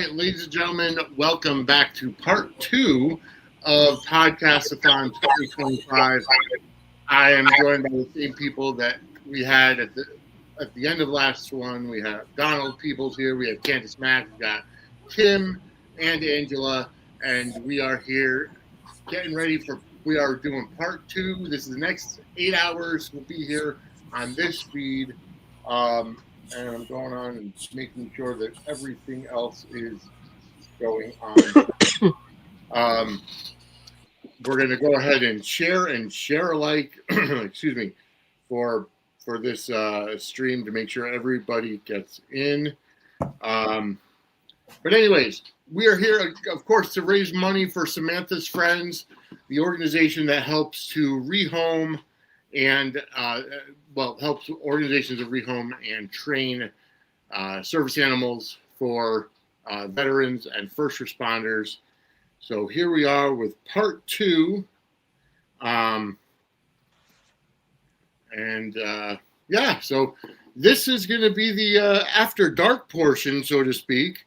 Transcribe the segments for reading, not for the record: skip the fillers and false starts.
right, ladies and gentlemen, welcome back to part 2 of Podcastathon 2025. I am joined by the same people that we had at the end of last one. We have Donald Peoples here, we have Candace Mack, we've got Tim and Angela, and we are here getting ready we are doing part 2. This is the next 8 hours. We'll be here on this feed. And I'm going on and making sure that everything else is going on. We're going to go ahead and share alike, excuse me, for this stream to make sure everybody gets in. But anyways, we are here, of course, to raise money for Samantha's Friends, the organization that helps to rehome and helps organizations to rehome and train service animals for veterans and first responders. So here we are with part 2. So this is going to be the after dark portion, so to speak.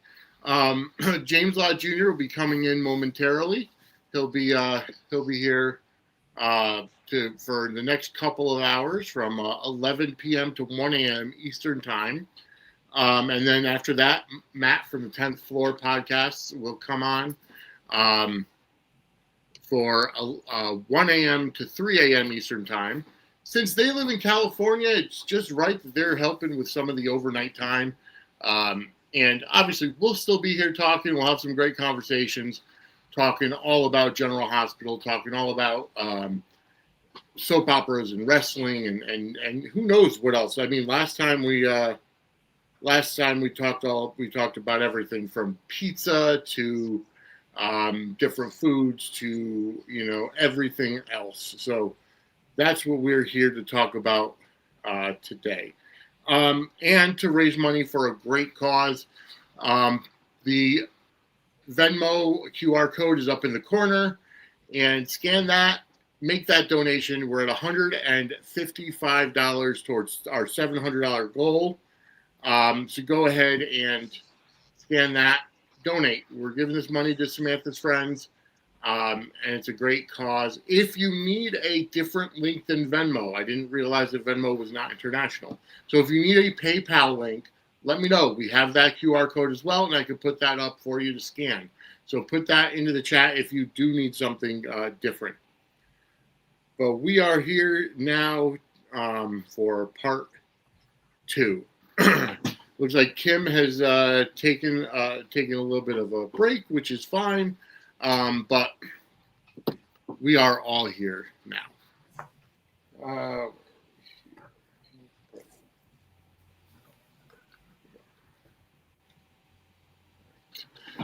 James Law Jr. will be coming in momentarily. He'll be here for the next couple of hours from 11 p.m. to 1 a.m. Eastern Time. And then after that, Matt from the 10th Floor Podcast will come on for 1 a.m. to 3 a.m. Eastern Time. Since they live in California, it's just right that they're helping with some of the overnight time. And obviously, we'll still be here talking. We'll have some great conversations, talking all about General Hospital, talking all about soap operas and wrestling and who knows what else. I mean, last time we talked about everything from pizza to different foods to everything else. So that's what we're here to talk about today, and to raise money for a great cause. The Venmo QR code is up in the corner, and scan that. Make that donation. We're at $155 towards our $700 goal. So go ahead and scan that. Donate. We're giving this money to Samantha's Friends, and it's a great cause. If you need a different link than Venmo, I didn't realize that Venmo was not international. So if you need a PayPal link, let me know. We have that QR code as well, and I can put that up for you to scan. So put that into the chat if you do need something different. But we are here now for part 2. Looks like Kim has taken a little bit of a break, which is fine. But we are all here now.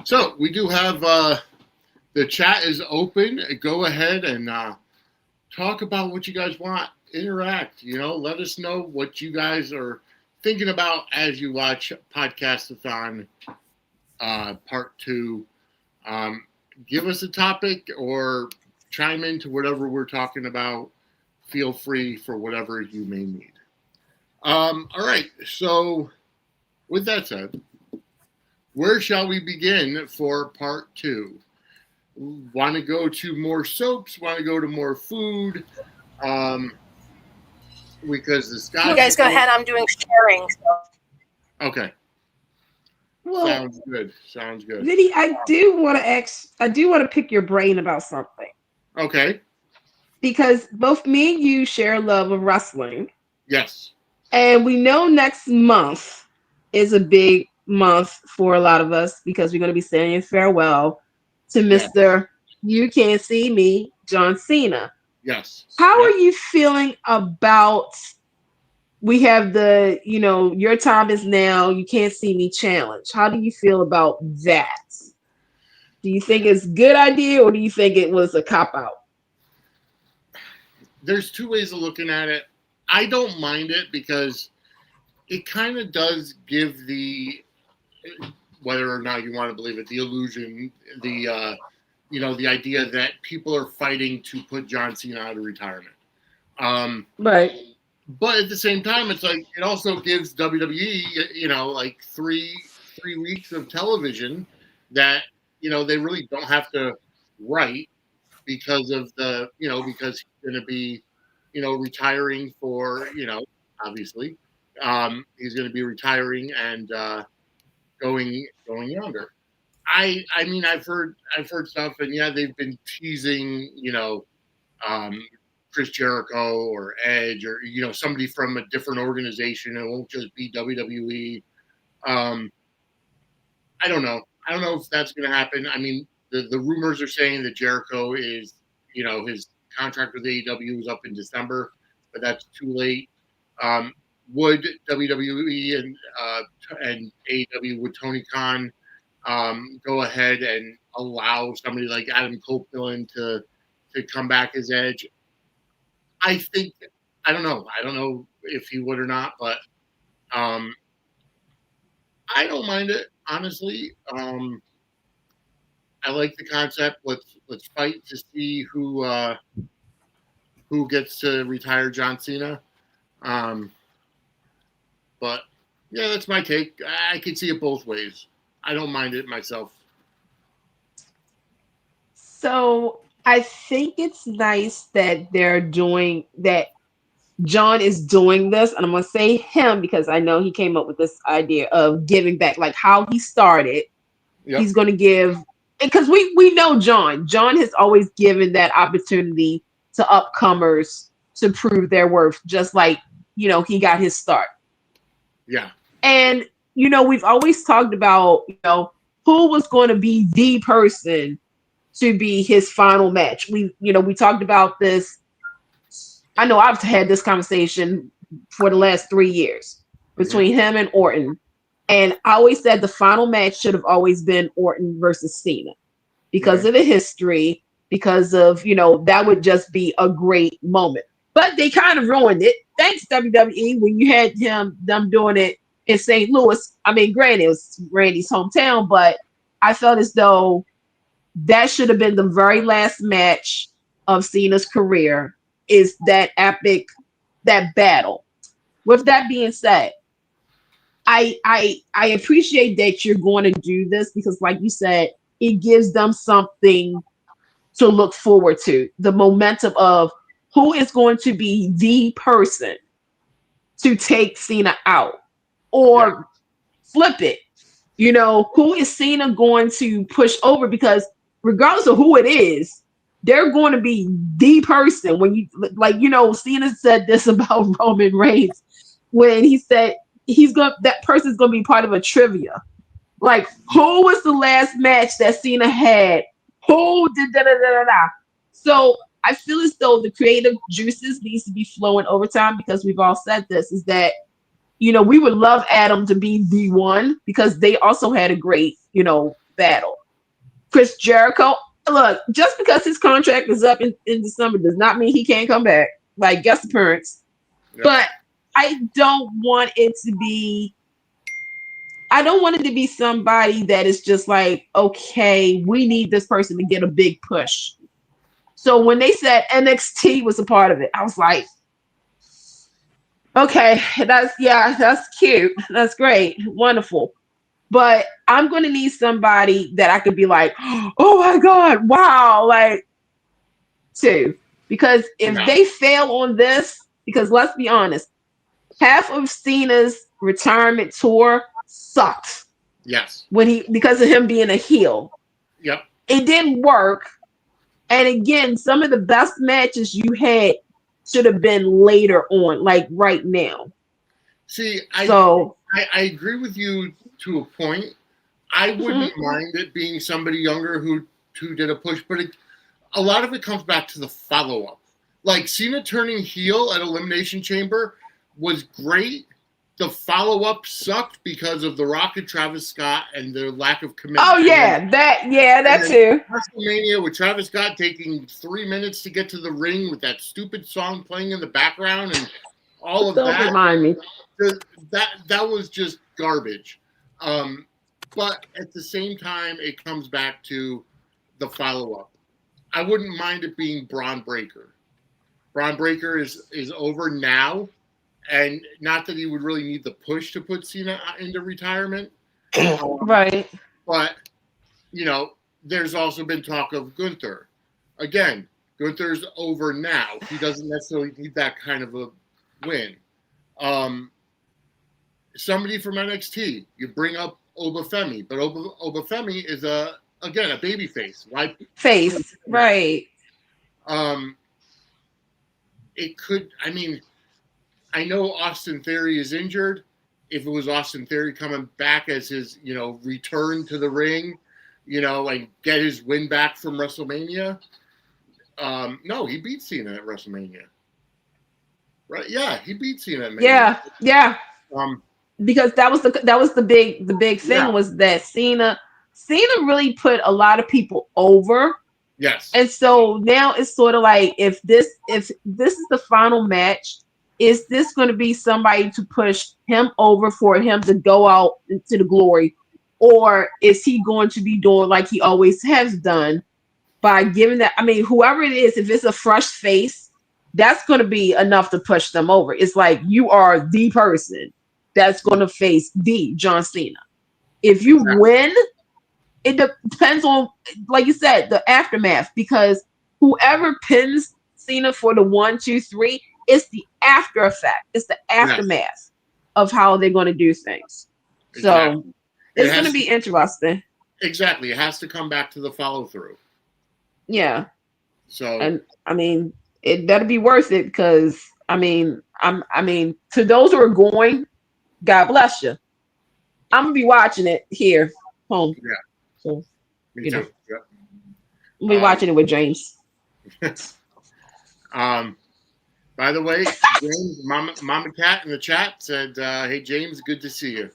So we do have the chat is open. Go ahead and talk about what you guys want. Interact. Let us know what you guys are thinking about as you watch Podcastathon part 2. Give us a topic or chime into whatever we're talking about. Feel free for whatever you may need. All right. So with that said, where shall we begin for part 2? Want to go to more soaps? Want to go to more food? Because the Scotch. You guys go ahead. I'm doing sharing. So. Okay. Well, Sounds good. Vinny, I do want to pick your brain about something. Okay. Because both me and you share a love of wrestling. Yes. And we know next month is a big month for a lot of us because we're going to be saying farewell to Mr. You Can't See Me, John Cena. Yes. How are you feeling about, we have the, your time is now, you can't see me challenge. How do you feel about that? Do you think it's a good idea or do you think it was a cop-out? There's two ways of looking at it. I don't mind it because it kind of does give the, whether or not you want to believe it, the illusion, the idea that people are fighting to put John Cena out of retirement. Right. But at the same time, it's like it also gives WWE, like three weeks of television that they really don't have to write because of because he's going to be retiring for obviously he's going to be retiring and going younger. I mean I've heard stuff, and yeah, they've been teasing um, Chris Jericho or Edge or somebody from a different organization. It won't just be WWE. Um, I don't know. I don't know if that's going to happen. I mean, the rumors are saying that Jericho is, his contract with AEW is up in December, but that's too late. Um, would WWE and AEW, would Tony Khan go ahead and allow somebody like Adam Copeland to come back as Edge? I think I don't know. I don't know if he would or not, but um, I don't mind it honestly. I like the concept. Let's fight to see who gets to retire John Cena. Um, but yeah, that's my take. I can see it both ways. I don't mind it myself. So I think it's nice that they're doing that. John is doing this, and I'm gonna say him because I know he came up with this idea of giving back, like how he started. Yep. He's gonna give, because we know John. John has always given that opportunity to upcomers to prove their worth, just like he got his start. Yeah. And we've always talked about who was going to be the person to be his final match. We talked about this. I know I've had this conversation for the last 3 years between him and Orton. And I always said the final match should have always been Orton versus Cena because of the history, because of, that would just be a great moment. But they kind of ruined it. Thanks, WWE, when you had them doing it in St. Louis. I mean, granted, it was Randy's hometown, but I felt as though that should have been the very last match of Cena's career, is that epic, that battle. With that being said, I appreciate that you're going to do this because, like you said, it gives them something to look forward to. The momentum of who is going to be the person to take Cena out, or flip it. Who is Cena going to push over? Because regardless of who it is, they're going to be the person. When you Cena said this about Roman Reigns when he said that person's going to be part of a trivia. Like, who was the last match that Cena had? Who did da da da da da? So I feel as though the creative juices needs to be flowing over time, because we've all said this, is that we would love Adam to be the one because they also had a great battle. Chris Jericho, look, just because his contract is up in December does not mean he can't come back, like guest appearance. Yep. But I don't want it to be somebody that is just like, okay, we need this person to get a big push. So when they said NXT was a part of it, I was like, okay, that's cute. That's great. Wonderful. But I'm going to need somebody that I could be like, oh my God, wow, like, too. Because if they fail on this, because let's be honest, half of Cena's retirement tour sucked. Yes. Because of him being a heel. Yep. It didn't work. And again, some of the best matches you had should have been later on, like right now. See, I agree with you to a point. I wouldn't mind it being somebody younger who did a push, but a lot of it comes back to the follow-up. Like Cena turning heel at Elimination Chamber was great. The follow-up sucked because of The Rock and Travis Scott and their lack of commitment. Oh yeah, that too. WrestleMania with Travis Scott taking 3 minutes to get to the ring with that stupid song playing in the background and all of that. Don't remind me. That was just garbage. But at the same time, it comes back to the follow-up. I wouldn't mind it being Braun Breaker. Braun Breaker is over now, and not that he would really need the push to put Cena into retirement. Right. But there's also been talk of Gunther. Again, Gunther's over now. He doesn't necessarily need that kind of a win. Somebody from NXT, you bring up Obafemi, but Obafemi is again a baby face. Why face? Right. It could. I mean, I know Austin Theory is injured. If it was Austin Theory coming back as his, return to the ring, and get his win back from WrestleMania. No, he beat Cena at WrestleMania. Right? Yeah, he beat Cena at Mania. Yeah. Because that was the big thing was that Cena really put a lot of people over. Yes. And so now it's sort of like if this is the final match, is this going to be somebody to push him over for him to go out into the glory? Or is he going to be doing like he always has done by giving that? I mean, whoever it is, if it's a fresh face, that's going to be enough to push them over. It's like you are the person that's going to face the John Cena. If you win, it depends on, like you said, the aftermath, because whoever pins Cena for the 1, 2, 3, it's the after effect. It's the aftermath of how they're going to do things. So it's going to be interesting. Exactly. It has to come back to the follow through. Yeah. So, and I mean, it better be worth it, because I mean, to those who are going, God bless you. I'm gonna be watching it here home. Yeah. So, me too. Yeah. I'll be watching it with James. By the way, James, Mama Cat in the chat said, "Hey James, good to see you."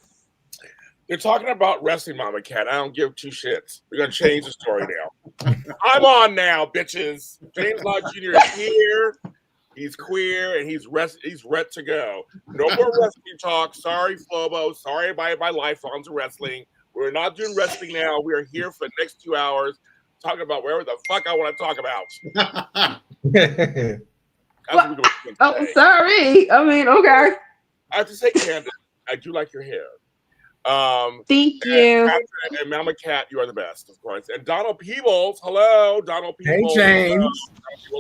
They're talking about wrestling, Mama Cat. I don't give 2 shits. We're gonna change the story now. I'm on now, bitches. James Lott Jr. is here. He's queer and he's ready to go. No more wrestling talk. Sorry, Flobo. Sorry about my lifelong to wrestling. We're not doing wrestling now. We are here for the next 2 hours talking about whatever the fuck I want to talk about. Sorry. I mean, okay. I have to say, Candace, I do like your hair. Thank you. And Mama Cat, you are the best, of course. And Donald Peebles, hello, Donald Peebles. Hey, James.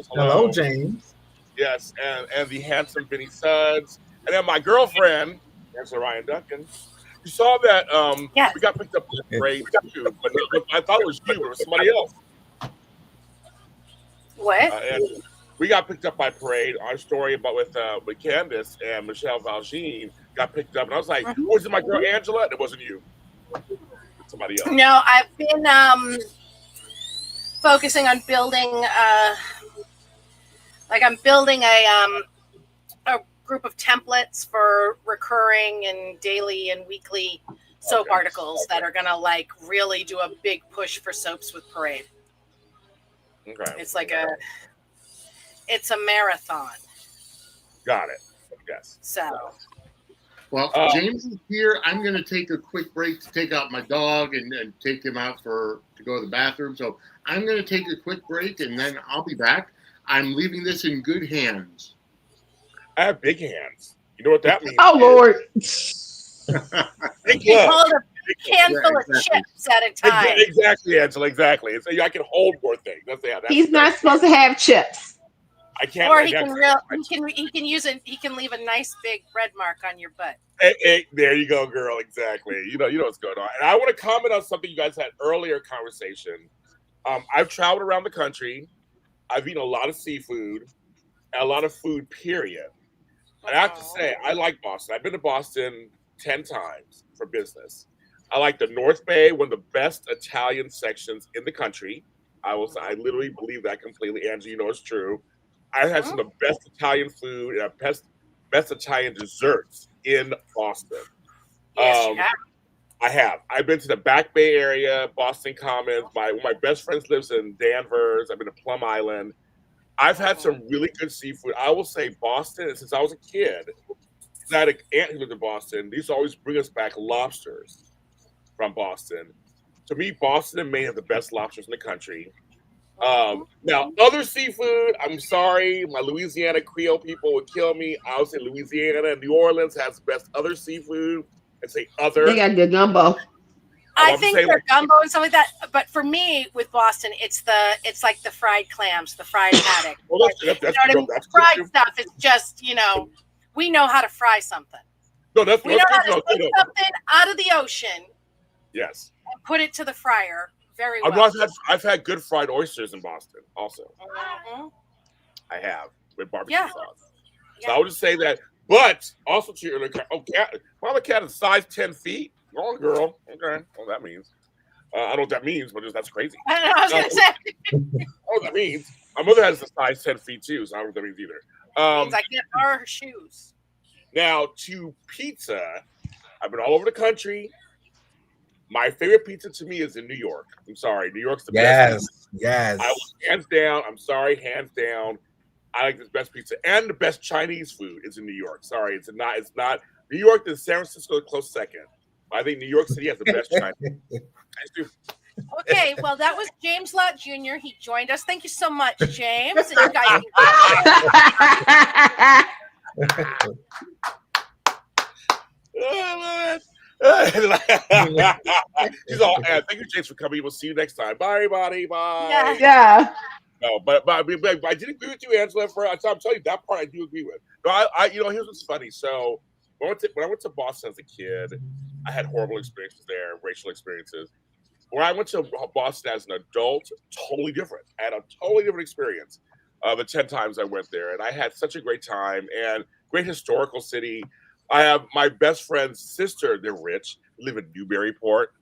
Hello, James. Yes, and the handsome Vinny Suds, and then my girlfriend, Angela Ryan Duncan. You saw that we got picked up with Ray too, but I thought it was you, but it was somebody else. What? We got picked up by Parade. Our story about with Candace and Michelle Valjean got picked up, and I was like, "Was it my girl Angela?" And it wasn't you. It's somebody else. No, I've been focusing on building. I'm building a group of templates for recurring and daily and weekly soap articles that are gonna really do a big push for soaps with Parade. Okay. It's like it's a marathon. Got it. Yes. So. Well, James is here. I'm going to take a quick break to take out my dog and take him out to go to the bathroom. So I'm going to take a quick break and then I'll be back. I'm leaving this in good hands. I have big hands. You know what that means? Oh, Lord. You hold a handful of chips at a time. Exactly, Angela. Exactly. So I can hold more things. He's not supposed to have chips. I can't. Or he can use it. He can leave a nice big red mark on your butt. Hey, there you go, girl. Exactly. You know what's going on. And I want to comment on something you guys had earlier conversation. I've traveled around the country. I've eaten a lot of seafood and a lot of food, period. And I have to say, I like Boston. I've been to Boston 10 times for business. I like the North Bay, one of the best Italian sections in the country. I literally believe that completely. Angie, you know it's true. I've had some of the best Italian food and best Italian desserts in Boston. Yes, you have. I have. I've been to the Back Bay area, Boston Commons. One of my best friends lives in Danvers. I've been to Plum Island. I've had some really good seafood. I will say Boston, and since I was a kid, I had an aunt who lived in Boston. They used to always bring us back lobsters from Boston. To me, Boston and Maine have the best lobsters in the country. Now, other seafood, I'm sorry, my Louisiana Creole people would kill me. I would say Louisiana and New Orleans has the best other seafood. And say other. They got good gumbo. I think they're gumbo and stuff like that. But for me, with Boston, it's like the fried clams, the fried haddock. Well, that's you know what I mean? Fried stuff. It's just we know how to fry something. No, that's we know how to take something out of the ocean. Yes. And put it to the fryer very well. I've had good fried oysters in Boston also. Mm-hmm. I have with barbecue sauce. So Yeah. I would just say that. But also to your Mama Cat is size 10 feet. Wrong girl. Okay. Well, that means. I don't know what that means, but that's crazy. I know, I was going to say. I don't know what that means. My mother has a size 10 feet too, so I don't know what that means either. Means I can't borrow her shoes. Now, to pizza, I've been all over the country. My favorite pizza to me is in New York. I'm sorry. New York's the best. Yes. I was hands down. I'm sorry, hands down. I like the best pizza and the best Chinese food is in New York. Sorry, it's not. New York and San Francisco are close second. I think New York City has the best Chinese. Okay, well, that was James Lott Jr. He joined us. Thank you so much, James. And you guys She's all, thank you, James, for coming. We'll see you next time. Bye, everybody. Bye. Yeah. No, but I did agree with you, Angela. I'm telling you, that part I do agree with. No, here's what's funny. So when I went to Boston as a kid, I had horrible experiences there, racial experiences. When I went to Boston as an adult, totally different. I had a totally different experience the 10 times I went there. And I had such a great time and great historical city. I have my best friend's sister. They're rich, live in Newburyport.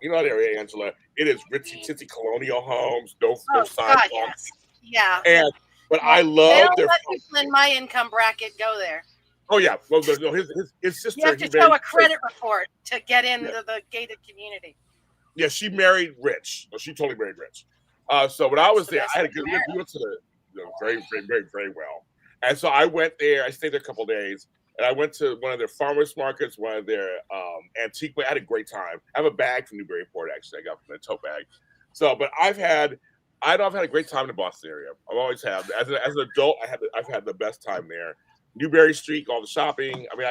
You know that area, Angela. It is ritzy-titsy colonial homes, no sidewalks. Yes. Yeah. But I love their people in my income bracket go there. Oh yeah. Well, no, his sister. You have to show a credit report to get into the gated community. Yeah, she married rich. Well, she totally married rich. So when I was there, I had a good. We went to very, very, very, very well. And so I went there. I stayed there a couple of days. And I went to one of their farmers markets, one of their antique. I had a great time. I have a bag from Newburyport, actually. I got from the tote bag. So, but I've had a great time in the Boston area. I've always had. As an adult, I've had the best time there. Newbury Street, all the shopping. I mean, I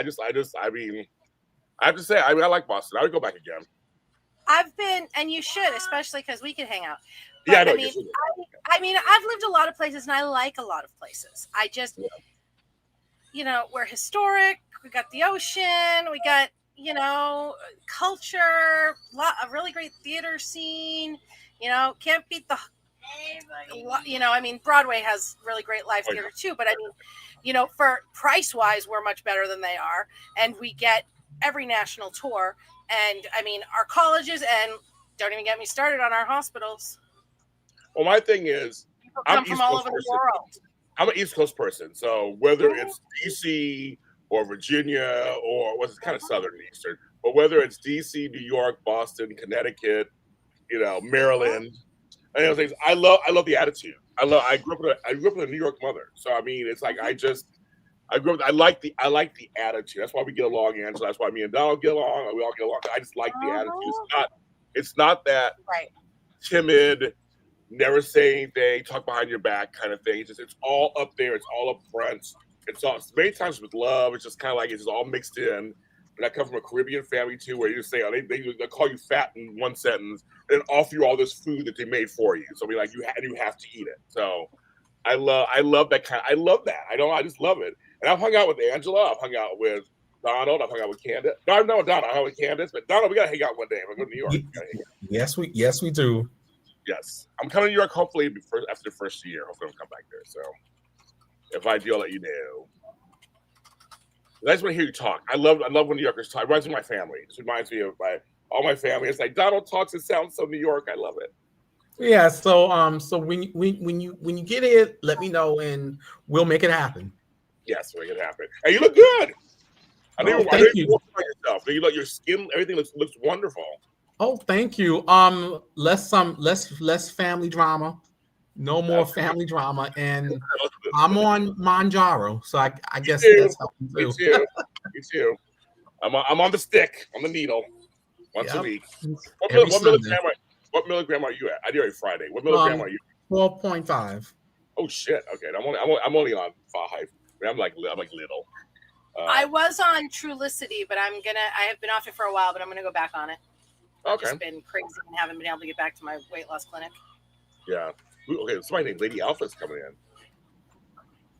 have to say, I like Boston. I would go back again. I've been, and you should, especially because we can hang out. But, yeah, I mean, I've lived a lot of places, and I like a lot of places. I just. Yeah. We're historic. We got the ocean. We got, culture, a really great theater scene. Can't beat the, Broadway has really great live theater too. But I mean, for price-wise, we're much better than they are. And we get every national tour. And I mean, our colleges, and don't even get me started on our hospitals. Well, my thing is, people come from all over the world. I'm an East Coast person, so whether it's DC or Virginia or it's kind of Southern and Eastern, but whether it's DC, New York, Boston, Connecticut, Maryland, and those things, I love the attitude. I grew up with a New York mother, so I mean, it's like I like the attitude. That's why we get along, Angela. That's why me and Donald get along. We all get along. I just like the attitude. It's not that timid, never say anything, talk behind your back kind of thing. It's all up there. It's all up front. It's all many times with love. It's just kind of like it's just all mixed in. And I come from a Caribbean family too, where you just say, they call you fat in one sentence, and then offer you all this food that they made for you. So you have to eat it. So I love that kind. I love that. I just love it. And I've hung out with Angela. I've hung out with Donald. I've hung out with Candace. No, I'm not with Donald. I hung out with Candace. But Donald, we gotta hang out one day. We're going to New York. Yes, we do. Yes, I'm coming to New York. Hopefully, after the first year, hopefully I'll come back there. So, if I do, I'll let you know. I just want to hear you talk. I love when New Yorkers talk. It reminds me of my family. It reminds me of all my family. It's like Donald talks. It sounds so New York. I love it. Yeah. So when you get it, let me know and we'll make it happen. Yes, we'll make it happen. Hey, you look good. Thank you. Work on yourself. You look, your skin, everything looks wonderful. Oh, thank you. Less family drama. No more family drama. And I'm on Manjaro, so I guess that's helping too. Me too. I'm on the stick, on the needle, once a week. What milligram are you at? I do every Friday. What milligram are you? 12.5. Oh shit. Okay, I'm only on 5. I mean, I'm like little. I was on Trulicity, but I have been off it for a while, but I'm gonna go back on it. Okay. Just been crazy and haven't been able to get back to my weight loss clinic. Yeah. Okay. Somebody named Lady Alpha's coming in.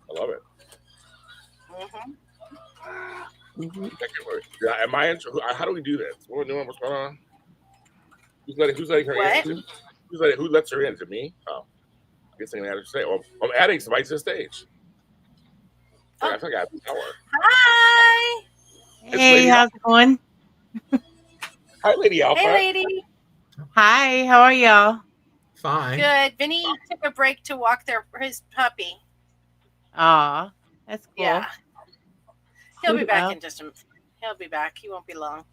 I love it. Mm-hmm. Yeah. Am I? How do we do this? What are we doing? What's going on? Who's letting her What? in? Who lets her in? To me? Oh, I guess I'm gonna add her to stage. Well, I'm adding somebody to the stage. Oh. I think I have power. Hi. Hey, how's it going? Hi, Lady Alpha. Hey, lady. Hi, how are y'all? Fine. Good. Vinny took a break to walk his puppy. Aw, that's cool. Yeah. He'll be back Well. in just a. He'll be back. He won't be long.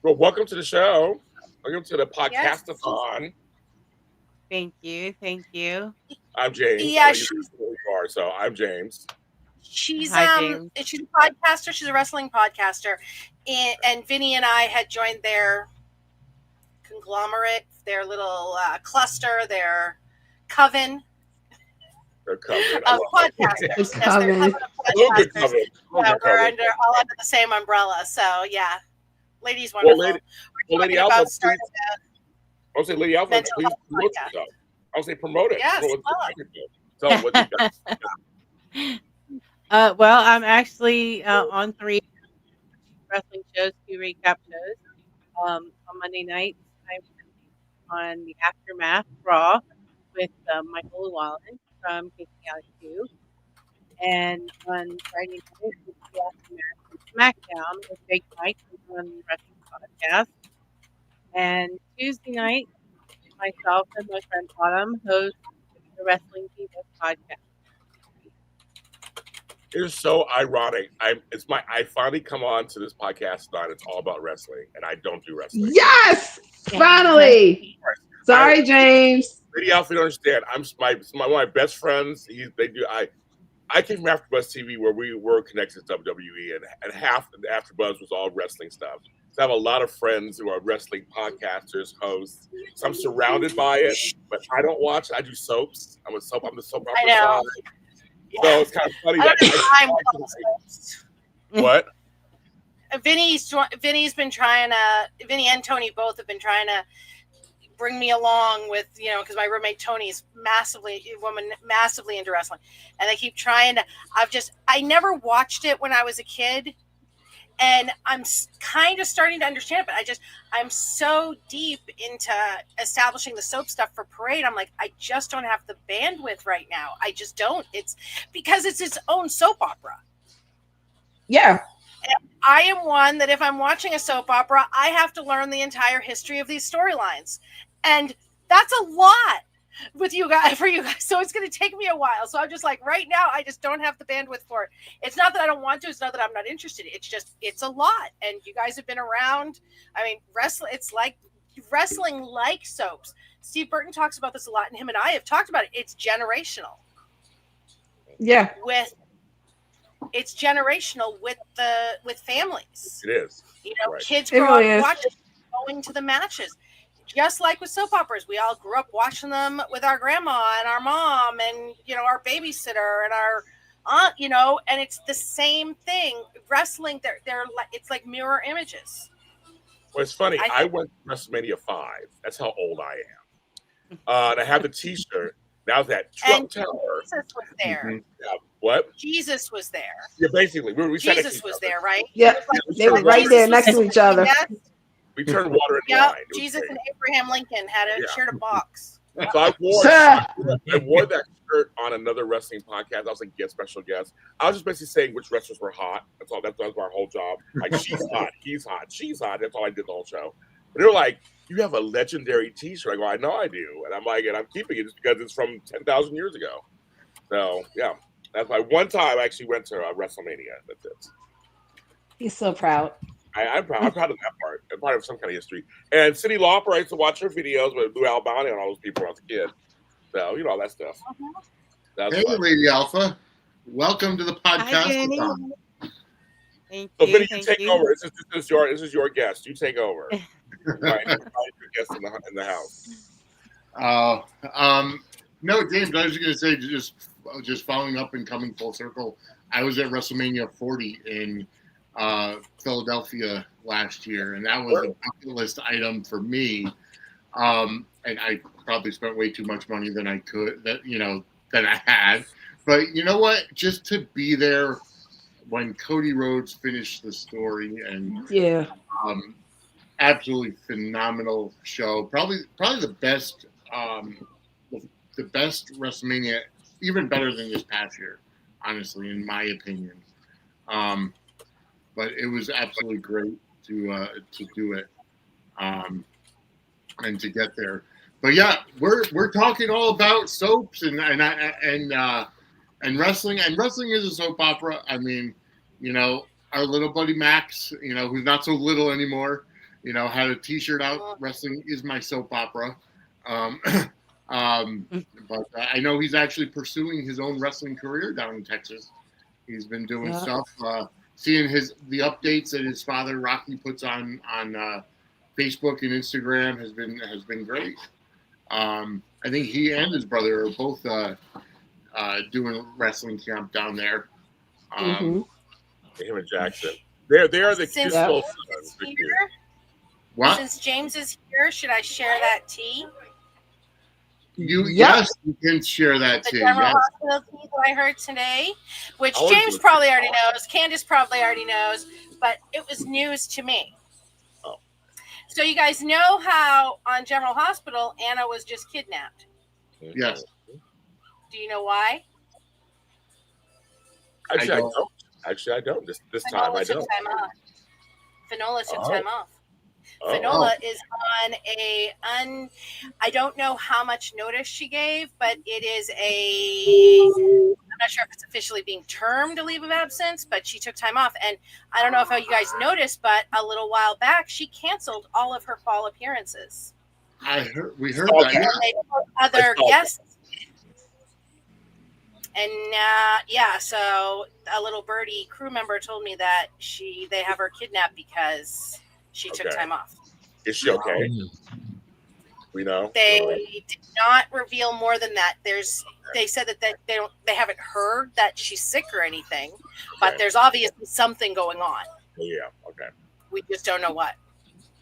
Well, welcome to the show. Welcome to the podcast-a-thon. Thank you. I'm James. Yeah, so I'm James. She's Hi, James. she's a podcaster. She's a wrestling podcaster, and Vinny and I had joined their conglomerate, their little cluster, their coven. They're covered. Of podcasters. It's coven. We're all under the same umbrella. So yeah, lady's wonderful. Well, Lady Alpha, I'll say Lady Alpha, please promote yourself. I'll say promote it. Yes. Tell them what you got. Well, I'm actually on 3 wrestling shows, 2 recap shows. On Monday nights, I'm on the Aftermath Raw with Michael Llewellyn from Kicking Out 2. And on Friday night, it's the Aftermath with SmackDown with Big Mike from the Wrestling Podcast. And Tuesday night, myself and my friend Autumn host the Wrestling People Podcast. It's so ironic. I finally come on to this podcast tonight. It's all about wrestling, and I don't do wrestling. Yes, finally. Sorry, James. Lady Alpha, you don't understand. One of my best friends. I came from AfterBuzz TV, where we were connected to WWE, and half the AfterBuzz was all wrestling stuff. So I have a lot of friends who are wrestling podcasters, hosts. So I'm surrounded by it, but I don't watch. I do soaps. I'm the soap opera side. So it's kind of funny what? Vinny's been trying to. Vinny and Tony both have been trying to bring me along with, because my roommate Tony's massively into wrestling, and they keep trying to. I never watched it when I was a kid, and I'm kind of starting to understand it, but I'm so deep into establishing the soap stuff for Parade. I'm like, I just don't have the bandwidth right now. I just don't. It's because it's its own soap opera. Yeah. And I am one that if I'm watching a soap opera, I have to learn the entire history of these storylines. And that's a lot for you guys. So it's going to take me a while. So I'm just like, right now, I just don't have the bandwidth for it. It's not that I don't want to. It's not that I'm not interested. It's just, it's a lot. And you guys have been around. I mean, wrestling like soaps. Steve Burton talks about this a lot, and him and I have talked about it. It's generational. Yeah. It's generational with families. It is. Right. Kids grow up watching, going to the matches. Just like with soap operas, we all grew up watching them with our grandma and our mom and, our babysitter and our aunt, and it's the same thing. Wrestling, it's like mirror images. Well, it's funny. I went to WrestleMania 5. That's how old I am. And I have the T-shirt. Now that Trump Tower. Jesus was there. Mm-hmm. Yeah. What? Jesus was there. Yeah, basically. Jesus was there, right? Yeah, they were right there next to each other. We turned water in wine. Jesus and Abraham Lincoln shared a box. So I wore that shirt on another wrestling podcast. I was like special guest. I was just basically saying which wrestlers were hot. That's all. That was our whole job. Like, she's hot, he's hot, she's hot. That's all I did the whole show. But they were like, "You have a legendary T-shirt." I go, "I know I do," and I'm like, and I'm keeping it just because it's from 10,000 years ago. So yeah, that's my one time I actually went to WrestleMania. That's it. He's so proud. I'm proud of that part. I'm part of some kind of history. And Cyndi Lauper, I used to watch her videos with Lou Albano and all those people when I was a kid. So, all that stuff. Hey, fun. Lady Alpha. Welcome to the podcast. Thank you. Vinny, you take over. This is your guest. You take over. Right? Your guest in the house. No, James, I was going to say, just following up and coming full circle, I was at WrestleMania 40 in Philadelphia last year, and that was a bucket list item for me. And I probably spent way too much money than I could, than I had. But you know what? Just to be there when Cody Rhodes finished the story, and Yeah. absolutely phenomenal show. Probably the best, the best WrestleMania, even better than this past year, honestly, in my opinion. But it was absolutely great to do it, and to get there. But yeah, we're talking all about soaps and wrestling, and wrestling is a soap opera. I mean, our little buddy Max, who's not so little anymore, had a T-shirt out. Wrestling is my soap opera. Um, but I know he's actually pursuing his own wrestling career down in Texas. He's been doing stuff. Seeing the updates that his father Rocky puts on Facebook and Instagram has been great. I think he and his brother are both doing wrestling camp down there. Him and Jackson. They are the cute little sons. What? Since James is here, should I share that tea? Yes, you can share that the tea. General Yes. Hospital tea that I heard today, which James probably already knows, Candace probably already knows, but it was news to me. Oh. So you guys know how on General Hospital Anna was just kidnapped? Yes. Do you know why? Actually, I don't. Actually, I don't. This time, I don't. Finola took time off. Finola is on I don't know how much notice she gave, but it is I'm not sure if it's officially being termed a leave of absence, but she took time off. And I don't know if you guys noticed, but a little while back, she canceled all of her fall appearances. We heard that. And they put other guests. And so a little birdie crew member told me that they have her kidnapped because she took time off. Is she okay? We know. They did not reveal more than that. They said that they haven't heard that she's sick or anything, but there's obviously something going on. Yeah. Okay. We just don't know what.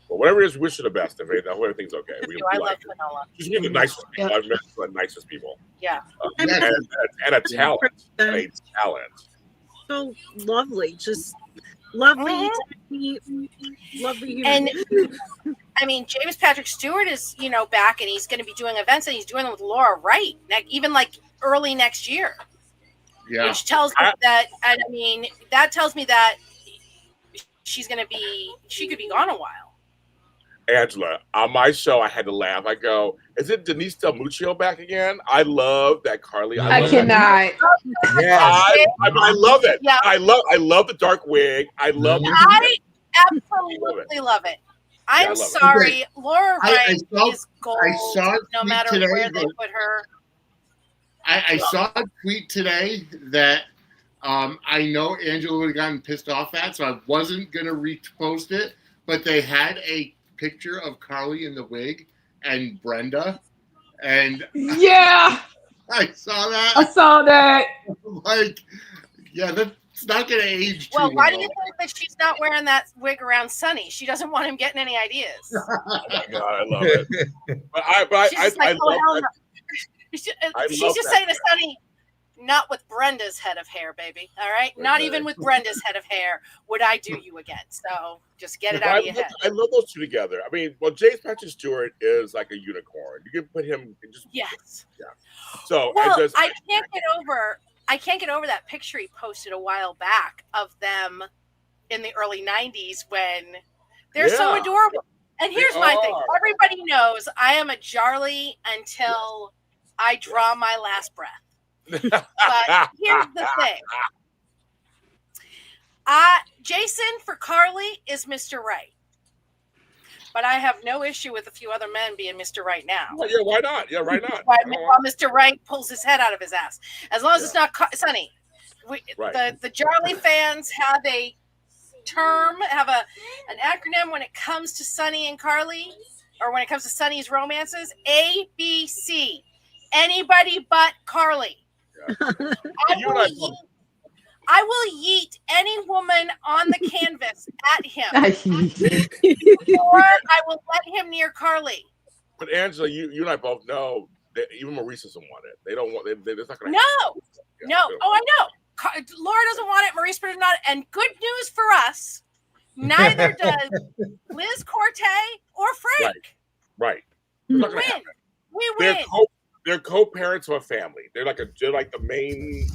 Well, whatever it is, wish her the best. If everything's okay, I love Finola. She's one of the nicest people. I've met the nicest people. Yeah. And a talent. A talent. So lovely. Just lovely. Lovely human. And I mean, James Patrick Stewart is, back, and he's going to be doing events, and he's doing them with Laura Wright, even like early next year. Yeah. Which tells me that tells me that she could be gone a while. Angela, on my show, I had to laugh. I go, is it Denise Del Muccio back again? I love that Carly. I cannot. Yeah. I love it. Yeah. I love the dark wig. I love it. I absolutely love it. I'm sorry. Okay. Laura Wright is gold no matter today where they put her. I saw a tweet today that I know Angela would have gotten pissed off at, so I wasn't going to repost it, but they had a picture of Carly in the wig and Brenda, and yeah, I saw that. I saw that. Like, yeah, that's not going to age too well. Why do well. you think that she's not wearing that wig around Sonny? She doesn't want him getting any ideas. Oh my God, I love it. But I love that. She's just saying to Sonny, not with Brenda's head of hair, baby. All right? Not even with Brenda's head of hair would I do you again. So just get it out of your head. I love those two together. I mean, James Patrick Stewart is like a unicorn. You can put him just yes. Yeah. So I can't get over that picture he posted a while back of them in the early 90s when they're so adorable. And here's my thing. Everybody knows I am a Jarly until I draw my last breath. But here's the thing. Jason for Carly is Mr. Right. But I have no issue with a few other men being Mr. Right now. Yeah, why not? Yeah, why not? While Mr. Right pulls his head out of his ass. As long as it's not Sonny. The Jarly fans have a term, an acronym when it comes to Sonny and Carly, or when it comes to Sonny's romances, ABC. Anybody but Carly. I will yeet any woman on the canvas at him, or I will let him near Carly. But Angela, you and I both know that even Maurice doesn't want it. They don't want. It's not going to. No. Oh, I know. Laura doesn't want it. Maurice does not. And good news for us, neither does Liz Corte or Frank. Right. We win. We win. They're co-parents of a family. They're like the main.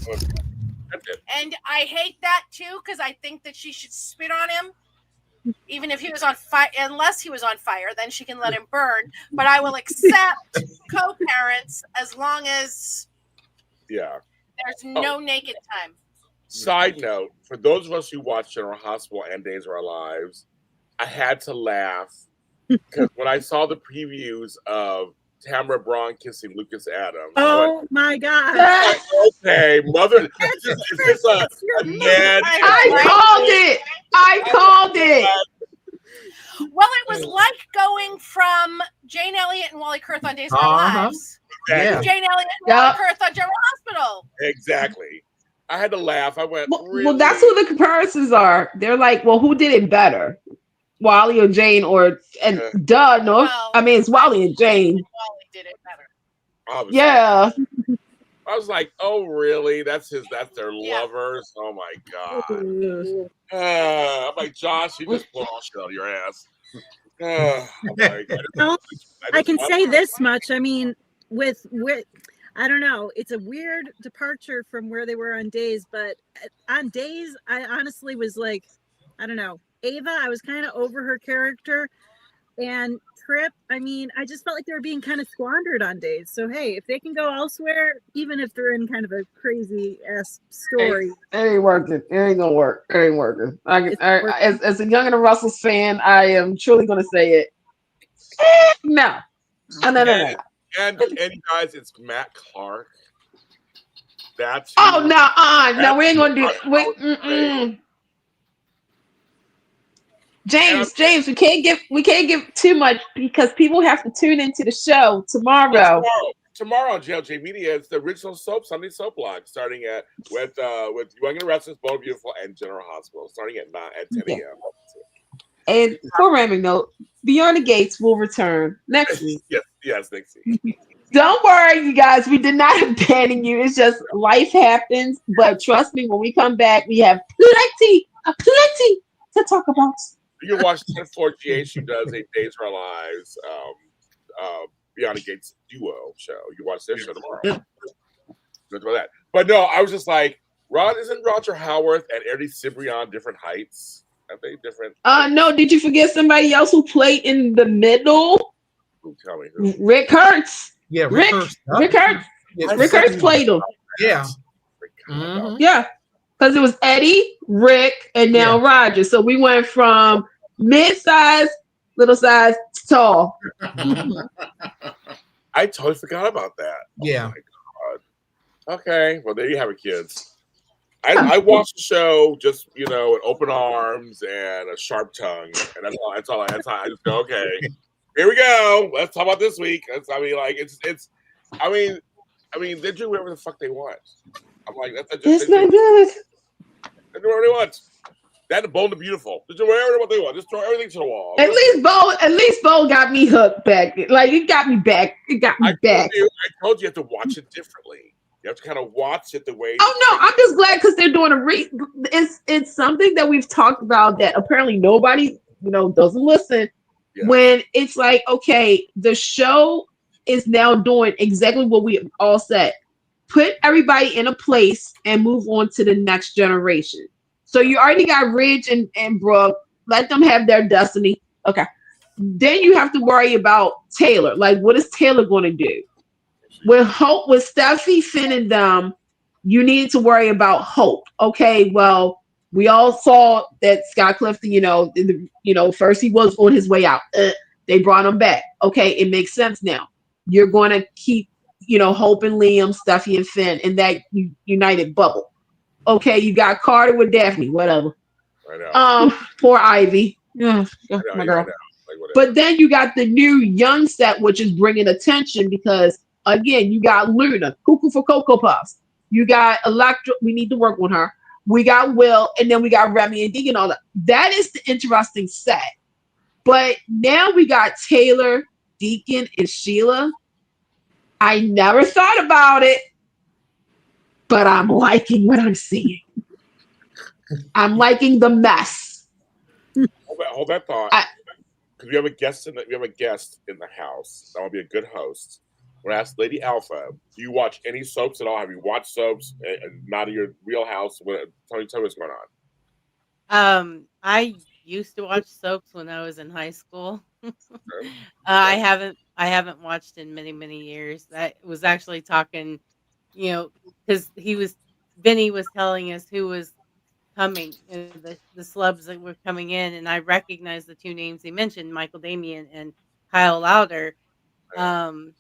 And I hate that too, because I think that she should spit on him, even if he was on fire. Unless he was on fire, then she can let him burn. But I will accept co-parents as long as there's no naked time. Side note: for those of us who watch General Hospital and Days of Our Lives, I had to laugh because when I saw the previews of Tamara Braun kissing Lucas Adams. Oh my God. Okay, mother. Is this a man? I called it. Well, it was like going from Jane Elliott and Wally Kurth on Days of Our Lives to Jane Elliott and Wally Kurth on General Hospital. Exactly. I had to laugh. I went, really? Well, that's who the comparisons are. They're like, well, who did it better? Wally or Jane it's Wally and Jane. Wally did it better. Obviously. Yeah. I was like, oh really? That's their lovers. Oh my God. I'm like, Josh, you just pulled all shit out of your ass. I can say this much. I mean, with I don't know. It's a weird departure from where they were on Days, but on Days, I honestly was like, I don't know. Ava, I was kind of over her character, and Trip, I mean, I just felt like they were being kind of squandered on Days. So hey, if they can go elsewhere, even if they're in kind of a crazy ass story, it ain't working. It ain't gonna work. It ain't working. As a Young and the Russells fan, I am truly gonna say it. No. And guys, it's Matt Clark. That's no, we ain't gonna do it. James, we can't give too much because people have to tune into the show tomorrow. Tomorrow on JLJ Media, it's the original Sunday soap blog, starting with Young and the Restless, Bold Beautiful, and General Hospital, starting at 10 a.m. And programming note: Beyond the Gates will return next week. yes, next week. Don't worry, you guys. We did not abandon you. It's just life happens. But trust me, when we come back, we have plenty to talk about. You can watch 1048. She does a Days of Our Lives, Beyond the Gates duo show. You watch their show tomorrow. About that. But no, I was just like, isn't Roger Howarth and Eddie Cibrian different heights? Are they different? No. Did you forget somebody else who played in the middle? Tell me who. Rick Hertz. Yeah, Rick Hertz. Rick Hertz played him. Yeah. Mm-hmm. Yeah. Because it was Eddie, Rick, and now Roger. So we went from mid-size, little size, to tall. I totally forgot about that. Yeah. Oh my God. Okay. Well, there you have it, kids. I watched the show just, with open arms and a sharp tongue. And that's all I just go, okay. Here we go. Let's talk about this week. They're doing whatever the fuck they want. I'm like, it's not good. They do whatever they want. That and Bold and Beautiful. Just do whatever they want. Just throw everything to the wall. At least Bold got me hooked back. Like it got me back. I told you have to watch it differently. You have to kind of watch it the way. Oh no, I'm just glad because they're doing it's something that we've talked about that apparently nobody doesn't listen. Yeah. When it's like, okay, the show is now doing exactly what we all said. Put everybody in a place and move on to the next generation. So you already got Ridge and Brooke. Let them have their destiny. Okay. Then you have to worry about Taylor. Like, what is Taylor going to do? With Steffi, Finn, and them, you need to worry about Hope. Okay, well, we all saw that Scott Clifton, first he was on his way out. They brought him back. Okay, it makes sense now. You're going to keep, Hope and Liam, Steffi and Finn in that united bubble. Okay, you got Carter with Daphne, whatever. Poor Ivy. Yeah, my girl. But then you got the new young set, which is bringing attention because, again, you got Luna, Cuckoo for Cocoa Puffs. You got Electra. We need to work on her. we got Will, and then we got Remy and Deacon. All that. That is the interesting set. But now we got Taylor, Deacon, and Sheila. I never thought about it, but I'm liking what I'm seeing. I'm liking the mess. Hold that thought. Because we have a guest in the house. That will be a good host. We're gonna ask Lady Alpha. Do you watch any soaps at all? Have you watched soaps? Not in your wheelhouse. Tell me what's going on. I used to watch soaps when I was in high school. Okay. I haven't watched in many years. I was actually talking, because Vinny was telling us who was coming, the slubs that were coming in, and I recognized the two names he mentioned, Michael Damian and Kyle Lauder. Um,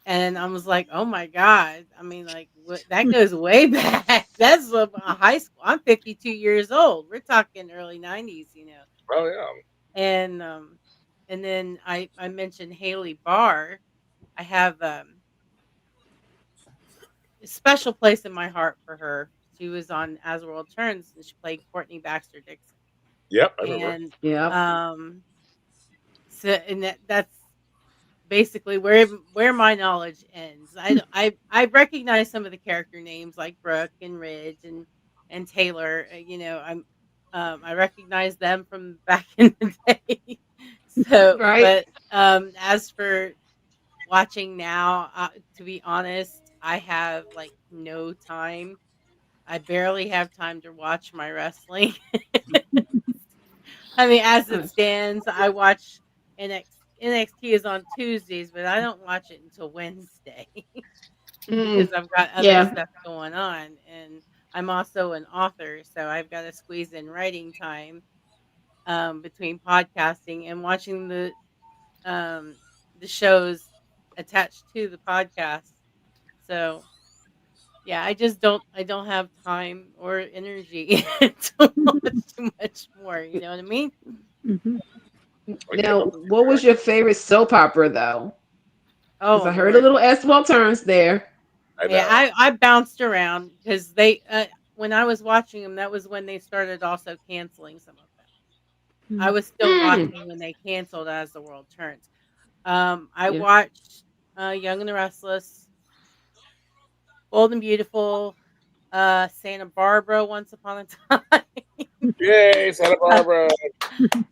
and I was like, oh my God. I mean, like, that goes way back. That's a high school. I'm 52 years old. We're talking early 90s, Oh yeah. And then I mentioned Haley Barr. I have a special place in my heart for her. She was on As the World Turns, and she played Courtney Baxter Dixon. Yep, I remember. And Yep. so and that's basically where my knowledge ends. I recognize some of the character names like Brooke and Ridge and Taylor. I recognize them from back in the day. So, Right. but as for watching now, to be honest, I have like no time. I barely have time to watch my wrestling. I mean, as it stands, I watch NXT is on Tuesdays, but I don't watch it until Wednesday because I've got other Yeah. stuff going on, and I'm also an author, so I've got to squeeze in writing time between podcasting and watching the shows attached to the podcast. So yeah, I don't have time or energy to watch too much more. You know what I mean? Mhm. Now, what was your favorite soap opera though? Because Oh I heard a Lord. little S. Turns there. I know. Yeah, I bounced around because they when I was watching them, that was when they started also canceling some of them. I was still Mm. watching when they canceled As the World Turns. I Yeah. watched Young and the Restless, Bold and Beautiful, Santa Barbara, Once Upon a Time, Yay, Santa Barbara.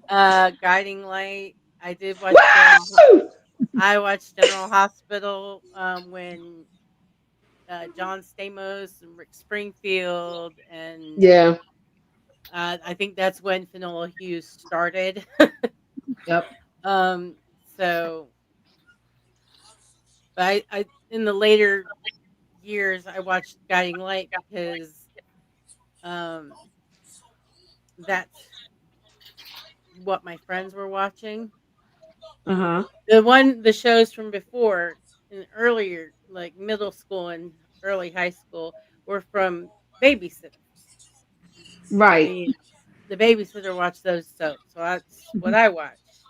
Guiding Light. I did watch Woo! I watched General Hospital when John Stamos and Rick Springfield, and Yeah. I think that's when Finola Hughes started. Yep. um, so, but I in the later years I watched Guiding Light because um, that's what my friends were watching. Uh-huh. The shows from before in earlier like middle school and early high school were from babysitters. Right. And, the babysitter watched those soaps, so that's what I watched,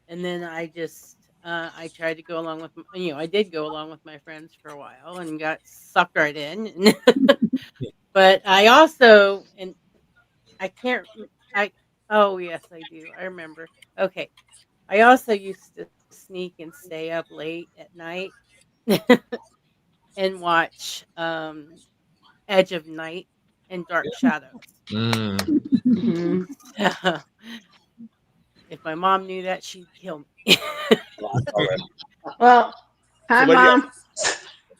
and then I just I tried to go along with I did go along with my friends for a while and got sucked right in. But I also and I can't I oh yes I do I remember. Okay, I also used to sneak and stay up late at night and watch Edge of Night and Dark Shadows. Mm. Mhm. So, if my mom knew that, she'd kill me. All right. Well, So, hi, Mom.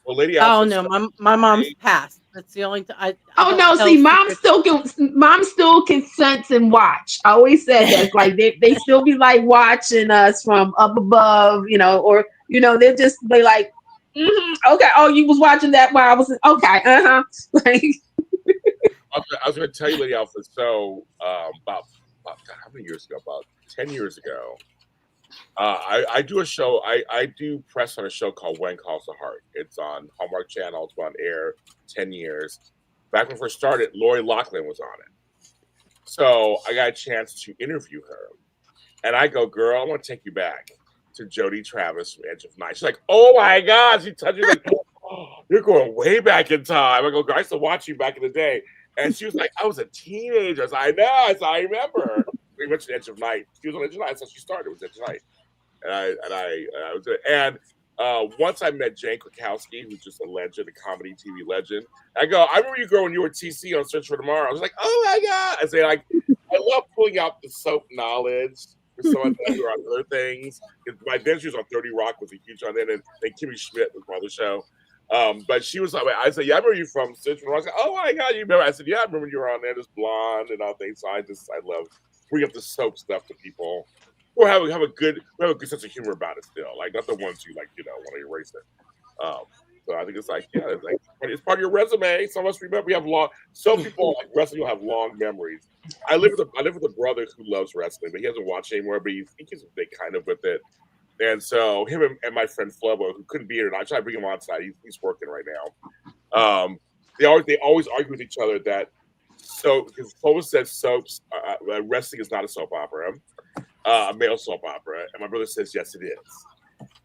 Lady Oh Alpha. no, my mom's passed. That's the only time I Oh don't no, tell see, secrets. mom still can sense and watch. I always said that. It's like they still be like watching us from up above, or they'll just be like, okay, oh, you was watching that while I was okay, like I was going to tell you, Lady Alpha. So, about God, how many years ago? About 10 years ago. I do a show. I do press on a show called When Calls the Heart. It's on Hallmark Channel. It's been on air 10 years. Back when I first started, Lori Loughlin was on it. So I got a chance to interview her. And I go, girl, I want to take you back to Jody Travis from Edge of Night. She's like, oh my God. She touched me like, you're going way back in time. I go, I used to watch you back in the day. And she was like, I was a teenager. I was like, I know. I remember. We went to the Edge of Night. She was on Edge of Night. That's how she started. It was Edge of Night. I was there. And once I met Jane Krakowski, who's just a legend, a comedy TV legend. I go, I remember you girl when you were TC on Search for Tomorrow. I was like, oh my God. I say, like, I love pulling out the soap knowledge for someone who are on other things. By then she was on 30 Rock, was a huge on then, and Kimmy Schmidt was on the show. But she was like, I said, yeah, I remember you from Search for Tomorrow. I said, oh my God, you remember? I said, yeah, I remember you were on there, just blonde and all things. So I love bring up the soap stuff to people. Or have a good sense of humor about it still, like not the ones you like, want to erase it. So I think it's like, yeah, it's part of your resume. Some of us remember we have some people like wrestling will have long memories. I live with a brother who loves wrestling, but he hasn't watched anymore. But he's big kind of with it, and so him and my friend Flobo, who couldn't be here, and I tried to bring him on side. He's working right now. They always argue with each other that because Flobo says soaps, wrestling is not a soap opera. A male soap opera, and my brother says yes, it is.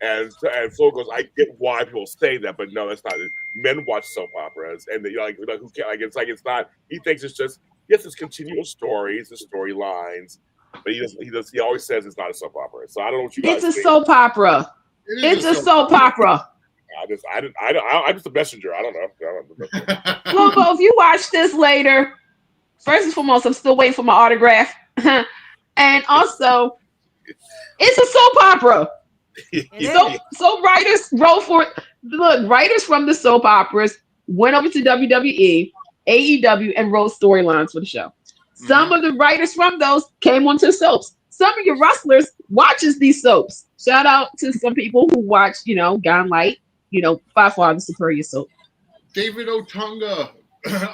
And Flo goes, I get why people say that, but no, that's not it. Men watch soap operas, and they like who can it's not. He thinks it's just it's continual stories, the storylines, but he always says it's not a soap opera. So I don't know what you guys. It's a soap opera. It's a soap opera. I'm just a messenger. I don't know. Lobo, if you watch this later, first and foremost, I'm still waiting for my autograph. And also, it's a soap opera. So writers wrote for it. Look, writers from the soap operas went over to WWE, AEW, and wrote storylines for the show. Some of the writers from those came onto the soaps. Some of your wrestlers watches these soaps. Shout out to some people who watch, Gone Light, by far the superior soap. David Otunga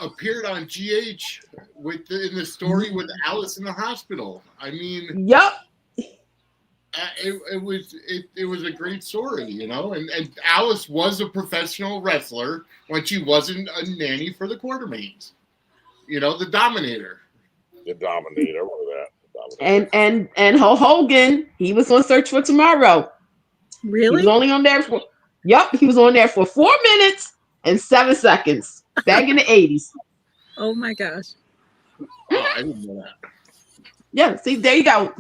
appeared on GH in the story with Alice in the hospital. I mean, yep. It was a great story, and Alice was a professional wrestler when she wasn't a nanny for the Quartermaines. The Dominator. The Dominator, what was that? And Hulk Hogan, he was on Search for Tomorrow. Really? He was only on there for he was on there for 4 minutes and 7 seconds back in the 80s. Oh my gosh. Oh, I didn't know that. Yeah, see, there you go.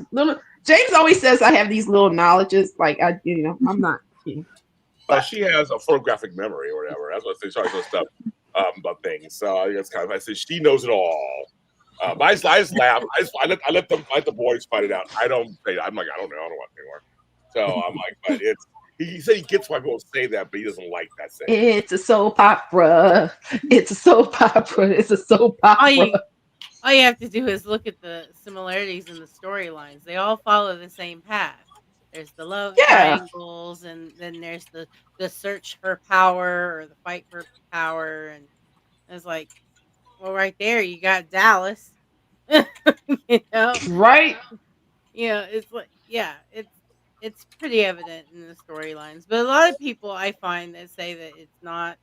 James always says I have these little knowledges, like I'm not. She has a photographic memory or whatever. That's what they start to stuff about things. So I guess I say she knows it all. I just laugh. I let the boys fight it out. I don't say. I'm like, I don't know. I don't want anymore. So I'm like, but it's. He said he gets why people say that, but he doesn't like that saying. It's a soap opera. It's a soap opera. It's a soap opera. All you have to do is look at the similarities in the storylines. They all follow the same path. There's the love triangles, and then there's the search for power or the fight for power. And it's like, well, right there, you got Dallas. Right? It's like, it's pretty evident in the storylines. But a lot of people I find that say that it's not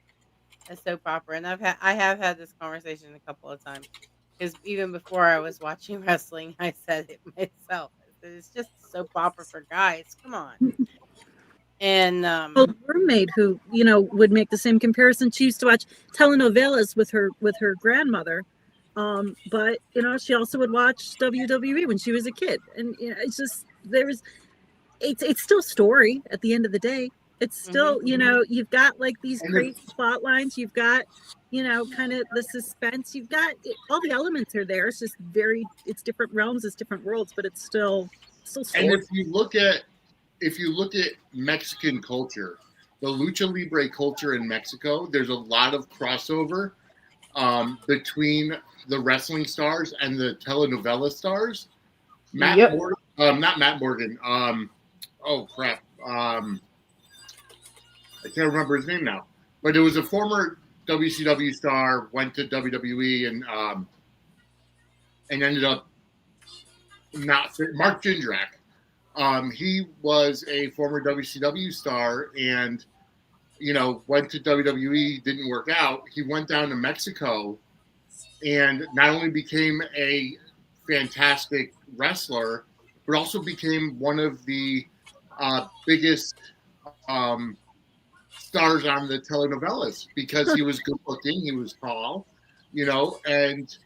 a soap opera, and I have had this conversation a couple of times. Because even before I was watching wrestling, I said it myself. I said, it's just a soap opera for guys. Come on. And roommate who would make the same comparison. She used to watch telenovelas with her grandmother, but she also would watch WWE when she was a kid. And it's just it's still story at the end of the day. It's still you've got like these great plot lines. You've got kind of the suspense. You've got all the elements are there. It's just it's different realms, it's different worlds, but it's still story. And if you look at Mexican culture, the lucha libre culture in Mexico, there's a lot of crossover between the wrestling stars and the telenovela stars. Not Matt Morgan. Oh crap. I can't remember his name now, but it was a former WCW star, went to WWE and ended up not fit. Mark Jindrak. He was a former WCW star and, went to WWE, didn't work out. He went down to Mexico and not only became a fantastic wrestler, but also became one of the biggest stars on the telenovelas because he was good looking, he was tall, and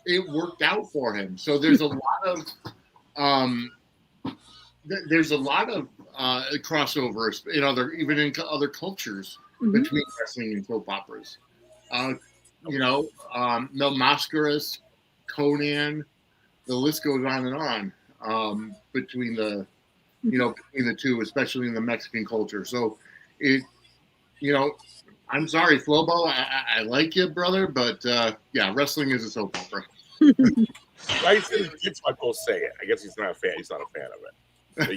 it worked out for him. So there's a lot of crossovers in other cultures between wrestling and soap operas. Mel Mascaras, Conan, the list goes on and on between the two, especially in the Mexican culture. So I'm sorry, Flobo, I like you, brother, but wrestling is a soap opera. Tyson gets my post say it. I guess he's not a fan. He's not a fan of it. He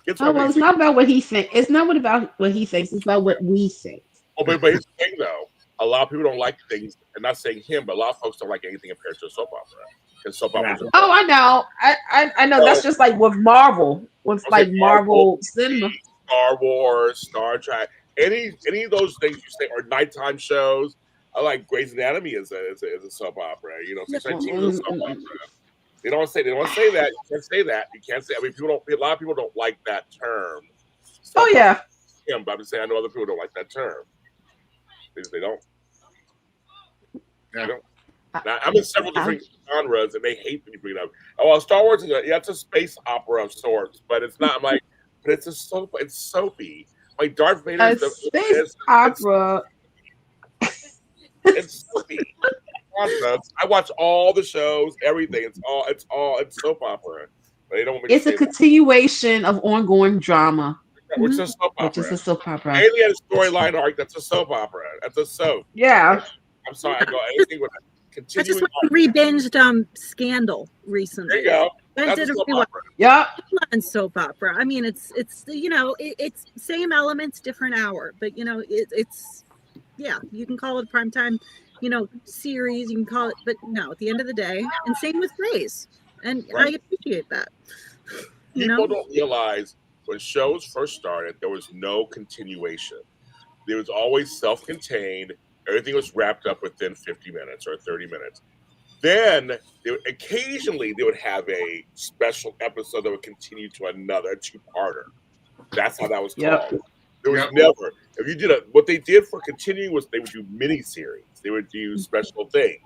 gets it's not about what he thinks. It's not about what he thinks. It's about what we think. Oh, but here's the thing, though. A lot of people don't like things, and not saying him, but a lot of folks don't like anything compared to a soap opera. Because soap operas are I know. I know. That's just like with Marvel. With Marvel cinema. Star Wars, Star Trek, any of those things you say are nighttime shows. I like Grey's Anatomy is a soap opera. 619 is a soap opera. They don't say that. You can't say that. You can't say. I mean, a lot of people don't like that term. Oh yeah. Yeah, but I'm just saying I know other people don't like that term. They don't. Yeah. I'm in several different genres, and they hate when you bring it up. Oh, well, Star Wars it's a space opera of sorts, but it's not. I'm like, but it's a soap. It's soapy. Like Darth Vader is space opera. It's soapy. I watch all the shows, everything. It's soap opera. But they don't. It's a continuation of ongoing drama. Which is a soap opera. Which is a soap opera. Haley had a storyline arc. That's a soap opera. That's a soap. Yeah. I'm sorry. I go anything with I just re-binged Scandal recently. There you go. I did a rewatch. Yeah. Soap opera. I mean, it's it's same elements, different hour, but it's you can call it primetime, series. You can call it, but no, at the end of the day, and same with Grace, and I appreciate that. People don't realize when shows first started, there was no continuation. There was always self-contained. Everything was wrapped up within 50 minutes or 30 minutes. Then occasionally they would have a special episode that would continue to another two-parter. That's how that was called. Yep. There was never. If you did what they did for continuing was they would do mini-series. They would do special things.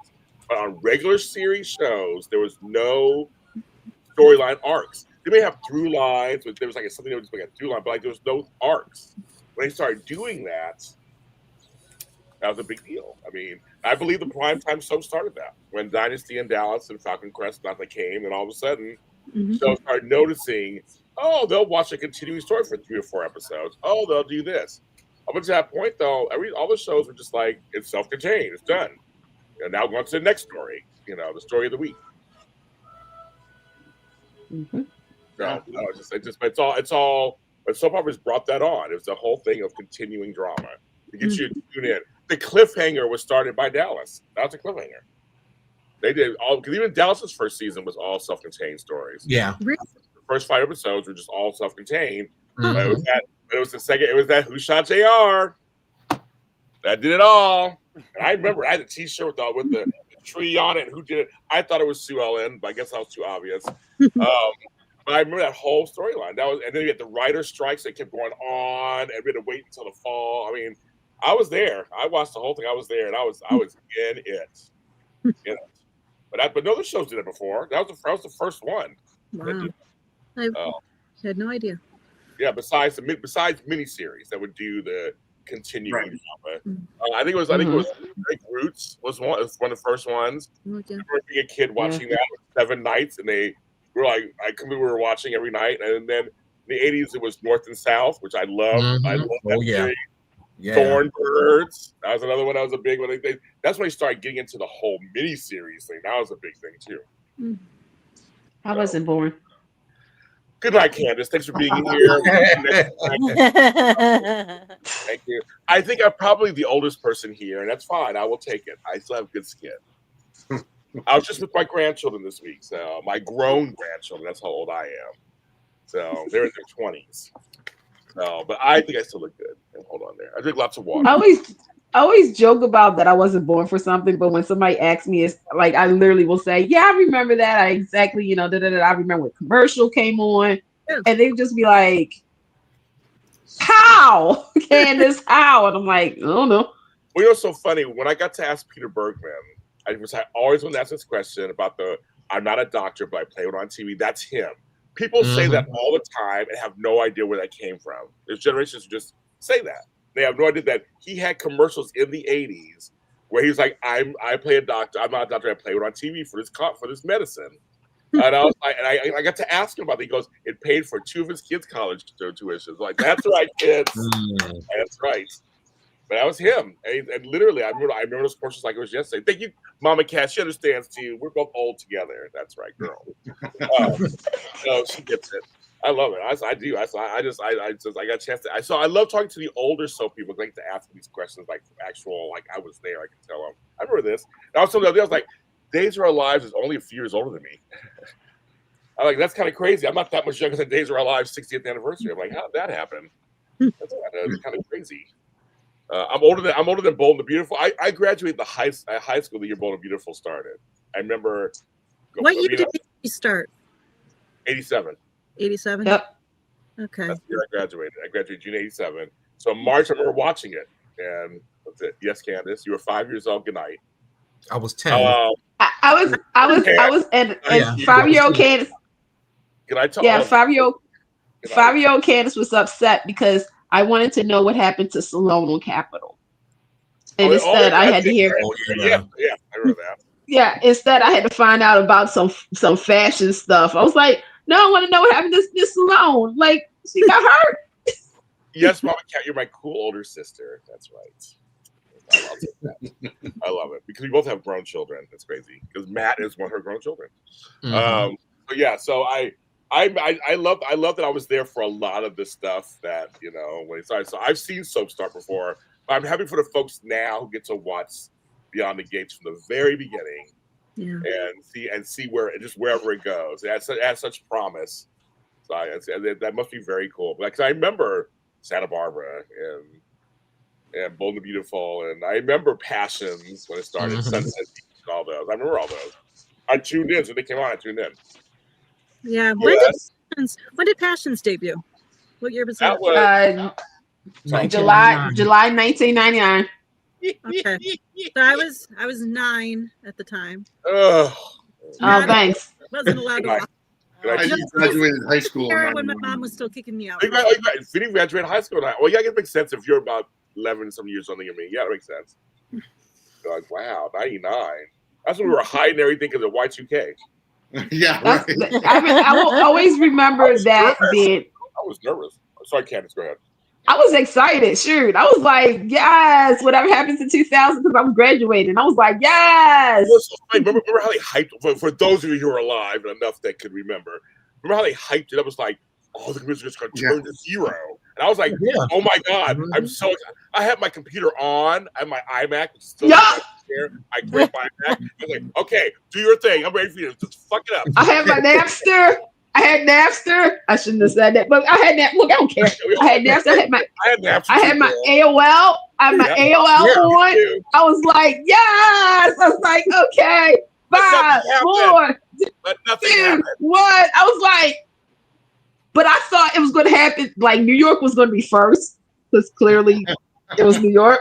But on regular series shows, there was no storyline arcs. They may have through lines, but there was something that was like a through line, but there was no arcs. When they started doing that was a big deal. I mean, I believe the primetime show started that when Dynasty and Dallas and Falcon Crest came, and all of a sudden, shows started noticing, they'll watch a continuing story for 3 or 4 episodes. Oh, they'll do this. Up until that point, though, all the shows were just like, it's self-contained, it's done. Now we're going to the next story, the story of the week. It's all. But soap operas brought that on. It was the whole thing of continuing drama to get you to tune in. The cliffhanger was started by Dallas. That was a cliffhanger. They did all because even Dallas's first season was all self-contained stories. Yeah, the first 5 episodes were just all self-contained. But it was the second. It was that Who Shot JR that did it all. And I remember I had a T-shirt with the tree on it. And who did it? I thought it was Sue Ellen, but I guess that was too obvious. But I remember that whole storyline. And then you had the writer strikes that kept going on, and we had to wait until the fall. I mean, I was there. I watched the whole thing. I was there, and I was in it. But no other shows did it before. That was the first one. Wow. I had no idea. Yeah, besides miniseries that would do the continuing drama. I think it was Rick Roots was one of the first ones. Okay. I remember being a kid watching that 7 nights, and they were like, we were watching every night. And then in the 80s, it was North and South, which I loved. I loved that series. Thornbirds. That was another one. That was a big one. That's when they started getting into the whole miniseries thing. That was a big thing too. I wasn't born. Good night, Candace. Thanks for being here. Thank you. I think I'm probably the oldest person here, and that's fine. I will take it. I still have good skin. I was just with my grandchildren this week, so my grown grandchildren. That's how old I am. So they're in their 20s. No, but I think I still look good. Hold on there. I drink lots of water. I always joke about that I wasn't born for something, but when somebody asks me, it's like I literally will say, "Yeah, I remember that. I exactly, I remember when commercial came on," and they just be like, How, Candace? How? And I'm like, I don't know. Well, you know, so funny. When I got to ask Peter Bergman, I always want to ask this question about I'm not a doctor, but I play it on TV. That's him. People say that all the time and have no idea where that came from. There's generations who just say that. They have no idea that he had commercials in the 80s where he's like, I play a doctor. I'm not a doctor. I play it on TV for this medicine. And I was like, and I got to ask him about it. He goes, it paid for 2 of his kids' college tuitions. Like, that's right, kids. That's right. But that was him. And literally, I remember those commercials like it was yesterday. Thank you, Mama Cat. She understands too. We're both old together. That's right, girl. No, she gets it. I love it. I do. I got a chance to. I love talking to the older soap people. I like to ask them these questions, like actual, like I was there. I can tell them. I remember this. And I was telling them, I was like, Days of Our Lives is only a few years older than me. I'm like, that's kind of crazy. I'm not that much younger than Days of Our Lives 60th anniversary. I'm like, how did that happen? That's kind of crazy. I'm older than Bold and the Beautiful. I graduated the high school the year Bold and Beautiful started. I remember. What year did you start? 87. 87. Yep. Okay. That's the year I graduated. I graduated June 87. So in March, I remember watching it, and that's it. Yes, Candace, you were 5 years old. Good night. I was 10. I was and 5-year-old Candace. Can I tell? Yeah, 5-year-old Candace was upset because I wanted to know what happened to Salone on Capitol. And instead I had to hear Yeah, I remember that. Yeah, instead I had to find out about some fashion stuff. I was like, no, I want to know what happened to this Salone. Like, she got hurt. Yes, Mama Cat, you're my cool older sister. That's right. I love it because we both have grown children. That's crazy because Matt is one of her grown children. But yeah, so I love that I was there for a lot of this stuff that, you know, when it started. So I've seen Soap start before. But I'm happy for the folks now who get to watch Beyond the Gates from the very beginning, and see where just wherever it goes. It has such promise. So that must be very cool. Because I remember Santa Barbara and Bold and Beautiful, and I remember Passions when it started, Sunset Beach, and all those. I remember all those. I tuned in, so they came on. I tuned in. Yeah. When did Passions debut? What year was that? July 1999. Okay. So I was 9 at the time. Thanks. Wasn't allowed to watch. I graduated high school When my mom was still kicking me out. Vinny graduated high school. Well, yeah, it makes sense if you're about 11 some years older than me. Yeah, that makes sense. Like, wow, 99. That's when we were hiding everything because of Y2K. Yeah, right. I will always remember that being. I was nervous. Sorry, Candace, go ahead. I was excited, sure. I was like, yes, whatever happens in 2000 because I'm graduating. I was like, yes. Remember how they hyped, for those of you who are alive and enough that could remember how they hyped it up? It was like, oh, the computer's just going to turn to 0. And I was like, oh my God, I'm so excited. I had my computer on, I had my iMac, which is still there. I grabbed my iMac. I was like, okay, do your thing. I'm ready for you. Just fuck it up. I had my Napster. I shouldn't have said that, but I had that. Look, I don't care. I had Napster. I had my AOL. I had my AOL on. I was like, yes. I was like, okay, 5, 4. But nothing happened. What? I was like, but I thought it was going to happen. Like New York was going to be first because clearly it was New York.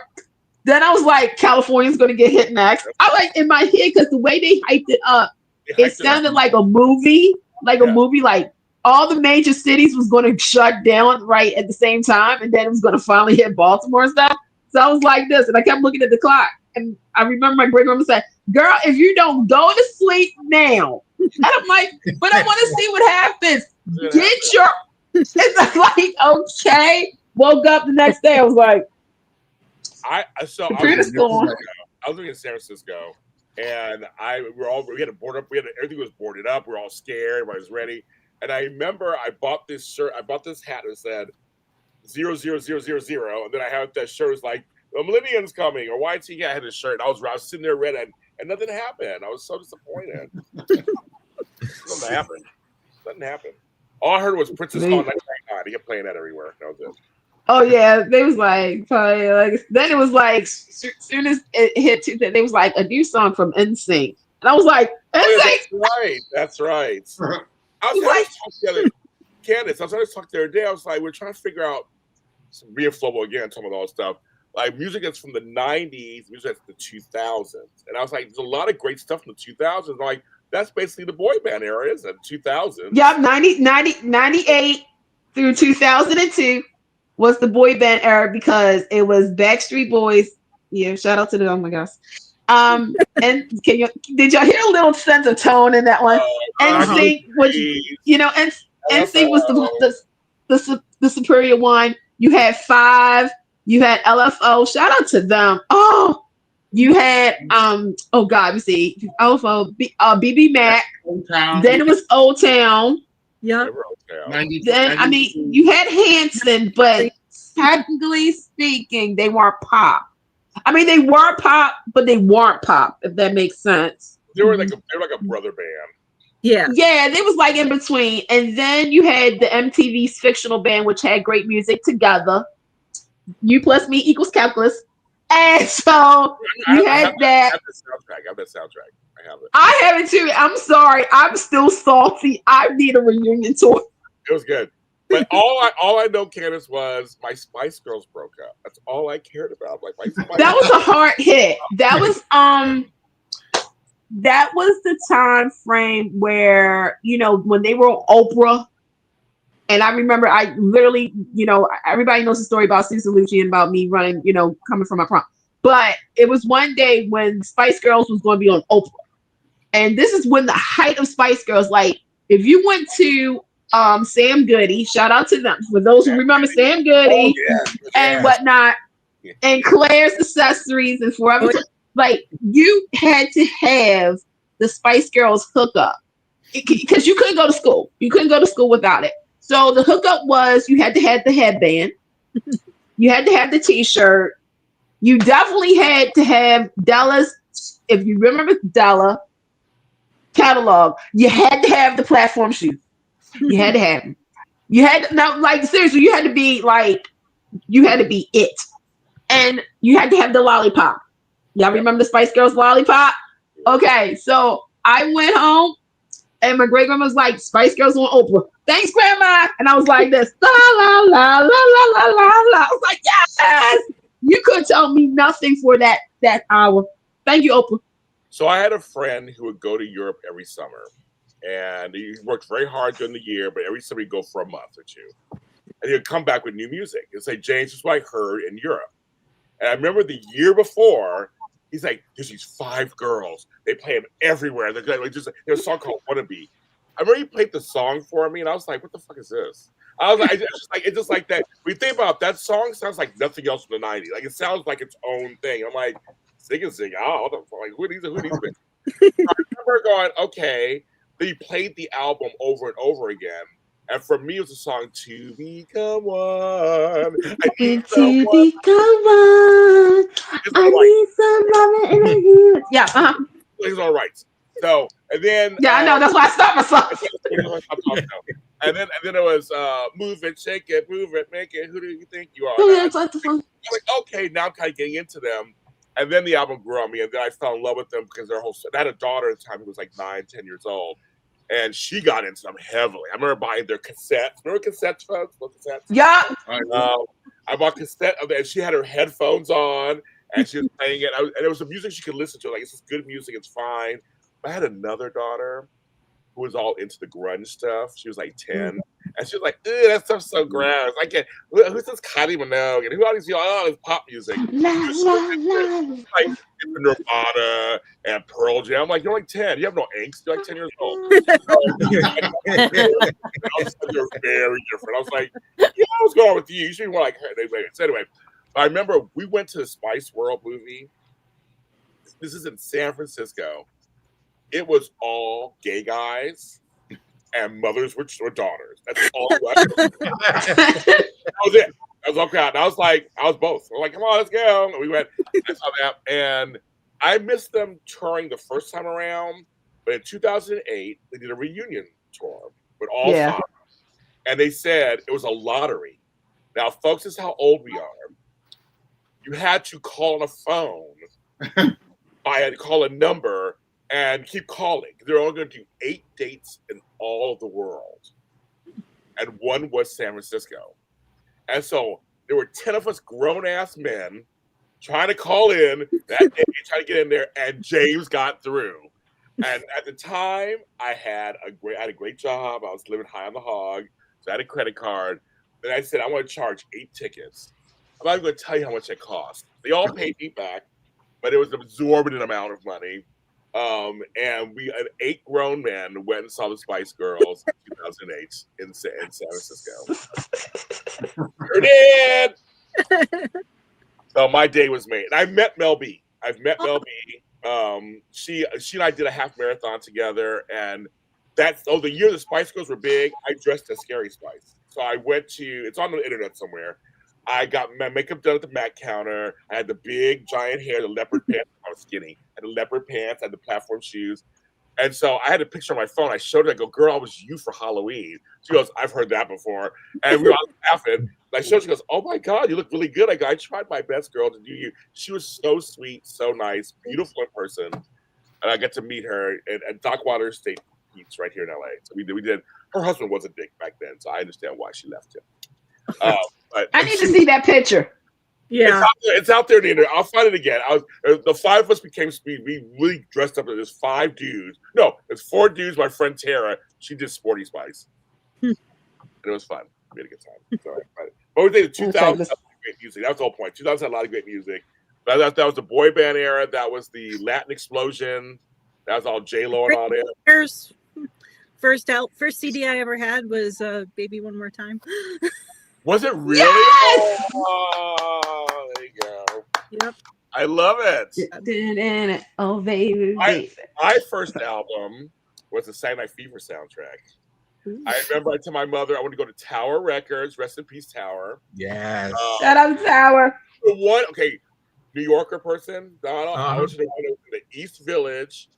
Then I was like, California's going to get hit next. I like in my head because the way they hyped it up, it sounded like a movie. Like a movie, like all the major cities was going to shut down right at the same time, and then it was going to finally hit Baltimore and stuff. So I was like this, and I kept looking at the clock, and I remember my great grandma said, "Girl, if you don't go to sleep now," and I'm like, "But I want to see what happens." Get your. It's like okay. Woke up the next day. I was like, I was living in San Francisco. And we had to board up. Everything was boarded up. We were all scared. Everybody was ready. And I remember I bought this shirt. I bought this hat that said 00000. And then I had that shirt was like the millennium's coming or YT. I had this shirt. And I was sitting there ready, and nothing happened. I was so disappointed. Nothing happened. All I heard was Princess Song 1999. He kept playing that everywhere. That was it. Oh yeah, they was like probably like then it was like soon as it hit Tuesday, they was like a new song from NSYNC, and I was like NSYNC. That's right. I was trying to talk the other day. I was trying to talk the other day. I was like, we're trying to figure out being Flobo again, talking about all this stuff. Like music that's from the 90s, music that's the 2000s. And I was like, there's a lot of great stuff in the 2000s. Like, that's basically the boy band era, isn't it? 2000s. Yep, 98 through 2002 was the boy band era because it was Backstreet Boys. Yeah, shout out to them. Oh my gosh. And did y'all hear a little sense of tone in that one? NSYNC, which NSYNC was the superior one. You had Five. You had LFO. Shout out to them. Oh, you had oh God, we see LFO, BB Mac. Then it was Old Town. Yeah. Then I mean, you had Hanson, but technically speaking, they weren't pop. I mean, they were pop, but they weren't pop. If that makes sense. They were like a brother band. Yeah. Yeah, they was like in between. And then you had the MTV's fictional band, which had great music together. You plus me equals calculus. And so you had that. I have that soundtrack. I have it. I have it too. I'm sorry. I'm still salty. I need a reunion tour. It was good. But all I know, Candace, was my Spice Girls broke up. That's all I cared about. Like that was a hard hit. That was the time frame where, when they were on Oprah. And I remember I literally, everybody knows the story about Susan Lucci and about me running, coming from my prom. But it was one day when Spice Girls was going to be on Oprah. And this is when the height of Spice Girls, like if you went to Sam Goody, shout out to them. For those who remember Sam Goody and whatnot, and Claire's Accessories and Forever, like you had to have the Spice Girls hookup because you couldn't go to school. You couldn't go to school without it. So the hookup was you had to have the headband, you had to have the T-shirt, you definitely had to have Della's. If you remember Della catalog, you had to have the platform shoes. You had to have them. You had to, now, like seriously, you had to be it, and you had to have the lollipop. Y'all remember the Spice Girls lollipop? Okay, so I went home, and my great grandma was like, "Spice Girls on Oprah." Thanks, Grandma. And I was like this, la la la la la la la la. I was like, yes. You couldn't tell me nothing for that hour. Thank you, Oprah. So I had a friend who would go to Europe every summer. And he worked very hard during the year, but every summer he'd go for a month or two. And he'd come back with new music. He'd say, James, this is what I heard in Europe. And I remember the year before, he's like, there's these 5 girls. They play them everywhere. There's a song called Wannabe. I remember he played the song for me, and I was like, what the fuck is this? I was like, it's just like that. When you think about that song, sounds like nothing else from the 90s. Like, it sounds like its own thing. I'm like, sing. Oh, like, who are these bitches? I remember going, okay. He played the album over and over again. And for me, it was a song, To Become One. I need someone. I need some loving in you. Yeah, He's all right. So, and then. Yeah, I know. That's why I stopped myself. And then it was Move It, Shake It, Move It, Make It. Who do you think you are? I'm like, okay, now I'm kind of getting into them. And then the album grew on me. And then I fell in love with them because I had a daughter at the time who was like 9, 10 years old. And she got into them heavily. I remember buying their cassettes. Remember cassettes, folks? Cassettes? Yeah. I bought cassette of it, and she had her headphones on, and she was playing it. And it was the music she could listen to. Like, it's just good music. It's fine. I had another daughter who was all into the grunge stuff. She was like 10. And she was like, ew, that stuff's so gross. I can't. Who's this Kylie Minogue? And who all these, this pop music? Like Nirvana and Pearl Jam. I'm like, you're like 10. You have no angst. You're like 10 years old. You're very different. I was like, what's going on with you? You should be more like her. So anyway, I remember we went to the Spice World movie. This is in San Francisco. It was all gay guys and mothers with daughters. That's all it was. That was it. That was all crowd. I was both. We're like, come on, let's go. And we went. I saw that. And I missed them touring the first time around. But in 2008, they did a reunion tour with all 5. And they said it was a lottery. Now, folks, this is how old we are. You had to call on a phone, call a number, and keep calling. They're only going to do 8 dates in all of the world. And one was San Francisco. And so There were 10 of us grown ass men trying to call in that day, trying to get in there, and James got through. And at the time, I had a great job. I was living high on the hog, so I had a credit card. Then I said, I want to charge 8 tickets. I'm not even going to tell you how much it cost. They all paid me back, but it was an exorbitant amount of money. And we, 8 grown men, went and saw the Spice Girls in 2008 in San Francisco. Sure did. So my day was made. And I met Mel B. I've met Mel B. She and I did a half marathon together, and the year the Spice Girls were big, I dressed as Scary Spice. So I went to, it's on the internet somewhere. I got my makeup done at the Mac counter. I had the big giant hair, the leopard pants. I was skinny. I had the leopard pants, I had the platform shoes. And so I had a picture on my phone. I showed her. I go, girl, I was you for Halloween. She goes, I've heard that before. And we were all laughing. And I showed her. She goes, oh my God, you look really good. I go, I tried my best, girl, to do you. She was so sweet, so nice, beautiful in person. And I got to meet her at Dockwater State Beach right here in LA. So we did. Her husband was a dick back then, so I understand why she left him. But I need to see that picture. Yeah. It's out there in the internet. I'll find it again. The 5 of us became speed. We really dressed up. There's 5 dudes. No, it's 4 dudes. My friend Tara, she did Sporty Spice. And it was fun. We had a good time. Sorry. But we did 2000 had great music. That was the whole point. 2000 had a lot of great music. That was the boy band era. That was the Latin explosion. That was all J-Lo and all that. First CD I ever had was Baby One More Time. Was it really? Yes! Oh, there you go. Yep. I love it. Oh, baby. My first album was the Saturday Night Fever soundtrack. I remember I told my mother I wanted to go to Tower Records. Rest in peace, Tower. Yes. Shout out Tower. New Yorker person, Donald. I want you to go to the East Village,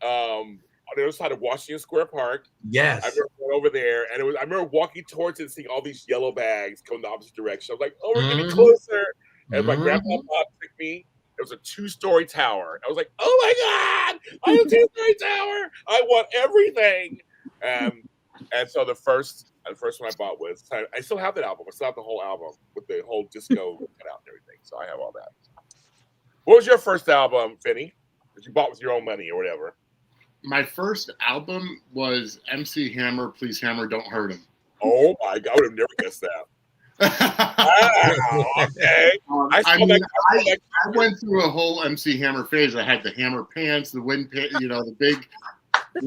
on the other side of Washington Square Park. Yes. I remember going over there, and I remember walking towards it and seeing all these yellow bags coming the opposite direction. I was like, oh, we're getting closer. And my grandpa took me. It was a 2-story tower. I was like, oh my God, I'm a 2-story tower. I want everything. And so the first one I bought was, I still have that album. I still have the whole album with the whole disco cut out and everything. So I have all that. What was your first album, Finny, that you bought with your own money or whatever? My first album was MC Hammer, Please Hammer, Don't Hurt Him. Oh my God, I would have never guessed that. Wow, okay. I went through a whole MC Hammer phase. I had the hammer pants, the wind pants, the big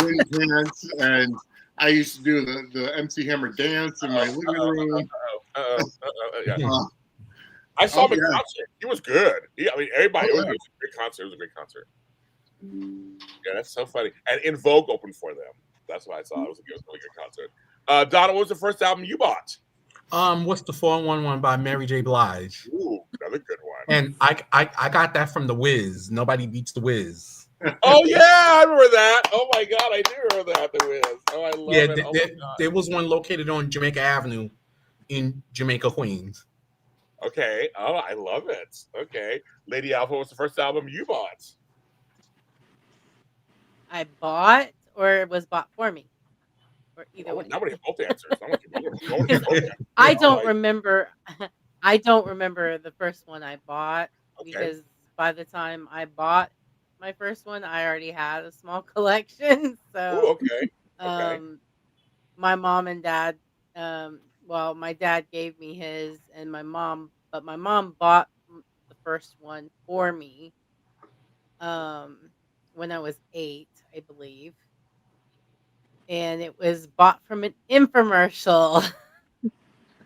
wind pants, and I used to do the MC Hammer dance in my living room. I saw him in concert. He was good. Everybody. It was a great concert. It was a great concert. Yeah, that's so funny. And In Vogue opened for them. That's what I saw. It was a really good concert. Donna, what was the first album you bought? What's the 411 by Mary J. Blige? Ooh, another good one. And I got that from The Wiz. Nobody Beats The Wiz. Oh yeah, I remember that. Oh my God, I do remember that. The Wiz. Oh, I love it. There was one located on Jamaica Avenue in Jamaica, Queens. Okay. Oh, I love it. Okay. Lady Alpha, what was the first album you bought? I bought or it was bought for me. Or either way. I want to hear both answers. I don't remember. I don't remember the first one I bought because by the time I bought my first one, I already had a small collection. So, my mom and dad, my dad gave me his, and my mom bought the first one for me. When I was 8, I believe. And it was bought from an infomercial.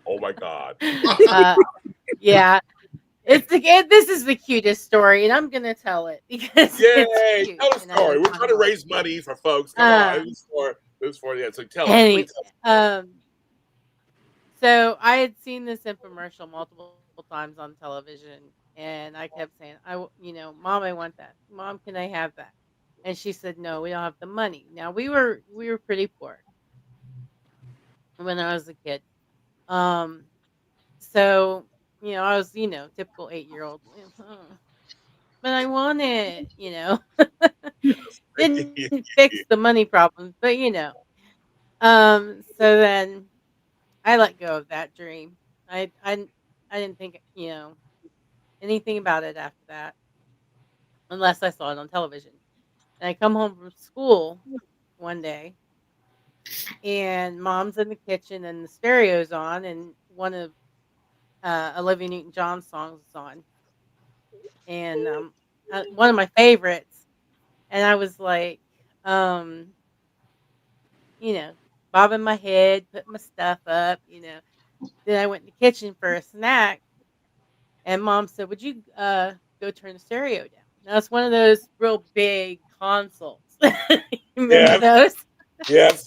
Oh my God. Yeah. This is the cutest story, and I'm gonna tell it because yay! Tell the story. We're trying to raise money for folks. Come on, this is for so tell us. So I had seen this infomercial multiple times on television, and I kept saying, Mom, I want that. Mom, can I have that? And she said, no, we don't have the money. Now we were pretty poor when I was a kid. So, I was, typical 8-year-old. But I want it, Didn't fix the money problem, but so then I let go of that dream. I I didn't think, anything about it after that, unless I saw it on television. And I come home from school one day, and mom's in the kitchen, and the stereo's on, and one of Olivia Newton-John's songs is on, and one of my favorites. And I was like, um, bobbing my head, putting my stuff up. Then I went in the kitchen for a snack, and mom said, "Would you go turn the stereo down?" Now it's one of those real big consoles. Remember Yes, those? yes.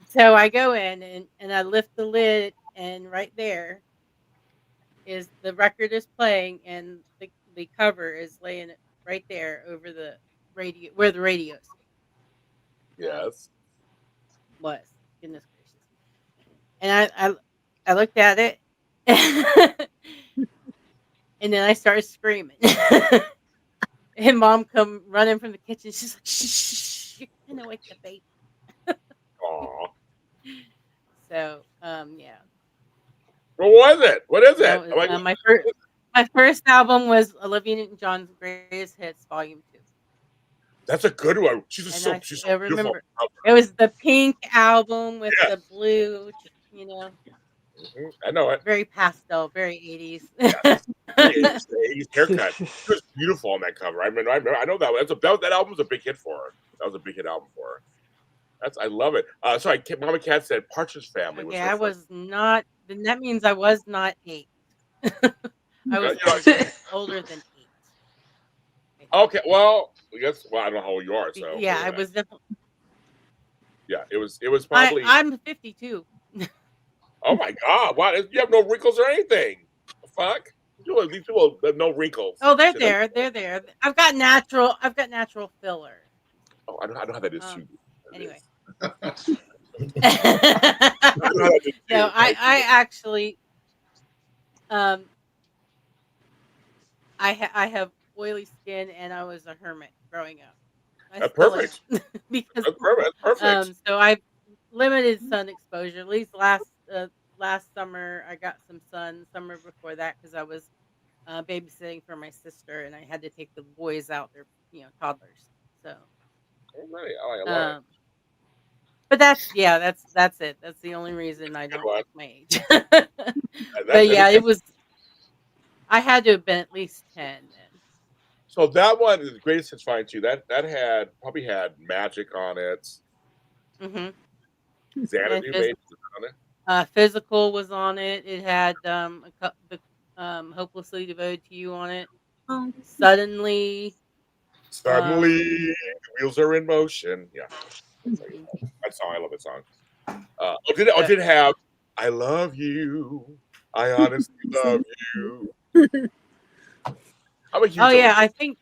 So I go in and I lift the lid, and right there is the record is playing, and the cover is laying it right there over the radio where the radio Yes. was. Goodness gracious! And I looked at it, and then I started screaming. And mom come running from the kitchen. She's like, "Shh, you're gonna wake the baby." Aw. So, yeah. What was it? What is That it? was my first album was Olivia Newton-John's Greatest Hits Volume 2. That's a good one. She's And she's I so beautiful. remember it was the pink album with Yes. the blue, I know it. very pastel, very 80s. Yes. 80s haircut. She was beautiful on that cover. I know that one. That album was a big hit for her. That was a big hit album for her. I love it. Sorry, Mama Cat said Partridge Family was Okay, her I first. was not. Then that means I was not 8. I was older than 8. Okay, well, I guess. Well, I don't know how old you are, so Yeah, I was definitely. Yeah, it was probably. I'm 52. Oh my God! Wow, you have no wrinkles or anything. The fuck? These people have no wrinkles. Oh, they're there. They're there. I've got natural filler. Oh, I don't know how that is too. Anyway. No, I actually, I have oily skin, and I was a hermit growing up. That's perfect. Because That's perfect. so I've limited sun exposure. At least last summer I got some sun. Summer before that, because I was babysitting for my sister, and I had to take the boys out. They're toddlers. So. I love it. But that's it. That's the only reason I don't like my age. But yeah, it was. I had to have been at least 10 then. So that one is the Greatest Hits Volume 2. That probably had Magic on it. Mm-hmm. Xanadu maybe on it. Physical was on it. It had the Hopelessly Devoted to You on it. Suddenly, the wheels are in motion. Yeah, that song. I love that song. Did it have I love you? I honestly love you. Oh yeah, I think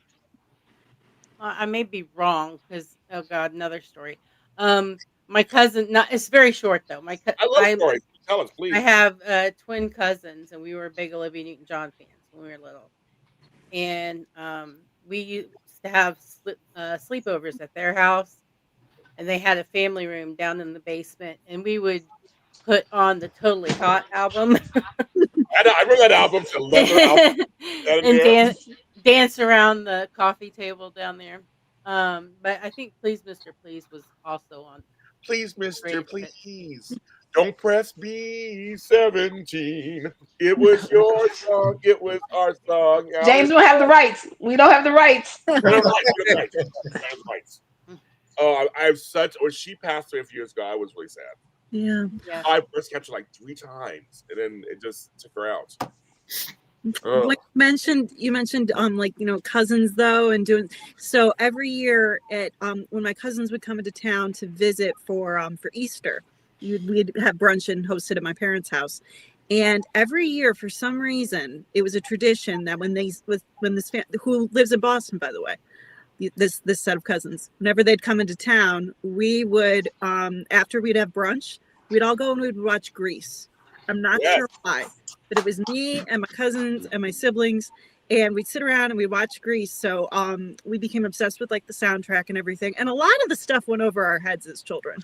I may be wrong because oh god, another story. My cousin. It's very short though. I love stories. Tell us, please. I have twin cousins, and we were big Olivia Newton-John fans when we were little. And we used to have sleepovers at their house, and they had a family room down in the basement, and we would put on the Totally Hot album. I remember that album. And dance around the coffee table down there. But I think Please Mr. Please was also on. Please, Mr. Please. Don't press B17. It was your song. It was our song. James don't have the rights. We don't have the rights. Oh, I have such. When she passed away a few years ago, I was really sad. Yeah. I breast cancer like 3 times, and then it just took her out. Like you mentioned cousins though, and doing so every year at when my cousins would come into town to visit for Easter, we'd have brunch and hosted at my parents' house. And every year, for some reason, it was a tradition that when this family, who lives in Boston, by the way, this set of cousins, whenever they'd come into town, we would after we'd have brunch, we'd all go and we'd watch Grease. I'm not sure why, but it was me and my cousins and my siblings, and we'd sit around and we'd watch Grease. So we became obsessed with like the soundtrack and everything, and a lot of the stuff went over our heads as children.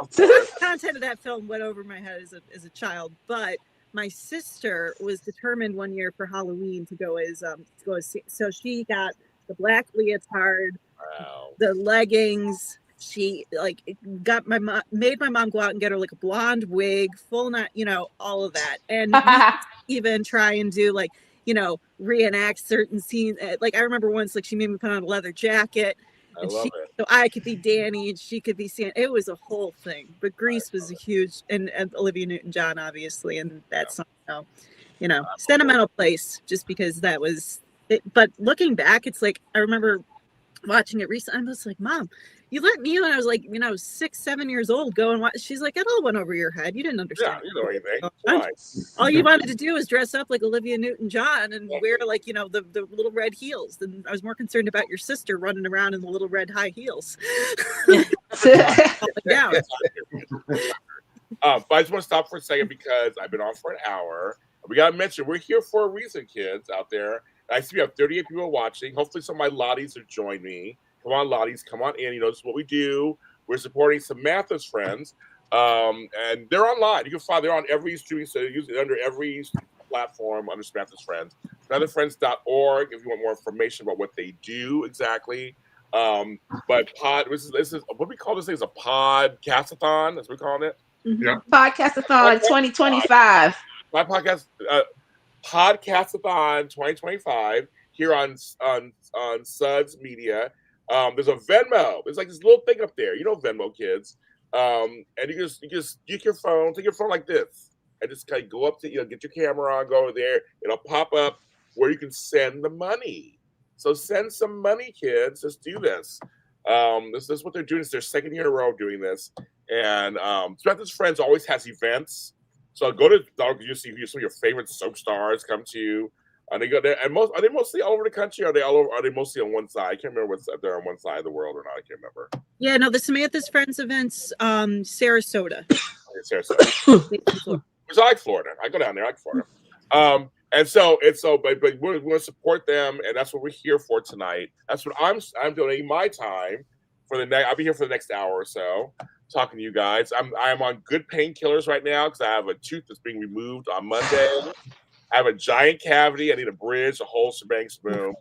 So the content of that film went over my head as a child, but my sister was determined one year for Halloween to go as so she got the black leotard, Wow. the leggings. She got made my mom go out and get her like a blonde wig, full not, all of that. And we even try and do reenact certain scenes. Like I remember once, like she made me put on a leather jacket, I love it. so I could be Danny and she could be Santa. It was a whole thing. But Grease was a huge, and Olivia Newton-John obviously, and that's sentimental place just because that was it. But looking back, it's like I remember watching it recently. I was like, Mom, you let me when I was like, 6, 7 years old go and watch. She's like, it all went over your head. You didn't understand. Yeah, you know anything. Why? All you wanted to do was dress up like Olivia Newton-John and wear the little red heels. And I was more concerned about your sister running around in the little red high heels. Yeah. But I just want to stop for a second because I've been on for an hour. We got to mention, we're here for a reason, kids out there. I see we have 38 people watching. Hopefully some of my Lotties will join me. Come on, Lotties, come on in. This is what we do. We're supporting Samantha's friends. And they're online. You can find they're on every streaming, so usually under every platform under Samantha's Friends. SamanthaFriends.org if you want more information about what they do exactly. But this is what we call this thing is a podcastathon. That's what we're calling it. Mm-hmm. Yeah. Podcastathon 2025. My podcast, Podcastathon 2025 here on Suds Media. There's a Venmo. There's like this little thing up there. Venmo, kids. And you just take your phone like this, and just kind of go up to get your camera on, go over there. It'll pop up where you can send the money. So send some money, kids. Just do this. This is what they're doing. It's their second year in a row doing this. And Samantha's Friends always has events. So go to you see some of your favorite soap stars come to you. And they go there, and are they mostly all over the country? Or are they all over? Are they mostly on one side? I can't remember if they're on one side of the world or not. I can't remember. Yeah, no, the Samantha's Friends events, Sarasota. Sarasota. Which I like Florida. I go down there. I like Florida. But we're going to support them, and that's what we're here for tonight. That's what I'm donating my time for the next. I'll be here for the next hour or so, talking to you guys. I'm on good painkillers right now because I have a tooth that's being removed on Monday. I have a giant cavity. I need a bridge, a whole shebang spoon.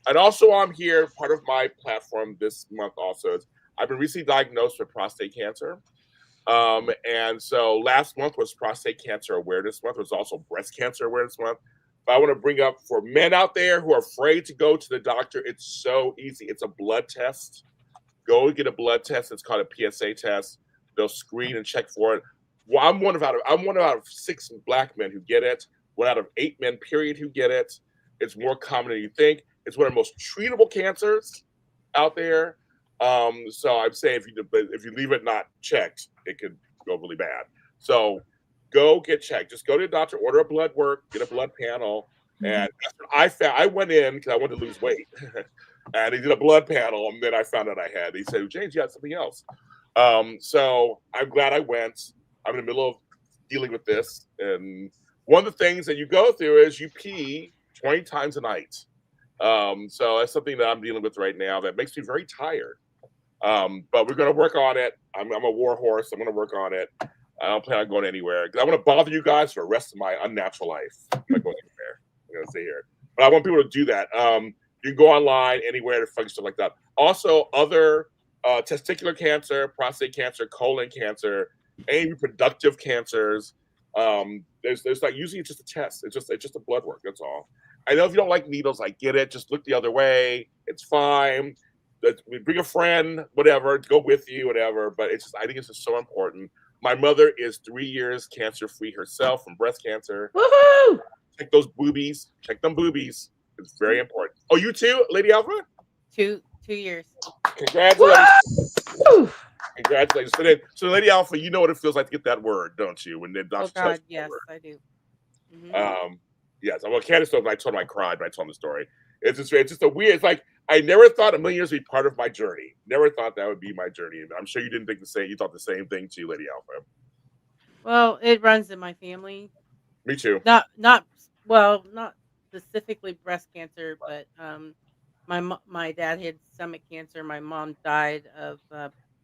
And also I'm here, part of my platform this month also is I've been recently diagnosed with prostate cancer. And so last month was Prostate Cancer Awareness Month. It was also Breast Cancer Awareness Month. But I want to bring up for men out there who are afraid to go to the doctor, it's so easy. It's a blood test. Go get a blood test. It's called a PSA test. They'll screen and check for it. Well, I'm one out of 6 black men who get it. 1 out of 8 men, period, who get it. It's more common than you think. It's one of the most treatable cancers out there. So I'd say if you leave it not checked, it could go really bad. So go get checked. Just go to the doctor, order a blood work, get a blood panel. And that's what I found. I went in because I wanted to lose weight. And he did a blood panel, and then I found out I had. He said, James, you got something else. So I'm glad I went. I'm in the middle of dealing with this. And one of the things that you go through is you pee 20 times a night. So that's something that I'm dealing with right now that makes me very tired. But we're going to work on it. I'm a war horse. I'm going to work on it. I don't plan on going anywhere because I want to bother you guys for the rest of my unnatural life. I'm not going anywhere. I'm going to stay here. But I want people to do that. You can go online anywhere to find stuff like that. Also, other testicular cancer, prostate cancer, colon cancer, any reproductive cancers. There's like usually it's just a test. It's just a blood work. That's all. I know if you don't like needles, I get it. Just look the other way. It's fine. Bring a friend, whatever, to go with you, whatever. But I think it's just so important. My mother is 3 years cancer-free herself from breast cancer. Woohoo! Check those boobies. Check them boobies. It's very important. Oh, you too, Lady Alpha? 2 years. Congratulations. Woo! Congratulations. So, Lady Alpha, you know what it feels like to get that word, don't you? When the doctor tells you yes, word. I do. Mm-hmm. Yes. Well, Candace told me, I told him I cried when I told him the story. It's just a weird. It's like I never thought a million years would be part of my journey. Never thought that would be my journey. I'm sure you didn't think the same. You thought the same thing too, Lady Alpha. Well, it runs in my family. Me too. Not specifically breast cancer, but my dad had stomach cancer. My mom died of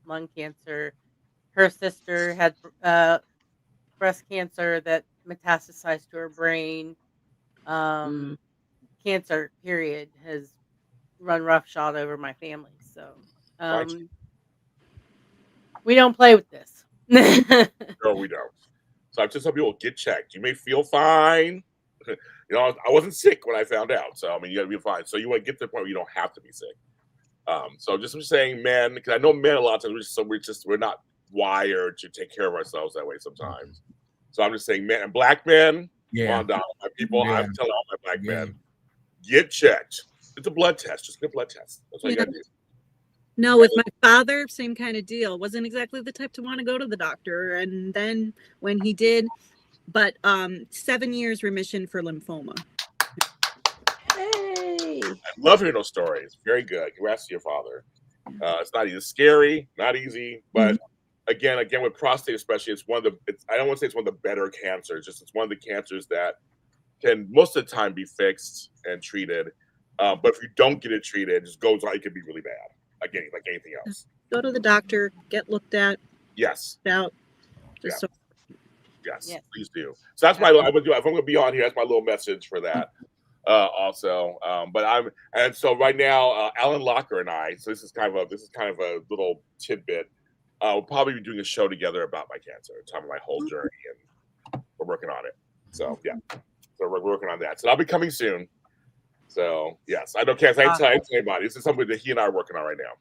lung cancer. Her sister had breast cancer that metastasized to her brain. Cancer, period, has run roughshod over my family. So we don't play with this. No, we don't. So I'm just telling people, get checked. You may feel fine. I wasn't sick when I found out. So, I mean, you got to be fine. So you want to get to the point where you don't have to be sick. So I'm just saying, men, because I know men a lot of times, we're not wired to take care of ourselves that way sometimes. So I'm just saying, men and black men, come on down, my people. I'm telling all my black men, get checked. It's a blood test. Just get a blood test. That's all you got to do. No, with my father, same kind of deal. Wasn't exactly the type to want to go to the doctor. And then when he did, but 7 years remission for lymphoma. Hey. I love hearing those stories. Very good. Congrats to your father. It's not easy. It's scary, not easy, but again, with prostate especially, it's one of the. I don't want to say it's one of the better cancers. Just it's one of the cancers that can most of the time be fixed and treated. But if you don't get it treated, it just goes on. It can be really bad. Again, like anything else. Go to the doctor, get looked at. Yes. Out. Yes, please do. So that's my. If I'm going to be on here, that's my little message for that. Also, but so right now, Alan Locker and I. So this is kind of a little tidbit. We'll probably be doing a show together about my cancer, talking my whole journey, and we're working on it. So yeah, so we're working on that. So that'll be coming soon. So yes, I don't care. I ain't telling anybody. This is something that he and I are working on right now.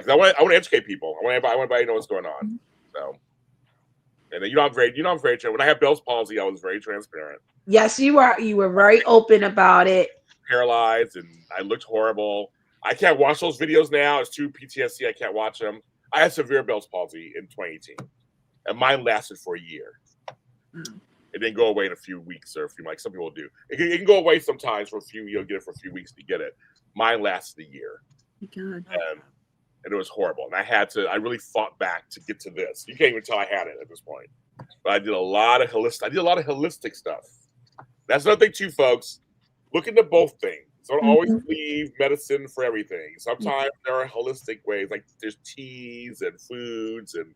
So I want to educate people. I want everybody to know what's going on. So, and then I'm very transparent. When I have Bell's palsy, I was very transparent. Yes, you are. You were very open about it. Paralyzed, and I looked horrible. I can't watch those videos now. It's too PTSD. I can't watch them. I had severe Bell's palsy in 2018, and mine lasted for a year. It didn't go away in a few weeks or a few, like some people do. It can go away sometimes for a few. You'll get it for a few weeks to get it. Mine lasted a year. God. And it was horrible. And I really fought back to get to this. You can't even tell I had it at this point. But I did a lot of holistic stuff. That's another thing too, folks. Look into both things. Don't always leave medicine for everything. Sometimes there are holistic ways, like there's teas and foods and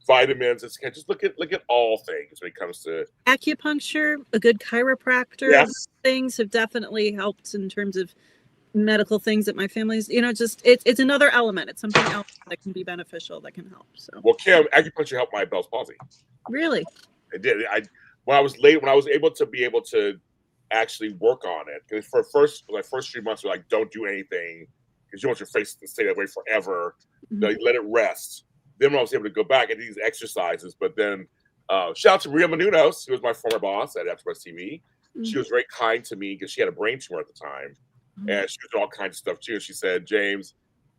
vitamins. Just look at all things when it comes to acupuncture, a good chiropractor. Yes. Things have definitely helped in terms of medical things that my family's, it's another element. It's something else that can be beneficial, that can help. So Kim, acupuncture helped my Bell's palsy. Really? It did. When I was able to actually work on it, because for my first 3 months, we're like, don't do anything because you want your face to stay that way forever. Let it rest. Then when I was able to go back and do these exercises, but then shout out to Maria Menounos, who was my former boss at AfterBuzz TV. She was very kind to me because she had a brain tumor at the time. And she was doing all kinds of stuff too. She said, James,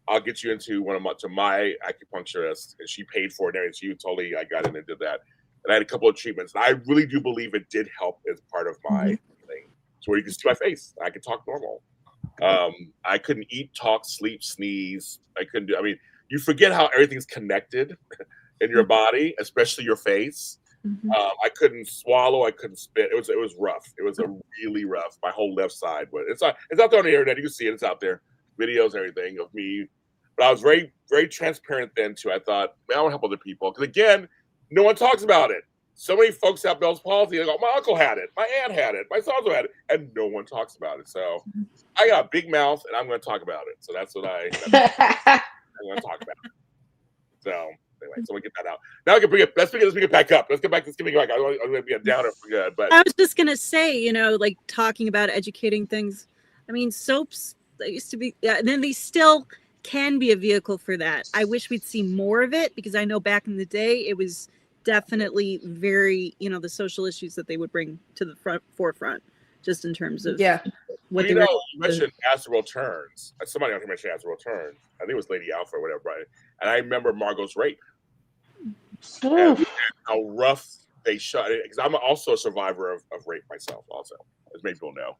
I'll get you into my acupuncturist. And she paid for it. And I got in and did that. And I had a couple of treatments. And I really do believe it did help as part of my thing. So where you can see my face. I could talk normal. I couldn't eat, talk, sleep, sneeze. You forget how everything's connected in your body, especially your face. I couldn't swallow. I couldn't spit. It was rough. It was really rough. My whole left side, but it's out there on the internet. You can see it. It's out there, videos and everything of me. But I was very, very transparent then too. I thought, man, I want to help other people because again, no one talks about it. So many folks have Bell's palsy. They go, my uncle had it, my aunt had it, my so-and-so had it, and no one talks about it. So I got a big mouth, and I'm going to talk about it. So that's what I'm going to talk about. So. Anyway, so we get that out. Now we can bring it. Let's bring it back up. Let's get back. I'm going to be a downer for good. But I was just going to say, like talking about educating things. I mean, soaps that used to be, and then they still can be a vehicle for that. I wish we'd see more of it because I know back in the day it was definitely very, the social issues that they would bring to the forefront, just in terms of what they mentioned. As the World Turns. Somebody on here mentioned As the World Turns. I think it was Lady Alpha or whatever, right? And I remember Margot's rape. And how rough they shot it, because I'm also a survivor of rape myself, also, as many people know,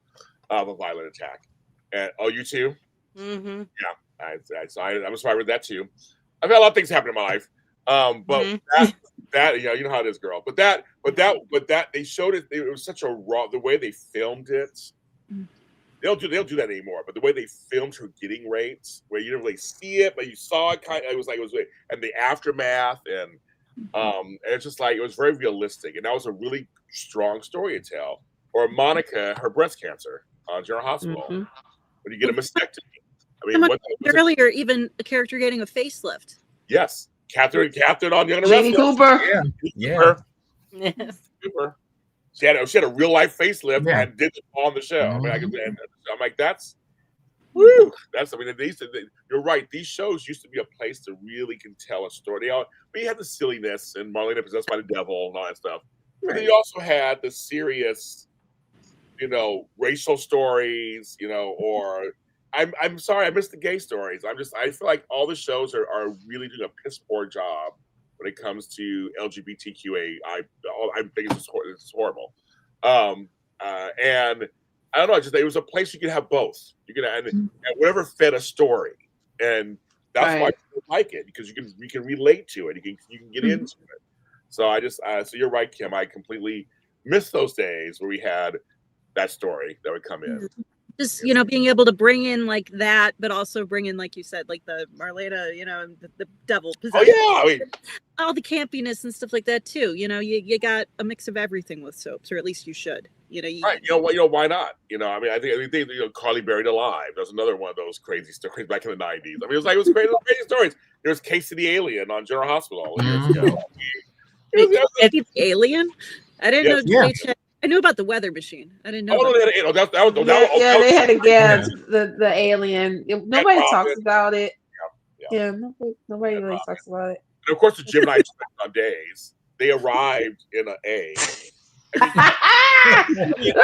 of a violent attack. And you too? Yeah, I'm a survivor of that too. I've had a lot of things happen in my life, but that you know how it is, girl. But that they showed it. It was such a raw. The way they filmed it, they don't do that anymore. But the way they filmed her getting raped, where you didn't really see it, but you saw it, it was and the aftermath, and And it's just like it was very realistic, and that was a really strong story to tell. Or Monica, her breast cancer on General Hospital, Mhm. when you get a mastectomy. I mean, Someone what said earlier, even a character getting a facelift. yes, Catherine on Young and the Jeannie Restless. Cooper. Yeah. Yes. Cooper. She had a real life facelift Yeah. and did it on the show. I mean, Mhm. I'm like, that's woo. That's I mean, you're right. These shows used to be a place to really can tell a story. But you had the silliness and Marlena possessed by the devil and all that stuff. But then you also had the serious, racial stories, or I'm sorry, I missed the gay stories. I feel like all the shows are really doing a piss poor job when it comes to LGBTQA. I think it's horrible. And I don't know, just it was a place you could have both. You could and whatever fed a story, and that's why Right. people like it because you can relate to it. You can get into it. So so you're right, Kim. I completely missed those days where we had that story that would come in. Just being able to bring in like that, but also bring in, like you said, like the Marlena, the devil Oh possession, yeah, I mean, all the campiness and stuff like that too. You got a mix of everything with soaps, or at least you should. right? Why not? I mean, I think Carly Buried Alive. That's another one of those crazy stories back in the '90s. I mean, it was crazy stories. There was Case of the Alien on General Hospital years ago. It's Alien. I didn't know. Yeah. I knew about the weather machine. I didn't know. Oh, about no, that was Yeah, they had to Yeah. get the alien. Nobody talks about it. Yeah. Yeah, nobody really talks about it. And of course, the Gemini on days they arrived in an A. I mean,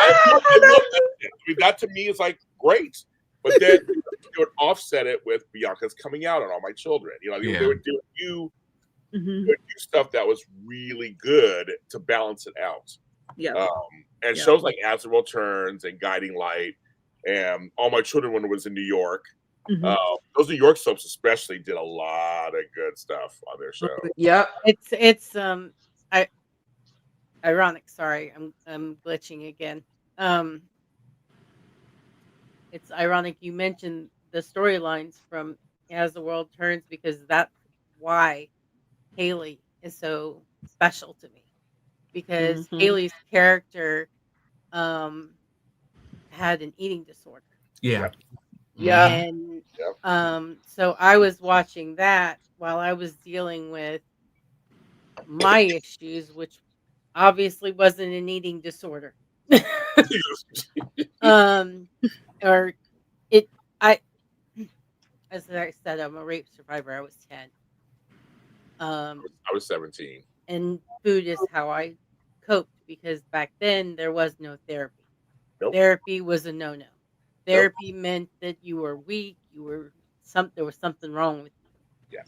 that to me is like great, but then they would offset it with Bianca's coming out on All My Children. They would do stuff that was really good to balance it out. Yeah. And shows like As the World Turns and Guiding Light and All My Children when it was in New York. Those New York soaps especially did a lot of good stuff on their show. Yep. It's ironic. Sorry, I'm glitching again. It's ironic you mentioned the storylines from As the World Turns because that's why Haley is so special to me. Because Haley's character had an eating disorder. Yeah. Yeah. And so I was watching that while I was dealing with my issues, which obviously wasn't an eating disorder. Or it I as I said, I'm a rape survivor. I was 10. I was 17. And food is how I coped because back then there was no therapy. Nope. Therapy was a no-no. Therapy meant that you were weak, there was something wrong with you.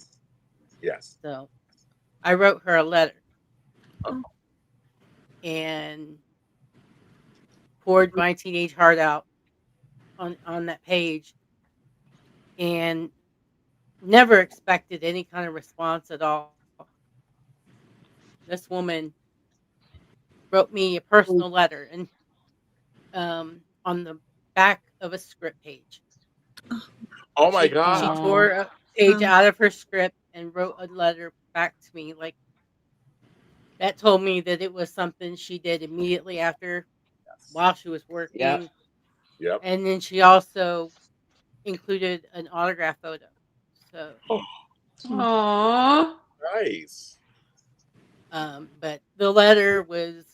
Yes. So I wrote her a letter. And poured my teenage heart out on that page and never expected any kind of response at all. This woman wrote me a personal letter and on the back of a script page. Oh my God. She tore a page out of her script and wrote a letter back to me that told me that it was something she did immediately after while she was working. Yep. And then she also included an autograph photo. So Aww. Nice. But the letter was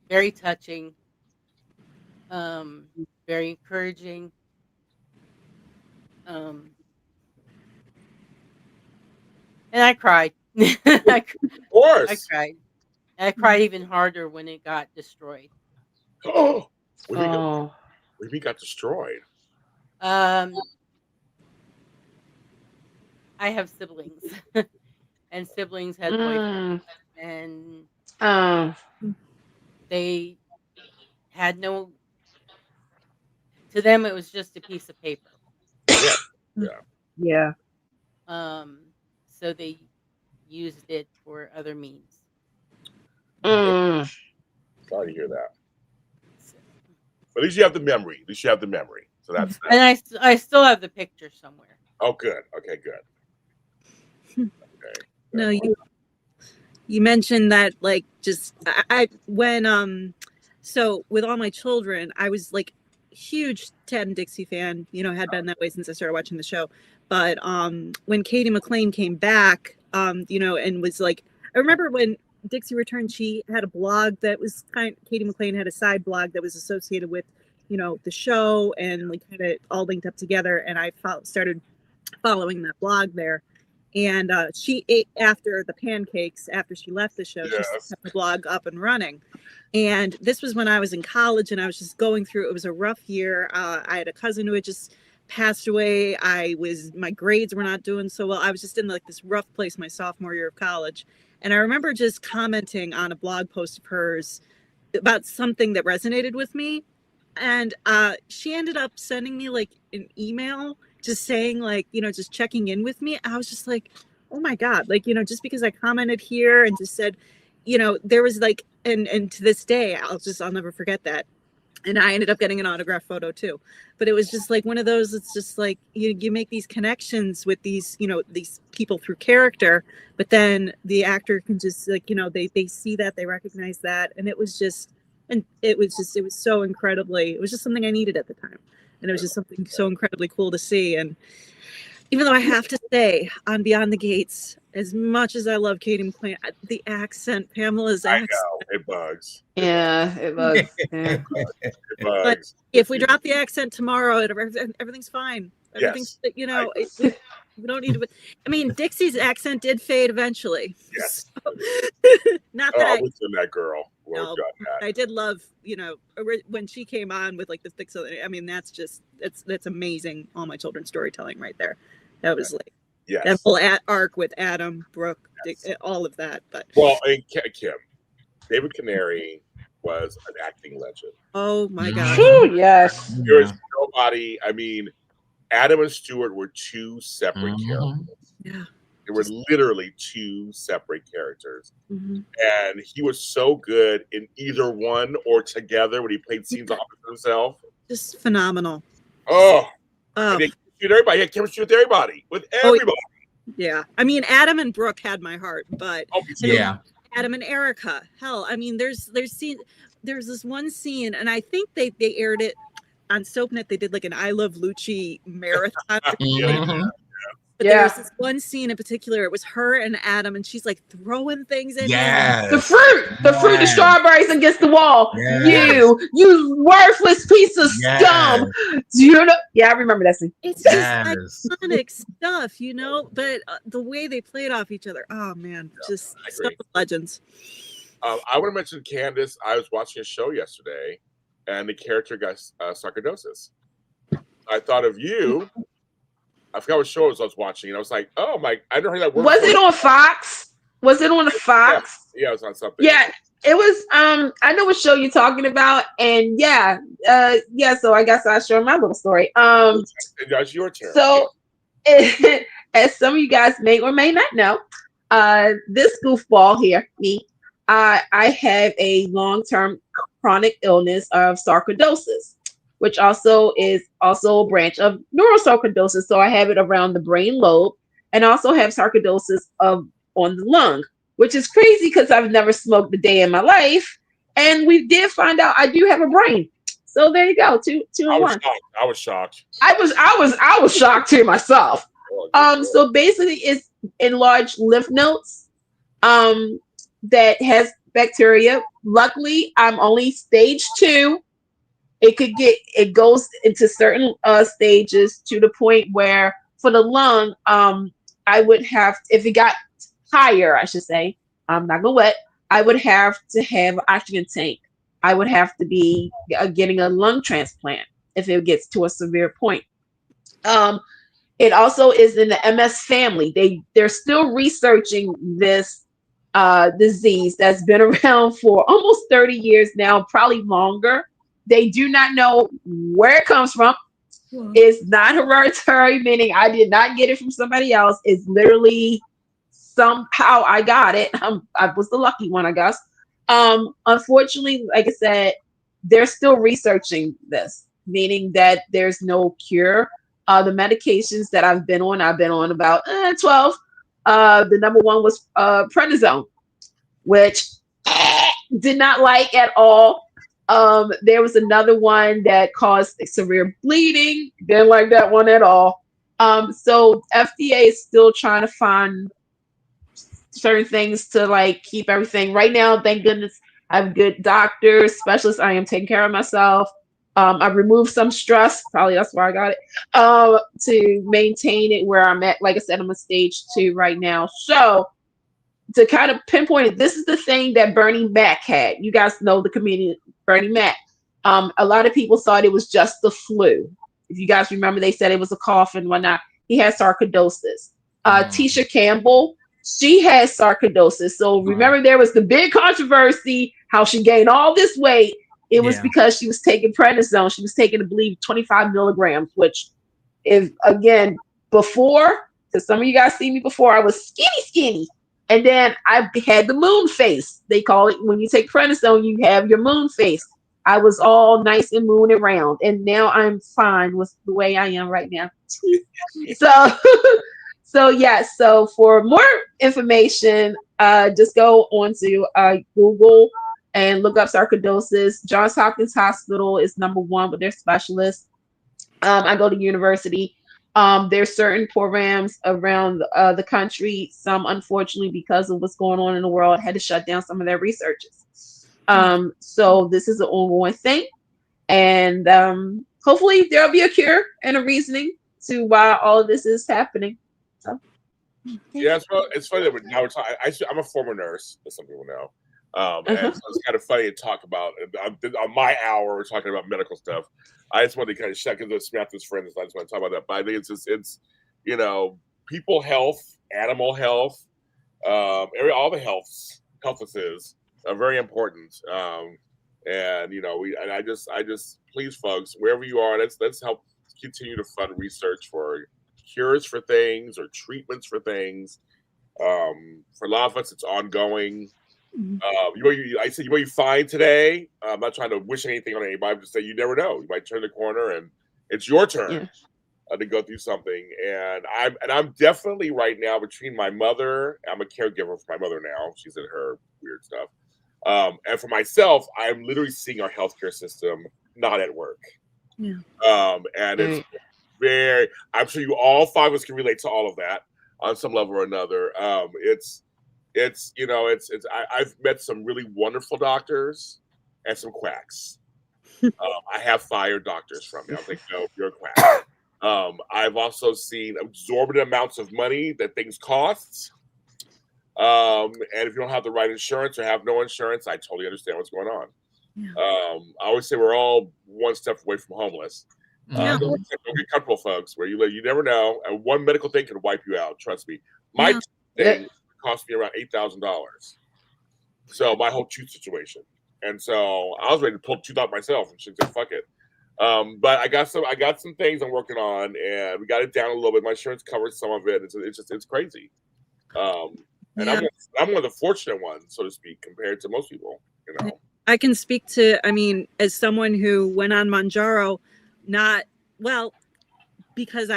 very touching, very encouraging. And I cried. Of course. I cried. And I cried even harder when it got destroyed. What do you mean got destroyed? I have siblings, and siblings had boyfriends, and they had no. To them, it was just a piece of paper. Yeah. So they used it for other means. Sorry to hear that. But at least you have the memory. So that's and I still have the picture somewhere. Oh, good. Okay, good. Okay. No, you mentioned that like just I when so with all my children, I was like huge Tad and Dixie fan, had been that way since I started watching the show. But when Katie McLean came back, and was like, I remember when Dixie returned, she had a blog that was Katie McLean had a side blog that was associated with, the show, and like kind of all linked up together. And I started following that blog there. And she ate after the pancakes, after she left the show, she kept the blog up and running. And this was when I was in college, and I was just going through, it was a rough year. I had a cousin who had just passed away. My grades were not doing so well. I was just in like this rough place my sophomore year of college. And I remember just commenting on a blog post of hers about something that resonated with me. And she ended up sending me like an email just saying like, just checking in with me. I was just like, oh my God, like, just because I commented here and just said, there was like, and to this day, I'll never forget that. And I ended up getting an autographed photo too. But it was just like one of those, it's just like you make these connections with these, these people through character, but then the actor can just like, they see that, they recognize that. And it was so incredibly, it was just something I needed at the time. And it was just something so incredibly cool to see. And even though I have to say, on Beyond the Gates, as much as I love Katie McLean, the accent, Pamela's accent. I know, it bugs. Yeah, it bugs. It bugs. But if we drop the accent tomorrow, everything's fine. Everything's, we don't need to. I mean, Dixie's accent did fade eventually. Yes. So, not that I was in that girl. No, I did love, when she came on with like the thick Southern. I mean, that's amazing. All my children's storytelling right there. That was like that whole arc with Adam, Brooke, all of that. But and Kim, David Canary was an acting legend. Oh my God! Yes. There is nobody. I mean, Adam and Stewart were two separate characters. Yeah. They were literally two separate characters. Mm-hmm. And he was so good in either one or together when he played scenes opposite himself. Just phenomenal. Oh. He had chemistry with everybody. With everybody. Yeah. I mean, Adam and Brooke had my heart, but Adam and Erica. Hell, I mean, there's this one scene, and I think they aired it on SoapNet. They did like an I Love Lucci marathon. But there was this one scene in particular. It was her and Adam, and she's like throwing things at him. The fruit, the strawberries against the wall. You worthless piece of scum. Do you know? Yeah, I remember that scene. It's just iconic stuff, But the way they played off each other, oh man, just stuff of legends. I want to mention Candace. I was watching a show yesterday, and the character got sarcoidosis. I thought of you. I forgot what show I was watching, and I was like, "Oh my!" I never heard that word. Was it on Fox? Was it on the Fox? Yeah, it was on something. Yeah, it was. I know what show you're talking about, and So I guess I'll share my little story. That's your turn. So, as some of you guys may or may not know, this goofball here, me, I have a long-term chronic illness of sarcoidosis, which also is a branch of neurosarcoidosis. So I have it around the brain lobe, and also have sarcoidosis on the lung, which is crazy because I've never smoked a day in my life. And we did find out I do have a brain. So there you go. Two in one. I was shocked. I was shocked too myself. So basically it's enlarged lymph nodes that has bacteria. Luckily, I'm only stage 2. It goes into certain stages to the point where for the lung, I would have, if it got higher, I should say, I'm not gonna wet, I would have to have an oxygen tank. I would have to be getting a lung transplant if it gets to a severe point. It also is in the MS family. They're still researching this disease that's been around for almost 30 years now, probably longer. They do not know where it comes from. It's not hereditary, meaning I did not get it from somebody else. It's literally somehow I got it. I was the lucky one, I guess. Unfortunately, like I said, they're still researching this, meaning that there's no cure. The medications that I've been on about 12. The number one was prednisone. which did not like at all. There was another one that caused severe bleeding. Didn't like that one at all. So FDA is still trying to find certain things to like keep everything. Right now, thank goodness, I have good doctors, specialists. I am taking care of myself. I removed some stress. Probably that's why I got it. To maintain it where I'm at. Like I said, I'm a stage 2 right now. So to kind of pinpoint it, this is the thing that Bernie Mac had. You guys know the comedian Bernie Mac. A lot of people thought it was just the flu. If you guys remember, they said it was a cough and whatnot. He had sarcoidosis. Tisha Campbell, she had sarcoidosis. So remember, there was the big controversy how she gained all this weight. It was because she was taking prednisone. She was taking, I believe, 25 milligrams, which is, again, before, because some of you guys see me before, I was skinny. And then I had the moon face. They call it when you take prednisone, you have your moon face. I was all nice and moon and round. And now I'm fine with the way I am right now. So for more information, just go onto Google and look up sarcoidosis. Johns Hopkins Hospital is #1 with their specialists. I go to university. There's certain programs around the country. Some, unfortunately, because of what's going on in the world, had to shut down some of their researches. So this is an ongoing thing. And hopefully there'll be a cure and a reasoning to why all of this is happening. So, yeah, it's funny that now we're talking. I'm a former nurse, as some people know. And so it's kind of funny to talk about on my hour. We're talking about medical stuff. I just wanted to kind of check into Samantha's friends. I just want to talk about that. But I think it's people health, animal health, all the healthises are very important. And I just please, folks, wherever you are, let's help continue to fund research for cures for things or treatments for things. For a lot of us, it's ongoing. I said, you find today. I'm not trying to wish anything on anybody. I'm just saying you never know. You might turn the corner and it's your turn to go through something. And I'm definitely right now between my mother. I'm a caregiver for my mother now. She's in her weird stuff. And for myself, I'm literally seeing our healthcare system not at work. Yeah. And it's very. I'm sure you all 5 of us can relate to all of that on some level or another. I've met some really wonderful doctors and some quacks. I have fired doctors from me. I was like, no, you're a quack. I've also seen exorbitant amounts of money that things cost. And if you don't have the right insurance or have no insurance, I totally understand what's going on. Yeah. I always say we're all one step away from homeless. Don't get comfortable, folks. Where you live, you never know. And one medical thing can wipe you out. Trust me. My thing cost me around $8,000. So my whole tooth situation, and so I was ready to pull the tooth out myself, and she said, "Fuck it." But I got some things I'm working on, and we got it down a little bit. My insurance covers some of it. It's crazy. And I'm one of the fortunate ones, so to speak, compared to most people. I can speak to. I mean, as someone who went on Mounjaro, because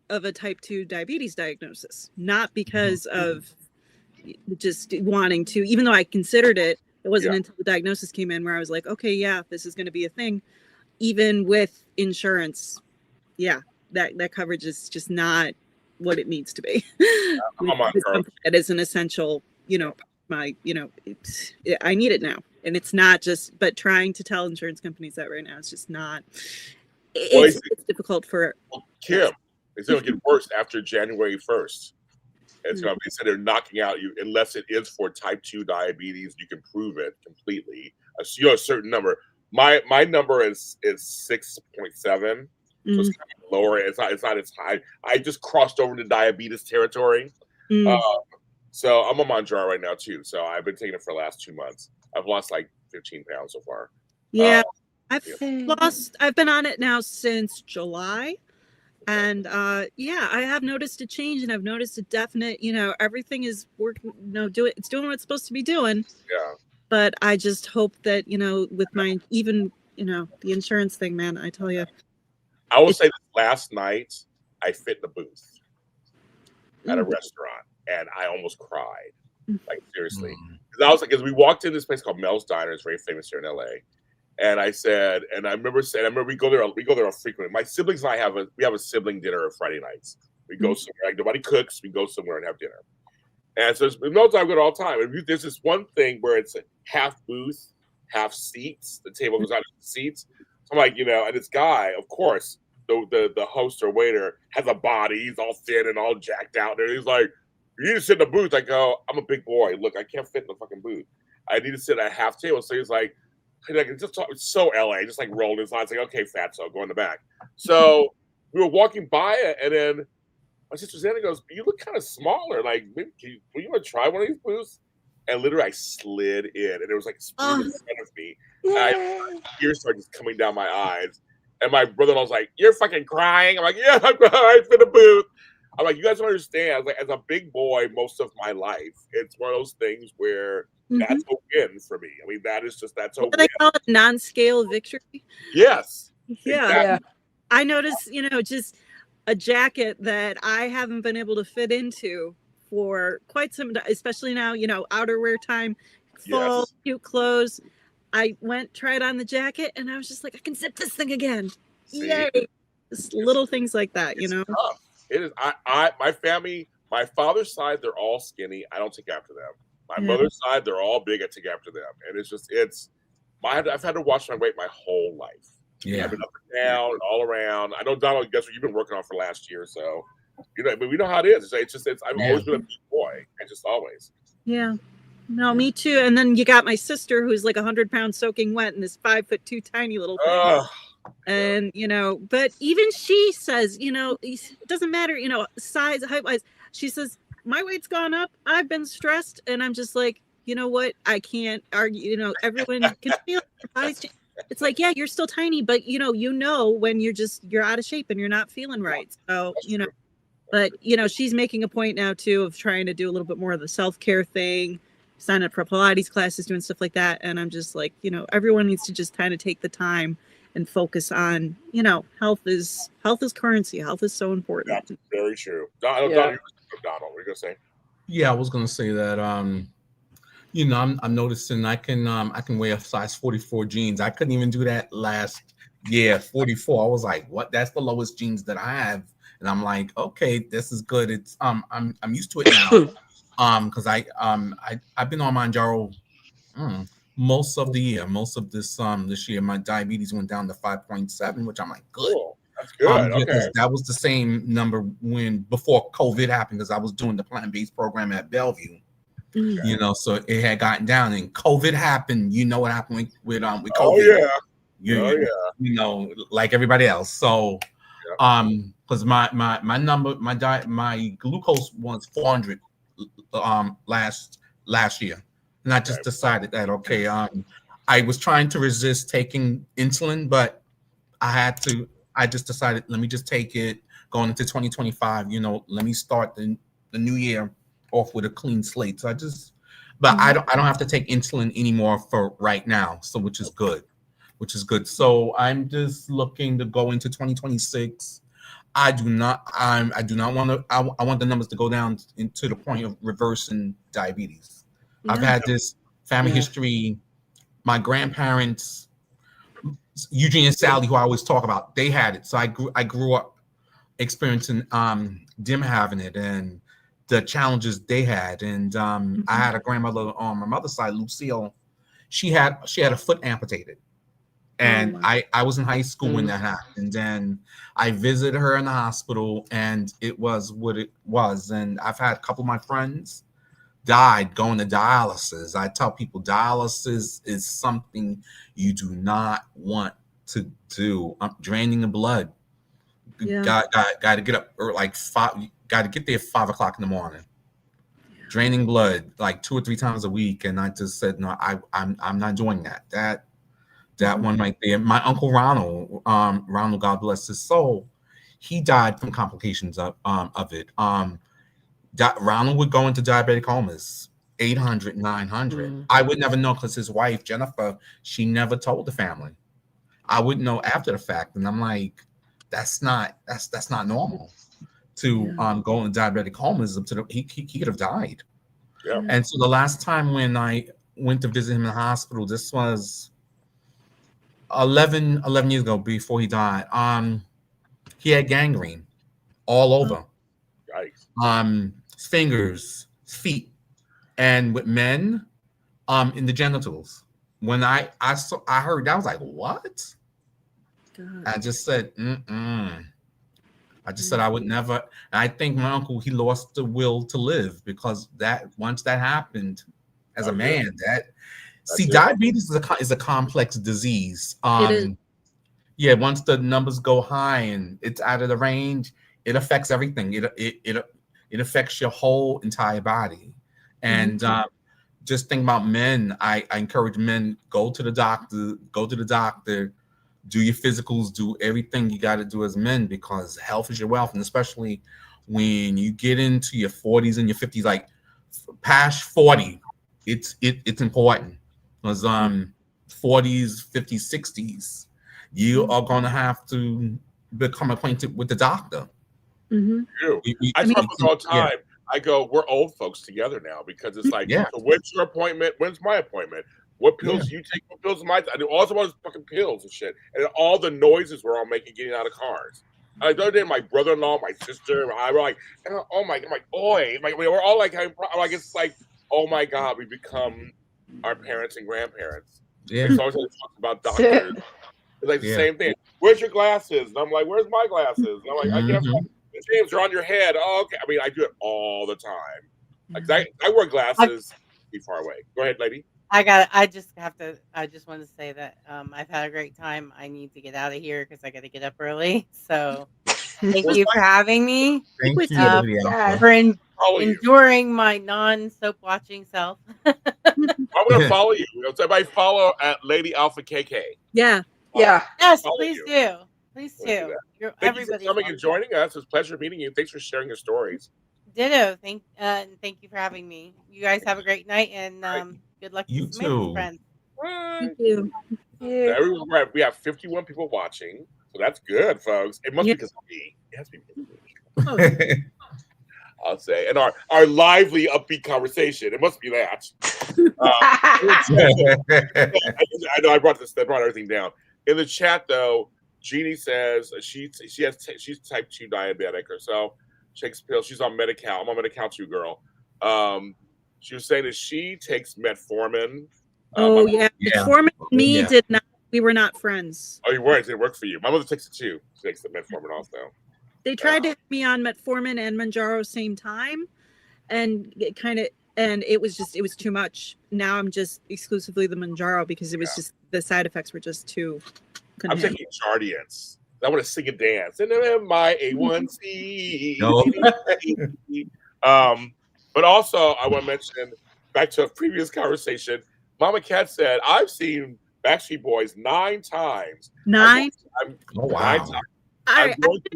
of a type 2 diabetes diagnosis, not because of just wanting to, even though I considered it wasn't until the diagnosis came in where I was like, okay, yeah, this is going to be a thing. Even with insurance, that coverage is just not what it needs to be. It is an essential, I need it now. And it's not just, but trying to tell insurance companies that right now is just not, it's difficult for Kim. It's going to get worse after January 1st. It's going to be, so they're knocking out you, unless it is for type 2 diabetes, you can prove it completely. A certain number. My number is 6.7, so it's kind of lower. It's not as high. I just crossed over into diabetes territory. So I'm on Mounjaro right now too. So I've been taking it for the last 2 months. I've lost like 15 pounds so far. Yeah, I've been on it now since July. And I have noticed a change, and I've noticed a definite, everything is working, it's doing what it's supposed to be doing. Yeah. But I just hope that, with my, even, the insurance thing, man, I tell you. I will say that last night I fit in the booth at a restaurant and I almost cried. Like, seriously. I was like, as we walked in this place called Mel's Diner, it's very famous here in LA. And I said, and I remember we go there frequently. My siblings and I have a sibling dinner Friday nights. We go somewhere, like nobody cooks, we go somewhere and have dinner. And so Mel's Diner, I go there all the time. And there's this one thing where it's a half booth, half seats. The table goes out of the seats. So I'm like, and this guy, of course, the host or waiter has a body. He's all thin and all jacked out. And he's like, you need to sit in the booth. I go, I'm a big boy. Look, I can't fit in the fucking booth. I need to sit at a half table. So he's like it's so LA, just like rolling his eyes, like, okay, fatso, go in the back. So we were walking by it, and then my sister Xana goes, you look kind of smaller. Like, will you want to try one of these booths? And literally, I slid in, and it was like a spoon in front of me. And tears started just coming down my eyes. And my brother-in-law was like, you're fucking crying. I'm like, yeah, I'm crying for the booth. I'm like, you guys don't understand. I was like, as a big boy, most of my life, it's one of those things where that's a win for me. I mean, that's a win. They call it non-scale victory. Yes. Yeah. Exactly. I noticed, just a jacket that I haven't been able to fit into for quite some time, especially now, outerwear time, fall, cute clothes. I tried on the jacket, and I was just like, I can zip this thing again. See? Yay. Just little things like that, It's tough. It is. My family, my father's side, they're all skinny. I don't take after them. My mother's side, they're all big. I take after them, and I've had to watch my weight my whole life. Yeah, I've been up and down, all around. I know, Donald. Guess what you've been working on for last year, so but we know how it is. I've always been a big boy, and just always. Yeah. No, me too. And then you got my sister, who's like 100 pounds soaking wet, and this 5'2" tiny little thing. And but even she says, it doesn't matter, size, height wise. She says, my weight's gone up. I've been stressed, and I'm just like, you know what? I can't argue. Everyone can feel your body's changing. It's like, yeah, you're still tiny, but when you're out of shape and you're not feeling right. So but she's making a point now too of trying to do a little bit more of the self-care thing, sign up for Pilates classes, doing stuff like that. And I'm just like, everyone needs to just kind of take the time and focus on, health is currency. Health is so important. That's very true. Donald, what are you gonna say? Yeah, I was gonna say that. I'm noticing I can wear a size 44 jeans. I couldn't even do that last year. 44. I was like, what? That's the lowest jeans that I have, and I'm like, okay, this is good. It's I'm used to it now. Because I've been on Manjaro most of the year. Most of this year, my diabetes went down to 5.7, which I'm like, good. Cool. That's good. Okay. That was the same number before COVID happened, because I was doing the plant-based program at Bellevue. So it had gotten down, and COVID happened. You know what happened with COVID? Oh yeah. Like everybody else. So, because my number, my glucose was 400 last year, and I just decided that I was trying to resist taking insulin, but I just decided, let me just take it going into 2025. Let me start the new year off with a clean slate. So I don't have to take insulin anymore for right now. So which is good. So I'm just looking to go into 2026. I do not want to. I want the numbers to go down to the point of reversing diabetes. I've had this family history. My grandparents, Eugene and Sally, who I always talk about, they had it. So I grew up experiencing them having it and the challenges they had. And I had a grandmother on my mother's side, Lucille. She had a foot amputated. And I was in high school when that happened. And I visited her in the hospital, and it was what it was. And I've had a couple of my friends died going to dialysis. I tell people dialysis is something you do not want to do. Draining the blood. Got to get up or like 5. Got to get there at 5 o'clock in the morning. Draining blood like 2 or 3 times a week. And I just said, no, I'm not doing that. That one right there. My uncle Ronald, God bless his soul, he died from complications of it. Ronald would go into diabetic comas, 800, 900. I would never know because his wife, Jennifer, she never told the family. I wouldn't know after the fact. And I'm like, that's not normal to go into diabetic comas up to he could have died. Yeah. And so the last time when I went to visit him in the hospital, this was 11 years ago before he died. He had gangrene all over. Yikes. His fingers, feet, and with men, in the genitals. When I heard that, I was like, what? God. I just said, mm-mm. I just said I would never. And I think my uncle, he lost the will to live because once that happened, as a man, diabetes is a complex disease. It is. Yeah, once the numbers go high and it's out of the range, it affects everything. It affects your whole entire body. And just think about men. I encourage men, go to the doctor, do your physicals, do everything you got to do as men, because health is your wealth. And especially when you get into your 40s and your 50s, like past 40, it's important. Because 40s, 50s, 60s, you are going to have to become acquainted with the doctor. Mm-hmm. I talk about it all the time. I go, we're old folks together now, because it's like, so when's your appointment? When's my appointment? What pills do you take? What pills am I? I do all those fucking pills and shit, and all the noises we're all making getting out of cars. Like the other day, my brother-in-law, my sister, and I were like, oh my, I'm like, oi, like we're all like it's like, oh my god, we become our parents and grandparents. Yeah, it's always talk about doctors. It's like the same thing. Where's your glasses? And I'm like, where's my glasses? And I'm like, I can't. James, they're on your head. Oh, okay. I mean, I do it all the time. Like I wear glasses. Be far away. Go ahead, lady. I just want to say that I've had a great time. I need to get out of here because I got to get up early. So thank you for having me. Thank you for enduring my non-soap watching self. I'm going to follow you. So everybody follow at Lady Alpha KK. Yeah. Yeah. Yes, please do. Please do. Thank you for coming and joining us. It's a pleasure meeting you. Thanks for sharing your stories. Ditto. Thank you for having me. You guys have a great night, and good luck. You too. Friends. Thank you. Yeah. We have 51 people watching, so that's good, folks. It must be because of me. It has to be. I'll say, and our lively, upbeat conversation. It must be that. I know I brought everything down in the chat though. Jeannie says she's type 2 diabetic herself. Takes pills. She's on Medi-Cal. I'm on Medi-Cal too, girl. She was saying that she takes metformin. Metformin did not. We were not friends. Oh, you weren't. It didn't work for you. My mother takes it too. She takes the metformin also. They tried to have me on metformin and Mounjaro same time, and it was too much. Now I'm just exclusively the Mounjaro because it was just the side effects were just too. I'm taking Jardiance. I want to sing and dance. And then my A1C. But also, I want to mention, back to a previous conversation, Mama Cat said, I've seen Backstreet Boys 9 times. 9? Oh, wow. 9 times. I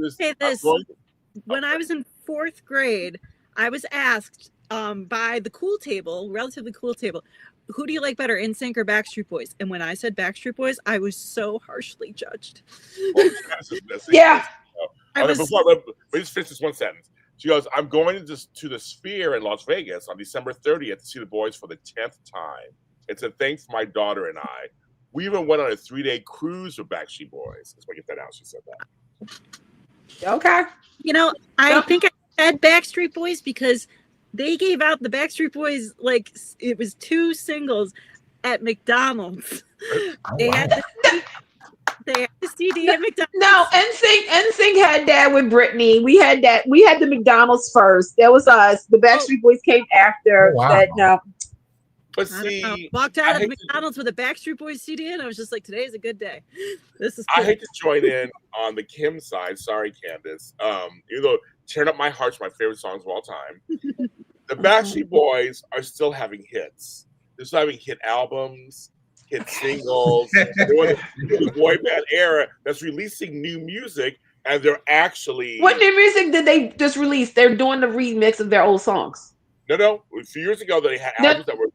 say this. When I was in 4th grade, I was asked by the relatively cool table, who do you like better, NSYNC or Backstreet Boys? And when I said Backstreet Boys, I was so harshly judged. Yeah. Before we just finish this one sentence. She goes, I'm going to the Sphere in Las Vegas on December 30th to see the boys for the 10th time. It's a thing for my daughter and I. We even went on a 3-day cruise with Backstreet Boys. Let's get that out. She said that. Okay. I think I said Backstreet Boys because they gave out the Backstreet Boys, like it was 2 singles at McDonald's. They had the CD at McDonald's. No, NSYNC had that with Britney. We had the McDonald's first. That was us. The Backstreet Boys came after. No. But see, walked out of McDonald's with a Backstreet Boys CD, and I was just like, "Today is a good day." This is. Cool. I hate to join in on the Kim side. Sorry, Candace. Even though "Tearing Up My Heart's" my favorite songs of all time, the Backstreet Boys are still having hits. They're still having hit albums, hit singles. They're the boy band era that's releasing new music, and they're actually. What new music did they just release? They're doing the remix of their old songs. No. A few years ago, they had albums that were.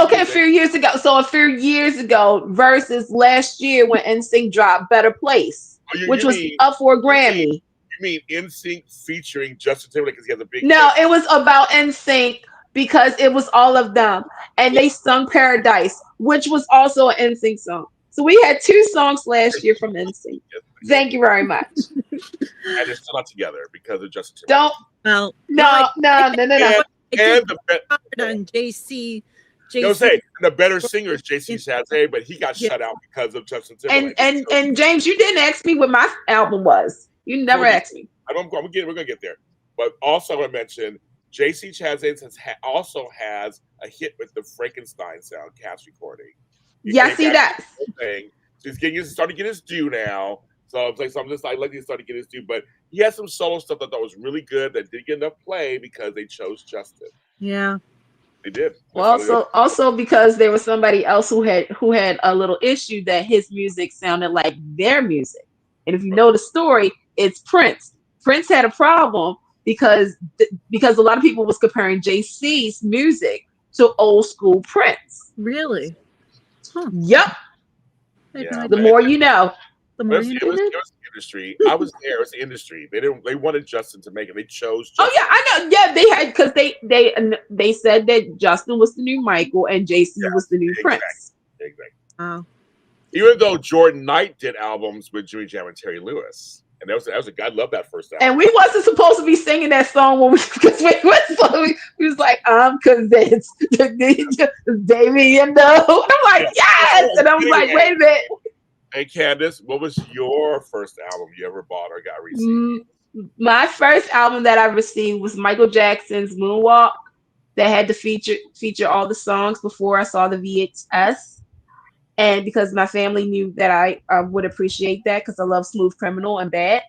Okay, a few years ago. So a few years ago versus last year when NSYNC dropped Better Place, which was up for a Grammy. You mean NSYNC featuring Justin Timberlake because he has a big. No, it was about NSYNC because it was all of them, and they sung Paradise, which was also an NSYNC song. So we had 2 songs last year from NSYNC. Thank you very much. And they're still not together because of Justin Don't Well, no. And the on JC. I was saying the better singer is JC Chasez, but he got shut out because of Justin Timberlake. And James, you didn't ask me what my album was. You never asked me. We're gonna get there. But also I want to mention JC Chasez also has a hit with the Frankenstein sound cast recording. Yes, he does. So he's starting to get his due now. So I'm just like, let him start to get his due. But he has some solo stuff that I thought was really good that didn't get enough play because they chose Justin. Yeah. They did. Well, also because there was somebody else who had a little issue that his music sounded like their music. And if you know the story, it's Prince. Prince had a problem because a lot of people was comparing JC's music to old school Prince. Really? Huh. Yep. Yeah, the more you know. The more it was the industry. I was there. It was the industry. They wanted Justin to make it. They chose Justin. Oh yeah, I know. Yeah, they had because they said that Justin was the new Michael and JC was the new Prince. Exactly. Oh. Even though Jordan Knight did albums with Jimmy Jam and Terry Lewis, and that was I love that first album. And we wasn't supposed to be singing that song when we was like, I'm convinced, baby, you know. I'm like, yes, and I was like, wait a minute. Hey Candace, what was your first album you ever bought or got received? My first album that I received was Michael Jackson's Moonwalk. That had to feature all the songs before I saw the VHS. And because my family knew that I would appreciate that because I love Smooth Criminal and Bad.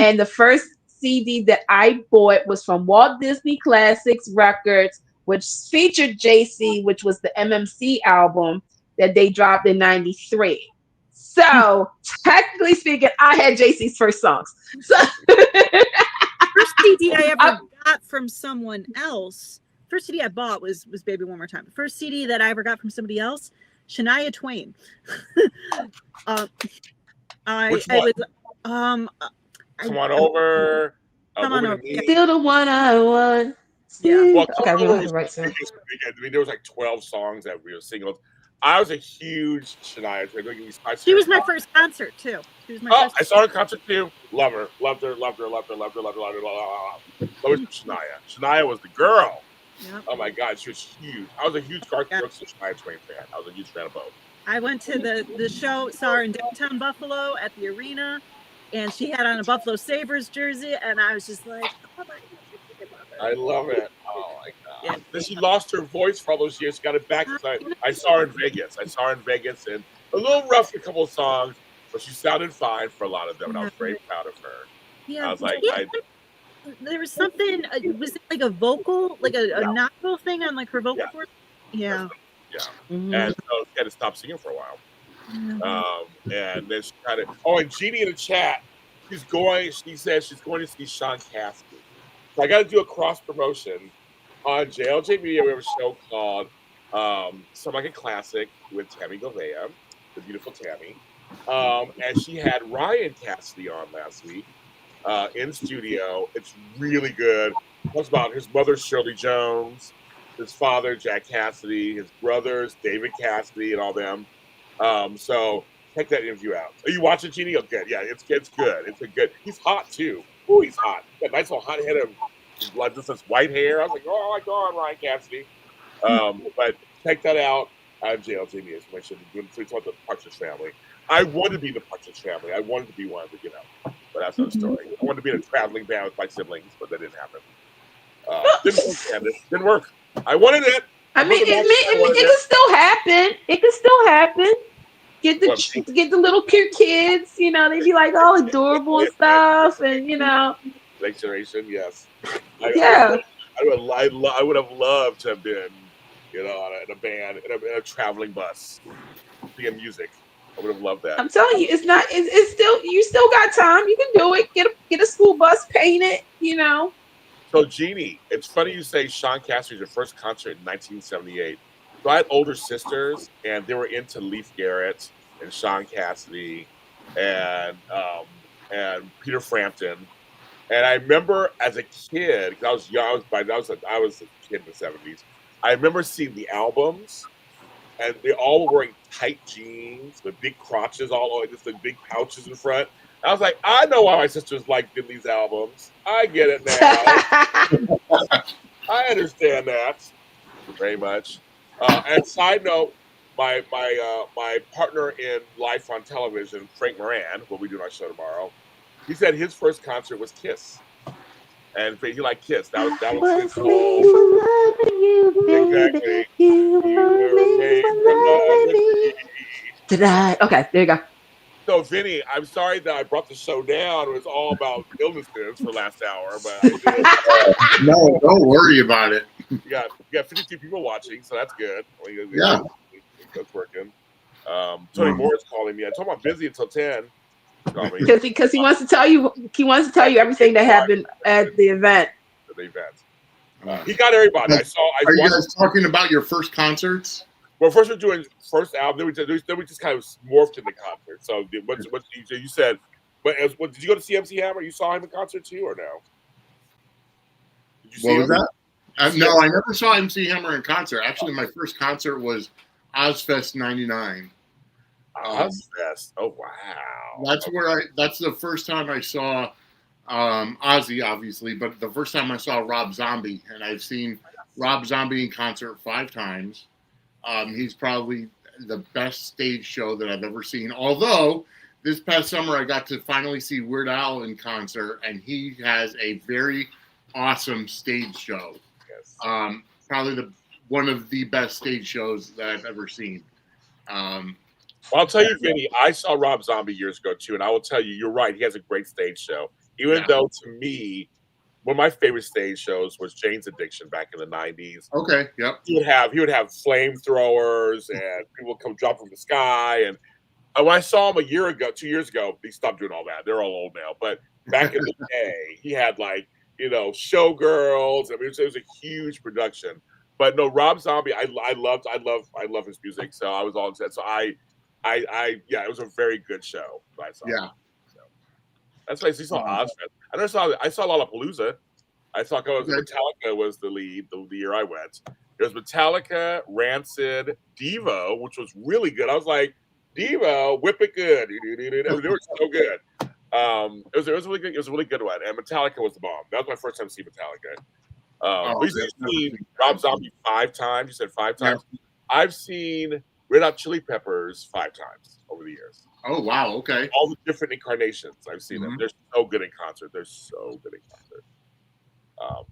And the first CD that I bought was from Walt Disney Classics Records, which featured JC, which was the MMC album that they dropped in '93. So technically speaking, I had JC's first songs. So first CD I ever got from someone else. First CD I bought was Baby One More Time. The first CD that I ever got from somebody else, Shania Twain. Which one? Come on over. Come on over. Still the one I want. Yeah. Well, okay, we don't have the right song. I mean, there was like 12 songs that we were singles. I was a huge Shania Twain. She was my first concert too. I saw her in concert too. Loved her. Shania. Shania was the girl. Yep. Oh my God, she was huge. I was a huge Garth Brooks and Shania Twain fan. I was a huge fan of both. I went to the show, saw her in downtown Buffalo at the arena, and she had on a Buffalo Sabres jersey, and I was just like, oh my God. I love it. Oh my God. Yeah. Then she lost her voice for all those years. She got it back. I saw her in Vegas. And a little rough for a couple of songs, but she sounded fine for a lot of them, and I was very proud of her. Yeah. I was like, there was something. Was it like a vocal, like a natural thing on like her vocal cords? Yeah. Yeah. Mm-hmm. And so she had to stop singing for a while. Mm-hmm. And then she kind of. Oh, and Jeannie in the chat, she says she's going to see Sean Cassidy. So I got to do a cross promotion on JLJ Media. We have a show called Some Like a Classic with Tammy Govea, the beautiful Tammy. And she had Ryan Cassidy on last week in studio. It's really good. It talks about his mother, Shirley Jones, his father, Jack Cassidy, his brothers, David Cassidy, and all them. So check that interview out. Are you watching, Jeannie? Okay, yeah, it's good. It's a good. He's hot too. Oh, he's hot. That nice little hot head of blood, just this white hair. I was like, oh my God, Ryan Cassidy. But check that out on JLJ Media. Make sure to talk about the Partridge Family. I wanted to be the Partridge Family. I wanted to be one of the, but that's another story. I wanted to be in a traveling band with my siblings, but that didn't happen. Didn't work. I wanted it. I mean, it can still happen. It can still happen. Get the little cute kids, they be like all adorable and stuff, and Next generation, yes. Yeah. I would have loved to have been, in a band, in a traveling bus, playing music. I would have loved that. I'm telling you, it's still, you still got time. You can do it. Get a school bus painted, So Jeannie, it's funny you say Sean Cassidy's your first concert in 1978. So I had older sisters, and they were into Leif Garrett and Sean Cassidy and Peter Frampton. And I remember as a kid, because I was young, I was a kid in the 70s. I remember seeing the albums, and they all were wearing tight jeans with big crotches, all just the big pouches in front. I was like, I know why my sisters liked these albums. I get it now. I understand that very much. And side note, my partner in life on television, Frank Moran, when we do our show tomorrow, he said his first concert was Kiss, and he liked Kiss. That was his whole. Exactly. You were made for loving me. Okay, there you go. So, Vinny, I'm sorry that I brought the show down. It was all about illnesses for last hour, but I did. No, don't worry about it. You got 52 people watching, so that's good. Yeah. That's working. Tony Moore is calling me. I told him I'm busy until 10. Because he wants to tell you everything that happened at the event. He got everybody. Are you guys talking about your first concerts? Well, first we're doing first album, then we just kind of morphed into concert. So what you said? But did you go to see MC Hammer? You saw him in concert too, or no? Did you see him? What was that? No, I never saw MC Hammer in concert. Actually, my first concert was Ozfest '99. Ozfest. Oh wow. That's the first time I saw Ozzy, obviously, but the first time I saw Rob Zombie, and I've seen Rob Zombie in concert 5 times. He's probably the best stage show that I've ever seen. Although this past summer I got to finally see Weird Al in concert, and he has a very awesome stage show. Yes. Probably one of the best stage shows that I've ever seen. Well, I'll tell you, Vinny, I saw Rob Zombie years ago too, and I will tell you, you're right. He has a great stage show. Even though, to me, one of my favorite stage shows was Jane's Addiction back in the 90s. Okay, yep. He would have flamethrowers, and people would come drop from the sky. And when I saw him 2 years ago, he stopped doing all that. They're all old now. But back in the day, he had showgirls. I mean, it was a huge production. But no, Rob Zombie, I love his music. So I was all upset. So it was a very good show. I saw. Yeah. That's why I saw Ozfest. I saw Lollapalooza. I thought Metallica was the lead the year I went. It was Metallica, Rancid, Devo, which was really good. I was like, Devo, whip it good. They were so good. It was really good. It was a really good one. And Metallica was the bomb. That was my first time seeing Metallica. We've seen Rob Zombie 5 times. You said 5 times. Yeah. I've seen Red Hot Chili Peppers 5 times over the years. Oh, wow. Okay. All the different incarnations. I've seen them. They're so good in concert.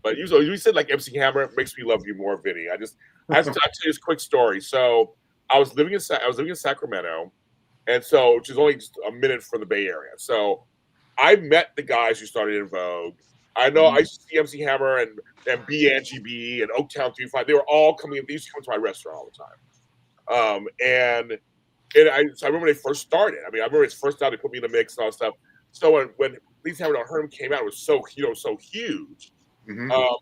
But you said like MC Hammer makes me love you more, Vinny. I have to tell you this quick story. So I was living in Sacramento, and so which is only just a minute from the Bay Area. So I met the guys who started In Vogue. I know I used to see MC Hammer and BNGB and Oaktown 35. They were all coming. They used to come to my restaurant all the time. So I remember they first started. I mean, I remember it first started. They put me in the mix and all that stuff. So when Please Have It on Herm came out, it was so huge. Mm-hmm. It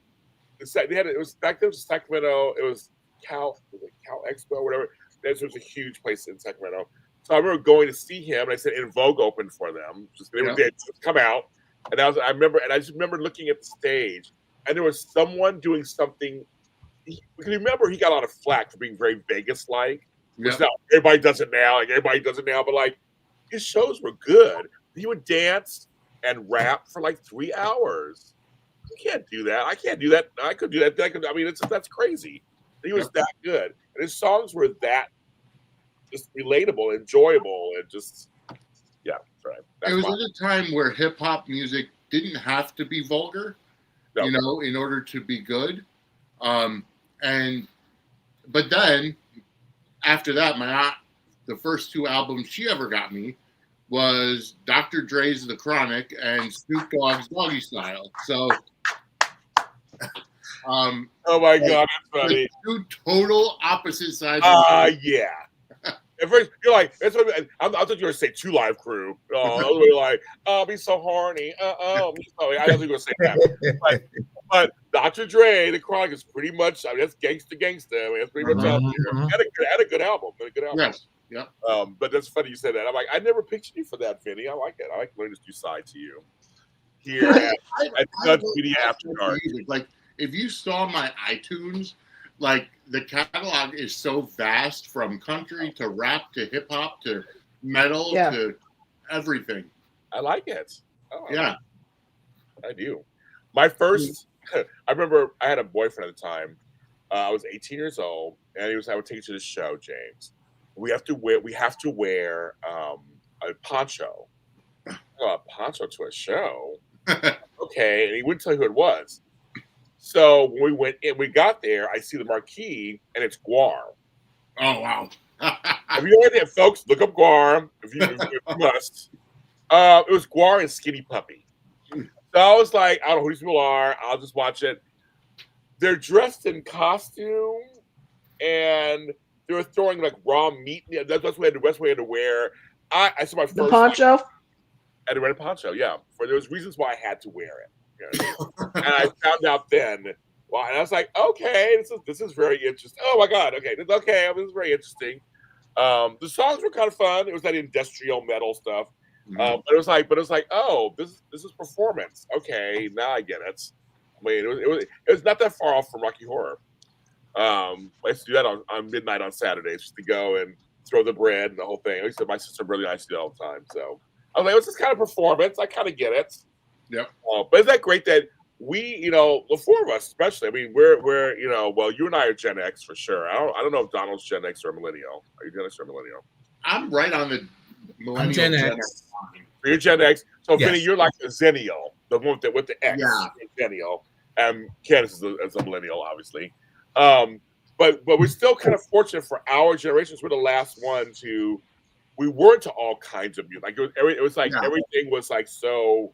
was back then. It was Sacramento. It was Cal Expo, or whatever. This was a huge place in Sacramento. So I remember going to see him, and I said In Vogue opened for them. They were dead to come out, and I just remember looking at the stage, and there was someone doing something. Remember, he got a lot of flack for being very Vegas-like. Which now everybody does it now, but like his shows were good. He would dance and rap for like 3 hours. You can't do that. I can't do that. I could do that. That's crazy. He was that good, and his songs were that just relatable, enjoyable, and just right. It was at a time where hip hop music didn't have to be vulgar, in order to be good. But then after that, my aunt, the first 2 albums she ever got me was Dr. Dre's The Chronic and Snoop Dogg's Doggy Style. So, oh my God, that's funny. 2 total opposite sides. Yeah. At first, you're like, that's what I thought you were going to say 2 Live Crew. Oh, you're like, oh, be so horny. I don't think you were going to say that. But Dr. Dre, The Chronic is pretty much, that's gangsta. That's pretty much out there. Had a good album. Yes. Yeah. But that's funny you said that. I'm like, I never pictured you for that, Vinny. I like it. I like learning this new side to you. Here at Suds Media After Dark. Like, if you saw my iTunes, like the catalog is so vast from country to rap to hip hop to metal to everything. I like it. Oh, Yeah. I do. My first, I remember I had a boyfriend at the time. I was 18 years old, and he was, I would take you to the show, James. We have to wear a poncho. Oh, a poncho to a show? Okay, and he wouldn't tell you who it was. So when we went in, we got there, I see the marquee, and it's Guar. Oh, wow. If you know anything, folks, look up Guar if you must. It was Guar and Skinny Puppy. So I was like, I don't know who these people are. I'll just watch it. They're dressed in costume, and they were throwing like raw meat. That's what we had to wear. I saw my first poncho. I had to wear a poncho. Yeah, there was reasons why I had to wear it. You know? And I found out then. Well, and I was like, okay, this is very interesting. Oh my god, okay, this is very interesting. The songs were kind of fun. It was that industrial metal stuff. But it was like, oh, this is performance. Okay, now I get it. I mean, it was not that far off from Rocky Horror. I used to do that on midnight on Saturdays, just to go and throw the bread and the whole thing. I used to, my sister really likes to do it all the time. So I was like, it's this kind of performance. I kind of get it. Yep. But isn't that great that we, the four of us, especially. I mean, we're well, you and I are Gen X for sure. I don't know if Donald's Gen X or millennial. Are you Gen X or millennial? I'm right on the millennial. I'm Gen X. You're Gen X. So Yes. Vinny, you're like a Zennial, the one with the X. Yeah. Zennial. Candace is a millennial, obviously. But we're still kind of fortunate for our generations. We're the last one we were into all kinds of music. Like it was like everything was like so.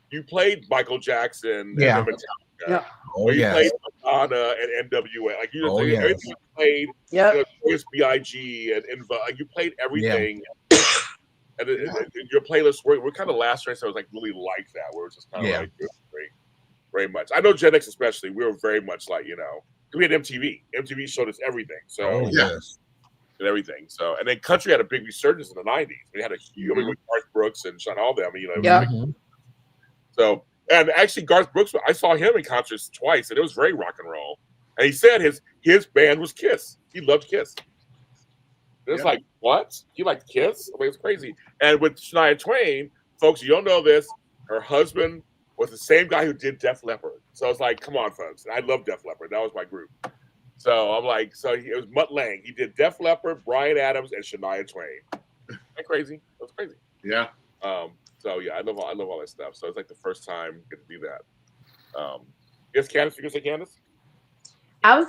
You played Michael Jackson, Yeah. and Metallica, Yeah. Oh, you yes. played Madonna and NWA. Like you just everything you played. Yep. Chris B.I.G. and Inva. Like you played everything. And your playlists were kind of last race. I was like really like that. Where it was just kind of like very, very much. I know Gen X especially. We were very much like we had MTV. MTV showed us everything. So yes. and everything. So and then country had a big resurgence in the '90s. We had a huge with Garth Brooks and Sean all them. Mhm. So and actually Garth Brooks, I saw him in concerts twice, and it was very rock and roll. And he said his band was Kiss. He loved Kiss. And it's like, what? You like Kiss? I mean, it's crazy. And with Shania Twain, folks, you don't know this. Her husband was the same guy who did Def Leppard. So it's like, come on, folks. And I love Def Leppard. That was my group. So I'm like, it was Mutt Lange. He did Def Leppard, Bryan Adams, and Shania Twain. Isn't that crazy? That's crazy. Yeah. So yeah, I love all that stuff. So it's like the first time I get to do that. Yes, Candace, you can say Candace? I was,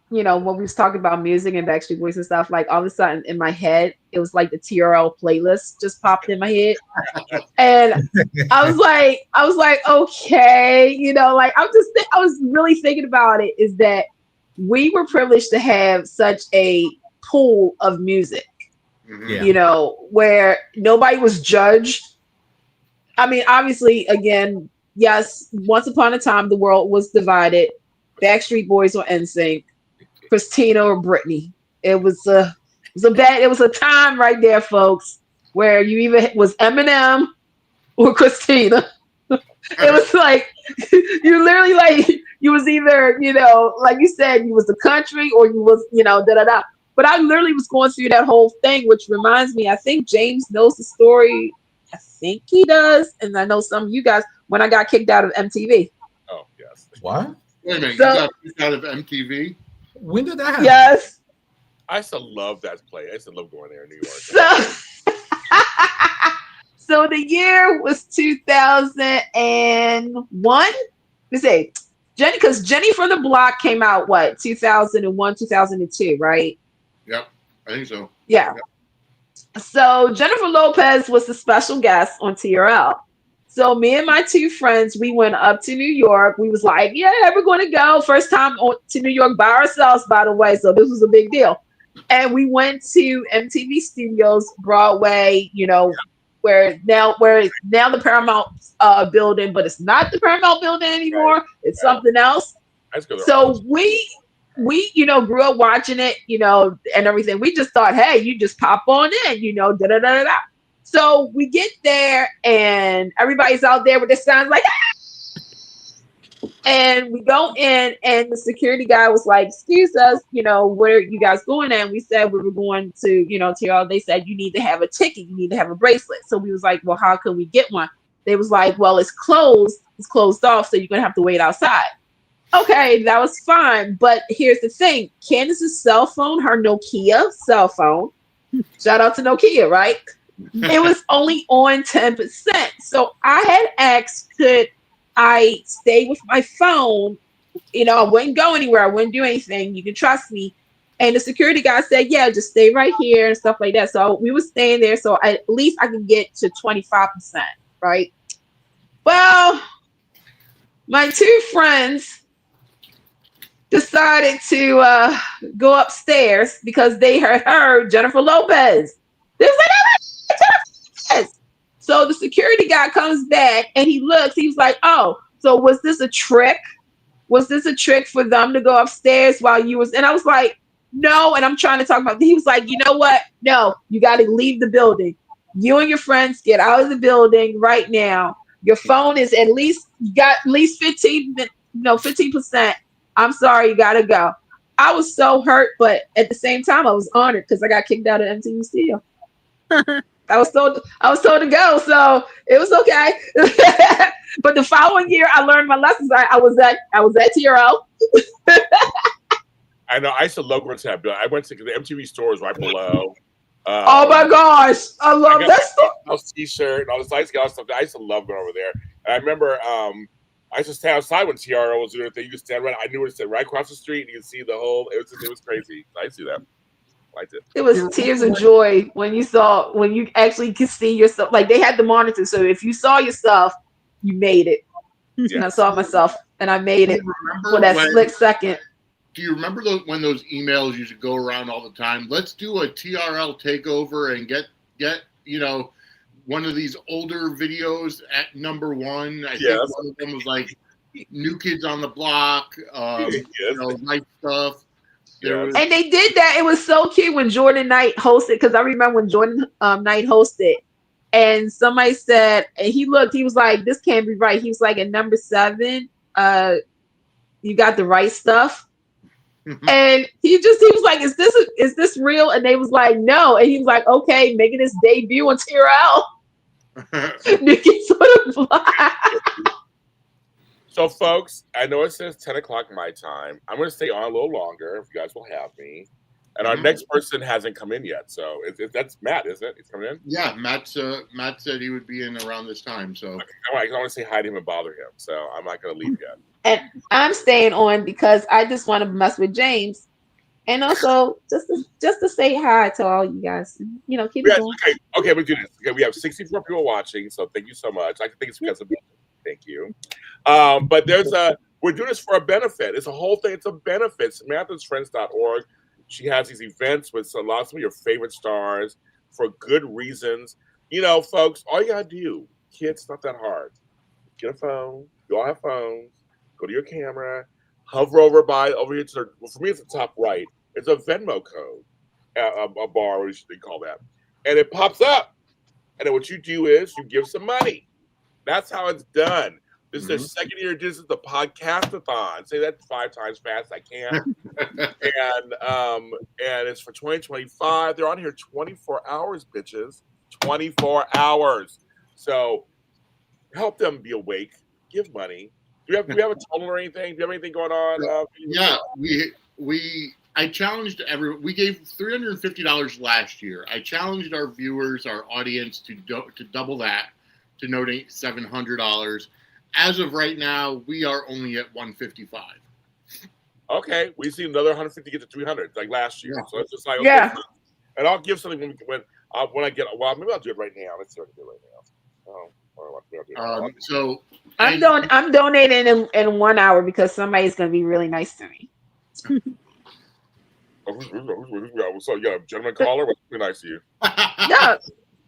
when we was talking about music and Backstreet Boys and stuff, like all of a sudden in my head, it was like the TRL playlist just popped in my head. And I was like, okay, like I was really thinking about it, is that we were privileged to have such a pool of music, where nobody was judged. I mean, obviously, again, yes, once upon a time, the world was divided. Backstreet Boys or NSYNC, Christina or Britney. It was a time right there, folks, where you either was Eminem or Christina. It was like you literally like you was either, like you said, you was the country or you was, da-da-da. But I literally was going through that whole thing, which reminds me, I think James knows the story. I think he does. And I know some of you guys, when I got kicked out of MTV. Oh, yes. What? Wait a minute, you got kicked out of MTV? When did that happen? Yes. I used to love that place. I used to love going there in New York. So the year was 2001. Let's say because Jenny from the Block came out 2001, 2002, right? Yep, I think so. Yeah. Yep. So Jennifer Lopez was the special guest on TRL. So me and my two friends, we went up to New York. We was like, yeah, we're going to go. First time to New York by ourselves, by the way. So this was a big deal. And we went to MTV Studios, Broadway, where now the Paramount building, but it's not the Paramount building anymore. Right. It's something else. So we grew up watching it, and everything. We just thought, hey, you just pop on in, da-da-da-da-da. So we get there and everybody's out there with their signs like, ah! And we go in, and the security guy was like, "Excuse us, where are you guys going?" And we said we were going to, TRL. They said you need to have a ticket, you need to have a bracelet. So we was like, "Well, how can we get one?" They was like, "Well, it's closed off, so you're gonna have to wait outside." Okay, that was fine. But here's the thing: Candace's cell phone, her Nokia cell phone. Shout out to Nokia, right? It was only on 10%. So I had asked, could I stay with my phone? I wouldn't go anywhere. I wouldn't do anything. You can trust me. And the security guy said, yeah, just stay right here and stuff like that. So we were staying there. So at least I could get to 25%, right? Well, my two friends decided to go upstairs because they had heard Jennifer Lopez. They was like, oh, Jennifer Lopez. So the security guy comes back and he looks. He was like, oh, so was this a trick? Was this a trick for them to go upstairs while you was? And I was like, no. And I'm trying to talk about. He was like, you know what? No, you got to leave the building. You and your friends get out of the building right now. Your phone is you got at least 15%. I'm sorry, you gotta go. I was so hurt, but at the same time, I was honored because I got kicked out of MTV Studio. I was told to go, so it was okay. But the following year, I learned my lessons. I was at TRL. I know. I used to love going to that building. I went to the MTV stores right below. Oh my gosh, I love that store. T-shirt and all this nice stuff. I used to love going over there. And I remember I used to stand outside when TRL was doing thing. You could stand right. I knew where to sit, right across the street, and you could see the whole. It was crazy. I used to do that. I liked it. It was tears of joy when you actually could see yourself. Like they had the monitor, so if you saw yourself, you made it. Yes. And I saw myself, and I made it for that split second. Do you remember when those emails used to go around all the time? Let's do a TRL takeover and get one of these older videos at number one. I think one of them was like New Kids on the Block, nice stuff. And they did that. It was so cute when Jordan Knight hosted, because I remember when Jordan Knight hosted, and somebody said, and he was like, this can't be right. He was like, at number 7, you got the right stuff. And he was like, is this real? And they was like, no. And he was like, okay, making his debut on TRL. So, folks, I know it says 10 o'clock my time. I'm going to stay on a little longer if you guys will have me. And our next person hasn't come in yet. So that's Matt, isn't it? He's coming in? Yeah, Matt said he would be in around this time. So I want to say hi to him and bother him. So I'm not going to leave yet. And I'm staying on because I just want to mess with James. And also just to say hi to all you guys. Keep it going. Okay, we do this. Okay, we have 64 people watching. So thank you so much. I think it's because of thank you. But we're doing this for a benefit. It's a whole thing. It's a benefit. Samantha'sFriends.org. She has these events with a lot of your favorite stars for good reasons. Folks, all you gotta do, kids, it's not that hard. Get a phone. You all have phones. Go to your camera. Hover over here to for me, it's the top right. It's a Venmo code, a bar, what they call that, and it pops up. And then what you do is you give some money. That's how it's done. This is their second year. This is the podcast-a-thon. Say that 5 times fast. I can't. and it's for 2025. They're on here 24 hours, bitches. 24 hours. So help them be awake. Give money. Do we have a total or anything? Do you have anything going on? Yeah, I challenged everyone. We gave $350 last year. I challenged our viewers, our audience, to double that, to donate $700. As of right now, we are only at $155. Okay, we see another 150 get to 300 like last year. Yeah. So it's just like and I'll give something when I get. Well, maybe I'll do it right now. Let's see what I can do right now. So I'm donating in 1 hour because somebody's going to be really nice to me. So you got a gentleman caller? What's really nice to you? No,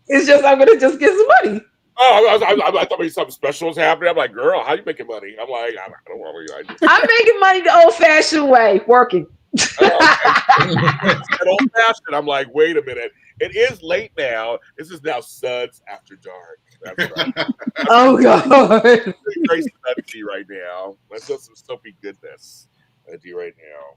it's just I'm going to just get some money. Oh, I thought maybe something special was happening. I'm like, girl, how you making money? I'm like, I don't want to. I'm making money the old-fashioned way, working. Old-fashioned. I'm like, wait a minute. It is late now. This is now Suds After Dark. That's right. Oh God. Very sudsy right now. I feel some soapy goodness I do right now.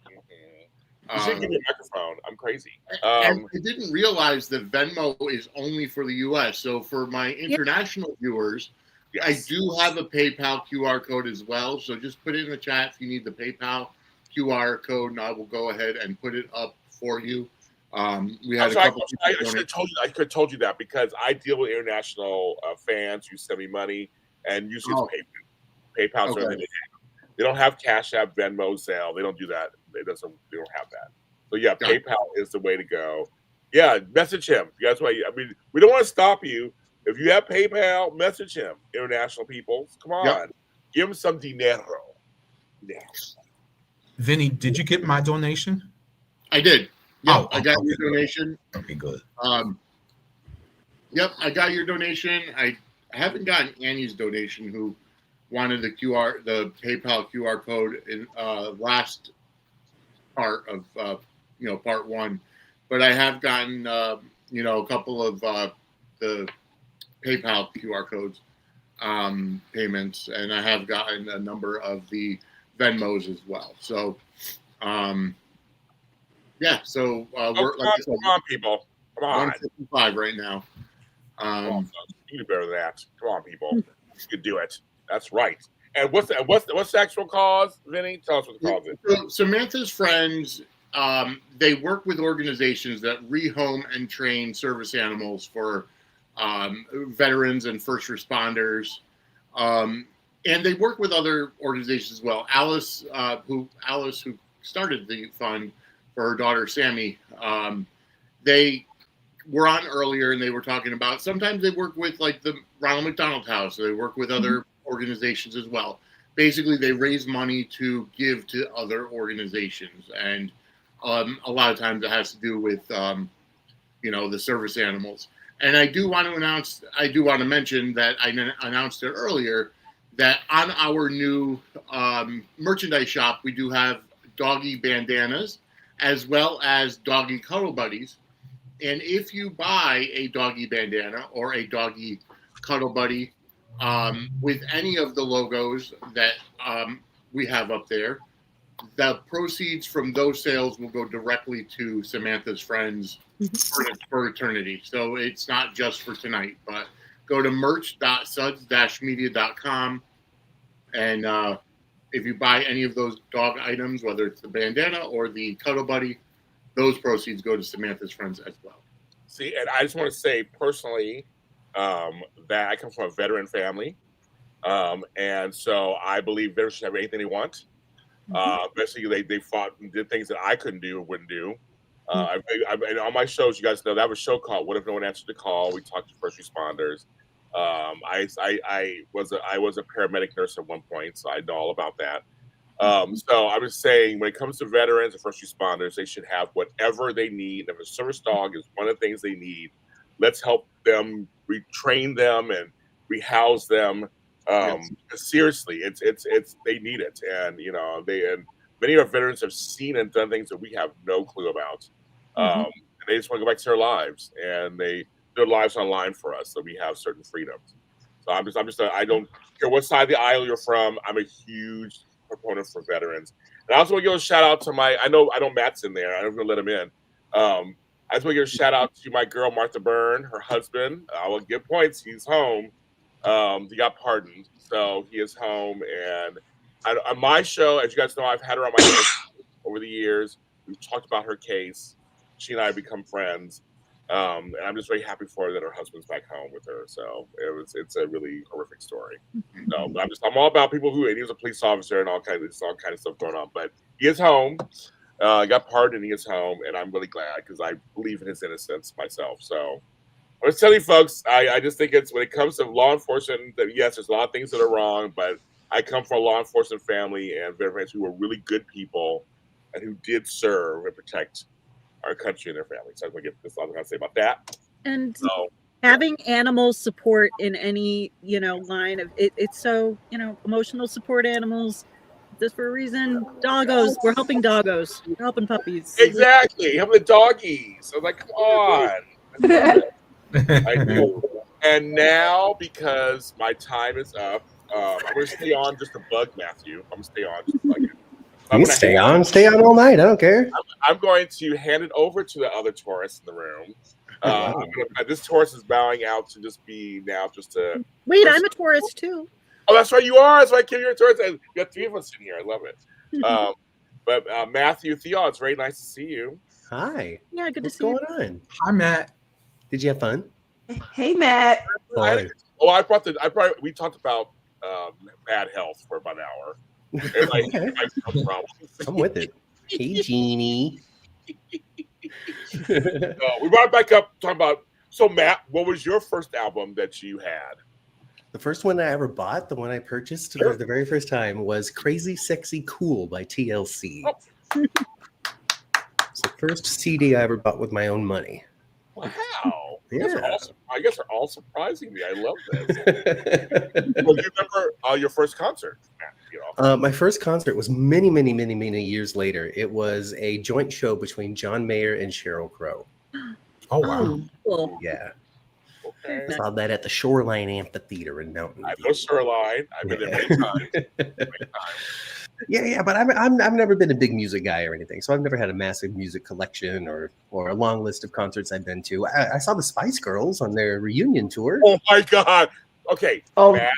You should give me a microphone. I'm crazy. And I didn't realize that Venmo is only for the U.S. So for my international viewers, Yes. I do have a PayPal QR code as well. So just put it in the chat if you need the PayPal QR code, and I will go ahead and put it up for you. We had a couple. I should have told you. I could have told you that because I deal with international fans who send me money, and usually it's PayPal. PayPal's okay. They don't have Cash App, Venmo, Zelle. They don't do that. They don't have that. So yeah, PayPal is the way to go. Yeah, message him. That's why. I mean, we don't want to stop you. If you have PayPal, message him. International people, come on, give him some dinero. Yeah. Vinny, did you get my donation? I did. Yep, I got your donation. Okay, good. Yep, I got your donation. I haven't gotten Annie's donation, who wanted the PayPal QR code in last part of part one, but I have gotten a couple of the PayPal QR codes payments, and I have gotten a number of the Venmos as well. So, so we're come on, people, come on, 155 right now. You do better than that. Come on, people, you can do it. That's right. And what's the actual cause, Vinny? Tell us what the cause is. So Samantha's friends, they work with organizations that rehome and train service animals for veterans and first responders, and they work with other organizations as well. Alice, who started the fund for her daughter Sammy, they were on earlier, and they were talking about sometimes they work with like the Ronald McDonald House. So they work with other organizations as well. Basically, they raise money to give to other organizations, and a lot of times it has to do with the service animals. And I do want to mention that I announced it earlier that on our new merchandise shop, we do have doggy bandanas as well as doggy cuddle buddies. And if you buy a doggy bandana or a doggy cuddle buddy with any of the logos that we have up there, the proceeds from those sales will go directly to Samantha's friends for eternity. So it's not just for tonight, but go to merch.suds-media.com, and if you buy any of those dog items, whether it's the bandana or the cuddle buddy, those proceeds go to Samantha's friends as well. See, and I just want to say personally that I come from a veteran family, and so I believe veterans should have anything they want. Basically, they fought and did things that I couldn't do or wouldn't do. And on my shows, you guys know that was a show called "What If No One Answered the Call?" We talked to first responders. I was a paramedic nurse at one point, so I know all about that. So I was saying, when it comes to veterans and first responders, they should have whatever they need. If a service dog is one of the things they need, let's help them retrain them and rehouse them. Seriously, it's they need it, and many of our veterans have seen and done things that we have no clue about. And they just want to go back to their lives, and their lives online for us, so we have certain freedoms. So I don't care what side of the aisle you're from. I'm a huge proponent for veterans, and I also want to give a shout out to I know Matt's in there. I don't want to let him in. I just want to give a shout out to my girl Martha Byrne, her husband. I will give points. He's home. He got pardoned, so he is home. And on my show, as you guys know, I've had her on my show over the years. We've talked about her case. She and I have become friends, and I'm just very happy for her that her husband's back home with her. So it's a really horrific story. So but I'm all about people and he was a police officer and all kind of stuff going on. But he is home. Got pardoned. He is home, and I'm really glad because I believe in his innocence myself. So I was telling you folks, I just think it's when it comes to law enforcement that yes, there's a lot of things that are wrong, but I come from a law enforcement family and veterans who were really good people and who did serve and protect our country and their families. So I'm going to get this all I'm going to say about that. And having animal support in any line of it's so emotional support animals. This for a reason. Doggos, we're helping doggos. We're helping puppies. Exactly, helping the doggies. I was like, come on. I do. And now, because my time is up, I'm going to stay on just to bug Matthew. I'm going to stay on just to bug him. So You can stay on all night. I don't care. I'm going to hand it over to the other tourists in the room. This tourist is bowing out to just be now just to. Wait, I'm a tourist too. Oh, that's right, you are. That's right, Kim, you're a tourist. We got 3 of us in here. I love it. But Matthew, Theo, it's very nice to see you. Hi. Yeah, good What's to see you. going on? Hi, Matt. Did you have fun? Hey, Matt. We talked about bad health for about an hour. Okay. I'm with it. Hey, Jeannie. We brought it back up talking about. So, Matt, what was your first album that you had? The first one I ever bought, the one I purchased for the very first time, was Crazy Sexy Cool by TLC. Oh. It's the first CD I ever bought with my own money. Wow. Yeah. I guess they're all surprising me. I love this. Well, do you remember your first concert, Matt? My first concert was many, many, many, many years later. It was a joint show between John Mayer and Sheryl Crow. Oh, wow. Cool. Yeah. Okay. I saw that at the Shoreline Amphitheater in Mountain I View. know Shoreline. I've been there many times. Yeah, but I've never been a big music guy or anything, so I've never had a massive music collection or a long list of concerts I've been to. I saw the Spice Girls on their reunion tour. Oh my God! Okay, Oh. Matt,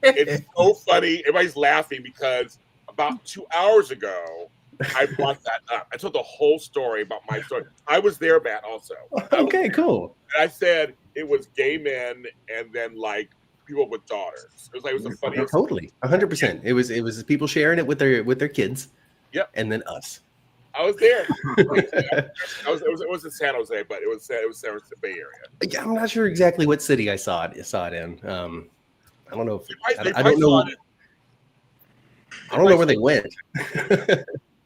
it's so funny. Everybody's laughing because about 2 hours ago, I brought that up. I told the whole story about my story. I was there, Matt, also. Okay, cool. And I said it was gay men and then like people with daughters. It was the funniest. Totally, 100%. It was people sharing it with their kids. Yep. And then us. I was there. It was in San Jose, but it was San Jose Bay Area. Yeah, I'm not sure exactly what city I saw it in. I don't know if They I don't know. saw it. I don't know where they went.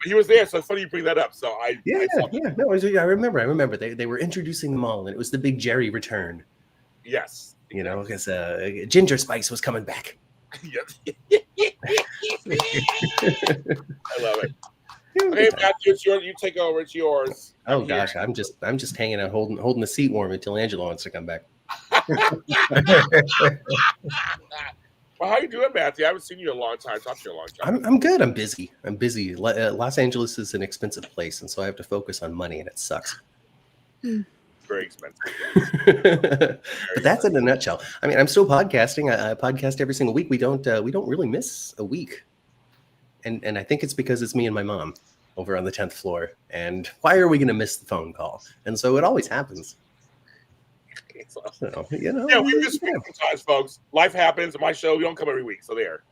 He was there, so it's funny you bring that up. So Yeah. No, I remember. They were introducing them all, and it was the big Jerry return. Yes. You know, because Ginger Spice was coming back. Yes. I love it. Hey, Matthew, you take over. It's yours. Oh gosh, I'm just hanging out, holding the seat warm until Angela wants to come back. Well, how you doing, Matthew? I haven't seen you in a long time. Talked to you in a long time. I'm good. I'm busy. Los Angeles is an expensive place, and so I have to focus on money, and it sucks. Very expensive. But that's in a nutshell. I mean, I'm still podcasting. I podcast every single week. We don't really miss a week, and I think it's because it's me and my mom over on the 10th floor. And why are we going to miss the phone call? And so it always happens. So, you know. Yeah, we miss sometimes, folks. Life happens. My show, you don't come every week, so there.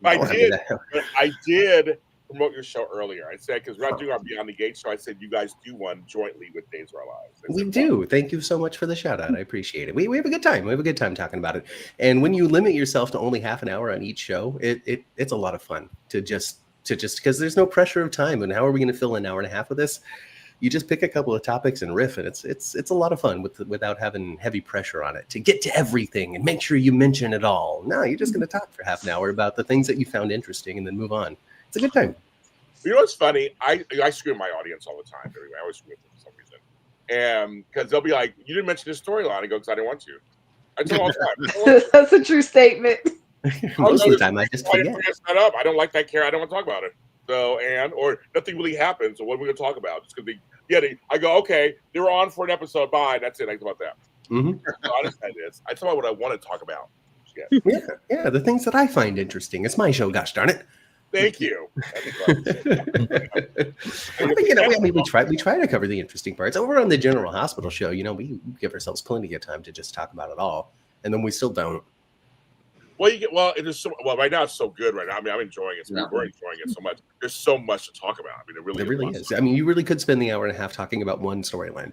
But I did promote your show earlier. I said, because we're not doing our Beyond the Gate show, I said you guys do one jointly with Days of Our Lives. We do. Thank you so much for the shout out. I appreciate it. We have a good time. We have a good time talking about it. And when you limit yourself to only half an hour on each show, it's a lot of fun to just because there's no pressure of time. And how are we going to fill an hour and a half with this? You just pick a couple of topics and riff, and it's a lot of fun without having heavy pressure on it to get to everything and make sure you mention it all. No, you're just going to talk for half an hour about the things that you found interesting and then move on. It's a good time. You know what's funny? I screw my audience all the time. I always screw them for some reason. And because they'll be like, you didn't mention this storyline. I go, because I didn't want to. I tell them all the time. That's a true statement. Most of the time, I just forget. I don't like that character. I don't want to talk about it. So, or nothing really happened. So what are we going to talk about? Just because I go, okay, they were on for an episode. Bye. That's it. I talk about that. Mm-hmm. So I talk about what I want to talk about. Yeah, the things that I find interesting. It's my show, gosh darn it. Thank you. But, we try to cover the interesting parts. Over on the General Hospital show, we give ourselves plenty of time to just talk about it all, and then we still don't. Well, right now it's so good right now. I mean, I'm enjoying it. We're enjoying it so much. There's so much to talk about. I mean, it really is. I mean, you really could spend the hour and a half talking about one storyline.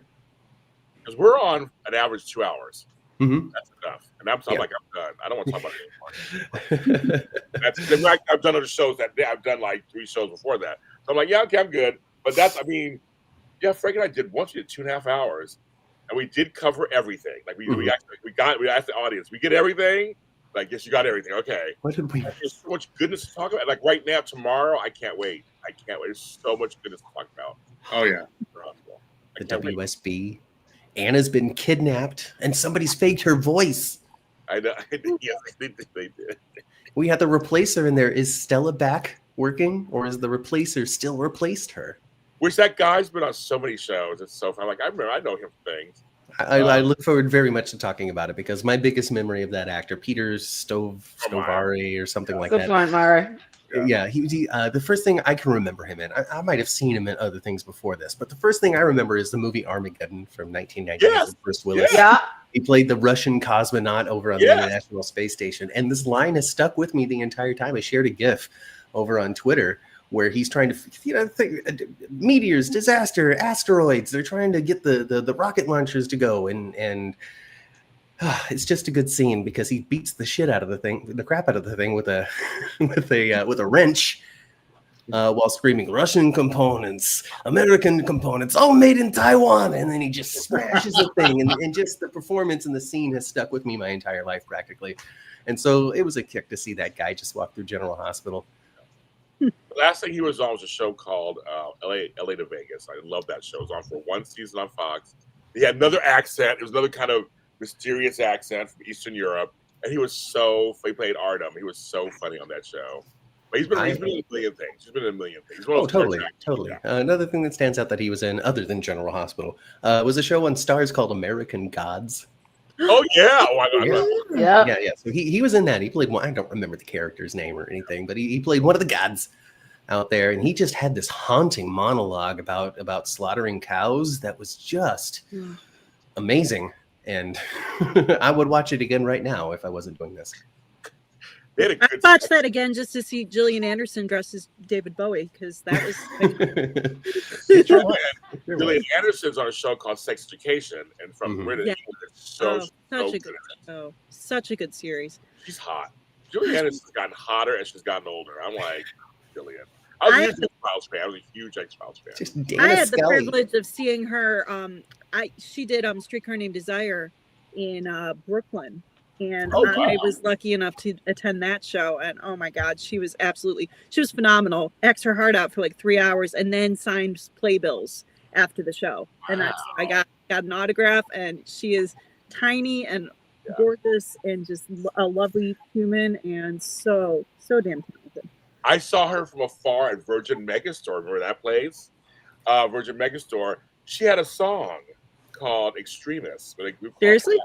Because we're on an average 2 hours. Mm-hmm. That's enough. And I'm like, I'm done. I don't want to talk about it anymore. I've done other shows I've done like 3 shows before that. So I'm like, yeah, okay, I'm good. But Frank and I did 2.5 hours, and we did cover everything. Like we asked the audience, we get everything. Like, yes, you got everything. Okay. What did we? There's so much goodness to talk about. Like right now, tomorrow, I can't wait. There's so much goodness to talk about. Oh yeah. The WSB. Anna's been kidnapped, and somebody's faked her voice. I know. Yes, they did. We had the replacer in there. Is Stella back working, or is the replacer still replaced her? Which that guy's been on so many shows. It's so fun. Like I know him from things. I look forward very much to talking about it because my biggest memory of that actor, Peter Stovare or something like Good that. point, Mara. Yeah, he the first thing I can remember him in. I might have seen him in other things before this, but the first thing I remember is the movie Armageddon from 1990 with Bruce Willis. Yeah. He played the Russian cosmonaut over on the International Space Station, and this line has stuck with me the entire time. I shared a GIF over on Twitter where he's trying to, meteors, disaster, asteroids. They're trying to get the rocket launchers to go, and it's just a good scene because he beats the shit out of the crap out of the thing with a with a wrench, while screaming Russian components, American components, all made in Taiwan, and then he just smashes the thing, and just the performance in the scene has stuck with me my entire life practically, and so it was a kick to see that guy just walk through General Hospital. The last thing he was on was a show called LA to Vegas. I love that show. It was on for one season on Fox. He had another accent. It was another kind of mysterious accent from Eastern Europe, and he played Artem. He was so funny on that show. But he's been in a million things. He's been in a million things. Totally. Yeah. Another thing that stands out that he was in, other than General Hospital, was a show on Stars called American Gods. Oh yeah, oh, yeah. So he was in that. He played one. I don't remember the character's name or anything, but he played one of the gods out there, and he just had this haunting monologue about slaughtering cows that was just amazing. And I would watch it again right now if I wasn't doing this. I'd watch that again just to see Gillian Anderson dressed as David Bowie, because that was Gillian Anderson's on a show called Sex Education, and from British, such a good series. She's hot. Gillian Anderson's gotten hotter as she's gotten older. I'm like, Gillian. I was a huge X-Files fan. I was a huge X-Files fan. I had the privilege of seeing her. She did Streetcar Named Desire in Brooklyn. And I was lucky enough to attend that show, and oh my God, she was phenomenal. Acted her heart out for like 3 hours, and then signed playbills after the show. And that's I got an autograph, and she is tiny and gorgeous, and just a lovely human, and so damn talented. I saw her from afar at Virgin Megastore. Remember that place? Virgin Megastore. She had a song called "Extremists" with a group. Seriously.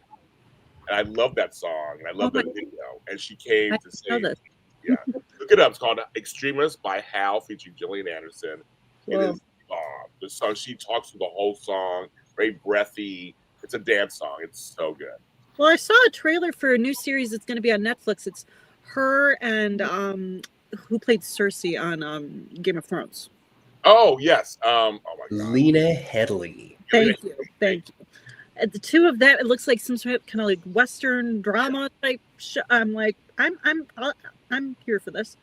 And I love that song, and I love that video. And she came to sing. Yeah, look it up. It's called "Extremists" by Hal, featuring Gillian Anderson. It is the song. She talks through the whole song, very breathy. It's a dance song. It's so good. Well, I saw a trailer for a new series that's going to be on Netflix. It's her and who played Cersei on Game of Thrones. Oh yes. Oh my God. Lena Headey. Thank you. The two of that, it looks like some sort of kind of like Western drama type show. I'm like, I'm here for this.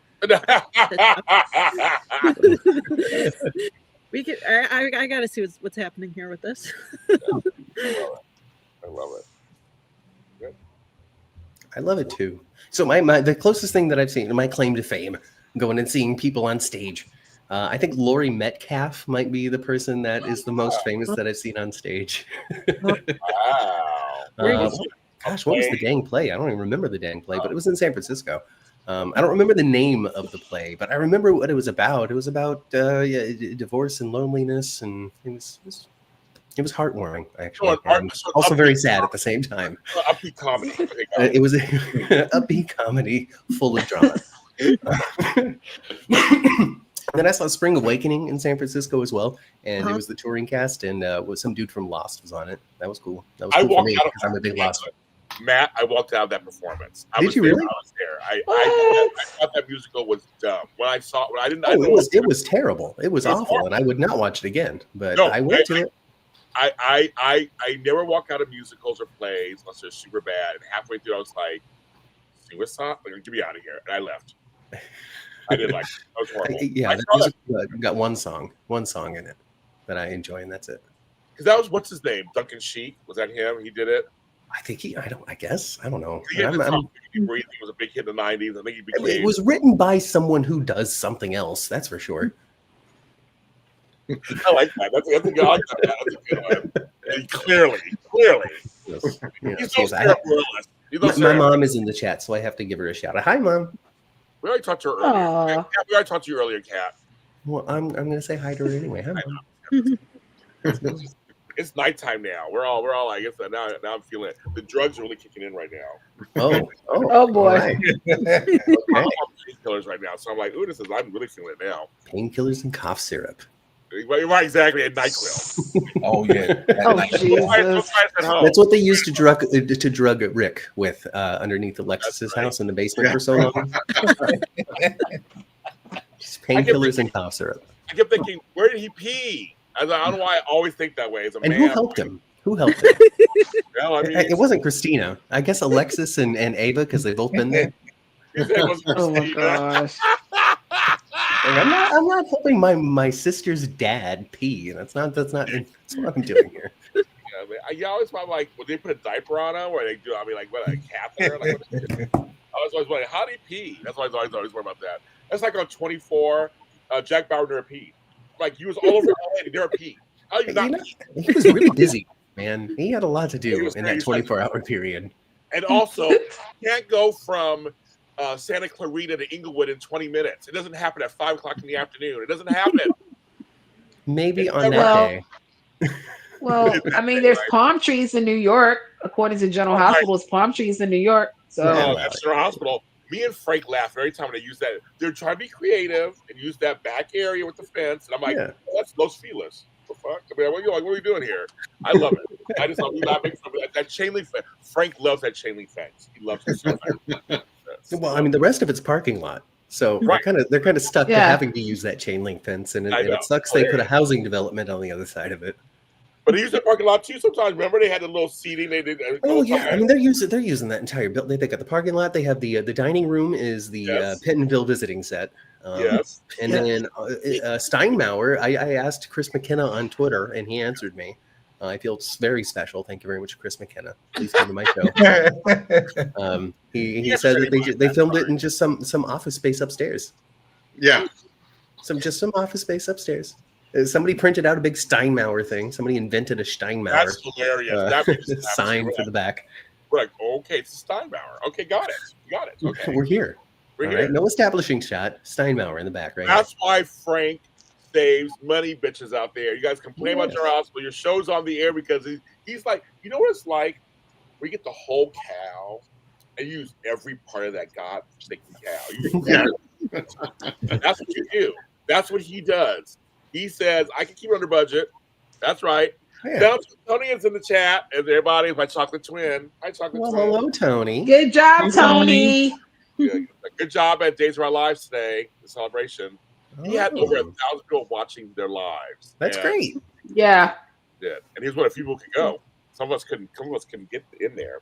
We could. I got to see what's happening here with this. I love it. Good. I love it too. So the closest thing that I've seen, my claim to fame, going and seeing people on stage. I think Laurie Metcalf might be the person that is the most famous that I've seen on stage. Wow. Gosh, what was the dang play? I don't even remember the dang play, but it was in San Francisco. I don't remember the name of the play, but I remember what it was about. It was about divorce and loneliness, and it was heartwarming, actually. Also very sad at the same time. Upbeat comedy. It was an upbeat comedy full of drama. And then I saw Spring Awakening in San Francisco as well, and it was the touring cast, and was some dude from Lost was on it. That was cool. That was cool for me because I'm a big Lost fan. Matt, I walked out of that performance. Did you really? I was there. I thought that musical was dumb. It was terrible. It was awful, horrible. And I would not watch it again. But I went to it. I never walk out of musicals or plays unless they're super bad. And halfway through, I was like, "See what's up? Get me out of here!" And I left. I didn't like it. That was horrible. The music got one song in it that I enjoy, and that's it. Because that was what's his name? Duncan Sheik. Was that him? He did it. I think I don't know. He was a big hit in the 90s. I think he became. It was written by someone who does something else. That's for sure. I like that. That's a good one. And clearly. He's no Sarah Bareilles. My mom is in the chat, so I have to give her a shout out. Hi, Mom. We already talked to her earlier. Aw. We already talked to you earlier, Kat. Well, I'm going to say hi to her anyway. Hi, Mom. It's nighttime now. We're all like, now I'm feeling it. The drugs are really kicking in right now. Oh boy. Right. I'm on painkillers right now, so I'm like, I'm really feeling it now. Painkillers and cough syrup. Right, exactly. And NyQuil. Oh yeah. Oh Jesus. That's what they used to drug Rick with underneath Alexis's house in the basement for so long. Just painkillers and cough syrup. I kept thinking, where did he pee? I don't know why I always think that way as a and man. Who helped him? Well, I mean, it wasn't Christina. I guess Alexis and Ava, because they've both been there. Oh my gosh. I'm not helping my sister's dad pee. That's what I'm doing here. I always thought, like, would they put a diaper on him, or they do? I mean, like, what, a catheter? Like, I was always wondering, how did he pee? That's why I was always worried about that. That's like on 24. Jack Bauer never peed. Like, he was all over LA, he never peed. How you not pee? He was really busy, man. He had a lot to do in that 24-hour period. And also, you can't go from Santa Clarita to Inglewood in 20 minutes. It doesn't happen at 5 o'clock in the afternoon. It doesn't happen. Maybe on that day. Well, I mean, there's palm trees in New York, according to General Hospital's palm trees in New York. So that's General Hospital. Me and Frank laugh every time they use that. They're trying to be creative and use that back area with the fence. And I'm like, that's Los Feliz. The fuck? I mean, what are we doing here? I love it. I just love that chain link fence. Frank loves that chain link fence. He loves it so much. Well, I mean, the rest of it's parking lot. So they're kind of stuck to having to use that chain link fence, and it sucks they put a housing development on the other side of it. But they use the parking lot too sometimes. Remember, they had the little seating. They did. Oh yeah, I mean they're using that entire building. They got the parking lot. They have the dining room is the Pentonville visiting set. Yes. And then Steinmauer. I asked Chris McKenna on Twitter, and he answered me. I feel it's very special. Thank you very much, Chris McKenna. Please come to my show. He said that they filmed it in just some office space upstairs. Yeah. Some office space upstairs. Somebody printed out a big Steinmauer thing. Somebody invented a Steinmauer. That's hilarious. That sign for the back. We're like, okay, it's a Steinmauer. Okay, got it. Okay. We're here. We're here. Right? No establishing shot. Steinmauer in the back, right? That's why Frank saves money, bitches out there. You guys complain about your hospital. Your show's on the air because he's like, you know what it's like? We get the whole cow and use every part of that god-stinking cow. That's what you do. That's what he does. He says, I can keep it under budget. That's right. Yeah. Now, Tony is in the chat, and everybody, my chocolate twin. Hi, chocolate twin. Hello, Tony. Good job, Tony. Yeah, good job at Days of Our Lives today, the celebration. He had over 1,000 people watching their lives. That's great. Yeah. Yeah, and here's what a few people could go. Some of us couldn't get in there.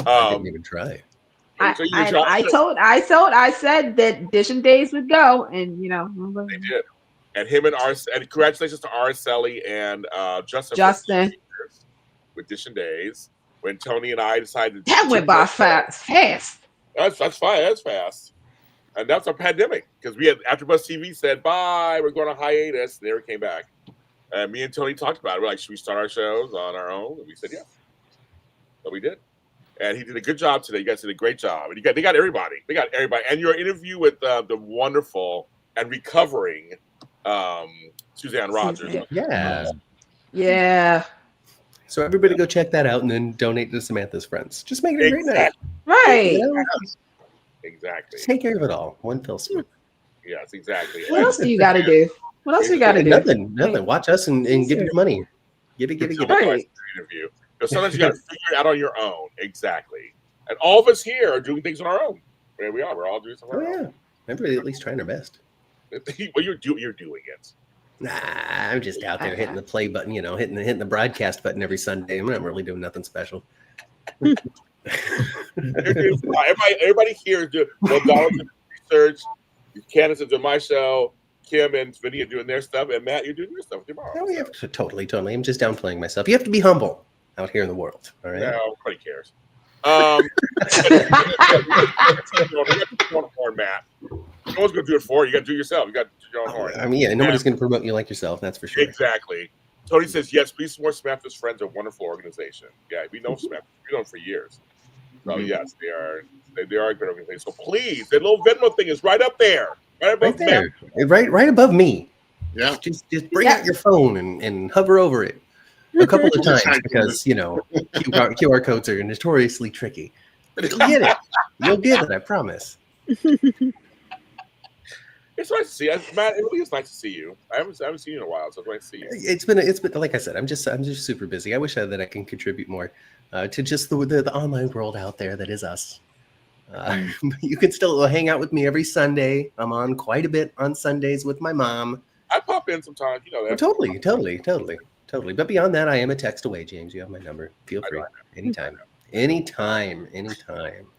I didn't even try. I said that Dish and Days would go, and they did. And him and congratulations to Araceli and Justin with Dish and Days. When Tony and I decided that went by fast. That's fine. That's fast. And that's our pandemic because we had AfterBuzz TV said bye. We're going on hiatus. And they never came back. And me and Tony talked about it. We're like, should we start our shows on our own? And we said yeah. So we did. And he did a good job today. You guys did a great job. And they got everybody. They got everybody. And your interview with the wonderful and recovering Suzanne Rogers. Yeah. So everybody go check that out and then donate to Samantha's friends. Just make it a great night. Right. Exactly. Just take care of it all. One fell swoop. Yes, exactly. What else do you got to do? What else you got to do? Nothing. Watch us and give your money. Give it. Right. Interview. Because sometimes you got to figure it out on your own. Exactly. And all of us here are doing things on our own. There we are. We're all doing something on our own. Everybody at least trying their best. Well, you're doing it. Nah, I'm just out there hitting the play button, hitting the broadcast button every Sunday. I'm not really doing nothing special. Everybody here is doing Donald's research. Candace is doing my show. Kim and Vinny are doing their stuff, and Matt, you're doing your stuff tomorrow. Oh, yeah. Totally. I'm just downplaying myself. You have to be humble out here in the world. All right. No, nobody cares. Matt. No one's going to do it for you. You got to do it yourself. You got to do your own horn. I mean, nobody's going to promote you like yourself. That's for sure. Exactly. Tony says, yes, please more Samantha's friends, a wonderful organization. Yeah, we know Samantha. We've known for years. So yes, they are. They are good everything. So please, that little Venmo thing is right up there, right above Right there, right above me. Yeah. Just bring out your phone and hover over it a couple of times because QR codes are notoriously tricky. But you'll get it. You'll get it. I promise. It's nice to see you, Matt. It really is nice to see you. I haven't seen you in a while, so it's nice to see you. It's been like I said. I'm just super busy. I wish that I can contribute more to just the online world out there that is us. You can still hang out with me every Sunday. I'm on quite a bit on Sundays with my mom. I pop in sometimes, you know that. Totally. But beyond that, I am a text away, James. You have my number. Feel free. Anytime.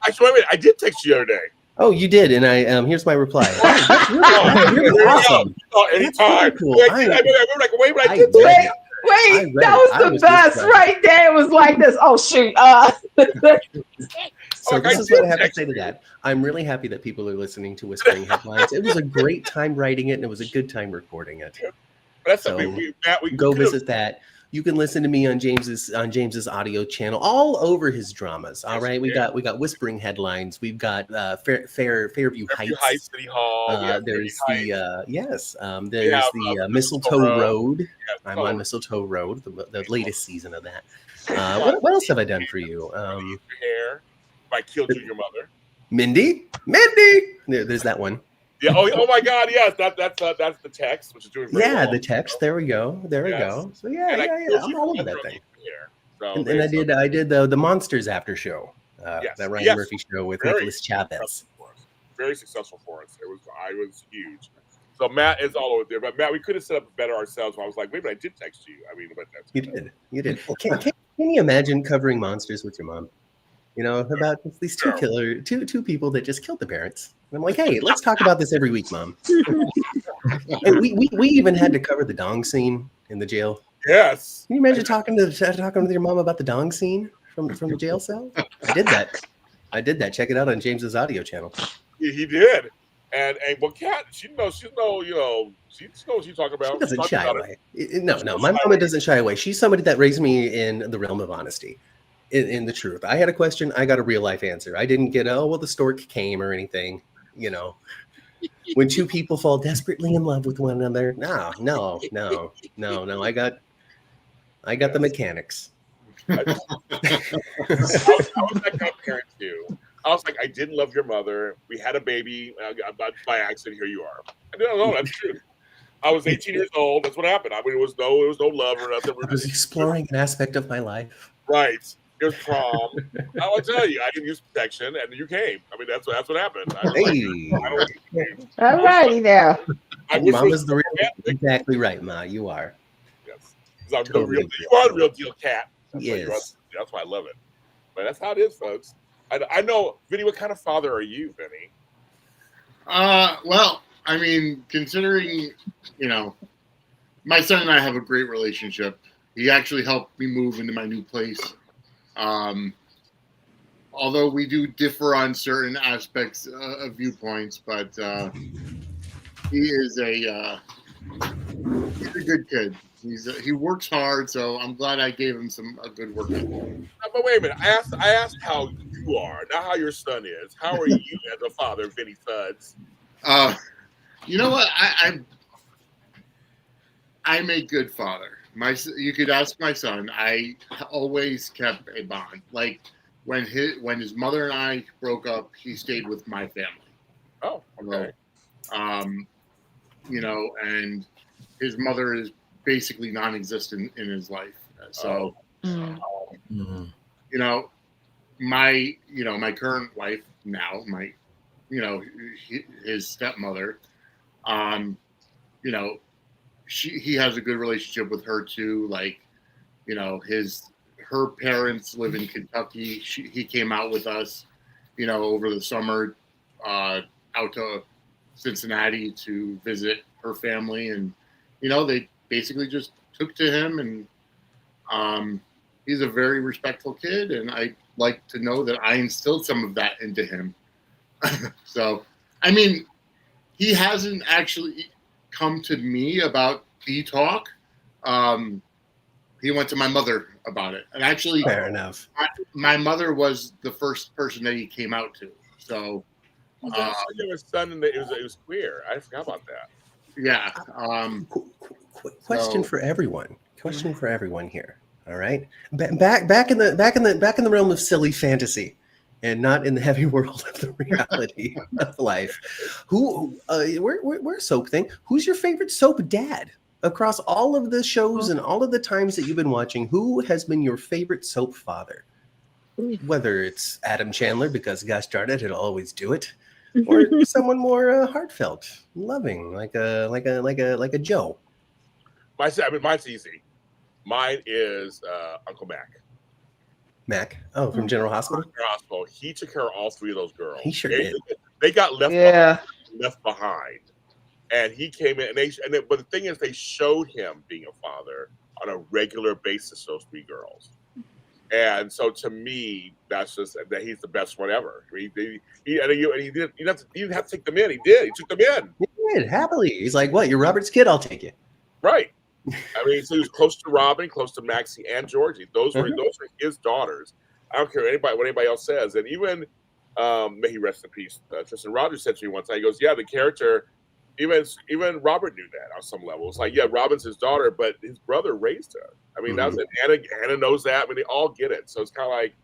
Actually, I did text you the other day. Oh, you did, and I here's my reply. Oh, that's really awesome. Oh, anytime. Cool. I remember like, wait, I did Wait, that was the best right there. It was like this. Oh shoot. So this is what I have to say to that. I'm really happy that people are listening to Whispering Headlines. It was a great time writing it, and it was a good time recording it. That's so we go visit that. You can listen to me on James's audio channel all over his dramas. All right, we got Whispering Headlines. We've got Fairview Heights. City Hall. There's the Mistletoe Road. Yeah, I'm on Mistletoe Road, the latest season of that. What else have I done for you? Your hair. I killed your mother. Mindy. There's that one. Yeah. Oh my God. Yes. That's the text, which is doing very well. The text. There we go. So yeah. I'm all over that thing. So, and I did the Monsters after show. That Ryan Murphy show with Nicholas Chavez. Very successful for us. I was huge. So Matt is all over there. But Matt, we could have set up better ourselves. I was like, wait, but I did text you. I mean, but that's you did. Can you imagine covering Monsters with your mom? You know, about these two people that just killed the parents. And I'm like, hey, let's talk about this every week, Mom. And we even had to cover the dong scene in the jail. Yes. Can you imagine talking with your mom about the dong scene from the jail cell? I did that. Check it out on James's audio channel. He did. And but Kat, she knows what she's talking about. She doesn't shy away. No, my mama doesn't shy away. She's somebody that raised me in the realm of honesty. In the truth. I had a question, I got a real life answer. I didn't get, the stork came or anything, you know. When two people fall desperately in love with one another, no. I got the mechanics. I was that kind of parent too. I was like, I didn't love your mother. We had a baby by accident. Here you are. I didn't know that's true. I was 18 years old. That's what happened. I mean, it was no love or nothing. I was exploring an aspect of my life. Right. It was prom. I will tell you, I didn't use protection, and you came. I mean, that's what happened. All righty now. Mama's the real. Exactly right, Ma. You are. Yes. You are the real deal, Cat. Yes. That's why I love it. But that's how it is, folks. I know, Vinny. What kind of father are you, Vinny? Well, I mean, considering my son and I have a great relationship. He actually helped me move into my new place. Although we do differ on certain aspects of viewpoints, but he's a good kid. He works hard, so I'm glad I gave him a good work ethic. But wait a minute, I asked how you are, not how your son is. How are you as a father, Vinny Suds? You know what? I'm a good father. You could ask my son. I always kept a bond. Like when his mother and I broke up, he stayed with my family. Oh, okay. And his mother is basically non-existent in his life. So, my current wife now, his stepmother, he has a good relationship with her too. Like, her parents live in Kentucky. He came out with us, over the summer, out to Cincinnati to visit her family, and they basically just took to him, and he's a very respectful kid, and I like to know that I instilled some of that into him. So, I mean, he hasn't actually come to me about the talk. He went to my mother about it, and actually, Fair enough. my mother was the first person that he came out to. So, His son, and it was queer. I forgot about that. yeah. Question for everyone. Question for everyone here. All right. Back in the realm of silly fantasy, and not in the heavy world of the reality of life. We're a soap thing. Who's your favorite soap dad? Across all of the shows and all of the times that you've been watching, who has been your favorite soap father? Whether it's Adam Chandler, because gosh darn it, it'll always do it, or someone more heartfelt, loving, like a Joe. Mine's easy. Mine is Uncle Mac. Mac. Oh, from General Hospital. General Hospital. He took care of all three of those girls. He sure did. They got left behind. And he came in, but the thing is, they showed him being a father on a regular basis. Those three girls, and so to me, that's just that he's the best one ever. He didn't have to take them in. He did. He took them in. He did happily. He's like, "What? You're Robert's kid? I'll take you." Right. I mean, so he was close to Robin, close to Maxie and Georgie. Those were his daughters. I don't care what anybody else says, and even may he rest in peace. Tristan Rogers said to me one time, he goes, "Yeah, the character." Even Robert knew that on some level. It's like, yeah, Robin's his daughter, but his brother raised her. I mean, that was it. Anna knows that. I mean, they all get it. So it's kind of like,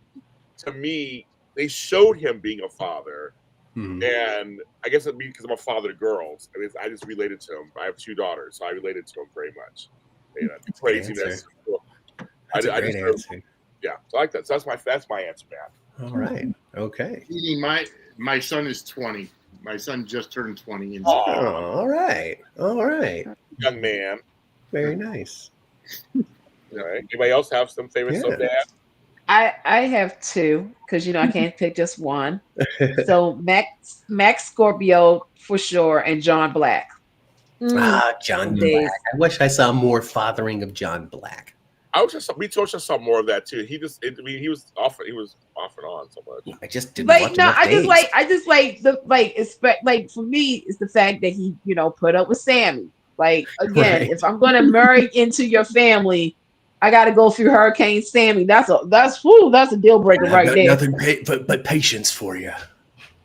to me, they showed him being a father, and I guess because I'm a father to girls, I just related to him. I have two daughters, so I related to him very much. You know, the craziness. That's a great answer. Yeah, so I like that. So that's my answer, Matt. All right. Okay. My son is 20. My son just turned 20. All right. Young man. Very nice. All right. Anybody else have some favorite soap dad? I have two, because I can't pick just one. So Max Scorpio for sure, and John Black. John Black. I wish I saw more fathering of John Black. We just saw more of that too. He was off and on so much. I just didn't watch enough days. For me, it's the fact that he, put up with Sammy. Like, again, if I'm gonna marry into your family, I got to go through Hurricane Sammy. That's a deal breaker right there. Nothing but patience for you.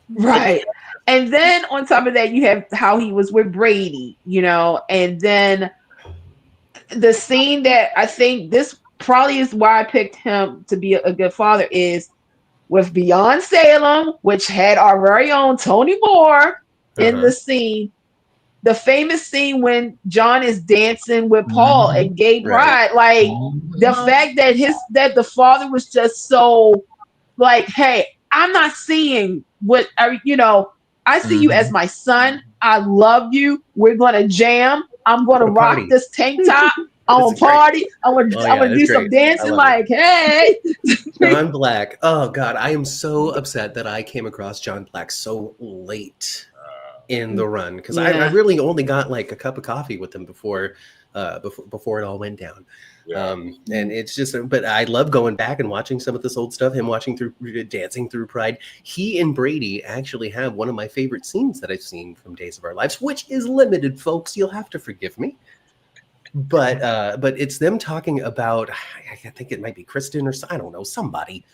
Right. And then on top of that, you have how he was with Brady, and then the scene that I think this probably is why I picked him to be a good father is with Beyond Salem, which had our very own Tony Moore in the scene. The famous scene when John is dancing with Paul at Gay Pride, like the fact that the father was just so like, hey, I'm not seeing what I see you as my son. I love you. We're gonna jam. I'm gonna rock this tank top. I'm gonna party. I'm gonna do some dancing. Like, hey, John Black. Oh God, I am so upset that I came across John Black so late in the run, because I really only got like a cup of coffee with him before it all went down. And it's just, but I love going back and watching some of this old stuff. Him dancing through Pride. He and Brady actually have one of my favorite scenes that I've seen from Days of Our Lives, which is limited, folks. You'll have to forgive me. But it's them talking about, I think it might be Kristen or I don't know, somebody.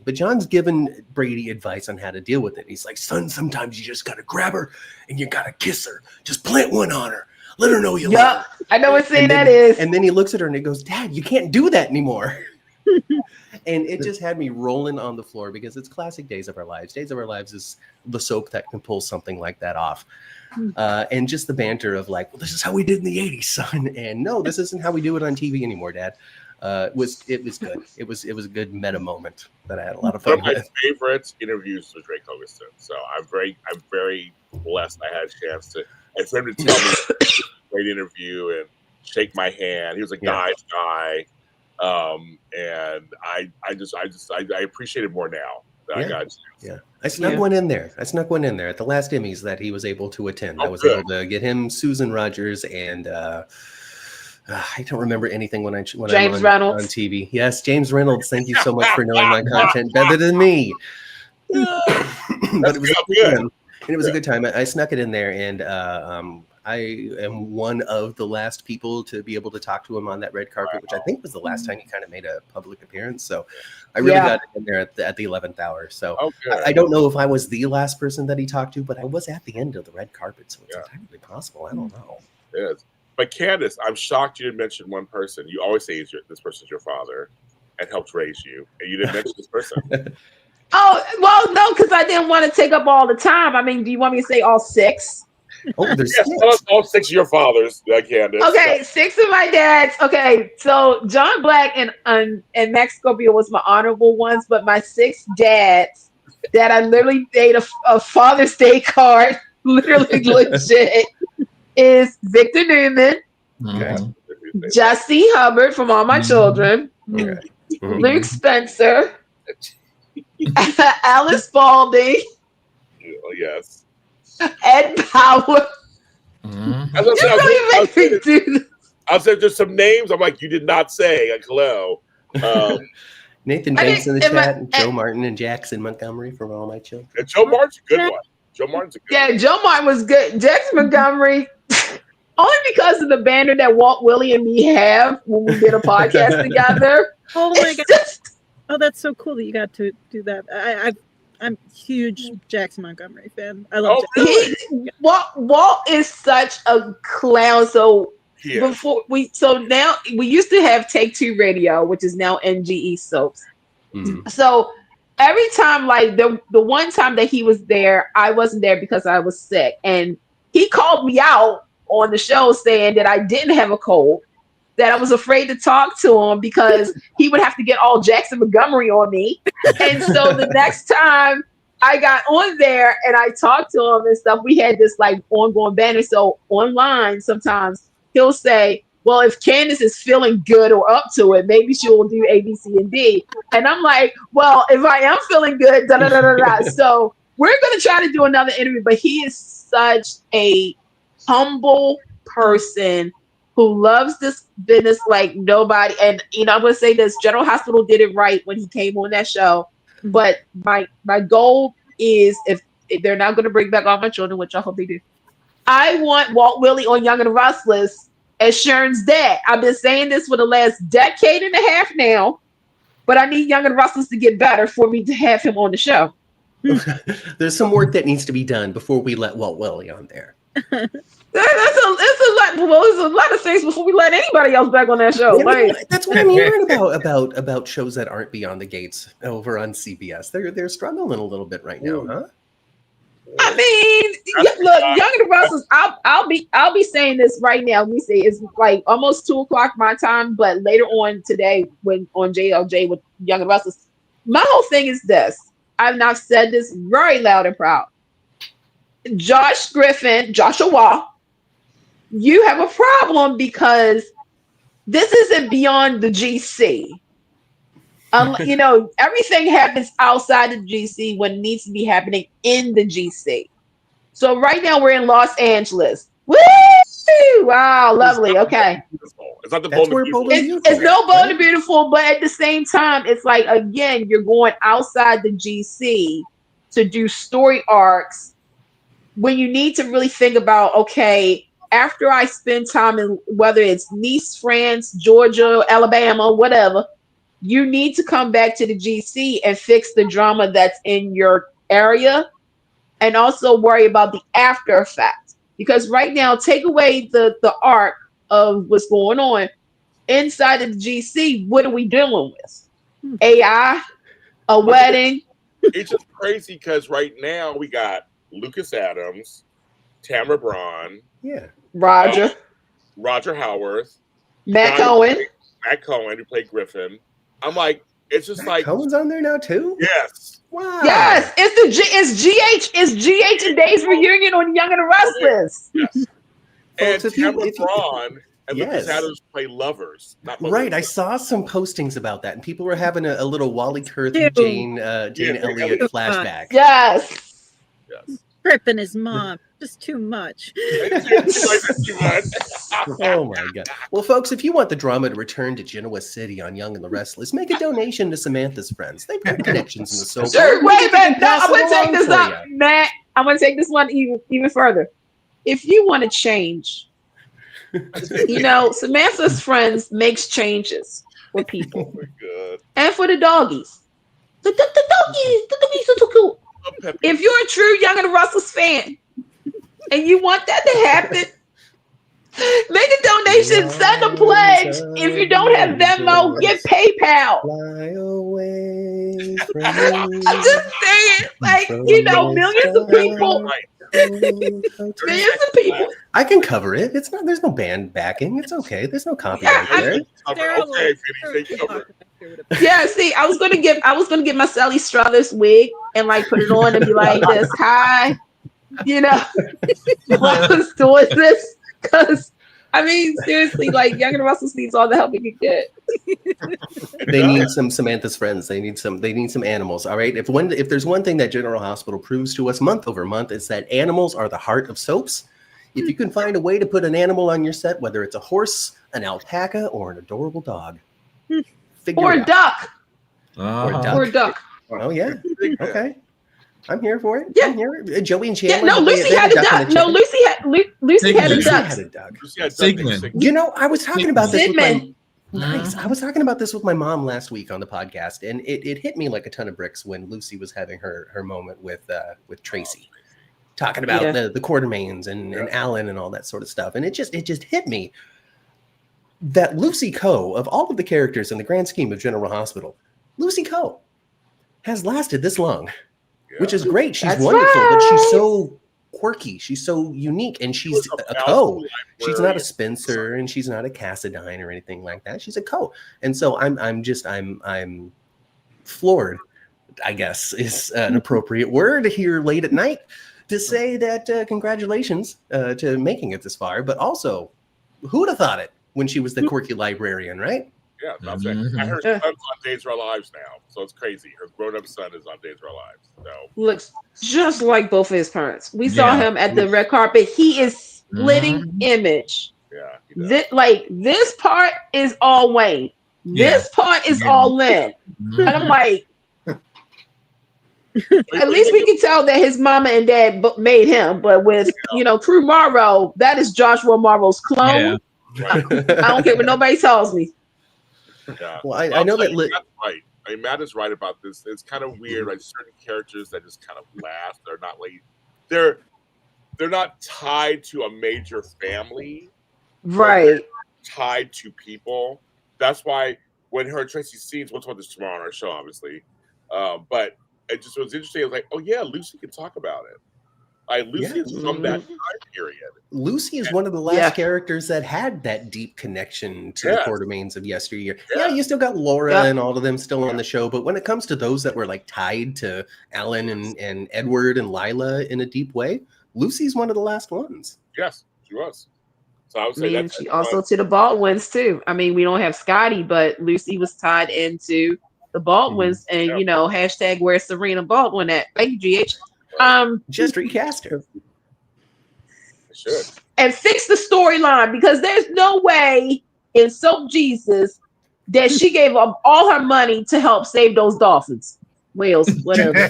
But John's given Brady advice on how to deal with it. He's like, son, sometimes you just got to grab her and you got to kiss her. Just plant one on her. Let her know you love her. I know what scene that is. And then he looks at her and he goes, Dad, you can't do that anymore. And it just had me rolling on the floor, because it's classic Days of Our Lives. Days of Our Lives is the soap that can pull something like that off. And just the banter of like, well, this is how we did in the 80s, son. And no, this isn't how we do it on TV anymore, Dad. It was good. It was a good meta moment that I had a lot of fun with. One of my favorite interviews was Drake Hogestyn. So I'm very blessed I had a chance for him to tell me a great interview and shake my hand. He was a guy's guy. And I appreciate it more now that I got a chance. I snuck one in there. at the last Emmys that he was able to attend. I was able to get him Susan Rogers and I don't remember anything when I'm on TV. Yes, James Reynolds. Thank you so much for knowing my content better than me. But it was good. And it was a good time. I snuck it in there, and I am one of the last people to be able to talk to him on that red carpet, which I think was the last time he kind of made a public appearance. So I really got in there at the 11th hour. So I don't know if I was the last person that he talked to, but I was at the end of the red carpet. So it's entirely possible. I don't know. It is. But Candace, I'm shocked you didn't mention one person. You always say this person's your father and helped raise you, and you didn't mention this person. Oh, well, no, because I didn't want to take up all the time. I mean, do you want me to say all 6? Oh, there's all 6 of your fathers, Candace. Okay, 6 of my dads. Okay, so John Black and Max Scorpio was my honorable ones, but my 6 dads that I literally made a Father's Day card, literally legit, is Victor Newman, Jussie Hubbard from All My Children, Luke Spencer, Alice Spalding. Oh, yes. Ed Power. I'll say there's some names. I'm like, you did not say hello. Nathan Banks in the chat, Joe Martin and Jackson Montgomery from All My Children. And Joe Martin's a good one. Joe Martin's a good one. Yeah, Joe Martin was good. Jackson Montgomery, only because of the banner that Walt, Willie, and me have when we did a podcast together. Oh my God. Oh, that's so cool that you got to do that. I'm a huge Jackson Montgomery fan. I love Walt is such a clown. So now we used to have Take Two Radio, which is now NGE Soaps. So every time, like the one time that he was there, I wasn't there because I was sick, and he called me out on the show saying that I didn't have a cold, that I was afraid to talk to him because he would have to get all Jackson Montgomery on me. And so the next time I got on there and I talked to him and stuff, we had this like ongoing banner. So online, sometimes he'll say, well, if Candace is feeling good or up to it, maybe she'll do A, B, C, and D. And I'm like, well, if I am feeling good, da da da da da. So we're going to try to do another interview, but he is such a humble person who loves this business like nobody. And, you know, I'm going to say this, General Hospital did it right when he came on that show. But my goal is, if they're not going to bring back All My Children, which I hope they do, I want Walt Willie on Young and the Restless as Sharon's dad. I've been saying this for the last decade and a half now, but I need Young and the Restless to get better for me to have him on the show. There's some work that needs to be done before we let Walt Willie on there. There's a lot of things before we let anybody else back on that show. Like, that's what I'm hearing about shows that aren't Beyond the Gates over on CBS. They're struggling a little bit right now, huh? I mean, look, Young and the Restless. I'll be saying this right now. We say it's like almost 2:00 my time, but later on today, when on JLJ with Young and the Restless, my whole thing is this. I've not said this very loud and proud. Joshua, you have a problem because this isn't Beyond the GC. You know, everything happens outside the GC when it needs to be happening in the GC. So right now we're in Los Angeles. Woo! Wow, lovely. Okay. It's not the Bold and Beautiful. It's no Bold and Beautiful, but at the same time, it's like, again, you're going outside the GC to do story arcs when you need to really think about, okay, after I spend time in, whether it's Nice, France, Georgia, Alabama, whatever, you need to come back to the GC and fix the drama that's in your area, and also worry about the after effect. Because right now, take away the arc of what's going on inside of the GC. What are we dealing with? AI, a wedding. It's just crazy because right now we got Lucas Adams, Tamara Braun, Roger Howarth, Matt Cohen, who played Griffin. I'm like, it's just like Cohen's on there now too. Yes. Wow. Yes, it's GH and Dave's reunion on Young and the Restless. Yes. And Tamara Braun and Lucas Adams play lovers. Not right. I saw some postings about that, and people were having a little Wally Kurth, Jane Elliott flashback. Yes. Trip and his mom. Just too much. Oh my God. Well, folks, if you want the drama to return to Genoa City on Young and the Restless, make a donation to Samantha's friends. They've got connections in the soap. Sure, wait a minute. No, I'm going to take this up, Matt. I'm going to take this one even further. if you want to change, Samantha's friends makes changes for people Oh my god. and for the doggies. The doggies are so cool. If you're a true Young and the Rustlers fan and you want that to happen, make a donation, send a pledge. If you don't have Venmo, get PayPal. Fly away from me. I'm just saying, millions of people. Millions of people. I can cover it. It's not. There's no band backing. It's okay. There's no copyright there. Okay, Vinny, take over. Yeah, see, I was gonna get my Sally Struthers wig and like put it on and be like this, hi, while I was doing this, because I mean, seriously, like Young and the Rustlers needs all the help it can get. They need some Samantha's friends. They need some animals. All right. If there's one thing that General Hospital proves to us month over month, it's that animals are the heart of soaps. If you can find a way to put an animal on your set, whether it's a horse, an alpaca, or an adorable dog, or a duck. Or a duck. Oh yeah. Okay. I'm here for it. Yeah. I'm here. Joey and Chandler. Yeah, no, Lucy had a duck. No, Lucy had a duck. Sigmund. I was talking about this with Sigmund. Nice. I was talking about this with my mom last week on the podcast, and it hit me like a ton of bricks when Lucy was having her moment with Tracy, talking about the Quartermains and Alan and all that sort of stuff. And it just hit me that Lucy Coe, of all of the characters in the grand scheme of General Hospital, Lucy Coe has lasted this long, which is great. She's wonderful, but she's so quirky. She's so unique, and she's a Coe. She's not a Spencer, and she's not a Cassadine or anything like that. She's a Coe, and so I'm floored, I guess is an appropriate word here late at night to say that congratulations to making it this far. But also, who'd have thought it when she was the quirky librarian, right? Yeah, that's right. I heard her son's on Days of Our Lives now, so it's crazy. Her grown-up son is on Days of Our Lives. So looks just like both of his parents. We saw him at the red carpet. He is splitting image. Yeah, this part is all Wayne. This part is all Lynn. And I'm like, at least we can tell that his mama and dad made him. But with True Morrow, that is Joshua Morrow's clone. Right. I don't care what nobody tells me. Yeah. Well, I know that. Matt's right. I mean, Matt is right about this. It's kind of weird, like certain characters that just kind of last. They're not like they're not tied to a major family, right? Tied to people. That's why when her and Tracy scenes, we'll talk about this tomorrow on our show, obviously. But it just was interesting. I was like, oh yeah, Lucy can talk about it. Lucy is from that time period. Lucy is one of the last characters that had that deep connection to the Quartermains of yesteryear. Yeah, you still got Laura and all of them still on the show, but when it comes to those that were like tied to Alan and Edward and Lila in a deep way, Lucy's one of the last ones. Yes, she was. So I would say she also to the Baldwins too. I mean, we don't have Scotty, but Lucy was tied into the Baldwins, and hashtag where's Serena Baldwin at? Thank you, GH. Just recast her. Should. And fix the storyline, because there's no way in Soap Jesus that she gave up all her money to help save those dolphins, whales, whatever.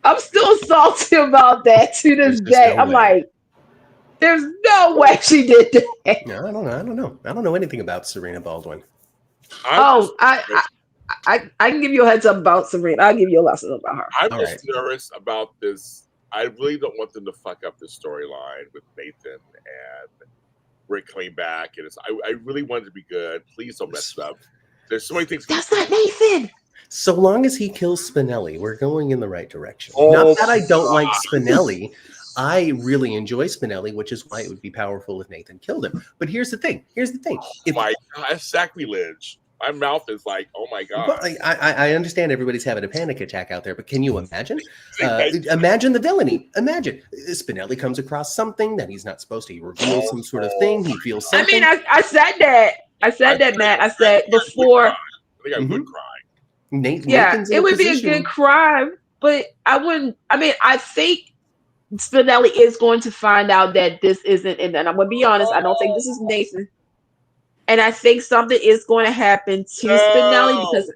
I'm still salty about that to this day. I'm like, there's no way she did that. No, I don't know anything about Serena Baldwin. I can give you a heads up about Serena. I'll give you a lesson about her. I'm just nervous about this. I really don't want them to fuck up this storyline with Nathan and Rick coming back. And I really want it to be good. Please don't mess it up. There's so many things. That's not Nathan. So long as he kills Spinelli, we're going in the right direction. Not that I don't like Spinelli. I really enjoy Spinelli, which is why it would be powerful if Nathan killed him. But here's the thing. Oh my God, that's sacrilege. My mouth is like, oh my God. Well, I understand everybody's having a panic attack out there, but can you imagine? Imagine the villainy. Imagine Spinelli comes across something that he's not supposed to. He reveals some sort of thing. He feels something. I mean, I said that. I said that, Matt. I said before. I think I would cry. It would be a good crime, but I wouldn't. I mean, I think Spinelli is going to find out that this isn't, and I'm going to be honest, I don't think this is Nathan. And I think something is going to happen to Spinelli, because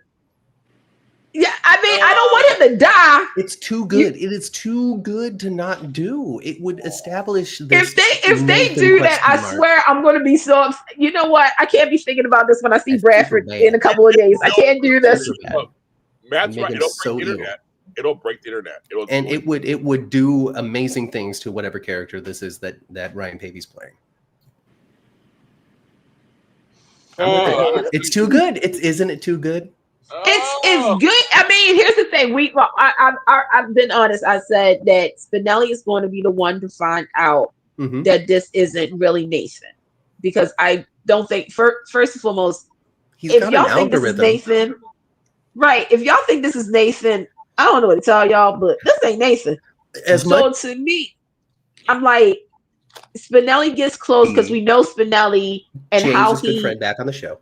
Yeah, I mean, I don't want him to die. It's too good. It is too good to not do. It would establish this. If they do that, I swear I'm going to be so upset. You know what? I can't be thinking about this when I see That's Bradford super in a bad. couple of days. I can't do this. Super bad. Matt's Make right. him It'll so break the internet. It'll break the internet. And it would do amazing things to whatever character this is that Ryan Pavy's playing. It's too good. Isn't it too good? It's good. I mean, here's the thing. I've been honest. I said that Spinelli is going to be the one to find out that this isn't really Nathan, because I don't think first and foremost, if y'all think this is Nathan, right? If y'all think this is Nathan, I don't know what to tell y'all, but this ain't Nathan. To me, I'm like, Spinelli gets close because we know Spinelli and James how is good friend back on the show.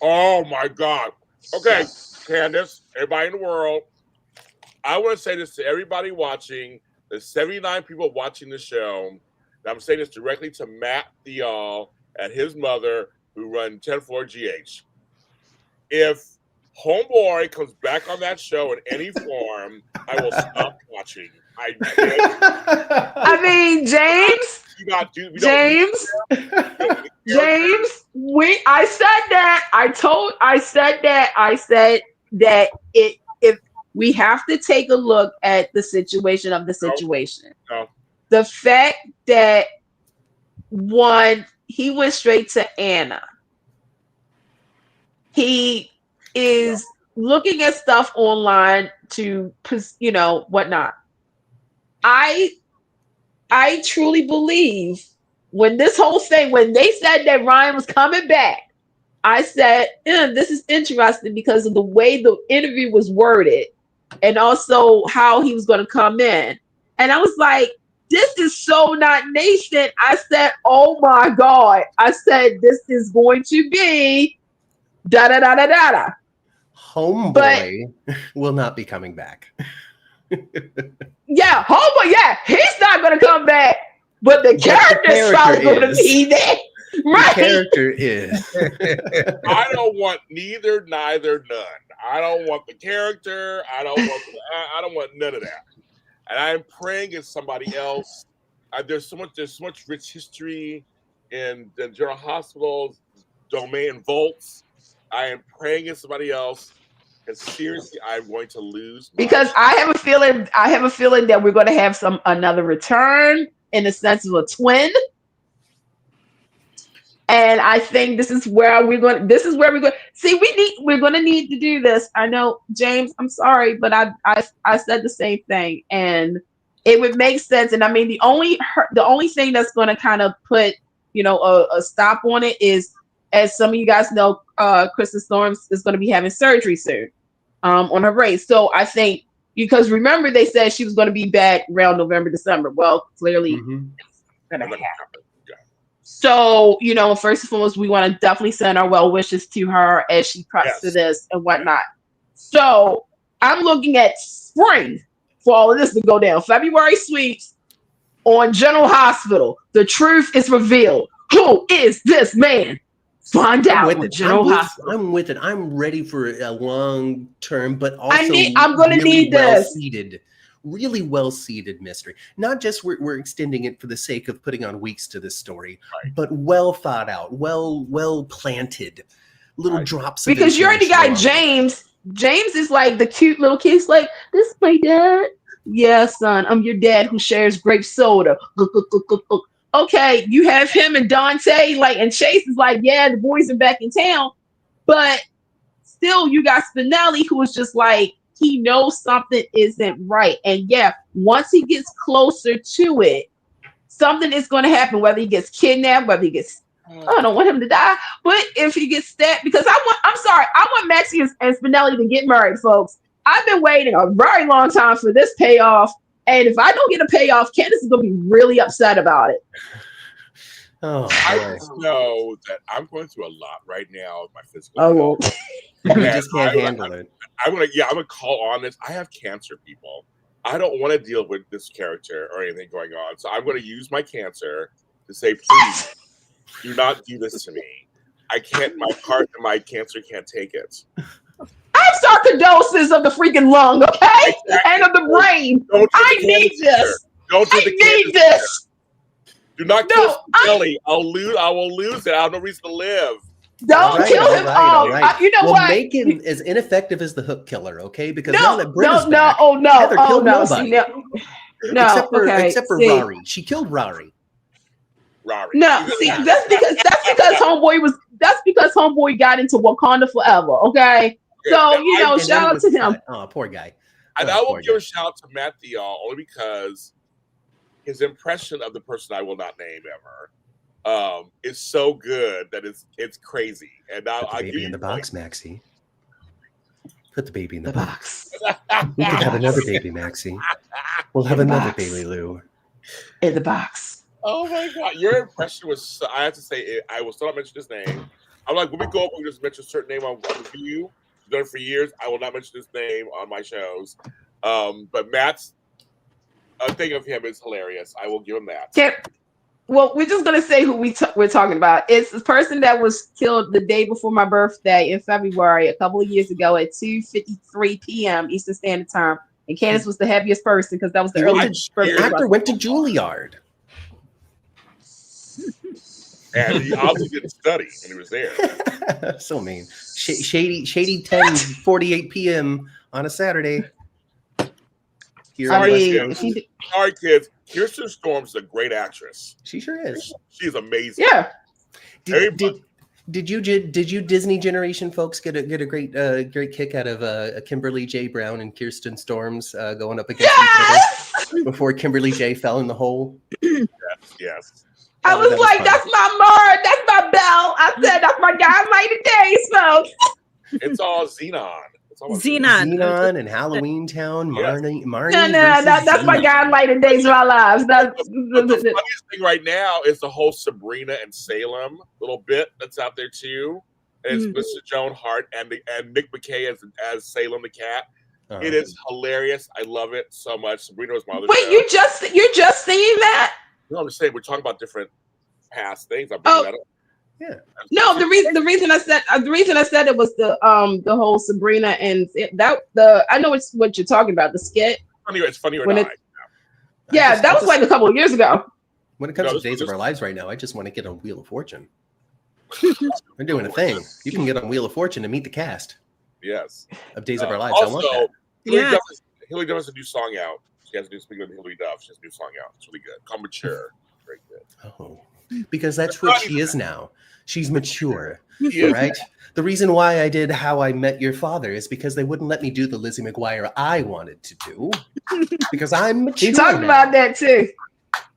Oh my God. Okay, Candace, everybody in the world, I want to say this to everybody watching, the 79 people watching the show. And I'm saying this directly to Matt Theall and his mother, who run 10-4 GH. If Homeboy comes back on that show in any form, I will stop watching. I mean, James. I said that if we have to take a look at the situation of the situation. No. The fact that one, he went straight to Anna. He is looking at stuff online to, whatnot. I truly believe when they said that Ryan was coming back, I said, this is interesting because of the way the interview was worded and also how he was going to come in. And I was like, this is so not Nathan. I said, oh my God. I said, this is going to be da-da-da-da-da-da. Homeboy will not be coming back. Yeah, Homeboy, he's not going to come back. But the character is probably going to be there. Right. The character is. I don't want neither, none. I don't want the character. I don't want none of that. And I'm praying it's somebody else. There's so much rich history in the General Hospital's domain vaults. I am praying it's somebody else. And seriously, I'm going to lose. Because I have a feeling that we're going to have another return in the sense of a twin. And I think this is where we're going. See, we're going to need to do this. I know, James, I'm sorry, but I said the same thing, and it would make sense. And I mean, the only thing that's going to kind of put, a stop on it is, as some of you guys know, Kristen Storms is going to be having surgery soon, on her brace. So I think, because remember they said she was going to be back around November, December. Well, clearly it's going to happen. So, first and foremost, we want to definitely send our well wishes to her as she preps to this and whatnot. So I'm looking at spring for all of this to go down. February sweeps on General Hospital. The truth is revealed. Who is this man? Find out on General Hospital. I'm with it. I'm ready for a long term, but also I'm going to need this. Really well-seeded mystery. Not just we're extending it for the sake of putting on weeks to this story, but well thought out, well planted, little drops. Because you already got James. James is like the cute little kid. He's like, this is my dad. Yeah, son, I'm your dad who shares grape soda. Okay, you have him and Dante, and Chase is like, yeah, the boys are back in town. But still, you got Spinelli, who is just like, he knows something isn't right. And once he gets closer to it, something is going to happen, whether he gets kidnapped, whether he gets, I don't want him to die, but if he gets stabbed, because I want Maxie and Spinelli to get married, folks. I've been waiting a very long time for this payoff. And if I don't get a payoff, Candace is going to be really upset about it. Oh, I know that I'm going through a lot right now with my physical health. You just can't handle it. I'm gonna call on this. I have cancer, people. I don't want to deal with this character or anything going on. So I'm going to use my cancer to say, please do not do this to me. I can't. My heart and my cancer can't take it. I'm sarcoidosis of the freaking lung, okay? And of the brain. I need this. Don't do the need this. Do not kill Kelly. I will lose it. I have no reason to live. Don't kill him. All right. You know what? Make him as ineffective as the hook killer, okay? Because no, now that Britta's back, no, Heather killed nobody. No, except for Rory. She killed Rory. No, see, that's because homeboy got into Wakanda Forever. Okay, so shout out to him. Oh, poor guy. And I will give a shout out to Matt Theall only because his impression of the person I will not name ever is so good that it's crazy. And Put the baby in the box, Maxie. Put the baby in the box. We could have another baby, Maxie. We'll have another baby, Lou. In the box. Oh my God, your impression was. I have to say, I will still not mention his name. I'm like, when we go up, we just mention a certain name on review. I've done it for years. I will not mention his name on my shows. But Matt's thing of him is hilarious. I will give him that. Well, we're just gonna say who we're talking about. It's the person that was killed the day before my birthday in February, a couple of years ago at 2:53 p.m. Eastern Standard Time. And Candace was the heaviest person because that was the earliest. The actor went to Juilliard. And he also didn't study when he was there. So mean. Shady 10:48 p.m. on a Saturday. Sorry, kids. Kirsten Storm's a great actress. She sure is. She's amazing. Yeah. Did you Disney Generation folks get a great kick out of Kimberly J. Brown and Kirsten Storms going up against each other before Kimberly J. fell in the hole? Yes. I was like, that's my Mara, that's my Belle. I said, that's my guy Mighty Days, folks. It's all Xenon. Xenon and Halloween Town, Marnie. No, that's my guy Mighty Days of our lives. The funniest thing right now is the whole Sabrina and Salem little bit that's out there too. And it's Mr. Joan Hart and Nick McKay as Salem the cat. It is hilarious. I love it so much. Sabrina was my other show. You're just seeing that? No, I'm just saying we're talking about different past things. I'm bringing that up. Yeah. No, the reason I said it was the whole Sabrina and I know it's what you're talking about, the skit. It's funny or not. That was like a couple of years ago. When it comes to Days of Our Lives right now, I just want to get on Wheel of Fortune. They're doing a thing. You can get on Wheel of Fortune and meet the cast. Yes. Of Days of Our Lives. Also, I want that. Hillary Duff has a new song out. She has a new speaking of Hillary Duff. She has a new song out. It's really good. Called Mature. Very good. Oh, because that's what she is now. She's mature, right? The reason why I did How I Met Your Father is because they wouldn't let me do the Lizzie McGuire I wanted to do because I'm mature. You talked about that too.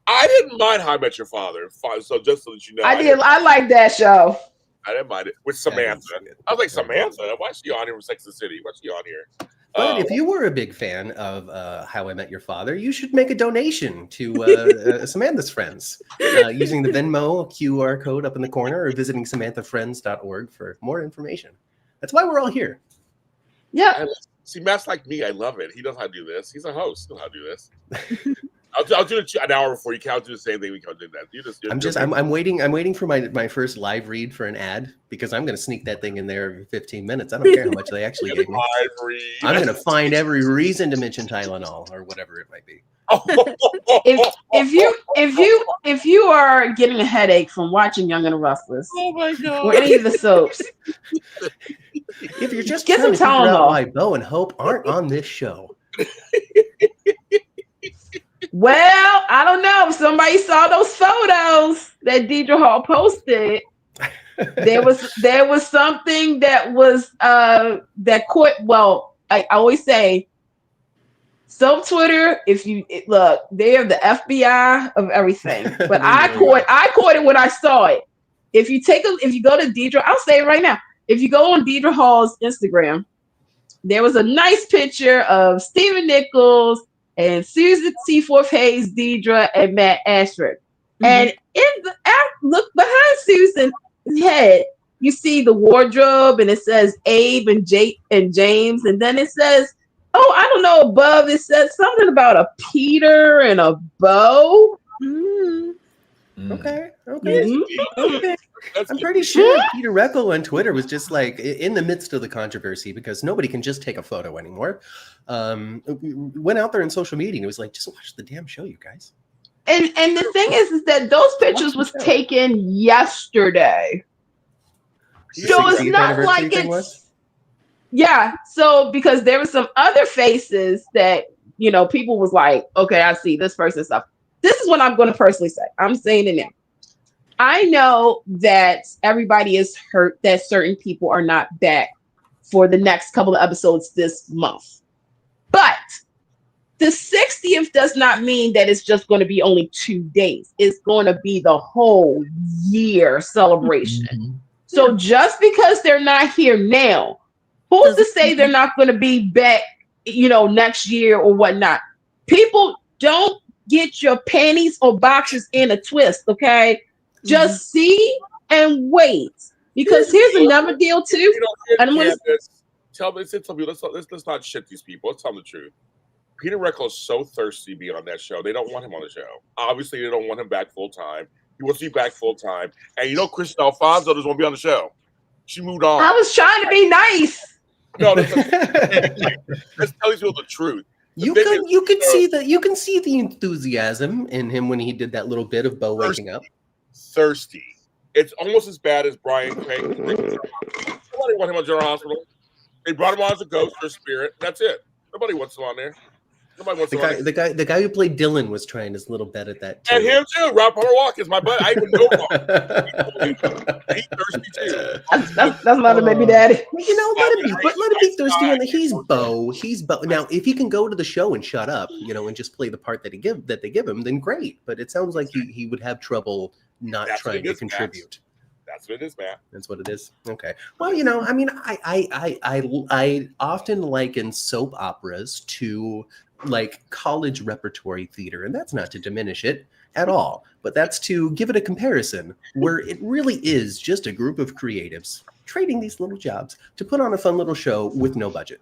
I didn't mind How I Met Your Father. So just so that you know, I like that show. I didn't mind it with Samantha. I was like, Samantha, why is she on here with Sex and the City? Why's she on here? But if you were a big fan of How I Met Your Father, you should make a donation to Samantha's Friends using the Venmo QR code up in the corner or visiting samanthafriends.org for more information. That's why we're all here. Yeah. See, Matt's like me. I love it. He knows how to do this. He's a host. He knows how to do this. I'll do it an hour before you can. I'll do the same thing. We can't do that. I'm waiting for my first live read for an ad because I'm going to sneak that thing in there every 15 minutes. I don't care how much they actually gave me. I'm going to find every reason to mention Tylenol or whatever it might be. If you are getting a headache from watching Young and the Restless, oh my God, or any of the soaps, if you're just get some trying to figure out Tylenol. why Bo and Hope aren't on this show. Well, I don't know. If somebody saw those photos that Deidre Hall posted, there was something that was that caught. Well, I always say, so Twitter, look, they are the FBI of everything. But I caught it when I saw it. If you go to Deidre, I'll say it right now. If you go on Deidre Hall's Instagram, there was a nice picture of Stephen Nichols and Susan Seaforth Hayes, Deidre, and Matt Ashford. Mm-hmm. And look behind Susan's head, you see the wardrobe, and it says Abe and James, and then it says, I don't know, above it says something about a Peter and a Bo. Mm-hmm. Okay. Mhm. Okay. I'm pretty sure Peter Reckel on Twitter was just like in the midst of the controversy because nobody can just take a photo anymore. Went out there in social media and it was like, just watch the damn show, you guys. And the thing is that those pictures was taken yesterday. So it's not like it's so because there were some other faces that people was like, okay, I see this person stuff. This is what I'm going to personally say. I'm saying it now. I know that everybody is hurt that certain people are not back for the next couple of episodes this month. But the 60th does not mean that it's just going to be only 2 days. It's going to be the whole year celebration. Mm-hmm. So just because they're not here now, who's to say they're not going to be back, next year or whatnot? People, don't get your panties or boxes in a twist, okay? Just see and wait. Because here's another deal too. Tell me, let's not shit these people. Let's tell them the truth. Peter Reckel is so thirsty to be on that show. They don't want him on the show. Obviously, they don't want him back full time. He wants to be back full time. And Kristen Alfonso doesn't want to be on the show. She moved on. I was trying to be nice. No, let's tell these people the truth. You can see the enthusiasm in him when he did that little bit of Bo waking up. Thirsty. It's almost as bad as Brian Craig. Nobody want him on General Hospital. They brought him on as a ghost or a spirit. That's it. Nobody wants him on there. Nobody wants him on there. The guy who played Dylan was trying his little bet at that too. And him too. Rob Palmer Watkins, my buddy. I even know him. He's thirsty too. That's not a baby daddy. Let him be thirsty. And he's Bo. He's Bo. Now, if he can go to the show and shut up, and just play the part that they give him, then great. But it sounds like he would have trouble not trying to contribute. That's what it is, Matt. That's what it is. Okay. Well, I often liken soap operas to like college repertory theater, and that's not to diminish it at all, but that's to give it a comparison where it really is just a group of creatives trading these little jobs to put on a fun little show with no budget.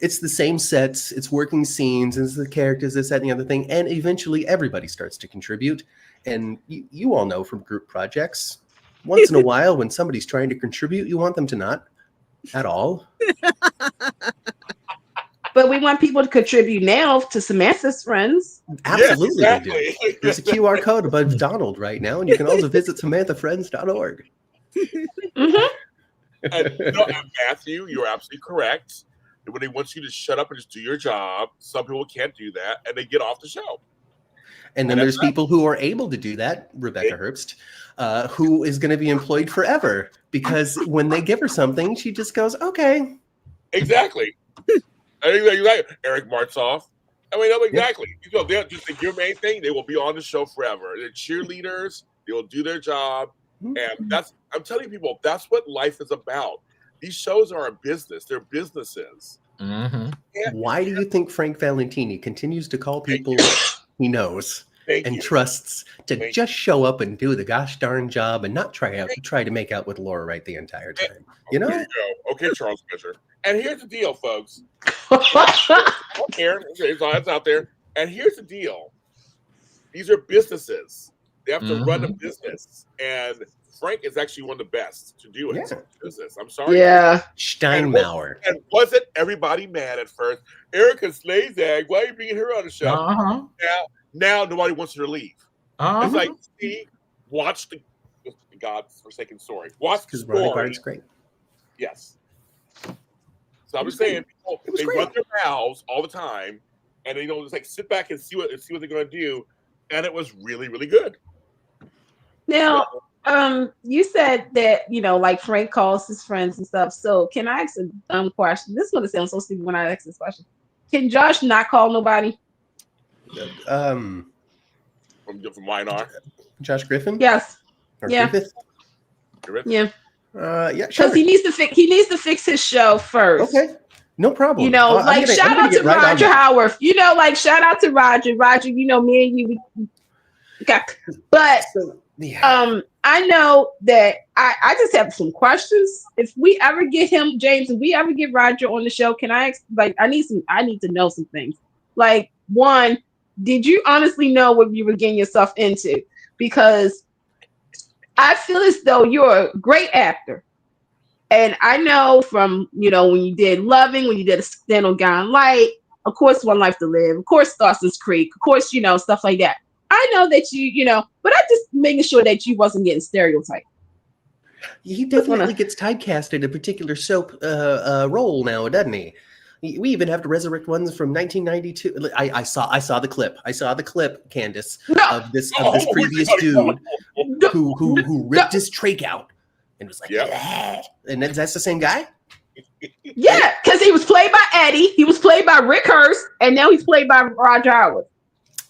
It's the same sets, it's working scenes, it's the characters, this, that, and the other thing, and eventually everybody starts to contribute. And you all know from group projects, once in a while when somebody's trying to contribute, you want them to not at all. But we want people to contribute now to Samantha's friends. Absolutely, yes, exactly. They do. There's a QR code above Donald right now, and you can also visit SamanthaFriends.org. Mm-hmm. And Matthew, you're absolutely correct. When they want you to shut up and just do your job, some people can't do that, and they get off the show. And then there's people who are able to do that, Rebecca Herbst, who is going to be employed forever because when they give her something, she just goes, okay. Exactly. Eric Martzoff. Exactly. They'll just think your main thing, they will be on the show forever. They're cheerleaders. They will do their job. And I'm telling people, that's what life is about. These shows are a business. They're businesses. Mm-hmm. Why do you think Frank Valentini continues to call people he knows and trusts to just show up and do the gosh darn job and not try to make out with Laura Wright the entire time? Okay, Charles Fisher. And here's the deal, folks. It's out there. And here's the deal. These are businesses. They have to run a business. And Frank is actually one of the best to do it. Yeah. Business. I'm sorry. Yeah. Steinmauer. And wasn't everybody mad at first? Erica Slazag, why are you bringing her on the show? Uh-huh. Now nobody wants her to leave. Uh-huh. It's like, watch the God's forsaken story. Watch the story. Ronnie Bart's great. Yes. So I'm just saying, people, they run their mouths all the time, and they just like sit back and see what they're going to do, and it was really, really good. Now, you said that like Frank calls his friends and stuff. So can I ask a dumb question? This is going to sound so stupid when I ask this question. Can Josh not call nobody? From YNR? Josh Griffin? Yes. Or yeah. Griffith? Yeah. Yeah, because he needs to fix his show first. Okay, no problem. Shout out to Roger Howarth. Shout out to Roger. Roger, me and you. But I know that I just have some questions. If we ever get him, James, if we ever get Roger on the show, can I I need to know some things. Like, one, did you honestly know what you were getting yourself into? because I feel as though you're a great actor. And I know from, when you did Loving, when you did A Stand on Guiding Light, of course, One Life to Live, of course, Dawson's Creek, of course, stuff like that. I know that but I just making sure that you wasn't getting stereotyped. He definitely gets typecast in a particular soap role now, doesn't he? We even have to resurrect ones from 1992. I saw the clip. I saw the clip, Candace, of this previous dude who ripped his trach out and was like, and that's the same guy. Yeah, because he was played by Eddie, he was played by Rick Hurst, and now he's played by Roger Howard.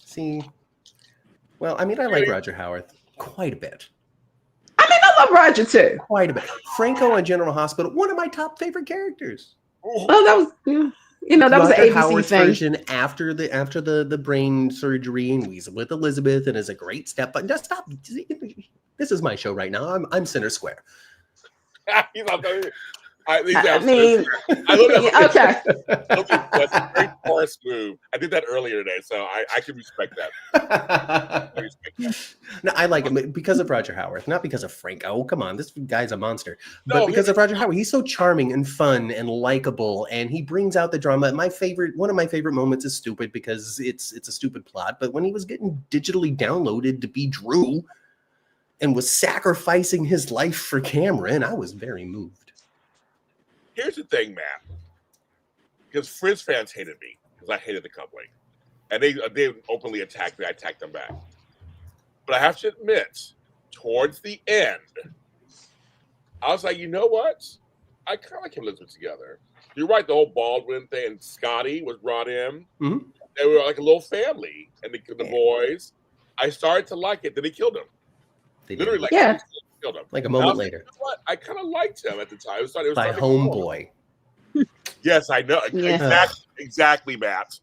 See, well, I mean, I like Roger Howard quite a bit. I mean, I love Roger too. Quite a bit. Franco on General Hospital, one of my top favorite characters. Well, that was, that was an ABC Howard's thing. version after the brain surgery, and he's with Elizabeth, and is a great step. But just stop. This is my show right now. I'm center square. I okay. That's a great force move. I did that earlier today, so I can respect that. No, I like him because of Roger Howard, not because of Frank. Oh, come on, this guy's a monster. But because of Roger Howard, he's so charming and fun and likable, and he brings out the drama. One of my favorite moments is stupid because it's a stupid plot. But when he was getting digitally downloaded to be Drew, and was sacrificing his life for Cameron, I was very moved. Here's the thing, Matt. Because Frizz fans hated me because I hated the company, and they openly attacked me. I attacked them back. But I have to admit, towards the end, I was like, you know what? I kind of like him Elizabeth together. You're right. The whole Baldwin thing, and Scotty was brought in. Mm-hmm. They were like a little family, and the boys. I started to like it. Then they killed him. Literally, killed him. Like a moment later. You know what? I kind of liked him at the time. It was by Homeboy. Yes, I know. Yeah. Exactly, Matt.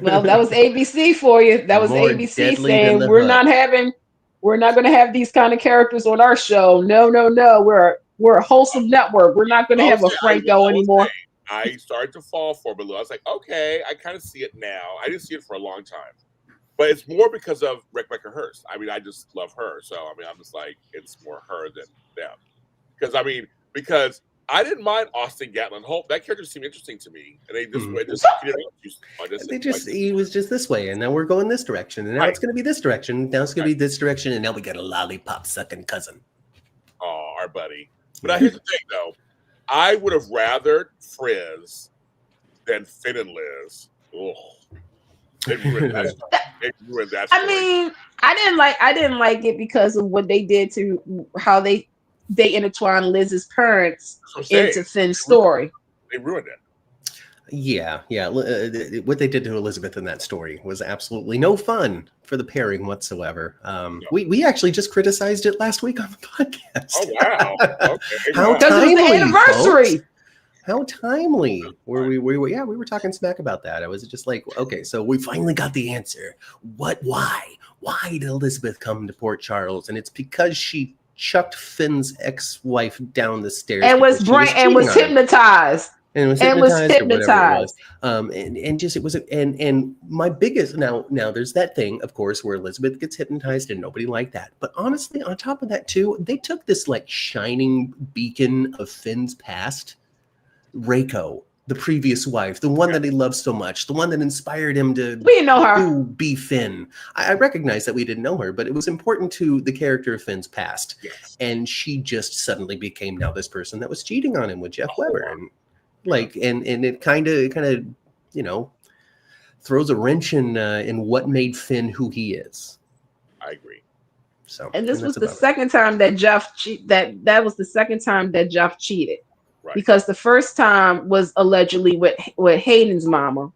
Well, that was ABC for you. That was More ABC saying we're not going to have these kind of characters on our show. No. We're a wholesome network. We're not going to have a Franco anymore. I started to fall for Baloo. I was like, okay, I kind of see it now. I didn't see it for a long time. But it's more because of Rebecca Hurst. I mean, I just love her. So, I mean, I'm just like, it's more her than them. Because I didn't mind Austin Gatlin Hope. That character seemed interesting to me. And they just he was just this way. And now we're going this direction. And now it's going to be this direction. Now it's going to be this direction. And now we got a lollipop sucking cousin. Oh, our buddy. But here's the thing, though. I would have rathered Frizz than Finn and Liz. Ugh. They ruined that story. I mean, I didn't like it because of what they did to how they intertwined Liz's parents into Finn's story. They ruined it. Yeah. What they did to Elizabeth in that story was absolutely no fun for the pairing whatsoever. We actually just criticized it last week on the podcast. Oh wow! Okay. How timely, it was the anniversary. Folks. How timely were we? We were talking smack about that. I was just like, okay, so we finally got the answer. Why did Elizabeth come to Port Charles? And it's because she chucked Finn's ex-wife down the stairs and was hypnotized. And was hypnotized. And my biggest now there's that thing, of course, where Elizabeth gets hypnotized and nobody liked that. But honestly, on top of that too, they took this like shining beacon of Finn's past, Reiko, the previous wife, the one that he loved so much, the one that inspired him to be Finn. I recognize that we didn't know her, but it was important to the character of Finn's past. Yes. And she just suddenly became now this person that was cheating on him with Jeff Weber. And it kind of throws a wrench in what made Finn who he is. I agree. So, and this was the second time that Jeff that was the second time that Jeff cheated. Right. Because the first time was allegedly with Hayden's mama.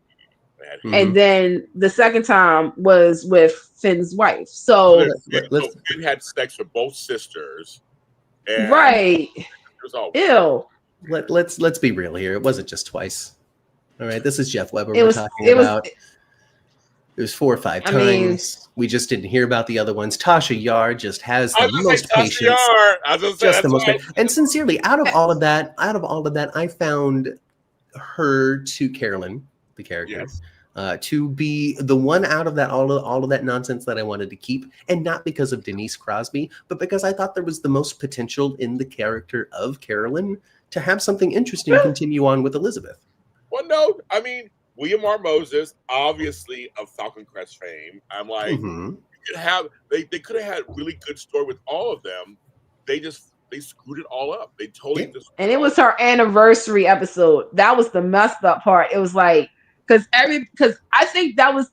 Mm-hmm. And then the second time was with Finn's wife. So Finn had sex with both sisters. And right. It was all ew. Let's be real here. It wasn't just twice. All right, this is Jeff Weber we're talking about. It was 4 or 5 times. We just didn't hear about the other ones. Tasha Yar just has the most patience. Just the most patience. And sincerely, out of all of that, I found her to Carolyn, the character. Yes. to be the one out of that all of that nonsense that I wanted to keep, and not because of Denise Crosby, but because I thought there was the most potential in the character of Carolyn to have something interesting continue on with Elizabeth. Well, no, I mean William R. Moses, obviously of Falcon Crest fame. I'm like, they could have had really good story with all of them. They screwed it all up. They totally just. And it was her anniversary episode. That was the messed up part. It was like because I think that was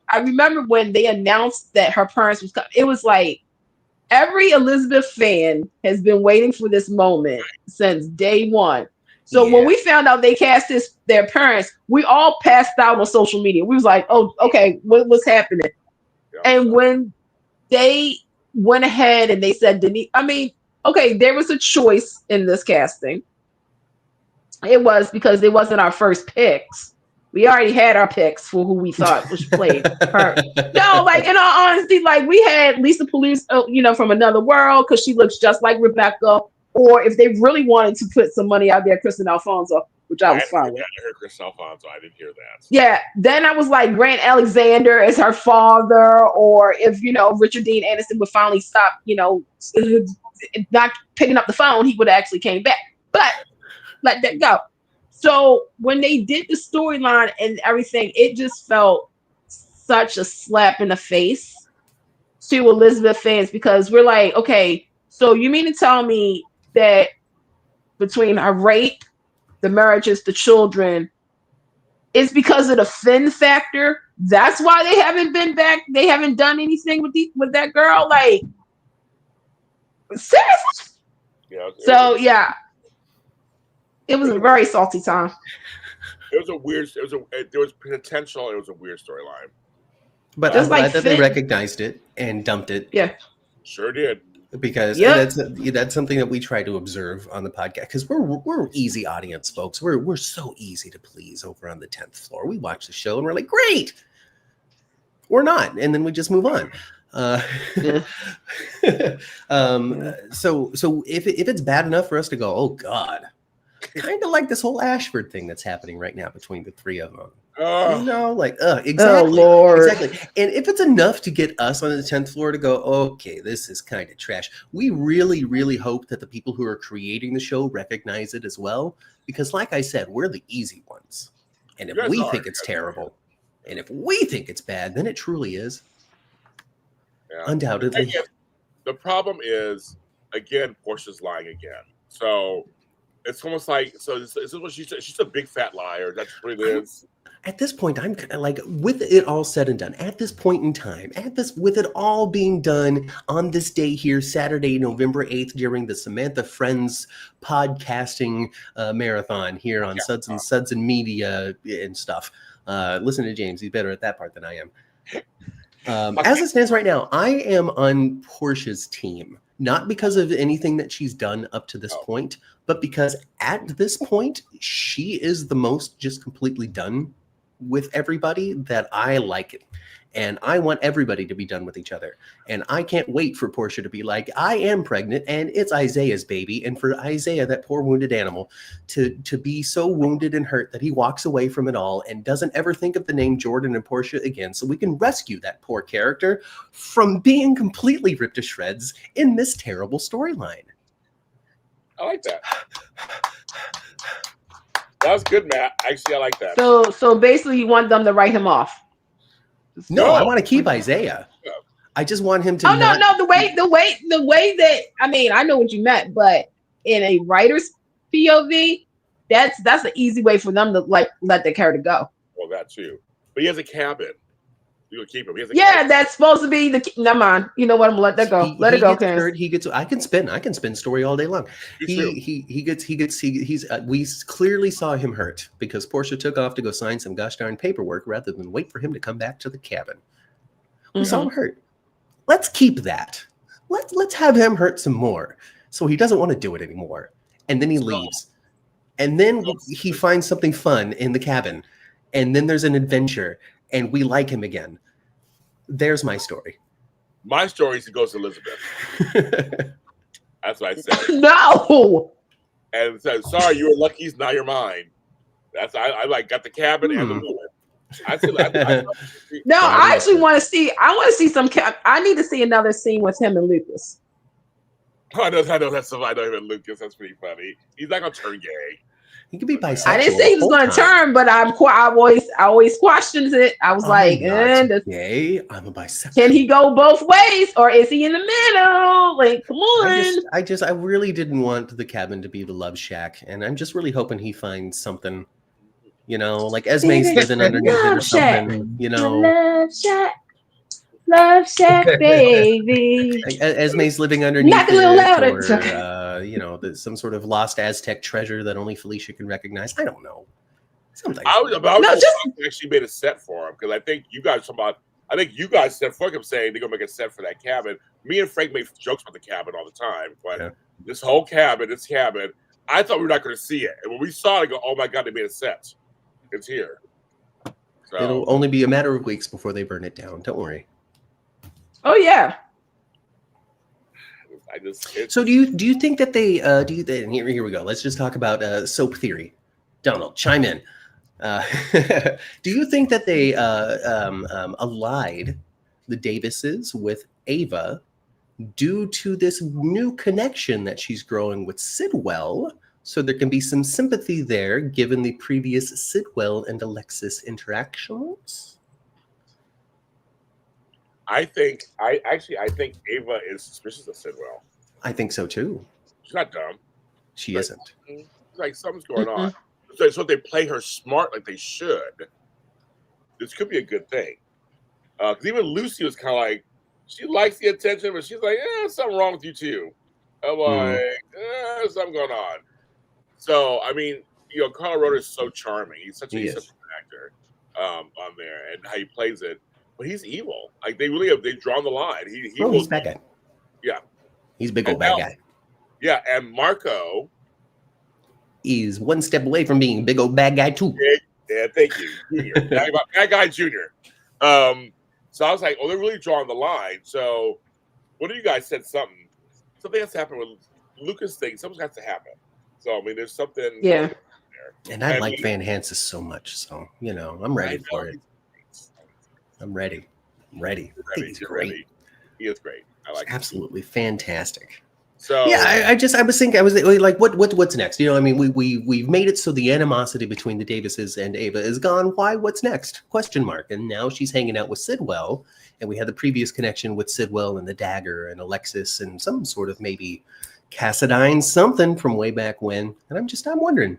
I remember when they announced that her parents was coming. It was like every Elizabeth fan has been waiting for this moment since day one. So when we found out they cast their parents, we all passed out on social media. We was like, "Oh, okay, what's happening?" Yeah, and when they went ahead and they said Denise, I mean, okay, there was a choice in this casting. It was because it wasn't our first picks. We already had our picks for who we thought should play her. No, like in all honesty, like we had Lisa Police, from Another World because she looks just like Rebecca. Or if they really wanted to put some money out there, Kristen Alfonso, which I was fine with. I heard Kristen Alfonso. I didn't hear that. Yeah. Then I was like Grant Alexander as her father, or if Richard Dean Anderson would finally stop, not picking up the phone, he would have actually came back. But let that go. So when they did the storyline and everything, it just felt such a slap in the face to Elizabeth fans because we're like, okay, so you mean to tell me that between her rape, the marriages, the children, it's because of the Finn factor? That's why they haven't been back. They haven't done anything with that girl. Like, seriously? Yeah. It was a very salty time. There was potential. It was a weird storyline. But I'm glad that they recognized it and dumped it. Yeah. Sure did. Because that's something that we try to observe on the podcast because we're easy audience folks. We're so easy to please over on the 10th floor. We watch the show and we're like, great. We're not, and then we just move on. So if it's bad enough for us to go, oh God, kind of like this whole Ashford thing that's happening right now between the three of them. Exactly. Oh, Lord. Exactly. And if it's enough to get us on the 10th floor to go, okay, this is kind of trash, we really, really hope that the people who are creating the show recognize it as well. Because like I said, we're the easy ones. And if we think it's terrible, and if we think it's bad, then it truly is. Yeah. Undoubtedly. The problem is, again, Portia's lying again. So it's almost like, this is what she said. She's a big fat liar. That's what it is. At this point, I'm like, with it all said and done, at this point in time, with it all being done on this day here, Saturday, November 8th, during the Samantha Friends podcasting marathon here on Suds and Media and stuff. Listen to James. He's better at that part than I am. As it stands right now, I am on Portia's team, not because of anything that she's done up to this point, but because at this point, she is the most just completely done with everybody that I like it. And I want everybody to be done with each other. And I can't wait for Portia to be like, I am pregnant and it's Isaiah's baby. And for Isaiah, that poor wounded animal, to be so wounded and hurt that he walks away from it all and doesn't ever think of the name Jordan and Portia again. So we can rescue that poor character from being completely ripped to shreds in this terrible storyline. I like that. That was good, Matt. Actually, I like that. So basically you want them to write him off. No, I want to keep Isaiah. I just want him to. Oh no! The way that I know what you meant, but in a writer's POV, that's an easy way for them to let the character go. Well, that too. But he has a cabin. You gonna keep him? He has a cabin. That's supposed to be the. Never mind. You know what? I'm gonna let that go. Let it go, Karen. He gets. I can spin story all day long. We clearly saw him hurt because Portia took off to go sign some gosh darn paperwork rather than wait for him to come back to the cabin. We saw him hurt. Let's keep that. Let's have him hurt some more so he doesn't want to do it anymore. And then he leaves. And then he finds something fun in the cabin. And then there's an adventure. And we like him again. There's my story. My story is he goes to Elizabeth. That's what I said. No. And said, sorry, you were lucky. Now you're mine. That's I got the cabin and the woman. No, I actually want to see. I want to see some. I need to see another scene with him and Lucas. I know that's I know him and Lucas. That's pretty funny. He's not gonna turn gay. He could be bisexual. I didn't say he was going to turn, but I always questioned it. I was like, gay. I'm a bisexual. Can he go both ways, or is he in the middle? Like, come on. I really didn't want the cabin to be the love shack, and I'm just really hoping he finds something. You know, like Esme's living underneath it or something. You know, love shack, baby. Esme's living underneath Knock a little louder. Or, you know, some sort of lost Aztec treasure that only Felicia can recognize. I don't know. Something. Actually made a set for him because I think you guys said fuck him saying they're gonna make a set for that cabin. Me and Frank make jokes about the cabin all the time, but this cabin, I thought we were not going to see it, and when we saw it, I go, "Oh my god, they made a set! It's here." So, it'll only be a matter of weeks before they burn it down. Don't worry. Oh yeah. So do you think that they and here we go. Let's just talk about soap theory. Donald, chime in. Do you think that they allied the Davises with Ava due to this new connection that she's growing with Sidwell? So there can be some sympathy there, given the previous Sidwell and Alexis interactions. I think Ava is suspicious of Sidwell. I think so too. She's not dumb. She isn't. Like something's going on. So if they play her smart like they should, this could be a good thing. Because even Lucy was kind of like, she likes the attention, but she's like, something wrong with you too. I'm like, something going on. So I mean, you know, Carl Rhoda is so charming. He's such an actor on there, and how he plays it. But he's evil. Like they've drawn the line. He's bad guy. Yeah, he's a big old bad guy. Yeah, and Marco is one step away from being a big old bad guy too. Yeah, thank you, Junior. Bad guy Junior. So I was like, they're really drawing the line. So what do you guys said something has to happen with Lucas thing. Something has to happen. So I mean, there's something. Yeah. There. And I like Van Hansen so much, so you know, I'm ready for it. I'm ready. He's great. He is great. I like absolutely fantastic. So yeah, I was thinking, I was like, what's next? You know, I mean, we've made it so the animosity between the Davises and Ava is gone. Why? What's next? Question mark. And now she's hanging out with Sidwell, and we had the previous connection with Sidwell and the dagger and Alexis and some sort of maybe Cassadine something from way back when. And I'm just wondering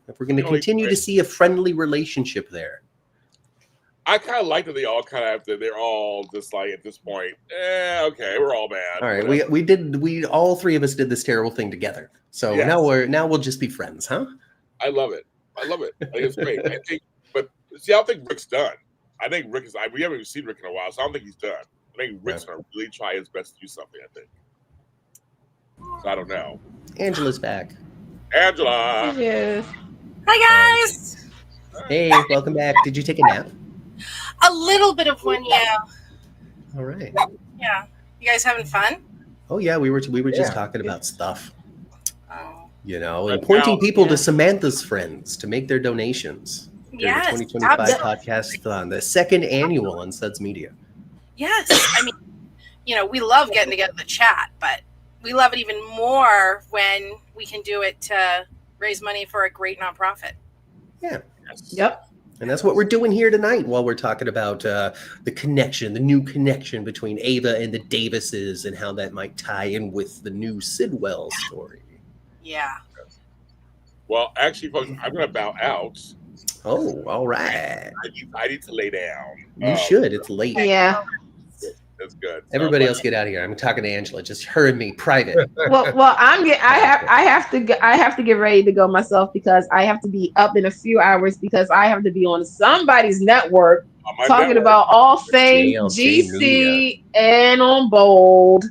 if we're going to continue to see a friendly relationship there. I kind of like that they all kind of have to. They're all just like at this point. Okay, we're all bad. All right, we all three of us did this terrible thing together. So now we'll just be friends, huh? I love it. I think it's great. I don't think Rick's done. I think Rick is. We haven't even seen Rick in a while, so I don't think he's done. I think Rick's gonna really try his best to do something. I think. So I don't know. Angela's back. Angela. Yes. Hi guys. Hey, welcome back. Did you take a nap? A little bit of one, yeah. All right. Yeah. You guys having fun? Oh yeah, we were just talking about stuff. Oh. You know, and pointing people to Samantha's friends to make their donations. Yes. The 2025 podcast, the second annual on Suds Media. Yes. I mean, you know, we love getting together to chat, but we love it even more when we can do it to raise money for a great nonprofit. Yeah. Yep. And that's what we're doing here tonight while we're talking about the new connection between Ava and the Davises and how that might tie in with the new Sidwell story. Yeah. Well, actually, folks, I'm going to bow out. Oh, all right. I need to lay down. You should. It's late. Yeah. That's good. Everybody else get out of here. I'm talking to Angela. Just her and me, private. Well, I have to get ready to go myself because I have to be up in a few hours because I have to be on somebody's network talking about all things GC and on Bold.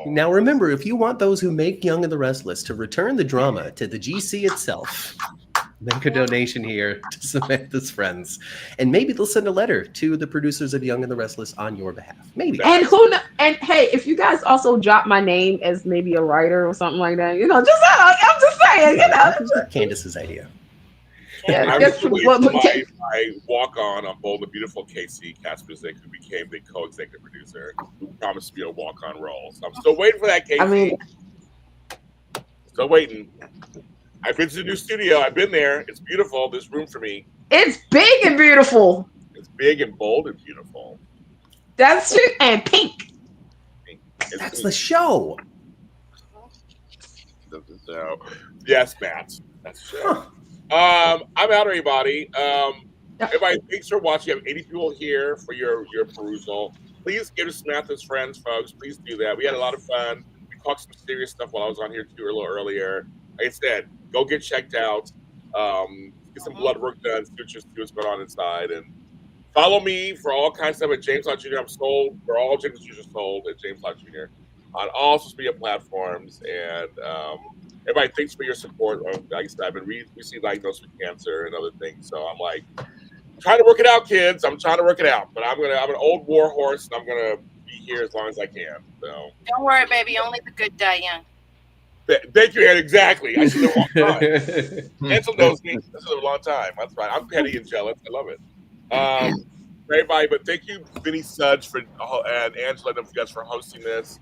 Now remember, if you want those who make Young and the Restless to return the drama to the GC itself, make a donation here to Samantha's friends, and maybe they'll send a letter to the producers of Young and the Restless on your behalf. Maybe. And hey, if you guys also drop my name as maybe a writer or something like that, you know, I'm just saying, you know, Candace's idea. Yeah, I just was what, my walk-on Bold and Beautiful, Casey Kasperzik, who became the co-executive producer, who promised me a walk-on role. So I'm still waiting for that, Casey. I mean, Still waiting. I've been to the new studio. I've been there. It's beautiful. There's room for me. it's big and beautiful. It's big and bold and beautiful. That's true. And pink. That's the show. So, yes, Matt. That's the show. I'm out, everybody. Everybody, thanks for watching. You have 80 people here for your perusal. Please give us Samantha's friends, folks. Please do that. We had a lot of fun. We talked some serious stuff while I was on here too a little earlier. Like I said, go get checked out. Get some blood work done. See what's going on inside. And follow me for all kinds of stuff at James Lott Jr. I'm sold. For all James Lott Jr. sold at James Lott Jr. on all social media platforms. And everybody, thanks for your support. Like I said, I've been recently diagnosed with cancer and other things. So I'm like, trying to work it out, kids. I'm trying to work it out. But I'm an old war horse, and I'm gonna be here as long as I can. So Don't worry, baby. Only the good die young. thank you, Ed. Exactly. I should live a long time. Ansel knows me. I should live a long time. That's right. I'm petty and jealous. I love it. Everybody, but thank you, Vinny Suds, and Angela and you guys for hosting this.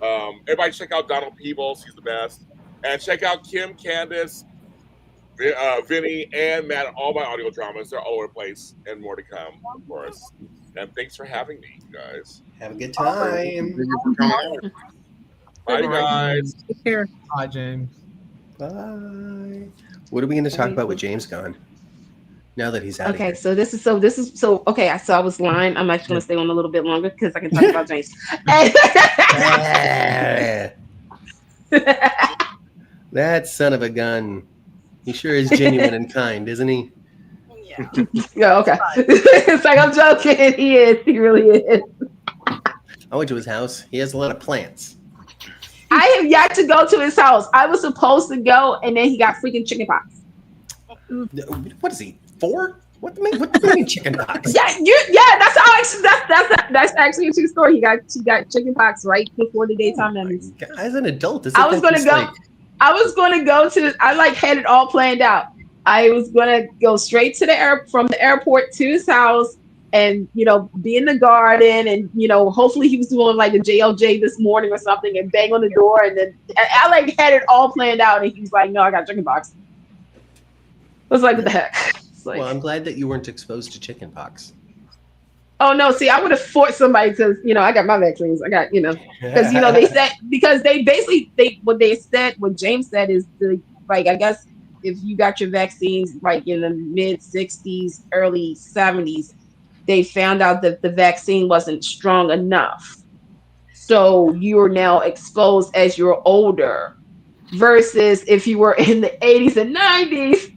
Everybody, check out Donald Peebles. He's the best. And check out Kim, Candace, Vinny, and Matt. All my audio dramas. They're all over the place, and more to come, of course. And thanks for having me, you guys. Have a good time. Thank you for coming on. Bye, guys. Take care. Hi, James. Bye. What are we going to talk about with James gone? Now that he's out of Okay, here. so this is okay. So I was lying. I'm actually gonna stay on a little bit longer because I can talk about James. That son of a gun. He sure is genuine and kind, isn't he? Yeah. Yeah, okay. It's like I'm joking. He is. He really is. I went to his house. He has a lot of plants. I have yet to go to his house. I was supposed to go, and then he got freaking chicken pox. What is he? 4? What do you mean chicken pox? That's actually a true story. He got chicken pox right before the daytime Emmys. As an adult, I was gonna go to. I had it all planned out. I was gonna go straight to from the airport to his house, and be in the garden, and hopefully he was doing like a JLJ this morning or something, and bang on the door, and then I had it all planned out, and he was like, "No, I got chicken pox." I was like, "What the heck?" Well, I'm glad that you weren't exposed to chicken pox. Oh no! See, I would have fought somebody because I got my vaccines. I got because they said what James said is I guess if you got your vaccines like in the mid 60s, early 70s, they found out that the vaccine wasn't strong enough, so you are now exposed as you're older, versus if you were in the 80s and 90s.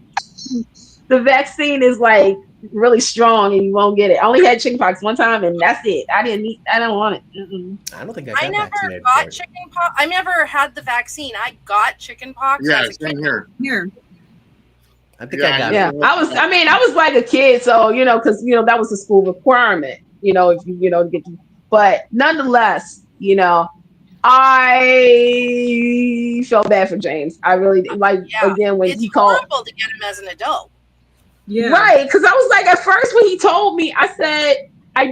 The vaccine is like really strong and you won't get it. I only had chickenpox one time and that's it. I don't want it. Mm-mm. I don't think I never got chickenpox. I never had the vaccine. I got chickenpox. Yeah, same here. I think I got it. I was like a kid, so because that was a school requirement. If you to get you, but nonetheless, I felt bad for James. I really again when he called. It's horrible to get him as an adult. Yeah. Right, because I was like, at first when he told me, I said, I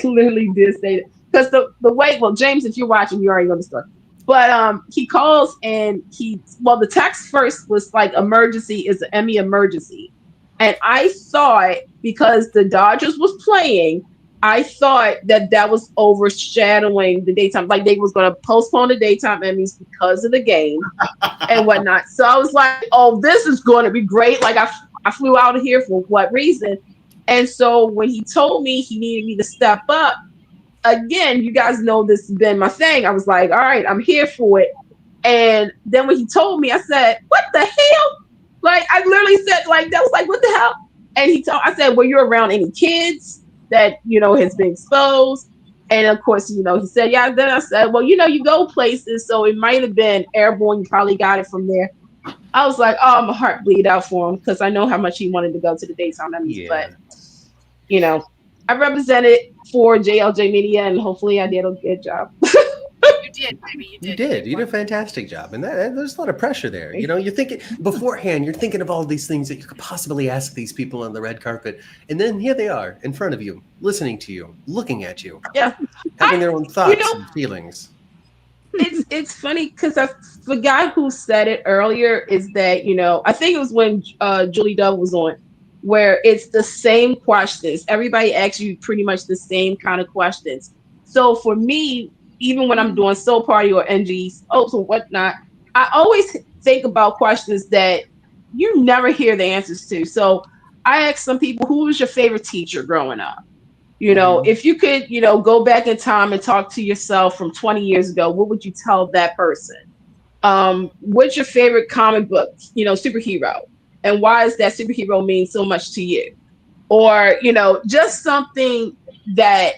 literally did say that. Because the way, well, James, if you're watching, you already know the story. But he calls and the text first was like, emergency is an Emmy emergency. And I thought, because the Dodgers was playing, I thought that was overshadowing the daytime. Like they was going to postpone the daytime Emmys because of the game and whatnot. So I was like, oh, this is going to be great. Like I flew out of here for what reason? And so when he told me he needed me to step up, again, you guys know this has been my thing. I was like, all right, I'm here for it. And then when he told me, I said, what the hell? Like I literally said, like that was like, what the hell? And I said, well, you're around any kids that has been exposed? And of course, he said, yeah. Then I said, well, you go places, so it might have been airborne. You probably got it from there. I was like, oh, my heart bleed out for him because I know how much he wanted to go to the daytime Emmys. But I represented for JLJ Media, and hopefully I did a good job. did, baby. You did. You did a fantastic job, and there's a lot of pressure there. You know, you're thinking beforehand. You're thinking of all these things that you could possibly ask these people on the red carpet, and then here they are in front of you, listening to you, looking at you, Yeah. having their own thoughts and feelings. It's funny because the guy who said it earlier is that, you know, I think it was when Julie Dove was on, where it's the same questions. Everybody asks you pretty much the same kind of questions. So for me, even when I'm doing Soul Party or NG's Oaks or whatnot, I always think about questions that you never hear the answers to. So I asked some people, who was your favorite teacher growing up? You know, if you could, you know, go back in time and talk to yourself from 20 years ago, what would you tell that person? What's your favorite comic book, you know, superhero? And why does that superhero mean so much to you? Or, you know, just something that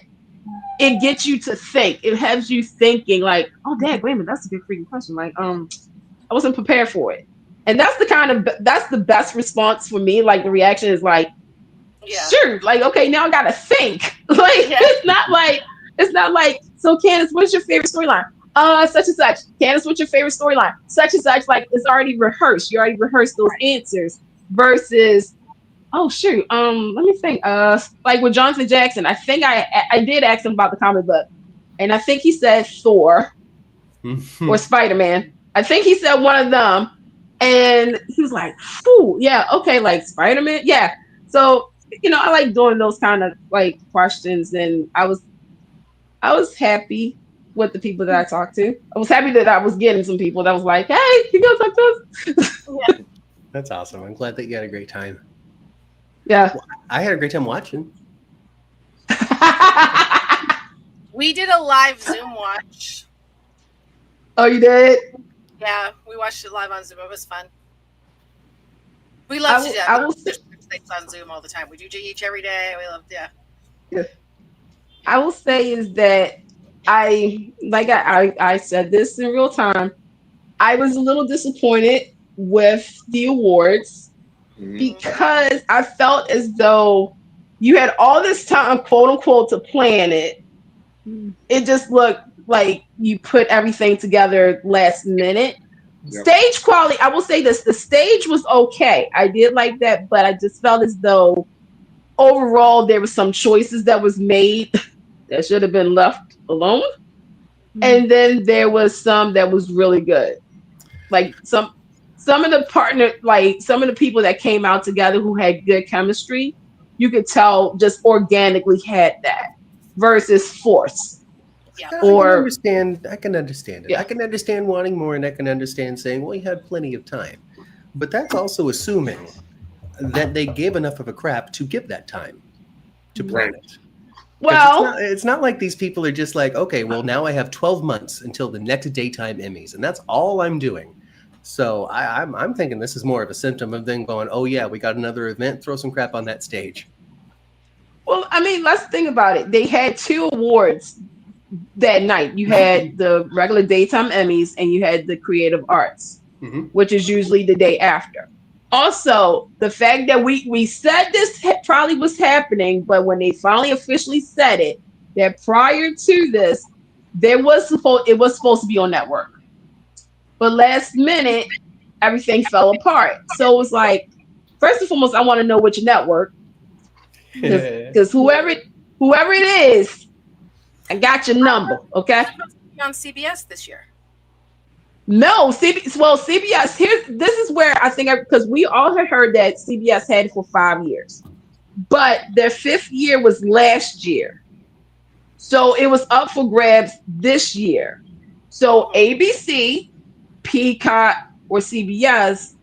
it gets you to think. It has you thinking like, oh, dad, wait a minute, that's a good freaking question. Like, I wasn't prepared for it. And that's the best response for me. Like the reaction is like, sure, like, okay, now I gotta think. Like, it's not like, so Candace, what's your favorite storyline? Such and such. Candace, what's your favorite storyline? Such and such. Like, it's already rehearsed. You already rehearsed those answers versus, oh shoot, let me think. Like with Jonathan Jackson, I think I did ask him about the comic book, and I think he said Thor or Spider-Man. I think he said one of them, and he was like, "Ooh, yeah, okay, like Spider-Man, yeah." So, you know, I like doing those kind of like questions, and I was happy with the people that I talked to. I was happy that I was getting some people that was like, "Hey, you go talk to us." Yeah. That's awesome. I'm glad that you had a great time. Yeah. Well, I had a great time watching. We did a live Zoom watch. Oh, you did? Yeah, we watched it live on Zoom. It was fun. We love to do that. I will say, things on Zoom all the time. We do GH every day. We love, I will say is that I said this in real time. I was a little disappointed with the awards because I felt as though you had all this time, quote unquote, to plan it. It just looked like you put everything together last minute. Yep. Stage quality, I will say this, the stage was okay. I did like that, but I just felt as though overall there were some choices that was made that should have been left alone. And then there was some that was really good. Like some of the partner, like some of the people that came out together who had good chemistry, you could tell just organically had that versus force. Yeah. I can understand it. Yeah. I can understand wanting more, and I can understand saying, well, you had plenty of time. But that's also assuming that they gave enough of a crap to give that time to plan it. Well, it's not like these people are just like, okay, well, now I have 12 months until the next daytime Emmys, and that's all I'm doing. So I'm thinking this is more of a symptom of them going, oh yeah, we got another event, throw some crap on that stage. Well, I mean, let's think about it. They had 2 awards that night. You had the regular daytime Emmys and you had the creative arts, which is usually the day after. Also, the fact that we said this probably was happening, but when they finally officially said it, that prior to this, it was supposed to be on network. But last minute, everything fell apart. So it was like, first and foremost, I want to know which network. Because whoever it is, I got your number, okay? On CBS this year. No, CBS. This is where I think, because we all had heard that CBS had it for 5 years, but their 5th year was last year, so it was up for grabs this year. So ABC, Peacock, or CBS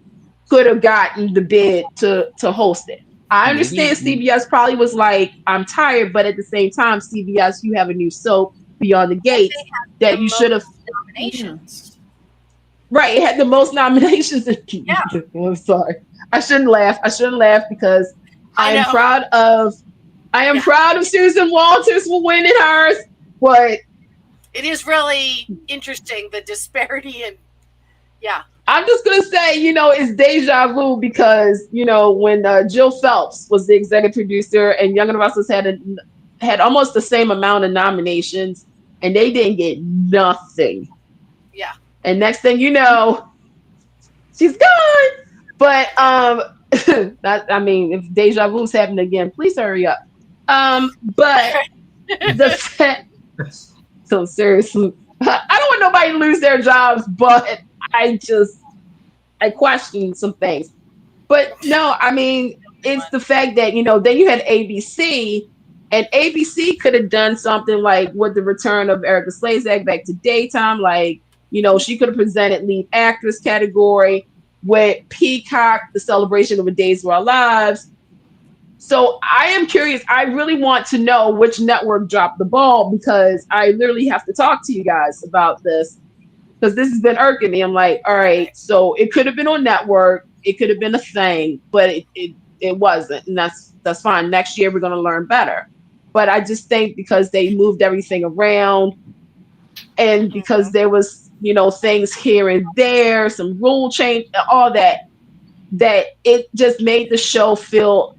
could have gotten the bid to host it. I understand CBS probably was like, I'm tired, but at the same time, CBS, you have a new soap, Beyond the Gates, that you should have. Nominations. Right, it had the most nominations. Yeah. I'm sorry. I shouldn't laugh because I am proud of Susan Walters for winning hers, but it is really interesting, the disparity in I'm just gonna say, it's deja vu because when Jill Phelps was the executive producer and Young and the Restless had almost the same amount of nominations, and they didn't get nothing. Yeah. And next thing you know, she's gone. But I mean, if deja vu's happening again, please hurry up. But the fact, so seriously, I don't want nobody to lose their jobs, but I question some things. But no, I mean, it's the fact that, then you had ABC, and ABC could have done something like with the return of Erica Slezak back to daytime. Like, she could have presented lead actress category with Peacock, the celebration of A Days of Our Lives. So I am curious. I really want to know which network dropped the ball, because I literally have to talk to you guys about this, because this has been irking me. I'm like, all right, so it could have been on network, it could have been a thing, but it wasn't, and that's fine. Next year we're gonna learn better. But I just think because they moved everything around, and because there was things here and there, some rule change, all that it just made the show feel.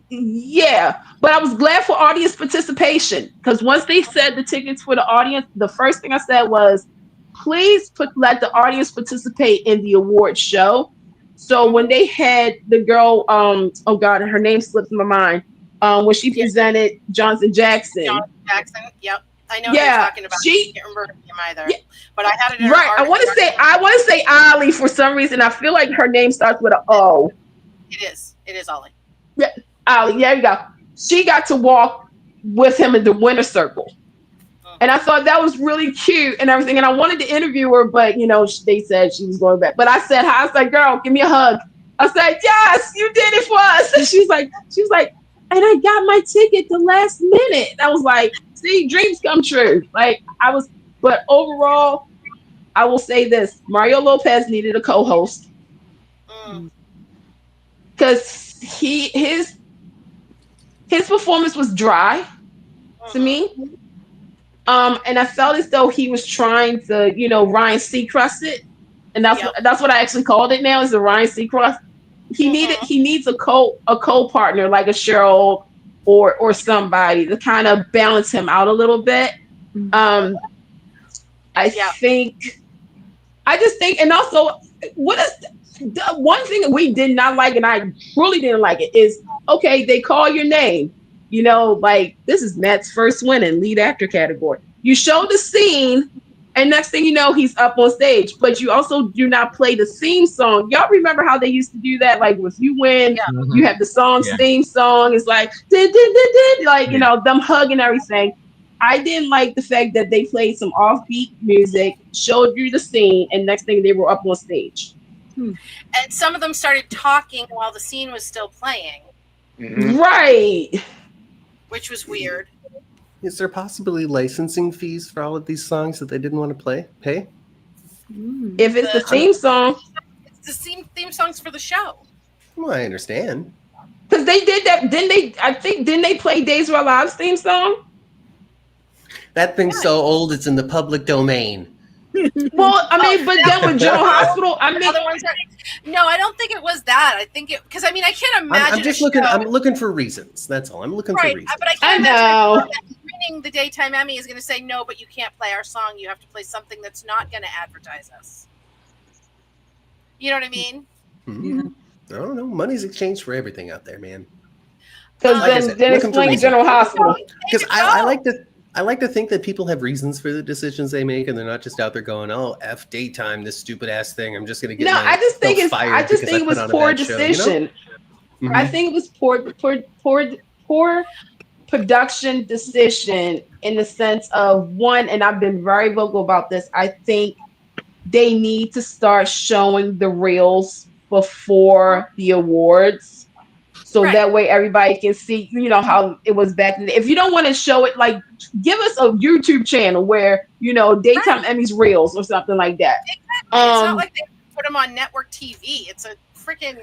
Yeah, but I was glad for audience participation, because once they said the tickets for the audience, the first thing I said was, please let the audience participate in the award show. So when they had the girl, oh God, her name slips my mind, when she presented Johnson Jackson. Johnson Jackson, yep. I know who you're talking about. I can't remember her name either. Yeah, but I had it in right. I want to say Ali for some reason. I feel like her name starts with an O. It is Ollie. Yeah, Ali. There you go. She got to walk with him in the winner's circle. And I thought that was really cute and everything. And I wanted to interview her, but they said she was going back. But I said hi. I was like, girl, give me a hug. I said, yes, you did it for us. And she was like, and I got my ticket the last minute. I was like, see, dreams come true. But overall, I will say this: Mario Lopez needed a co-host, because his performance was dry to me. And I felt as though he was trying to, Ryan Seacrest it, and that's what I actually called it now, is the Ryan Seacrest. He needs a co-partner like a Cheryl or somebody to kind of balance him out a little bit. I just think, and also, what is the one thing that we did not like, and I truly didn't like it, is, okay, they call your name. Like, this is Matt's first win in lead actor category. You show the scene, and next thing you know, he's up on stage. But you also do not play the theme song. Y'all remember how they used to do that? Like, if you win, you have the song's theme song. It's like, like, them hugging everything. I didn't like the fact that they played some offbeat music, showed you the scene, and next thing they were up on stage. And some of them started talking while the scene was still playing. Right. Which was weird. Is there possibly licensing fees for all of these songs that they didn't want to pay? If it's the theme song. It's the theme songs for the show. Well, I understand. Because they did that. Didn't they play Days of Our Lives theme song? That thing's so old, it's in the public domain. Well, I mean, but then with General Hospital, no, I don't think it was that. I think it, because I can't imagine. I'm just looking. I'm looking for reasons. That's all. I'm looking for reasons. But I can't imagine winning the daytime Emmy is going to say no, but you can't play our song. You have to play something that's not going to advertise us. You know what I mean? Mm-hmm. I don't know. Money's exchanged for everything out there, man. Because then explain General Hospital. Because I like to think that people have reasons for the decisions they make, and they're not just out there going, "Oh, f daytime, this stupid ass thing. I'm just going to get." I just think it was poor decision. I think it was poor production decision in the sense of, one, and I've been very vocal about this. I think they need to start showing the reels before the awards. So that way everybody can see, how it was back then. If you don't want to show it, like, give us a YouTube channel where, daytime Emmys reels or something like that. Exactly. It's not like they put them on network TV. It's a freaking,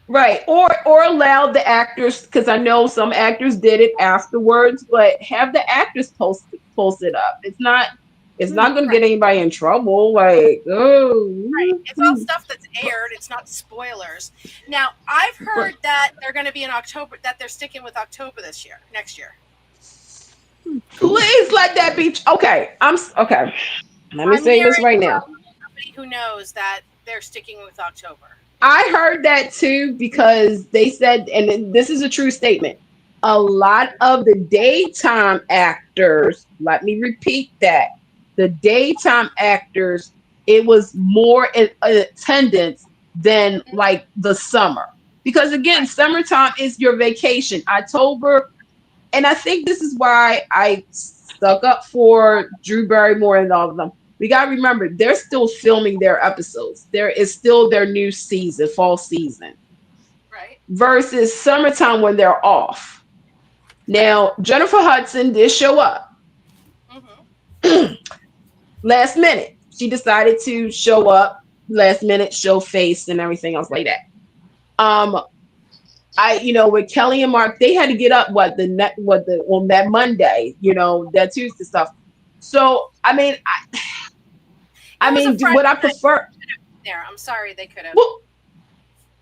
Right. Or allow the actors, because I know some actors did it afterwards, but have the actors post it up. It's not going to get anybody in trouble. Like, it's all stuff that's aired. It's not spoilers. Now, I've heard that they're going to be in October, that they're sticking with October next year. Please let that be. Okay, okay. Let me I'm say this hearing right now. from somebody who knows that they're sticking with October. I heard that too because they said, and this is a true statement. A lot of the daytime actors, let me repeat that, the daytime actors, it was more in attendance than like the summer. Because again, Right. summertime is your vacation. October, and I think this is why I stuck up for Drew Barrymore and all of them. We got to remember, they're still filming their episodes. There is still their new season, fall season, Right. versus summertime when they're off. Now, Jennifer Hudson did show up Mm-hmm. last minute. She decided to show up last minute, show face, and everything else like that. Um, with Kelly and Mark, they had to get up on that Monday, that Tuesday stuff. So I It was a mean, Friday would I night prefer? there. I'm sorry they could have. Well,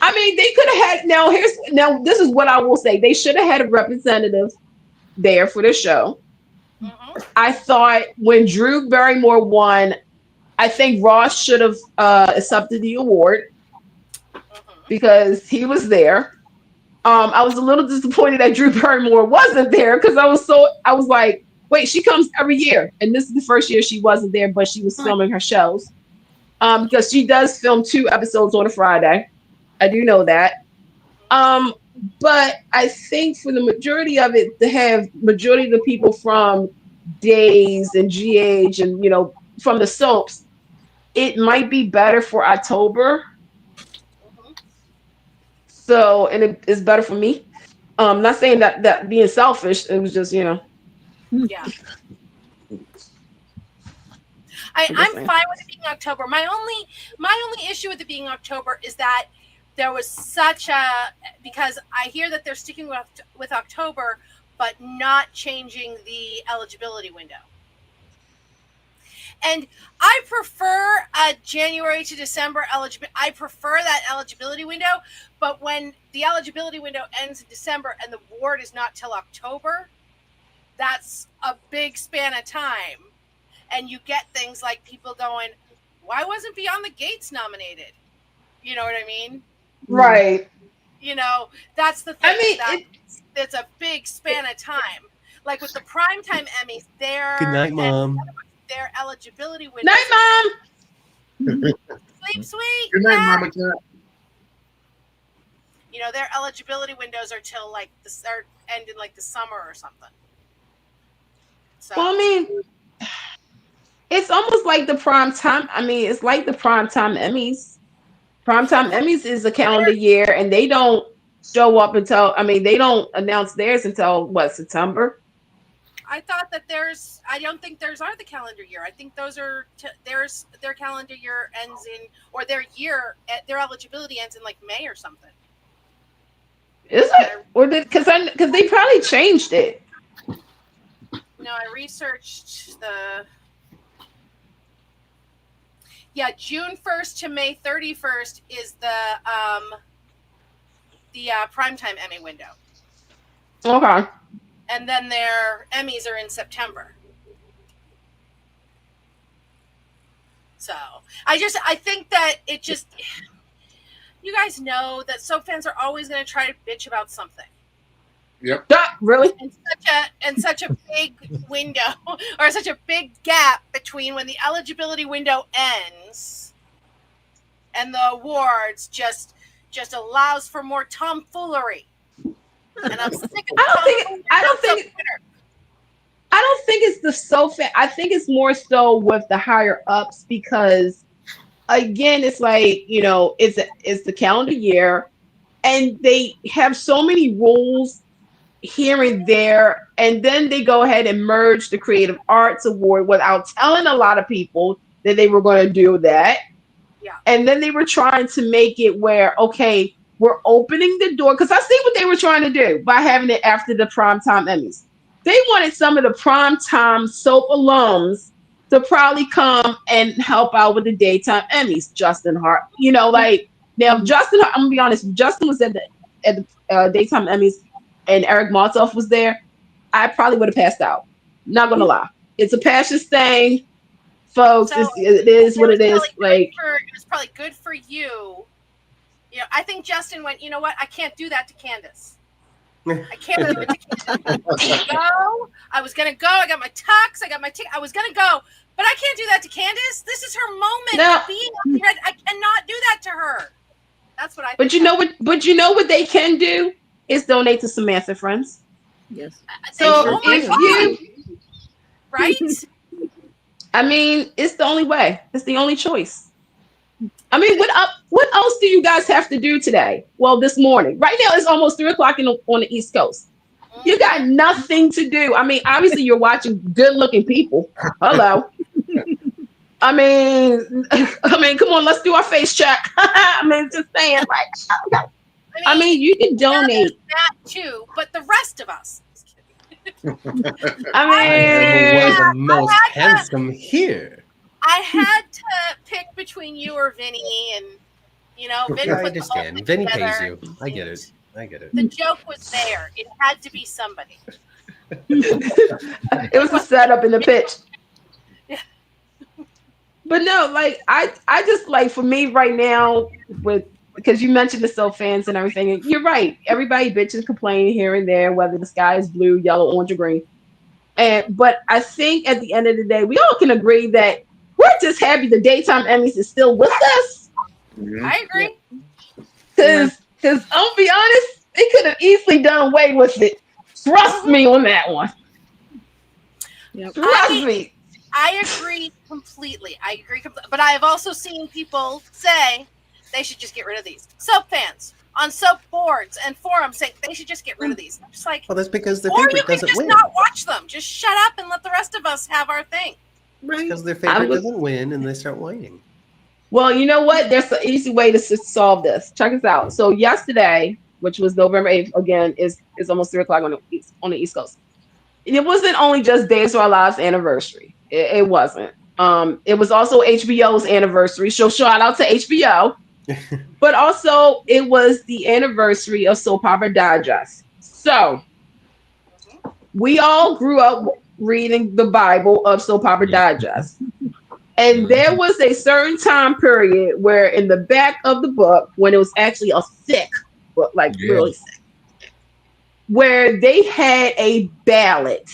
I mean, they could have had. Now this is what I will say. They should have had a representative there for the show. Mm-hmm. I thought when Drew Barrymore won, I think Ross should have accepted the award Mm-hmm. because he was there. I was a little disappointed that Drew Barrymore wasn't there because I was like, wait, she comes every year, and this is the first year she wasn't there, but she was filming her shows. Because she does film 2 episodes on a Friday. I do know that. Um, but I think for the majority of it, to have majority of the people from Days and GH and from the soaps, it might be better for October. Mm-hmm. So, and it is better for me. Not saying that being selfish. It was just Yeah. I'm just I'm saying. fine with it being October. My only issue with it being October is that there was such a, because I hear that they're sticking with October, but not changing the eligibility window. And I prefer a January to December eligibility. I prefer that eligibility window. But when the eligibility window ends in December and the award is not till October, that's a big span of time. And you get things like people going, why wasn't Beyond the Gates nominated? You know what I mean? Right. That's the I thing, is that mean, it's a big span of time. Like with the primetime Emmys, Good night, Mom. their eligibility windows night, are mom. sleep sweet. Good night, Cat. Mama Cat. Their eligibility windows are till like end in like the summer or something. So Well, I mean, it's almost like the prime time. I mean, it's like the prime time Emmys. Primetime Emmys is a calendar year, and they don't show up until. I mean, they don't announce theirs until what, September? I thought that I don't think theirs are the calendar year. I think those are their calendar year ends in, or their eligibility ends in like May or something. Is it? Or because they probably changed it. No, I researched June 1st to May 31st is the primetime Emmy window. Okay. And then their Emmys are in September. So I think that it just, you guys know that soap fans are always going to try to bitch about something. Yep. Really? And such a big window, or such a big gap between when the eligibility window ends and the awards just allows for more tomfoolery. And I'm sick of I don't think it's the soap fan. I think it's more so with the higher ups because again, it's like, it's the calendar year and they have so many rules here and there, and then they go ahead and merge the Creative Arts Award without telling a lot of people that they were going to do that. Yeah. And then they were trying to make it where, okay, we're opening the door, because I see what they were trying to do by having it after the primetime Emmys. They wanted some of the primetime soap alums to probably come and help out with the daytime Emmys. Justin Hart, now Justin, I'm gonna be honest, if Justin was at the daytime Emmys and Eric Martov was there, I probably would have passed out. Not gonna lie, it's a passion thing, folks. So It is what it is. Like, it was probably good for you. You know, I think Justin went, you know what? I can't do that to Candace. I can't do it to Candace. I was gonna go. I got my tux. I got my ticket. I was gonna go, but I can't do that to Candace. This is her moment. No. I cannot do that to her. That's what I. But you know what? But you know what they can do is donate to Samantha Friends. Yes. So if you, right? I mean, it's the only way. It's the only choice. I mean, what else do you guys have to do today? Well, this morning. Right now, it's almost 3:00 on the East Coast. You got nothing to do. I mean, obviously, you're watching good-looking people. Hello. I mean, come on, let's do our face check. I mean, just saying, like, I mean, you can donate that too, but the rest of us. I mean, one of the most handsome here. I had to pick between you or Vinny, and you know, Vinny I understand. Vinny pays you. I get it. The joke was there. It had to be somebody. It was a setup in the pitch. Yeah. But no, like I just like, for me right now, because you mentioned the soap fans and everything, and you're right. Everybody bitches complaining here and there, whether the sky is blue, yellow, orange, or green. But I think at the end of the day, we all can agree that we're just happy the daytime Emmys is still with us. Mm-hmm. I agree. Because I'll be honest, they could have easily done away with it. Trust me on that one. Yep. Trust me. I agree completely. But I have also seen people say they should just get rid of these. Soap fans on soap boards and forums say they should just get rid of these. I'm just like, Well, that's because their or you favorite can doesn't just win. not watch them. Just shut up and let the rest of us have our thing. Right. Because their favorite doesn't win, and they start whining. Well, you know what? There's an easy way to solve this. Check this out. So yesterday, which was November 8th, again, is almost 3:00 on the East Coast. And it wasn't only just Days of Our Lives anniversary. It wasn't. It was also HBO's anniversary. So shout out to HBO. But also, it was the anniversary of Soap Opera Digest. So we all grew up reading the Bible of Soap Opera Digest. And there was a certain time period where in the back of the book, when it was actually a thick book, like really thick, where they had a ballot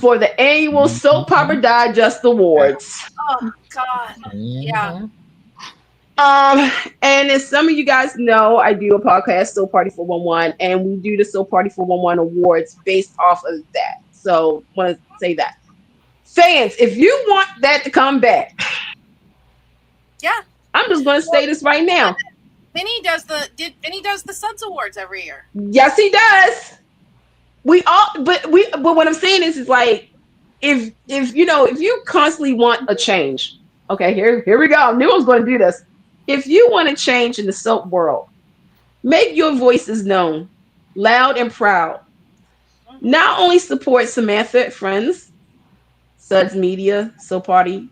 for the annual Soap Opera Digest Awards. Oh God. Yeah. And as some of you guys know, I do a podcast, Soap Party 411, and we do the Soap Party 411 awards based off of that. So want to say that. Fans, if you want that to come back, yeah, I'm just going to say this right now. Vinny does the Suds Awards every year. Yes, he does. But what I'm saying is like, if you constantly want a change, okay, here we go. I knew I was going to do this. If you want to change in the soap world, make your voices known, loud and proud. Not only support Samantha Friends, Suds Media, Soap Party,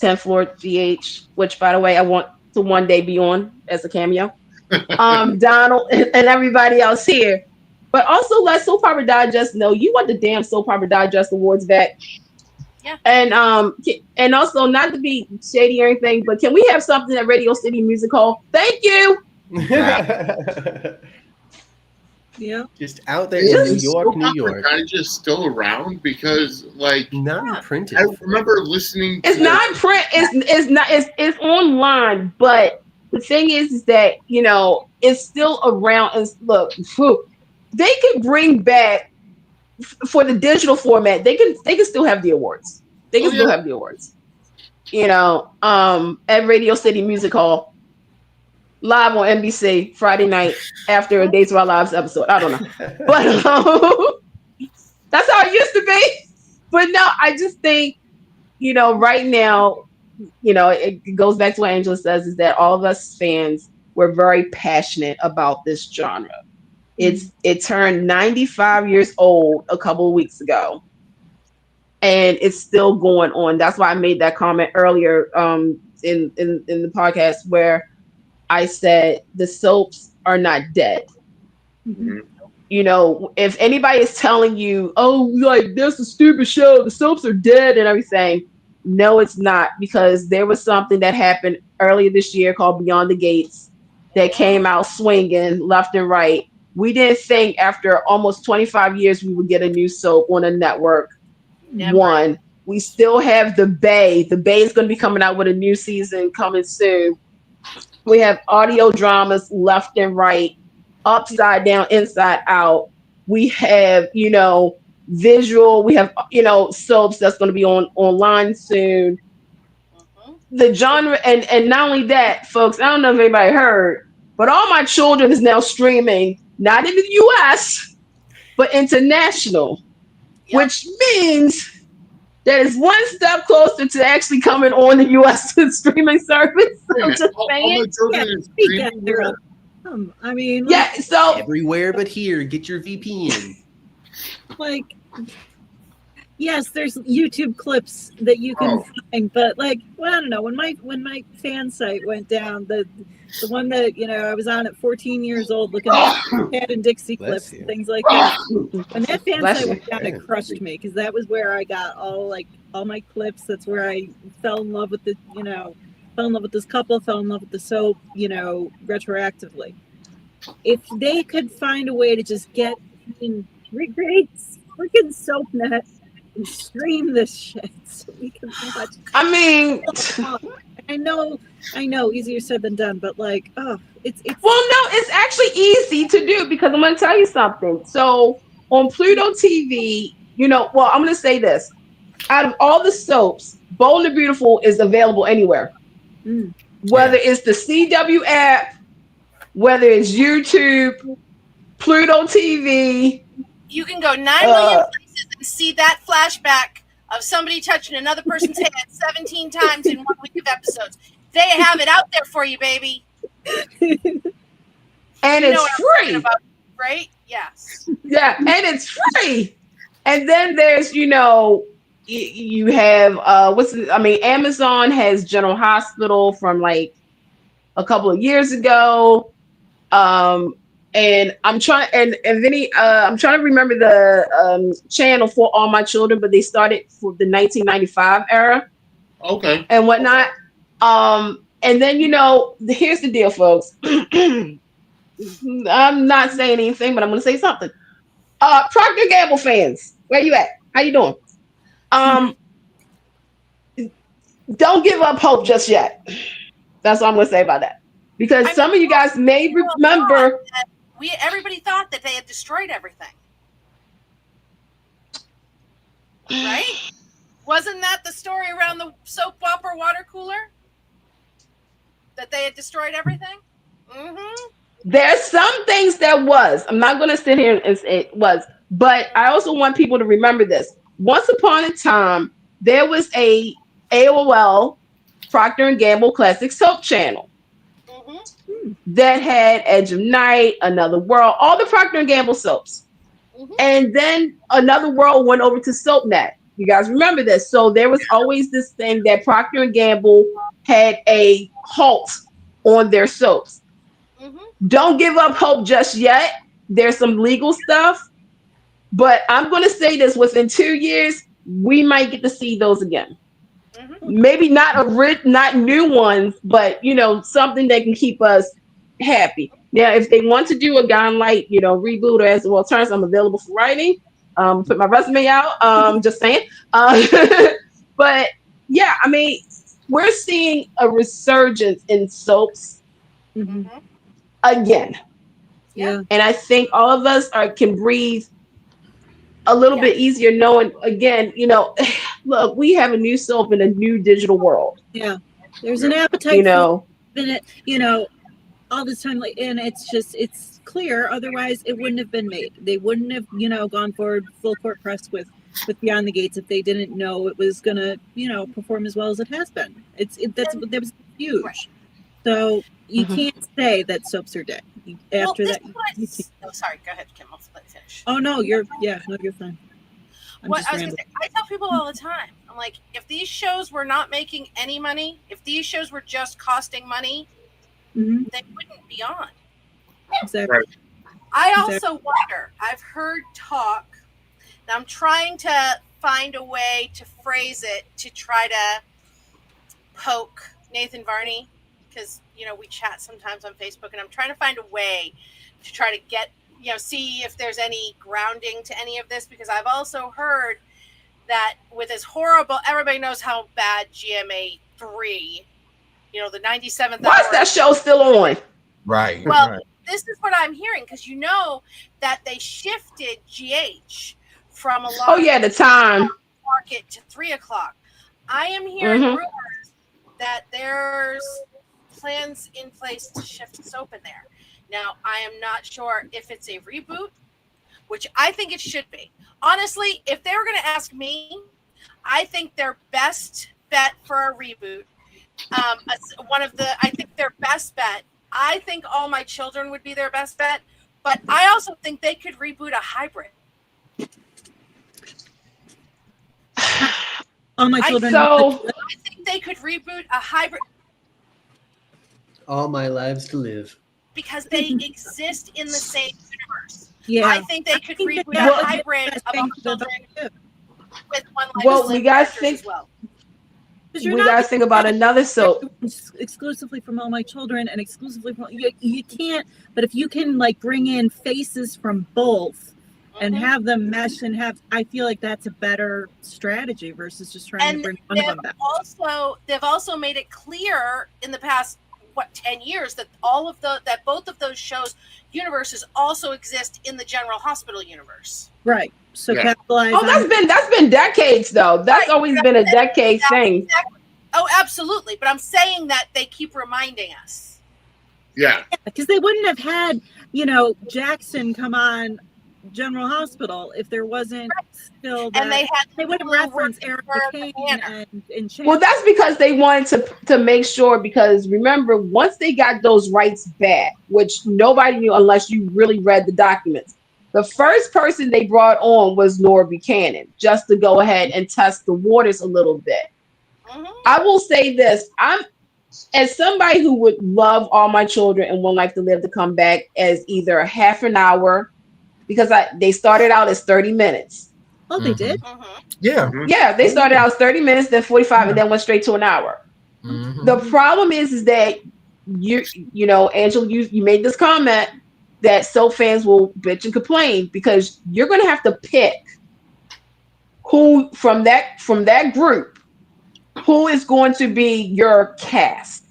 10th Floor GH, which by the way, I want to one day be on as a cameo. Donald and everybody else here. But also let Soap Opera Digest know you want the damn Soap Opera Digest Awards back. Yeah. And also not to be shady or anything, but can we have something at Radio City Music Hall? Thank you. Yeah. Just out there in New York. Digest still around because like not printed. I remember listening. It's not print. It's online, but the thing is that it's still around. And look, they can bring back for the digital format. They can still have the awards. They can still have the awards. At Radio City Music Hall, live on NBC Friday night after a Days of Our Lives episode. I don't know, but that's how it used to be. But no, I just think right now, it goes back to what Angela says, is that all of us fans were very passionate about this genre. It turned 95 years old a couple of weeks ago, and it's still going on. That's why I made that comment earlier in the podcast where I said the soaps are not dead. Mm-hmm. You know, if anybody is telling you, oh, like, this is a stupid show, the soaps are dead and everything, no, it's not, because there was something that happened earlier this year called Beyond the Gates that came out swinging left and right. We didn't think after almost 25 years we would get a new soap on a network. Never. One, we still have The Bay. The Bay is going to be coming out with a new season coming soon. We have audio dramas left and right, upside down, inside out. We have, you know, visual. We have, you know, soaps that's going to be online soon. The genre, and not only that, folks, I don't know if anybody heard, but All My Children is now streaming, not in the US, but international, which means that is one step closer to actually coming on the US streaming service. I'm just saying. I mean, yeah, so everywhere but here, get your VPN. Like, yes, there's YouTube clips that you can find, but like, well, I don't know. When my fan site went down, the one that, you know, I was on at 14 years old looking at Pat and Dixie clips and things like that. When that fan site went down, it crushed me, because that was where I got all my clips. That's where I fell in love with this couple, fell in love with the soap, you know, retroactively. If they could find a way to just get recreate freaking SoapNet and stream this shit so we can watch. I mean, I know, easier said than done, but like, it's well, no, it's actually easy to do, because I'm going to tell you something. So on Pluto TV, you know, well, I'm going to say this: out of all the soaps, Bold and Beautiful is available anywhere. Whether it's the CW app, whether it's YouTube, Pluto TV. You can go 9 million places and see that flashback of somebody touching another person's hand 17 times in 1 week of episodes. They have it out there for you, baby. And you it's free. About, right? Yes. Yeah, and it's free. And then there's, you know, you have Amazon has General Hospital from like a couple of years ago. And I'm trying to remember the channel for All My Children, but they started for the 1995 era. Okay. And whatnot. And then, you know, here's the deal, folks. I'm not saying anything, but I'm going to say something. Procter & Gamble fans, where you at? How you doing? Don't give up hope just yet. That's what I'm going to say about that. Because some of you guys may remember. Everybody thought that they had destroyed everything. Right? Wasn't that the story around the soap opera water cooler? That they had destroyed everything? Mm-hmm. There's some things that was. I'm not going to sit here and say it was. But I also want people to remember this. Once upon a time, there was a AOL Procter & Gamble Classic Soap channel that had Edge of Night, Another World, all the Procter & Gamble soaps. And then Another World went over to SoapNet. You guys remember this? So there was always this thing that Procter & Gamble had a halt on their soaps. Don't give up hope just yet. There's some legal stuff. But I'm going to say this: within 2 years, we might get to see those again. Maybe not new ones, but, you know, something that can keep us happy. Now, if they want to do a Gone Light, you know, reboot, or as well turns, I'm available for writing. Put my resume out. Just saying. But yeah, I mean, we're seeing a resurgence in soaps again. Yeah. And I think all of us can breathe a little bit easier, knowing, again, you know, look, we have a new soap in a new digital world. Yeah. There's an appetite, you know, for it, you know, all this time, like, and it's clear. Otherwise, it wouldn't have been made. They wouldn't have, you know, gone forward full court press with Beyond the Gates if they didn't know it was gonna, you know, perform as well as it has been. That was huge. Right. So you can't say that soaps are dead. After that, sorry. Go ahead, Kim. I'll let you finish. Oh no, you're fine. I tell people all the time, I'm like, if these shows were not making any money, if these shows were just costing money, they wouldn't be on. Exactly. I also wonder, I've heard talk, and I'm trying to find a way to phrase it to try to poke Nathan Varney, because, we chat sometimes on Facebook, and I'm trying to find a way to try to get, see if there's any grounding to any of this, because I've also heard that with as horrible, everybody knows how bad GMA 3, the 97th Why is that show still on? Right. Well, right. this is what I'm hearing, because that they shifted GH from a lot Oh yeah, the time. market to 3:00. I am hearing rumors that there's plans in place to shift soap in there. Now, I am not sure if it's a reboot, which I think it should be. Honestly, if they were going to ask me, I think their best bet for a reboot, I think their best bet, I think All My Children would be their best bet, but I also think they could reboot a hybrid. All My Children. I think they could reboot a hybrid. All My Lives to Live. Because they exist in the same universe. Yeah. I think they could reboot a hybrid of All Children with One Life to Live. We guys think. As well. We guys think about another soap exclusively from All My Children and exclusively from you can't. But if you can bring in faces from both and have them mesh and I feel like that's a better strategy versus just trying to bring one of them back. They've also made it clear in the past 10 years that both of those shows universes also exist in the General Hospital universe. Right. So capitalize. Oh, that's been decades though. That's always been a decade thing. Exactly. Oh, absolutely. But I'm saying that they keep reminding us. Yeah. Because they wouldn't have had, Jackson come on General Hospital if there wasn't still that. And they would have referenced Erica Kane and Chance. Well, that's because they wanted to make sure, because remember, once they got those rights back, which nobody knew unless you really read the documents, the first person they brought on was Nora Buchanan, just to go ahead and test the waters a little bit. I will say this, I'm as somebody who would love All My Children and One Life to Live to come back as either a half an hour, because they started out as 30 minutes. Oh, they did? Yeah. Yeah, they started out as 30 minutes, then 45, and then went straight to an hour. The problem is that you know, Angela, you made this comment that soap fans will bitch and complain, because you're going to have to pick who from that group, who is going to be your cast.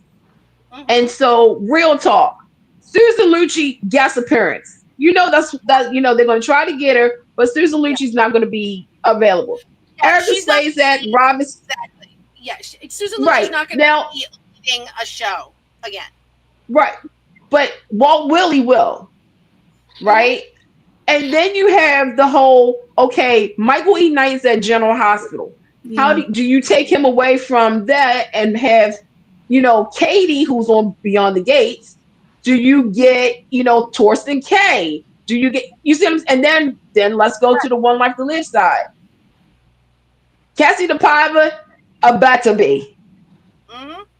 And so, real talk, Susan Lucci guest appearance. You know they're going to try to get her, but Susan Lucci's not going to be available. Erica Slazak, Robin. Exactly. Yeah, Susan Lucci's not going to be leading a show again. Right, but Walt Willie will. Right, and then you have the whole Michael E. Knight's at General Hospital. How do you take him away from that and have Katie, who's on Beyond the Gates? Do you get Torsten K? Do you get see what I'm saying? And then let's go to the One Life to Live side. Cassie DePaiva, a better be.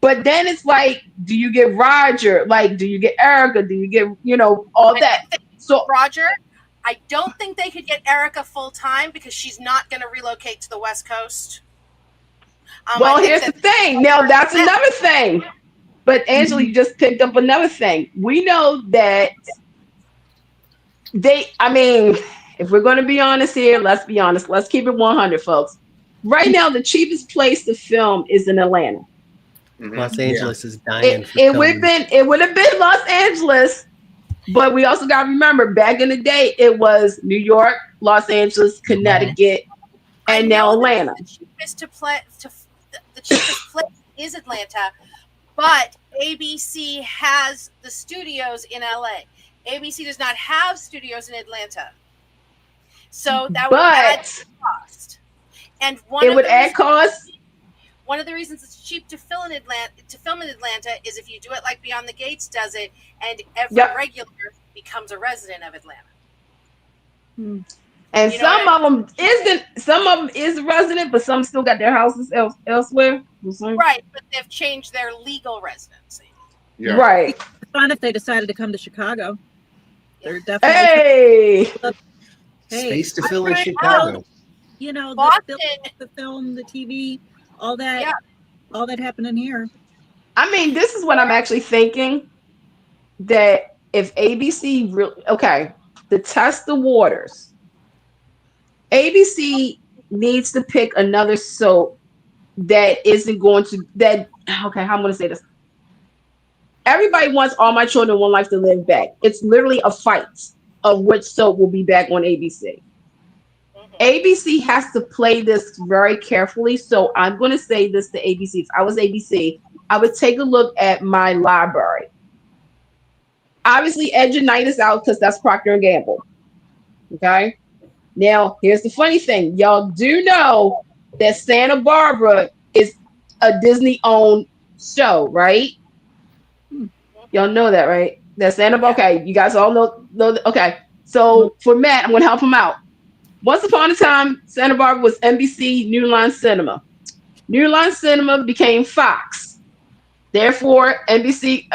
But then it's like, do you get Roger? Do you get Erica? Do you get all that? So Roger, I don't think they could get Erica full time because she's not going to relocate to the West Coast. Well, here's the thing. Now that's another thing. But Angela, you just picked up another thing. We know that if we're going to be honest here, let's be honest. Let's keep it 100, folks. Right now, the cheapest place to film is in Atlanta. Los Angeles is dying. It would have been Los Angeles, but we also got to remember, back in the day, it was New York, Los Angeles, Connecticut, and now Atlanta. The cheapest place is Atlanta, but ABC has the studios in LA. ABC does not have studios in Atlanta, so that would add cost. And it would add cost. One of the reasons it's cheap to film in Atlanta is if you do it like Beyond the Gates does it, and every regular becomes a resident of Atlanta. And some of them is a resident, but some still got their houses elsewhere. Right, but they've changed their legal residency. Yeah. Right. It's fun if they decided to come to Chicago. They're definitely Hey, Space to fill in right. Chicago. you know, Boston. the film, the TV, all that, Yeah. all that happening here. I mean, this is what I'm actually thinking, that if ABC okay, to test the waters, ABC needs to pick another soap that isn't going to that. Okay, how I'm going to say this. Everybody wants All My Children, One Life to Live back. It's literally a fight of which soap will be back on ABC. ABC has to play this very carefully. So I'm going to say this to ABC. If I was ABC, I would take a look at my library. Obviously, Edge of Night is out because that's Procter & Gamble. Okay? Now, here's the funny thing. Y'all do know that Santa Barbara is a Disney-owned show, right? Y'all know that, right? That Santa Barbara. Okay, you guys all know. Okay, so for Matt, I'm going to help him out. Once upon a time, Santa Barbara was NBC New Line Cinema. New Line Cinema became Fox. Therefore, NBC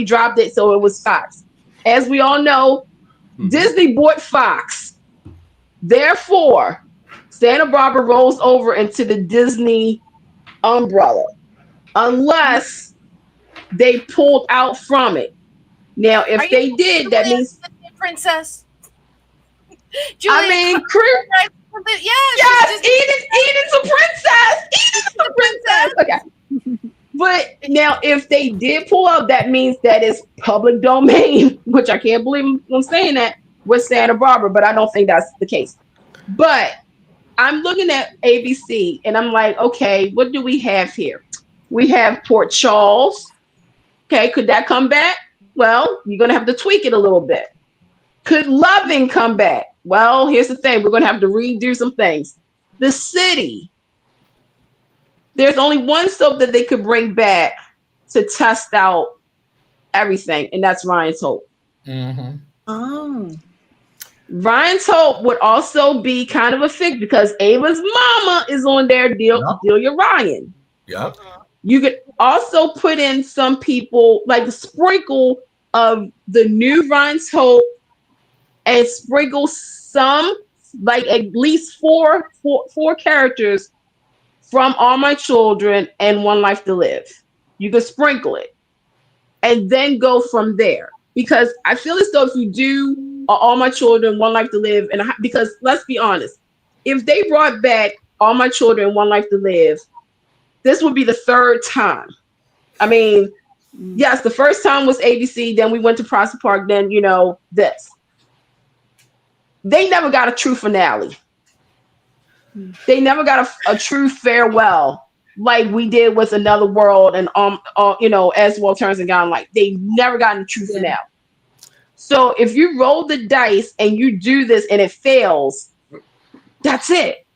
dropped it, so it was Fox. As we all know, Disney bought Fox. Therefore, Santa Barbara rolls over into the Disney umbrella, unless they pulled out from it. Now, if they did, that means Princess. I mean, Eden's a princess. Eden's a princess. Okay. But now, if they did pull out, that means that it's public domain, which I can't believe I'm saying that, with Santa Barbara, but I don't think that's the case. But I'm looking at ABC, and I'm like, okay, what do we have here? We have Port Charles. Okay, could that come back? Well, you're going to have to tweak it a little bit. Could Loving come back? Well, here's the thing. We're going to have to redo some things. The City. There's only one soap that they could bring back to test out everything, and that's Ryan's Hope. Mm-hmm. Oh. Ryan's Hope would also be kind of a fit because Ava's mama is on there, Delia Ryan. Yep. You could also put in some people, like a sprinkle of the new Ryan's Hope, and sprinkle some, like at least four characters from All My Children and One Life to Live. You could sprinkle it and then go from there. Because I feel as though if you do All My Children, One Life to Live, and because let's be honest, if they brought back All My Children, One Life to Live, this would be the third time. I mean, yes, the first time was ABC, then we went to Prospect Park, then, this. They never got a true finale. They never got a true farewell like we did with Another World and As the World Turns and Gone Light. They never got a true finale. So if you roll the dice and you do this and it fails, that's it.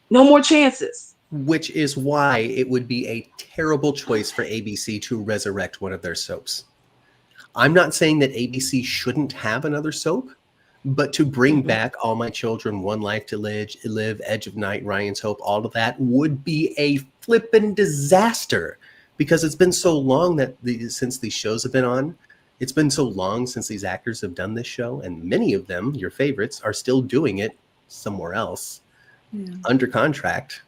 No more chances. Which is why it would be a terrible choice for ABC to resurrect one of their soaps. I'm not saying that ABC shouldn't have another soap, but to bring back All My Children, One Life to Live, Edge of Night, Ryan's Hope, all of that would be a flippin' disaster, because it's been so long since these shows have been on. It's been so long since these actors have done this show, and many of them, your favorites, are still doing it somewhere else under contract.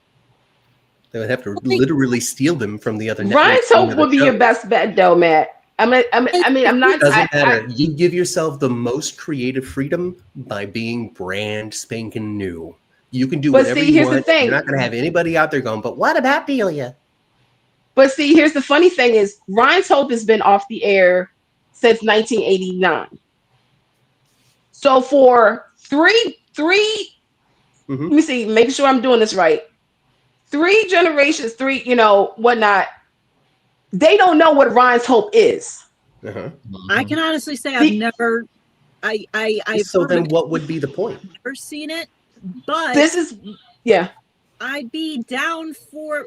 They would have to literally steal them from the other networks. Ryan's Hope would be your best bet, though, Matt. I mean, I'm not. It doesn't matter. You give yourself the most creative freedom by being brand spanking new. You can do whatever you want. You're not going to have anybody out there going, but what about Delia? But see, here's the funny thing is Ryan's Hope has been off the air since 1989. So for three, let me see, making sure I'm doing this right. 3 generations, whatnot. They don't know what Ryan's Hope is. I can honestly say I've never. So then, what would be the point? Never seen it, but this is I'd be down for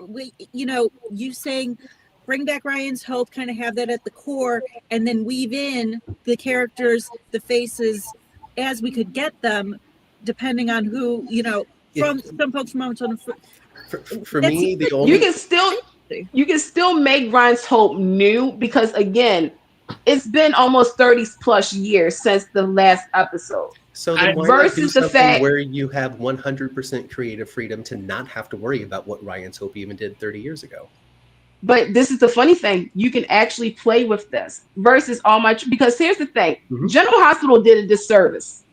you saying bring back Ryan's Hope, kind of have that at the core, and then weave in the characters, the faces, as we could get them, depending on who from some folks from For me, the only you can still make Ryan's Hope new, because again, it's been almost 30 plus years since the last episode. So then why not do Versus the something fact, where you have 100% creative freedom to not have to worry about what Ryan's Hope even did 30 years ago? but this is the funny thing, you can actually play with this versus all my, because here's the thing, General Hospital did a disservice.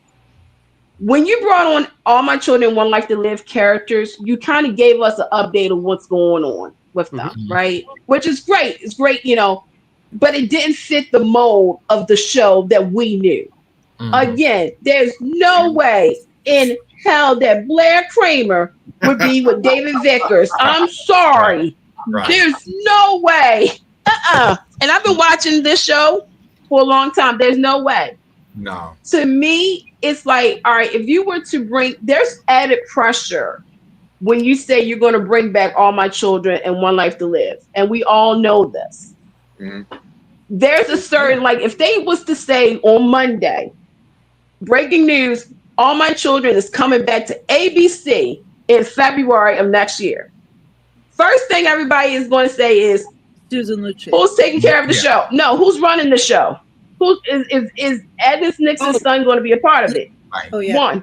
When you brought on All My Children, One Life to Live characters, you kind of gave us an update of what's going on with them, right? Which is great. It's great, you know, but it didn't fit the mold of the show that we knew. Again, there's no way in hell that Blair Kramer would be with David Vickers. I'm sorry. Right. There's no way. And I've been watching this show for a long time. There's no way. No. To me, it's like, all right, if you were to bring, there's added pressure when you say you're going to bring back All My Children and One Life to Live. And we all know this. There's a certain, like, if they was to say on Monday, breaking news, All My Children is coming back to ABC in February of next year. First thing everybody is going to say is, Susan Lucci. Who's taking care of the show? No, who's running the show? Who is Edis Nixon's son going to be a part of it? Oh, yeah. 1.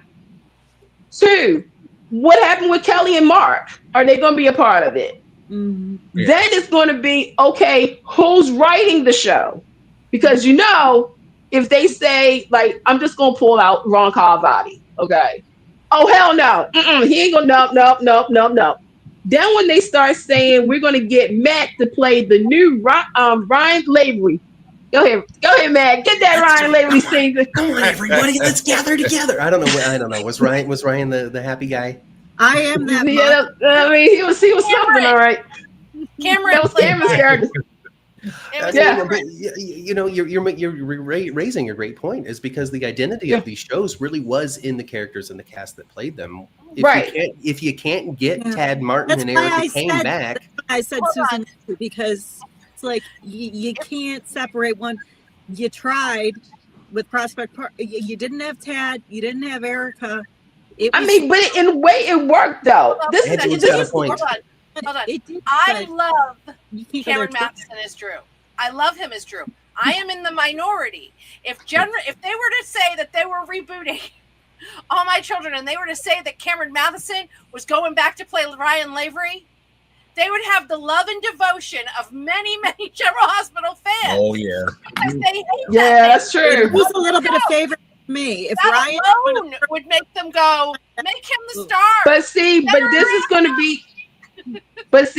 2, what happened with Kelly and Mark? Are they going to be a part of it? Then it's going to be, okay, who's writing the show? Because, you know, if they say, like, I'm just going to pull out Ron Carvati, okay? Oh, hell no. He ain't going to, no. Then when they start saying we're going to get Matt to play the new Ryan Lavery. Go ahead, Matt. Get that Ryan Lavery scene. All right, everybody, let's gather together. I don't know. Was Ryan the happy guy? I am that. Yeah, I mean, he was something, all right. Cameron That was Cameron's character. You know, you're raising a great point, is because the identity of these shows really was in the characters and the cast that played them. If you can't get Tad Martin and Erica Kane back, I said Susan because it's like you can't separate one. You tried with Prospect Park. You didn't have Tad. You didn't have Erica. But in a way, it worked though. Hold on. I love Cameron Matheson as Drew. I love him as Drew. I am in the minority. If they were to say that they were rebooting All My Children and they were to say that Cameron Matheson was going back to play Ryan Lavery, they would have the love and devotion of many, many General Hospital fans. Oh, yeah. Because they hate that's true. It was a little bit of favor to me. If that Ryan alone would make them go, make him the star. But this is going to be. But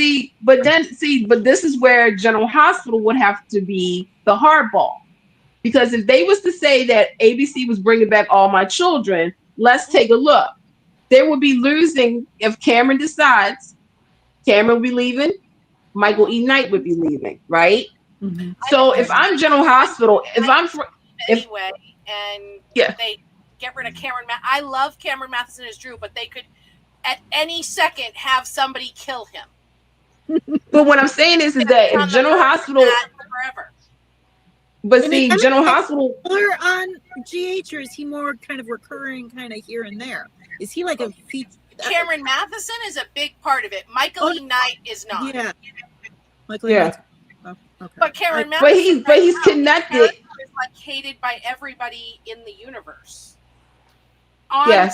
this is where General Hospital would have to be the hardball, because if they was to say that ABC was bringing back All My Children, let's take a look. They would be losing if Cameron decides. Cameron would be leaving. Michael E. Knight would be leaving, right? So if I'm General Hospital, they get rid of Cameron. I love Cameron Matheson as Drew, but they could at any second have somebody kill him. But what I'm saying is that if General Hospital forever. But see, General Hospital on GH, or is he more kind of recurring, kind of here and there? Is he like a feature? Cameron Matheson is a big part of it. Michael E. Knight is not. Yeah. Michael E. Knight. Oh, okay. But Cameron Matheson, but he's connected. Is like hated by everybody in the universe.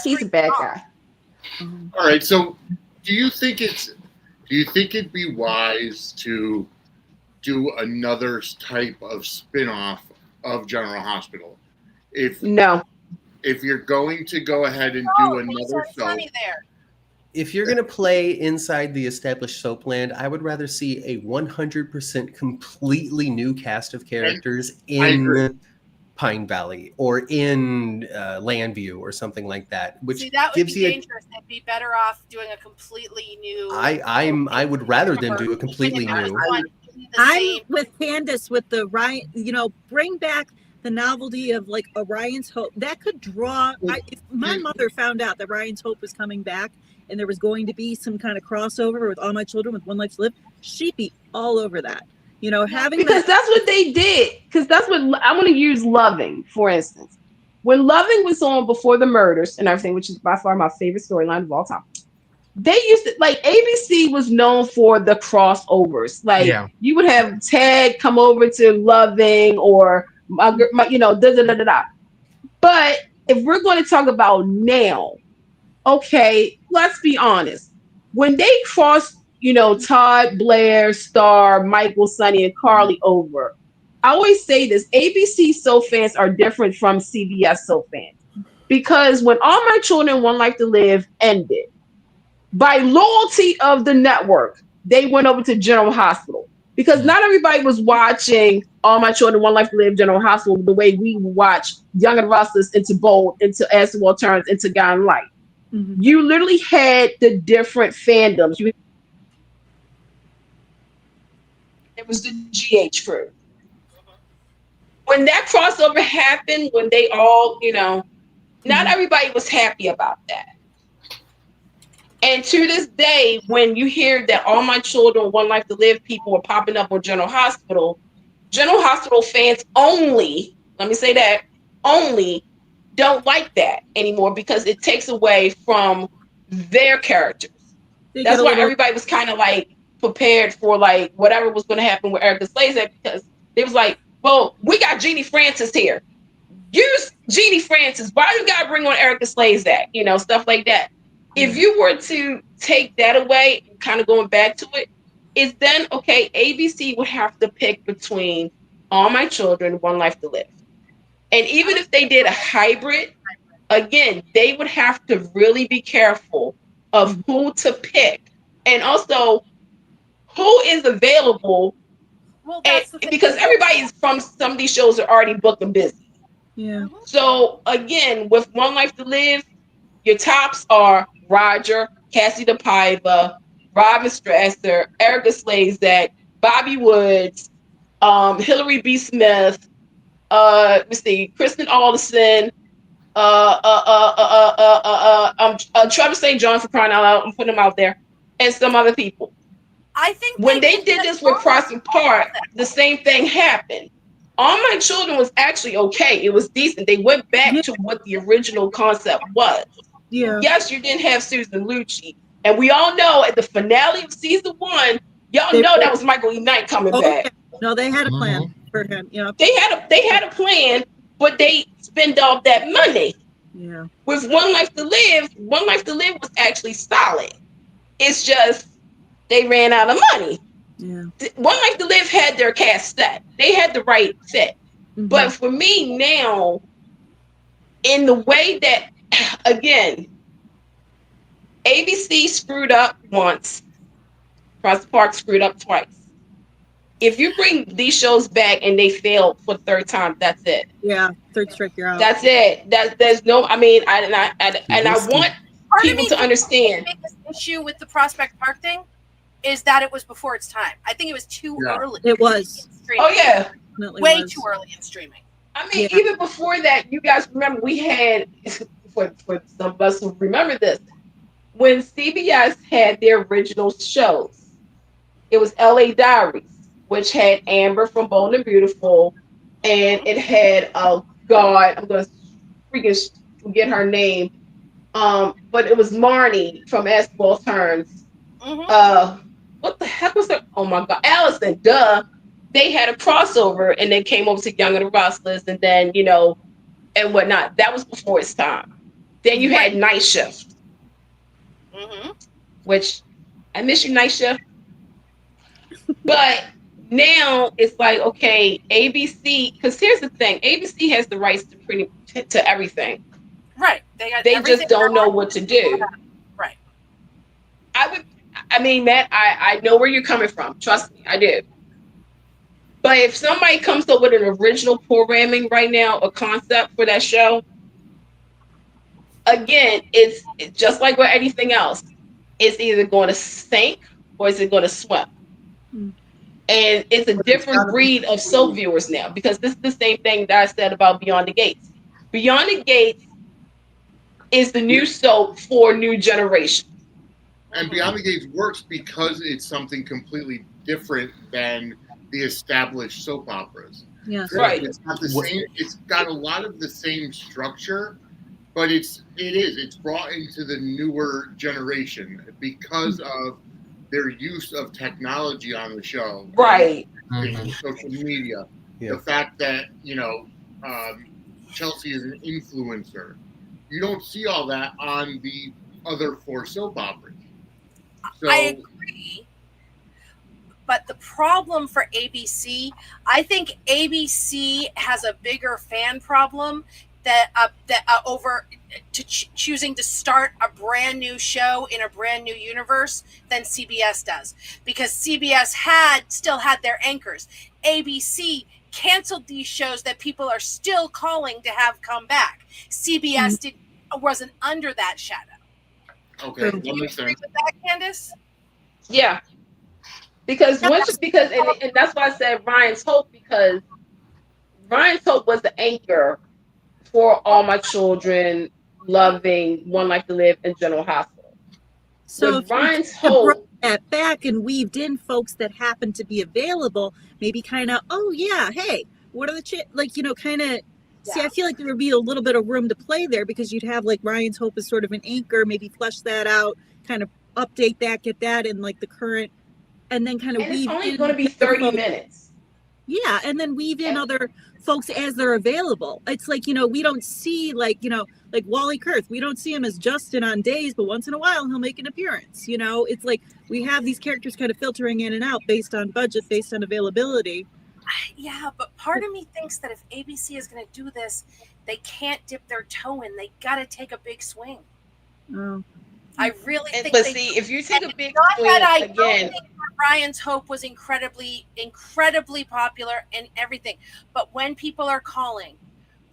He's a bad guy. All right. So, do you think it'd be wise to do another type of spin-off of General Hospital? If you're going to go ahead and do another show, if you're going to play inside the established soapland, I would rather see a 100% completely new cast of characters in Pine Valley or in Landview or something like that. Which that would gives be you dangerous. They'd be better off doing a completely new. I would rather them do a completely new. I'm with Candace with the Ryan. Bring back the novelty of like Orion's Hope. That could draw. If my mother found out that Ryan's Hope was coming back and there was going to be some kind of crossover with All My Children with One Life to Live, she'd be all over that. That's what they did. Because that's what I'm going to use. Loving, for instance, when Loving was on before the murders and everything, which is by far my favorite storyline of all time. they used to, like, ABC was known for the crossovers. Like, Yeah. you would have Ted come over to Loving, or da da da da da. But if we're going to talk about now, okay, let's be honest. When they crossed, Todd, Blair, Star, Michael, Sonny, and Carly over, I always say this: ABC soap fans are different from CBS soap fans, because when All My Children, One Life to Live ended, by loyalty of the network, they went over to General Hospital, because not everybody was watching All My Children, One Life to Live, General Hospital the way we watch Young and Restless, Into Bold, Into As the World Turns, Into God and Light. Mhm. You literally had the different fandoms. It was the GH crew. When that crossover happened, when they all, not everybody was happy about that. And to this day, when you hear that All My Children, One Life to Live people are popping up on General Hospital fans only, let me say that, only don't like that anymore, because it takes away from their characters. They That's get a why little. everybody was kind of like prepared for like whatever was going to happen with Erica Slazak, because it was like, well, we got Jeannie Francis here. Use Jeannie Francis. Why you gotta bring on Erica Slazak? Stuff like that. If you were to take that away and kind of going back to it, is then okay, ABC would have to pick between All My Children, One Life to Live. And even if they did a hybrid, again, they would have to really be careful of who to pick, and also who is available. Well, And that's the thing. because everybody's from some of these shows are already booked and busy. Yeah. So again, with One Life to Live, your tops are Roger, Cassie DePaiva, Robin Strasser, Erica Slazak, Bobby Woods, Hillary B. Smith, let's see, Kristen Alderson, Trevor St. John, for crying out loud, I'm putting him out there, and some other people. I think When they did this with Prospect Park, the same thing happened. All My Children was actually okay. It was decent. They went back to what the original concept was. Yeah. Yes, you didn't have Susan Lucci. And we all know at the finale of season 1, y'all know that was Michael E. Knight coming back. Yeah. No, they had a plan for him. Yeah. They had a plan, but they spent all that money. Yeah. With One Life to Live was actually solid. It's just they ran out of money. Yeah. One Life to Live had their cast set. They had the right fit. But for me now, in the way that, again, ABC screwed up once, Prospect Park screwed up twice. If you bring these shows back and they fail for the third time, that's it. Yeah, third strike, you're out. That's it. There's no. I mean, I want people to understand. The biggest issue with the Prospect Park thing is that it was before its time. I think it was too early. It was. Oh yeah, way too early in streaming. I mean, even before that, you guys remember we had, for some of us who remember this, when CBS had their original shows, it was LA Diaries, which had Amber from Bold and Beautiful, and it had, oh God, I'm going to freaking forget her name, but it was Marnie from As the World Turns. What the heck was her? Oh my God, Allison, duh. They had a crossover and they came over to Young and the Restless, and then, and whatnot. That was before its time. Then you had Night Shift, which I miss you, Night Shift. But now it's like, okay, ABC, because here's the thing, ABC has the rights to everything. Right. They just don't know what to do. Right. I mean, Matt, I know where you're coming from. Trust me, I do. But if somebody comes up with an original programming right now, a concept for that show, again, it's just like with anything else. It's either going to sink or is it going to swim? And it's a different breed of soap viewers now, because this is the same thing that I said about Beyond the Gates. Beyond the Gates is the new soap for new generation. And Beyond the Gates works because it's something completely different than the established soap operas. Yes. Right. It's got the same. It's got a lot of the same structure, but it's brought into the newer generation because of their use of technology on the show, Right. and social media. Yeah. The fact that Chelsea is an influencer, you don't see all that on the other 4 soap operas. So I agree. But the problem for ABC, I think ABC has a bigger fan problem that over choosing to start a brand new show in a brand new universe than CBS does, because CBS still had their anchors. ABC canceled these shows that people are still calling to have come back. CBS wasn't under that shadow. okay, Do that you makes agree sense. with that, Candace? Yeah. Because and that's why I said Ryan's Hope, because Ryan's Hope was the anchor for All My Children, Loving, One Life to Live, and General Hospital. So With if Ryan's you brought Hope, that back and weaved in folks that happen to be available, maybe kind of, oh yeah, hey, what are the like, you know, kind of. See, I feel like there would be a little bit of room to play there, because you'd have like Ryan's Hope as sort of an anchor, maybe flesh that out, kind of update that, get that in like the current, and then kind of and it's weave only in going to be other 30 folks. minutes. Yeah, and then weave in other folks as they're available. It's like, you know, we don't see like, you know, like Wally Kurth. We don't see him as Justin on days, but once in a while he'll make an appearance. You know, it's like we have these characters kind of filtering in and out based on budget, based on availability. Yeah, but part of me thinks that if ABC is going to do this, they can't dip their toe in. They got to take a big swing. Oh. I really think. But see, if you take a big swing I again, don't think Ryan's Hope was incredibly popular and everything, but when people are calling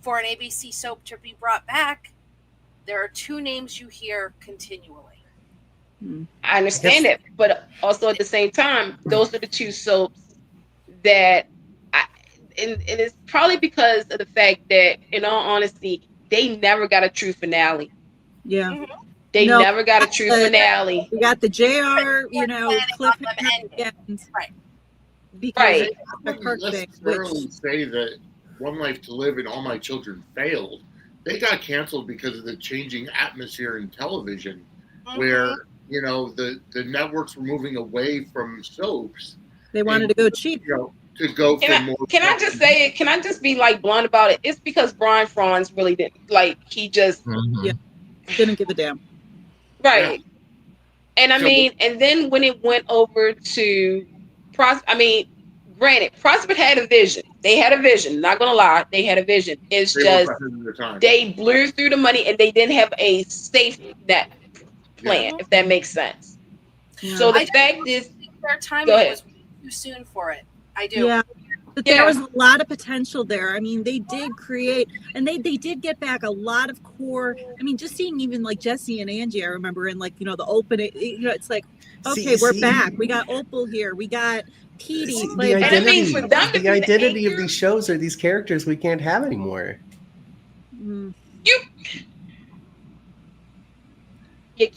for an ABC soap to be brought back, there are 2 names you hear continually. I understand it, but also at the same time, those are the 2 soaps that and it's probably because of the fact that, in all honesty, they never got a true finale. Yeah. They never got a true finale. We got the JR, you know, cliffhanger end. Right. Because I wouldn't necessarily say that One Life to Live and All My Children failed. They got canceled because of the changing atmosphere in television, where the networks were moving away from soaps. They wanted to go cheap. To go for more. Can I just say it? Can I just be like blunt about it? It's because Brian Franz really didn't he just didn't give a damn. Right. Yeah. And I mean, and then when it went over to granted, Prospect had a vision. They had a vision. Not gonna lie, they had a vision. It's just they blew through the money and they didn't have a safety net plan, if that makes sense. Yeah. So the fact is, their timing was too soon for it. I do. Yeah. But there was a lot of potential there. I mean, they did create, and they did get back a lot of core. I mean, just seeing even like Jesse and Angie, I remember in like, the opening, it's like, okay, we're back. We got Opal here. We got Petey. The identity of these shows are these characters we can't have anymore. You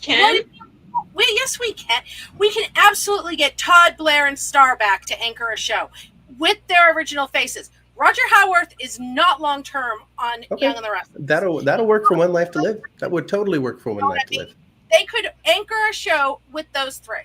can. Yes, we can. We can absolutely get Todd, Blair, and Star back to anchor a show with their original faces. Roger Howarth is not long term on Young and the Restless. That'll work for One Life to Live. That would totally work for One Life to Live. They could anchor a show with those 3.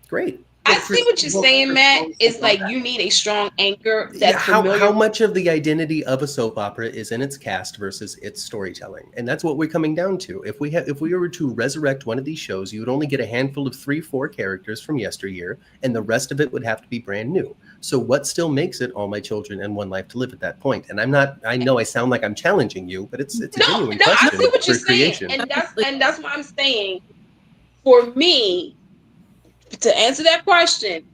Great. I see what you're saying, Matt. It's like you need a strong anchor that's familiar. How much of the identity of a soap opera is in its cast versus its storytelling, and that's what we're coming down to. If we were to resurrect one of these shows, you would only get a handful of 3-4 characters from yesteryear, and the rest of it would have to be brand new. So what still makes it All My Children and One Life to Live at that point? And I know I sound like I'm challenging you, but it's a genuine question. I see what you're creation. saying, and that's what I'm saying. For me, to answer that question,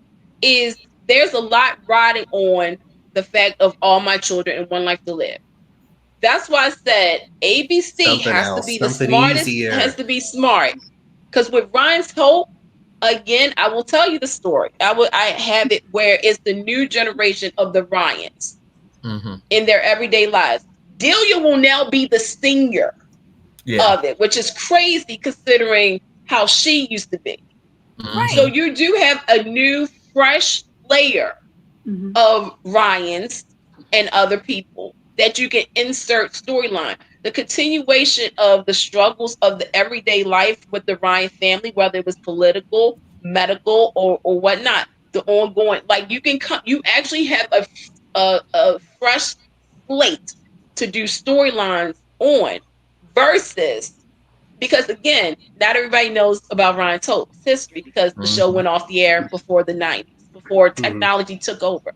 is there's a lot riding on the fact of All My Children and One Life to Live. That's why I said ABC has to be the smartest, has to be smart. Because with Ryan's Hope, again, I will tell you the story. I have it where it's the new generation of the Ryans in their everyday lives. Delia will now be the senior of it, which is crazy considering how she used to be. Right. So you do have a new, fresh layer of Ryans and other people that you can insert storyline. the continuation of the struggles of the everyday life with the Ryan family, whether it was political, medical, or whatnot. The ongoing, like you can come, you actually have a fresh slate to do storylines on versus because again, not everybody knows about Ryan Tote's history because the show went off the air before the 90s, before technology took over.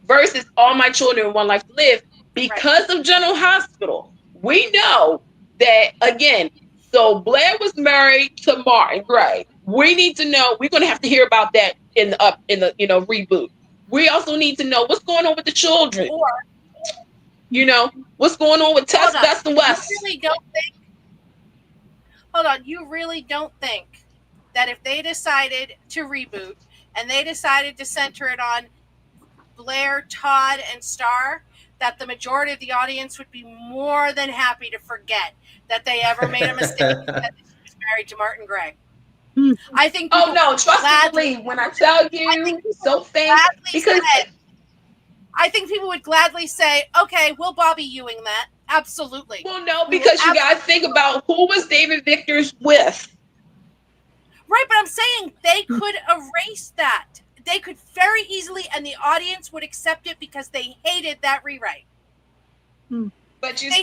Versus All My Children, One Life to Live, because of General Hospital. We know that again. So Blair was married to Martin Gray. We need to know. We're going to have to hear about that in the reboot. We also need to know what's going on with the children. Or, what's going on with Tess, Best, and West. You really don't think that if they decided to reboot and they decided to center it on Blair, Todd, and Star, that the majority of the audience would be more than happy to forget that they ever made a mistake that she was married to Martin Gray. I think. Oh no! Trust me when I tell you, so fans because I think people would gladly say, "Okay, we'll Bobby Ewing that." Absolutely. Well, no, because you got to think about who was David Victor's with. Right, but I'm saying they could erase that. They could very easily, and the audience would accept it because they hated that rewrite. But here's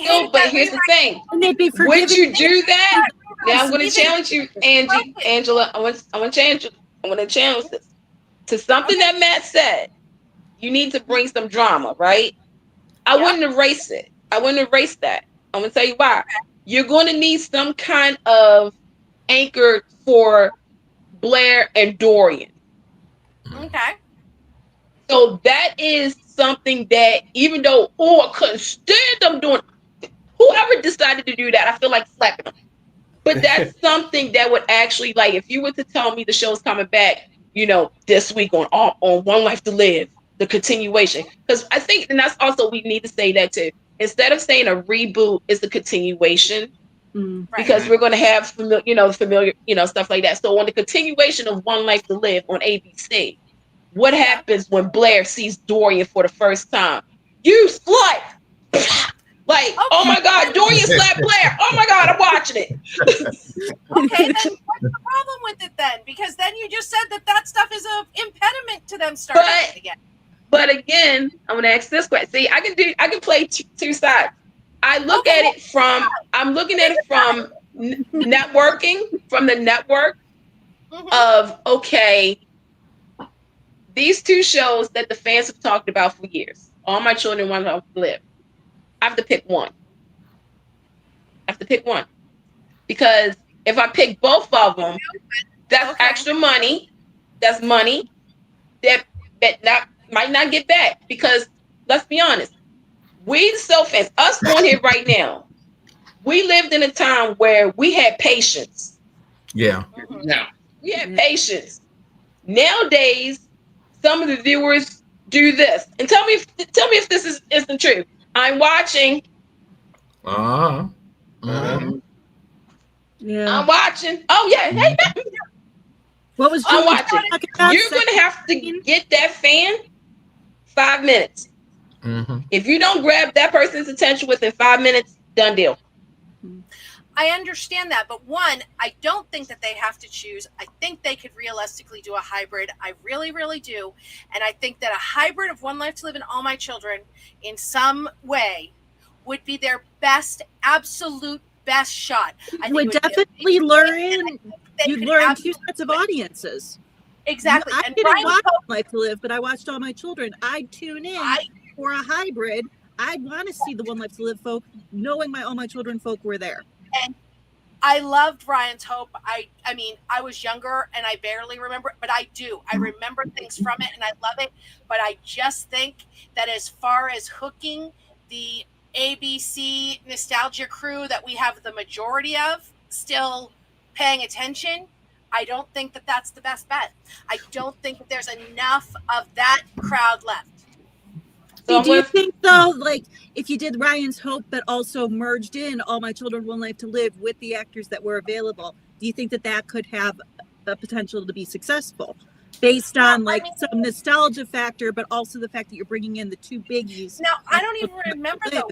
the thing. Would you do that? Now I'm going to challenge you, Angela. I want to challenge this to something that Matt said. You need to bring some drama, right? I wouldn't erase it. I wouldn't erase that. I'm going to tell you why. You're going to need some kind of anchor for Blair and Dorian. Okay. So that is something that even though I couldn't stand them doing, whoever decided to do that, I feel like slapping them. But that's something that would actually, like, if you were to tell me the show's coming back, this week on One Life to Live, the continuation, because I think, and that's also we need to say that too. Instead of saying a reboot, it's a continuation. Because we're going to have familiar, stuff like that. So on the continuation of One Life to Live on ABC, what happens when Blair sees Dorian for the first time? You slut! Like, oh my God, Dorian slapped Blair. Oh my God, I'm watching it. Okay, then what's the problem with it then? Because then you just said that stuff is an impediment to them starting it again. But again, I'm going to ask this question. See, I can play two sides. I'm looking at it from networking, from the network of, okay, these two shows that the fans have talked about for years, All My Children, One Life to Live. I have to pick one. Because if I pick both of them, that's extra money. That's money that might not get back. Because let's be honest, we the Soap fans, us on here right now, we lived in a time where we had patience. Yeah. We had patience. Nowadays, some of the viewers do this. And tell me if this isn't true. I'm watching. Yeah. I'm watching. Oh yeah. Hey, what was I'm watching? You're gonna have to get that fan 5 minutes. If you don't grab that person's attention within 5 minutes, done deal. I understand that, but one, I don't think that they have to choose. I think they could realistically do a hybrid. I really, really do. And I think that a hybrid of One Life to Live and All My Children in some way would be their absolute best shot. You would definitely learn two sets of audiences. Exactly. I didn't watch One Life to Live, but I watched All My Children. I'd tune in for a hybrid. I'd want to see the One Life to Live folk, knowing my All My Children folk were there. And I loved Ryan's Hope. I mean, I was younger and I barely remember it, but I do. I remember things from it and I love it. But I just think that as far as hooking the ABC nostalgia crew that we have the majority of still paying attention, I don't think that that's the best bet. I don't think that there's enough of that crowd left. So do you think though, like if you did Ryan's Hope but also merged in All My Children, One Life to Live with the actors that were available, do you think that could have the potential to be successful? based on like I mean, some nostalgia factor, but also the fact that you're bringing in the two biggies. now I don't even remember though.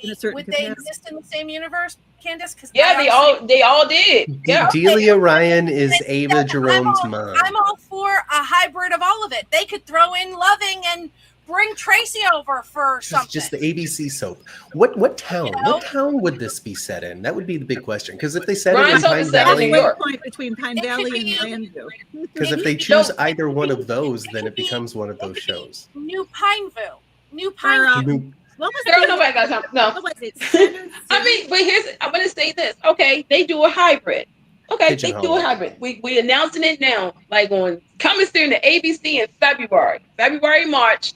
In a certain Would they capacity. exist in the same universe, Candace? Because Yeah, they all did. Yeah. Delia Ryan is Ava Jerome's mom. I'm all for a hybrid of all of it. They could throw in Loving and bring Tracy over for something. Just the ABC soap. What town? You know? What town would this be set in? That would be the big question. Because if they set Ryan it in Soap Pine is set in Valley, New York. Point between Pine It could Valley be- and Landview. because if It they could choose be- either one of those, then it becomes one of those shows. New Pineville. New Or, Pineville. New- what was Girl, the- nobody got time. No. What was it? Center I mean, but I'm gonna say this. Okay, they do a hybrid. Okay, they do Pigeonhole. a hybrid. We announcing it now, like on coming soon to ABC in February. March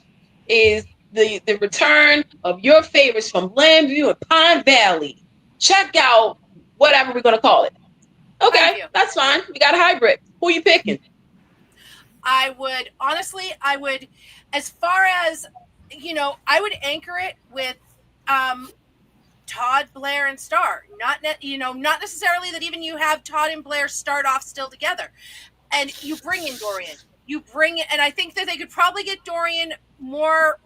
is the return of your favorites from Landview and Pine Valley. Check out whatever we're gonna call it. Okay, Landview. that's fine. We got a hybrid. Who you picking? I would honestly, as far as I would anchor it with Todd, Blair, and Star. Not necessarily that even you have Todd and Blair start off still together, and you bring in Dorian. And I think that they could probably get Dorian more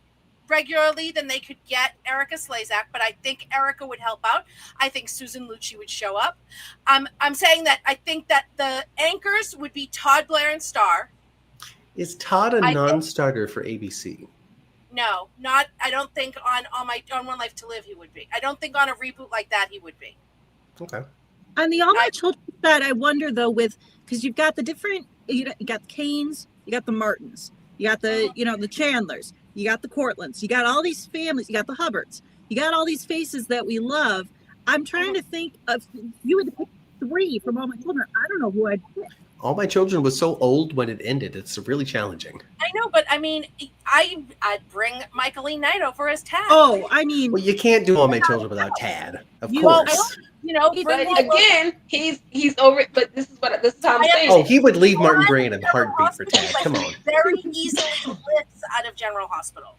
regularly than they could get Erica Slazak, but I think Erica would help out. I think Susan Lucci would show up. I'm saying that I think that the anchors would be Todd, Blair, and Star. Is Todd a non-starter for ABC? No, not. I don't think on One Life to Live he would be. I don't think on a reboot like that he would be. Okay. On the All My Children side, I wonder though, because you've got the different, you got the Canes, you got the Martins, you got the the Chandlers, you got the Cortlands, you got all these families, you got the Hubbards, you got all these faces that we love. I'm trying to think of you would pick 3 from All My Children. I don't know who I'd pick. All My Children was so old when it ended. It's really challenging. I know, but I mean, I'd bring Michael E. Knight over as Tad. Oh, I mean, Well, you can't do All My Children without Tad, of Well, course. bring But again, he's over. But this is how I'm saying. Oh, he would leave Martin Gray in a heartbeat for Tad. Come on. Very easily lifts out of General Hospital,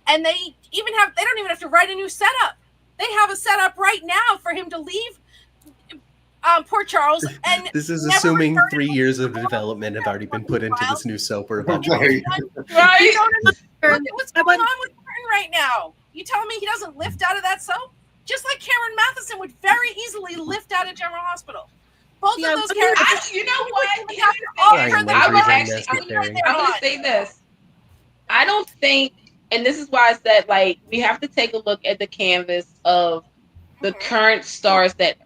and they don't even have to write a new setup. They have a setup right now for him to leave Port Charles. And This is never assuming return 3 years of development have already been put into this new soap or eventually. Right. Right? You don't understand what's going on with Martin right now. You telling me he doesn't lift out of that soap? Just like Cameron Matheson would very easily lift out of General Hospital. Both Yeah, of those but characters. You know what? would have to offer the I would Lazy actually. Necessary. I'm gonna say this. I don't think, and this is why I said like we have to take a look at the canvas of the current stars that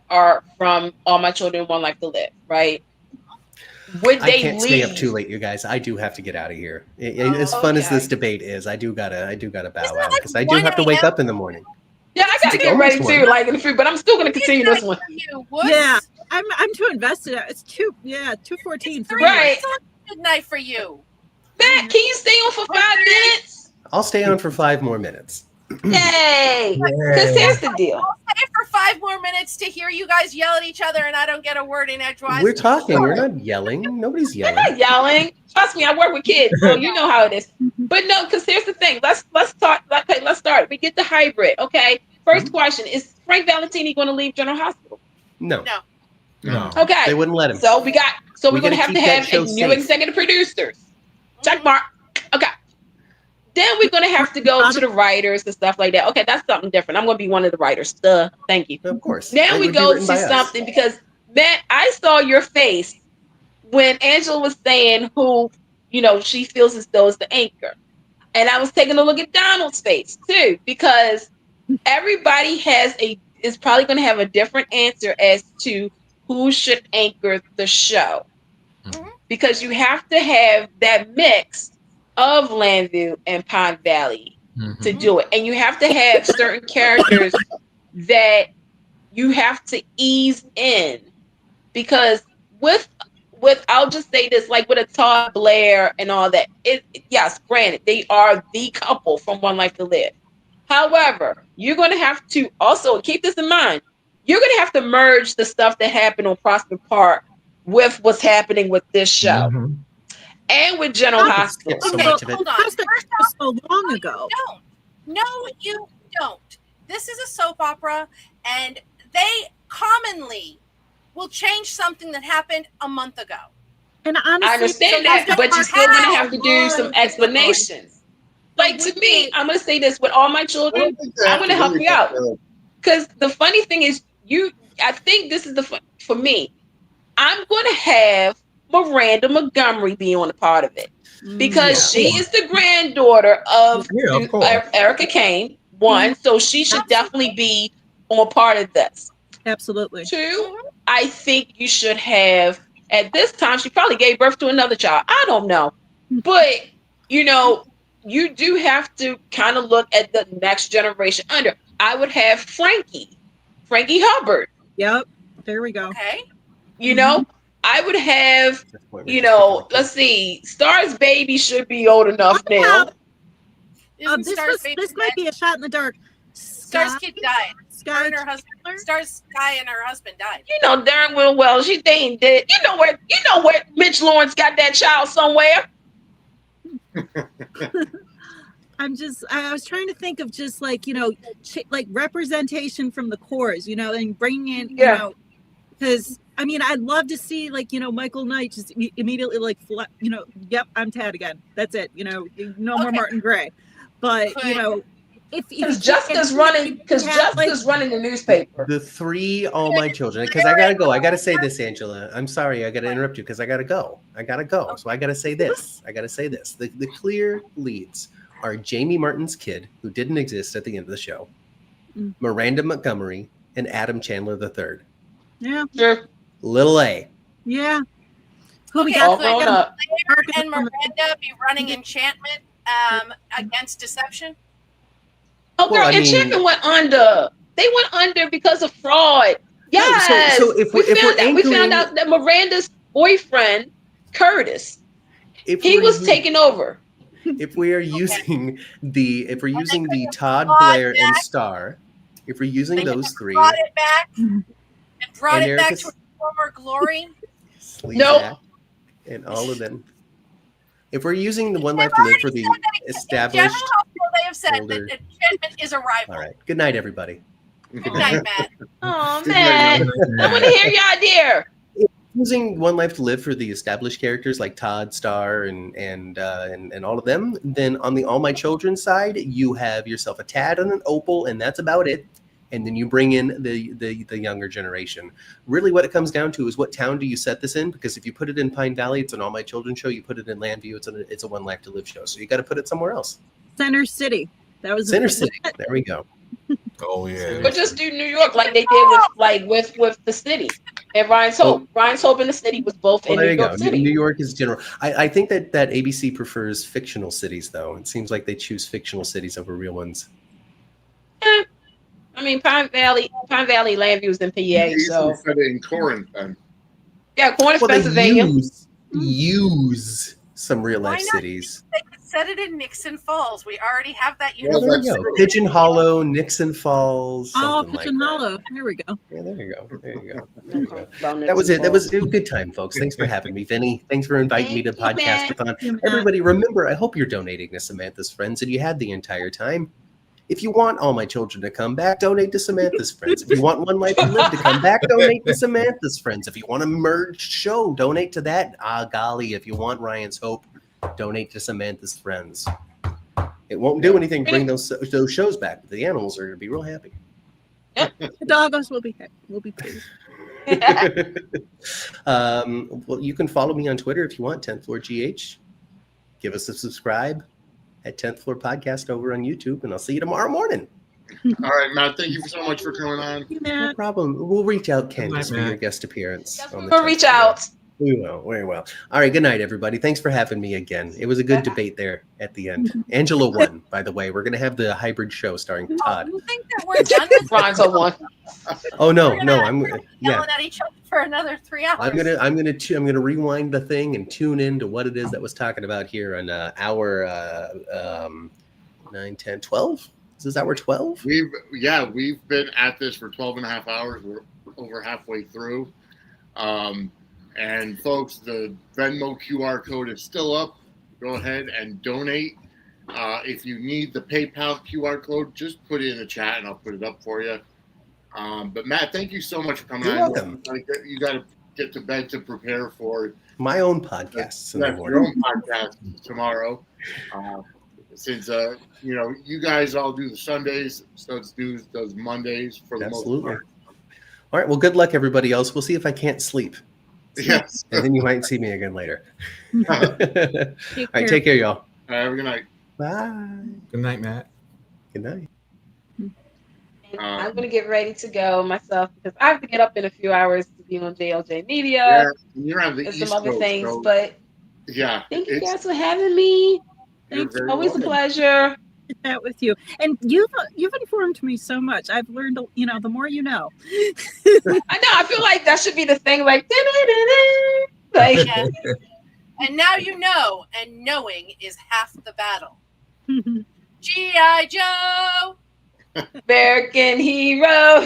are from All My Children, One Life to Live, right? Would I they can't leave? stay up too late, you guys. I do have to get out of here. As fun as okay. this debate is, I do gotta bow Isn't it out like because I do have to 1 wake a.m.? up in the morning. Yeah, I gotta It's get ready almost too, one. like in the future, but I'm still gonna continue this one. You, Woods. yeah, I'm too invested. It's 2:14 for me. Right. It's a good night for you. Matt, can you stay on for 5 minutes? I'll stay on for 5 more minutes. Yay! Because here's the deal. I'll stay for 5 more minutes to hear you guys yell at each other, and I don't get a word in edgewise. We're talking. We're not yelling. Nobody's They're yelling. not yelling. Trust me, I work with kids, so you know how it is. But no, because here's the thing. Let's talk. Okay, let's start. We get the hybrid. Okay. First question: is Frank Valentini going to leave General Hospital? No, No. No. Okay. they wouldn't let him. So we're We going gotta to have keep to that have show a new safe. executive producers. Check mark. Okay. Then we're going to have to go to the writers and stuff like that. Okay, that's something different. I'm going to be one of the writers. Thank you. Of course. Now It we would be go written to by us. something because Matt, I saw your face when Angela was saying who, she feels as though is the anchor. And I was taking a look at Donald's face too, because everybody is probably going to have a different answer as to who should anchor the show. Mhm. Because you have to have that mix of Landview and Pine Valley Mhm. to do it. And you have to have certain characters that you have to ease in, because with I'll just say this, like with a Todd Blair and all that, yes, granted, they are the couple from One Life to Live. However, you're going to have to also keep this in mind. You're going to have to merge the stuff that happened on Prosper Park with what's happening with this show Mhm. and with General Hospital. So Okay, much of it. hold on. First, that First was so long ago. No, you don't. This is a soap opera, and they commonly will change something that happened a month ago. And honestly, I understand so that, those but you're still going to have to do How? some explanations. Like to me, I'm going to say this with all my I children. don't think they I'm have going to to help really you out. necessarily- Because the funny thing is, I think this is for me. I'm going to have Miranda Montgomery be on a part of it because Yeah. she is the granddaughter of Yeah, of course. Erica Kane. One, so she should definitely be on part of this. Absolutely. Two, I think you should have. At this time, she probably gave birth to another child. I don't know, but you know, you do have to kind of look at the next generation under. I would have Frankie Hubbard. Yep. There we go. Okay. You know, I would have, let's see, Star's baby should be old enough now. Isn't This Star's baby might dead? be a shot in the dark. Star's kid died. Her Sky and her husband. Star's guy and her husband died. You know darn well they ain't dead. You know where Mitch Lawrence got that child somewhere. I was trying to think of just like, like representation from the cores, and bringing in, because I mean, I'd love to see like, Michael Knight just immediately like, yep, I'm Tad again. That's it. No more Martin Gray. But, Because Jessica's running the newspaper. The three All My Children, because I gotta go. I gotta say this, Angela. I'm sorry, I gotta interrupt you because I gotta go. So I gotta say this. The clear leads are Jamie Martin's kid, who didn't exist at the end of the show, Miranda Montgomery, and Adam Chandler III. Yeah. Sure. Little A. Yeah. Who we All got? grown up. Claire and Miranda be running enchantment against deception. Oh, girl, Well, I mean- Enchantment went under. They went under because of fraud. Yes. So if we we're found out that Miranda's boyfriend, Curtis, he was taking over. If we are using the Todd, Blair, and Star, if we're using those three, Brought it back and brought And it back Erica's- to its former glory. Sleazak, and all of them. If we're using the One Life to Live for the In established, general hospital, they have said older- that enchantment is a rival. all right. Good night, everybody. Good night, Matt. Oh man, I want to hear your idea. Using One Life to Live for the established characters like Todd, Star, and all of them, then on the All My Children side, you have yourself a Tad and an Opal, and that's about it. And then you bring in the younger generation. Really, what it comes down to is what town do you set this in? Because if you put it in Pine Valley, it's an All My Children show. You put it in Landview, it's a One Life to Live show. So you got to put it somewhere else. Center City. That was Center City. There we go. Oh yeah. But just do New York like they did with the city. And Ryan's Hope. Ryan's Hope and the city was both Well, in there New you York go. City. New York is general. I think that ABC prefers fictional cities, though. It seems like they choose fictional cities over real ones. I mean, Pine Valley, Landview is in PA, so Put it in Corinth then. yeah, Corinth, Well, Pennsylvania. they use some real life Why not? cities. They could set it in Nixon Falls. We already have that Well, Well, universe. there you that's go. true. Pigeon Hollow, Nixon Falls. Oh, Something Pigeon like Hollow. There we go. That. Yeah, there you go. There you go. No comment about That was it. That was Nixon a good time, folks. Thanks for having me, Vinny. Thanks for inviting me to Thank you, man. Podcast-a-thon. Everybody, remember, I hope you're donating to Samantha's Friends, and you had the entire time. If you want All My Children to come back, donate to Samantha's Friends. If you want One Life to Live to come back, donate to Samantha's Friends. If you want a merged show, donate to that. Ah, golly, if you want Ryan's Hope, donate to Samantha's Friends. It won't do anything to bring those shows back, but the animals are going to be real happy. The doggos will be pleased. Well, you can follow me on Twitter if you want, 10th Floor GH. Give us a subscribe at 10th Floor Podcast over on YouTube, and I'll see you tomorrow morning. All right, Matt, thank you so much for coming on. No problem. We'll reach out, Ken, Good night, just for Matt. your guest appearance. On the We'll 10th reach floor. out. We will. Very well. All right. Good night, everybody. Thanks for having me again. It was a good debate there at the end. Angela won, by the way. We're going to have the hybrid show starring Todd. You think that we're done with Ryan's Hope one. Oh no, We're no. gonna yelling at each other for another 3 hours? I'm gonna rewind the thing and tune in to what it is that was talking about here on hour 9, 10, 12. Is this hour 12? We've been at this for 12 and a half hours. We're over halfway through. And folks, the Venmo QR code is still up. Go ahead and donate. If you need the PayPal QR code, just put it in the chat and I'll put it up for you. But Matt, thank you so much for coming You're on. welcome. You got to get to bed to prepare for My own podcasts in the your morning. own podcast tomorrow. Since you guys all do the Sundays, Suds does Mondays for the Absolutely. most part. All right. Well, good luck, everybody else. We'll see if I can't sleep. Yes. And then you might see me again later. All All right. Take care, y'all. right, have a good night. Bye. Good night, Matt. Good night. And I'm gonna get ready to go myself because I have to get up in a few hours to be on JLJ Media Yeah, you're on the and East some other Coast, things. so But yeah, thank you it's guys for having me. you're Thanks. very Always a welcome. pleasure. Chat with you, and you've informed me so much. I've learned, the more you know. I know. I feel like that should be the thing. Like, like Yes. And now you know, and knowing is half the battle. G.I. Joe. American hero.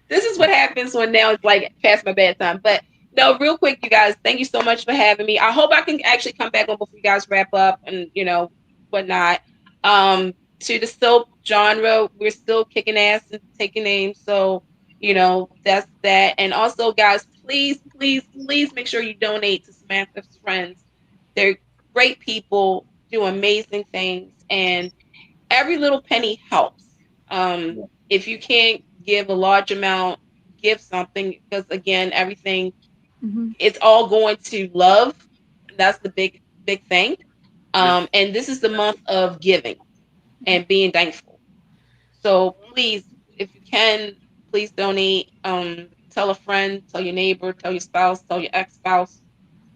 This is what happens when now it's like past my bedtime. But no, real quick, you guys, thank you so much for having me. I hope I can actually come back on before you guys wrap up and whatnot. To the soap genre, we're still kicking ass and taking names. So, that's that. And also, guys, please, please, please make sure you donate to Samantha's friends. They're great people, do amazing things, and every little penny helps. If you can't give a large amount, give something because again, everything it's all going to love. That's the big thing. And this is the month of giving and being thankful. So please, if you can, please donate. Tell a friend, tell your neighbor, tell your spouse, tell your ex-spouse,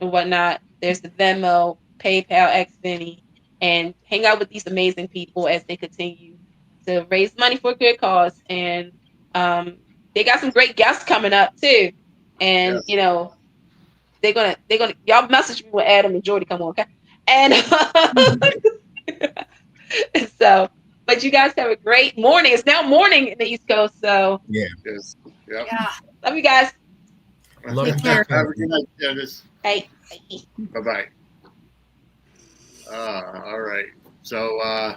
and whatnot. There's the Venmo, PayPal, Xfinity, and hang out with these amazing people as they continue to raise money for a good cause. And they got some great guests coming up too. And they're gonna y'all message me when Adam and Jordy come on, okay? And so, but you guys have a great morning. It's now morning in the East Coast, so Yeah. Yes. Yep. Yeah. love you guys. Love Take you. care. Have a good night, Dennis. Hey. Bye-bye. All right. So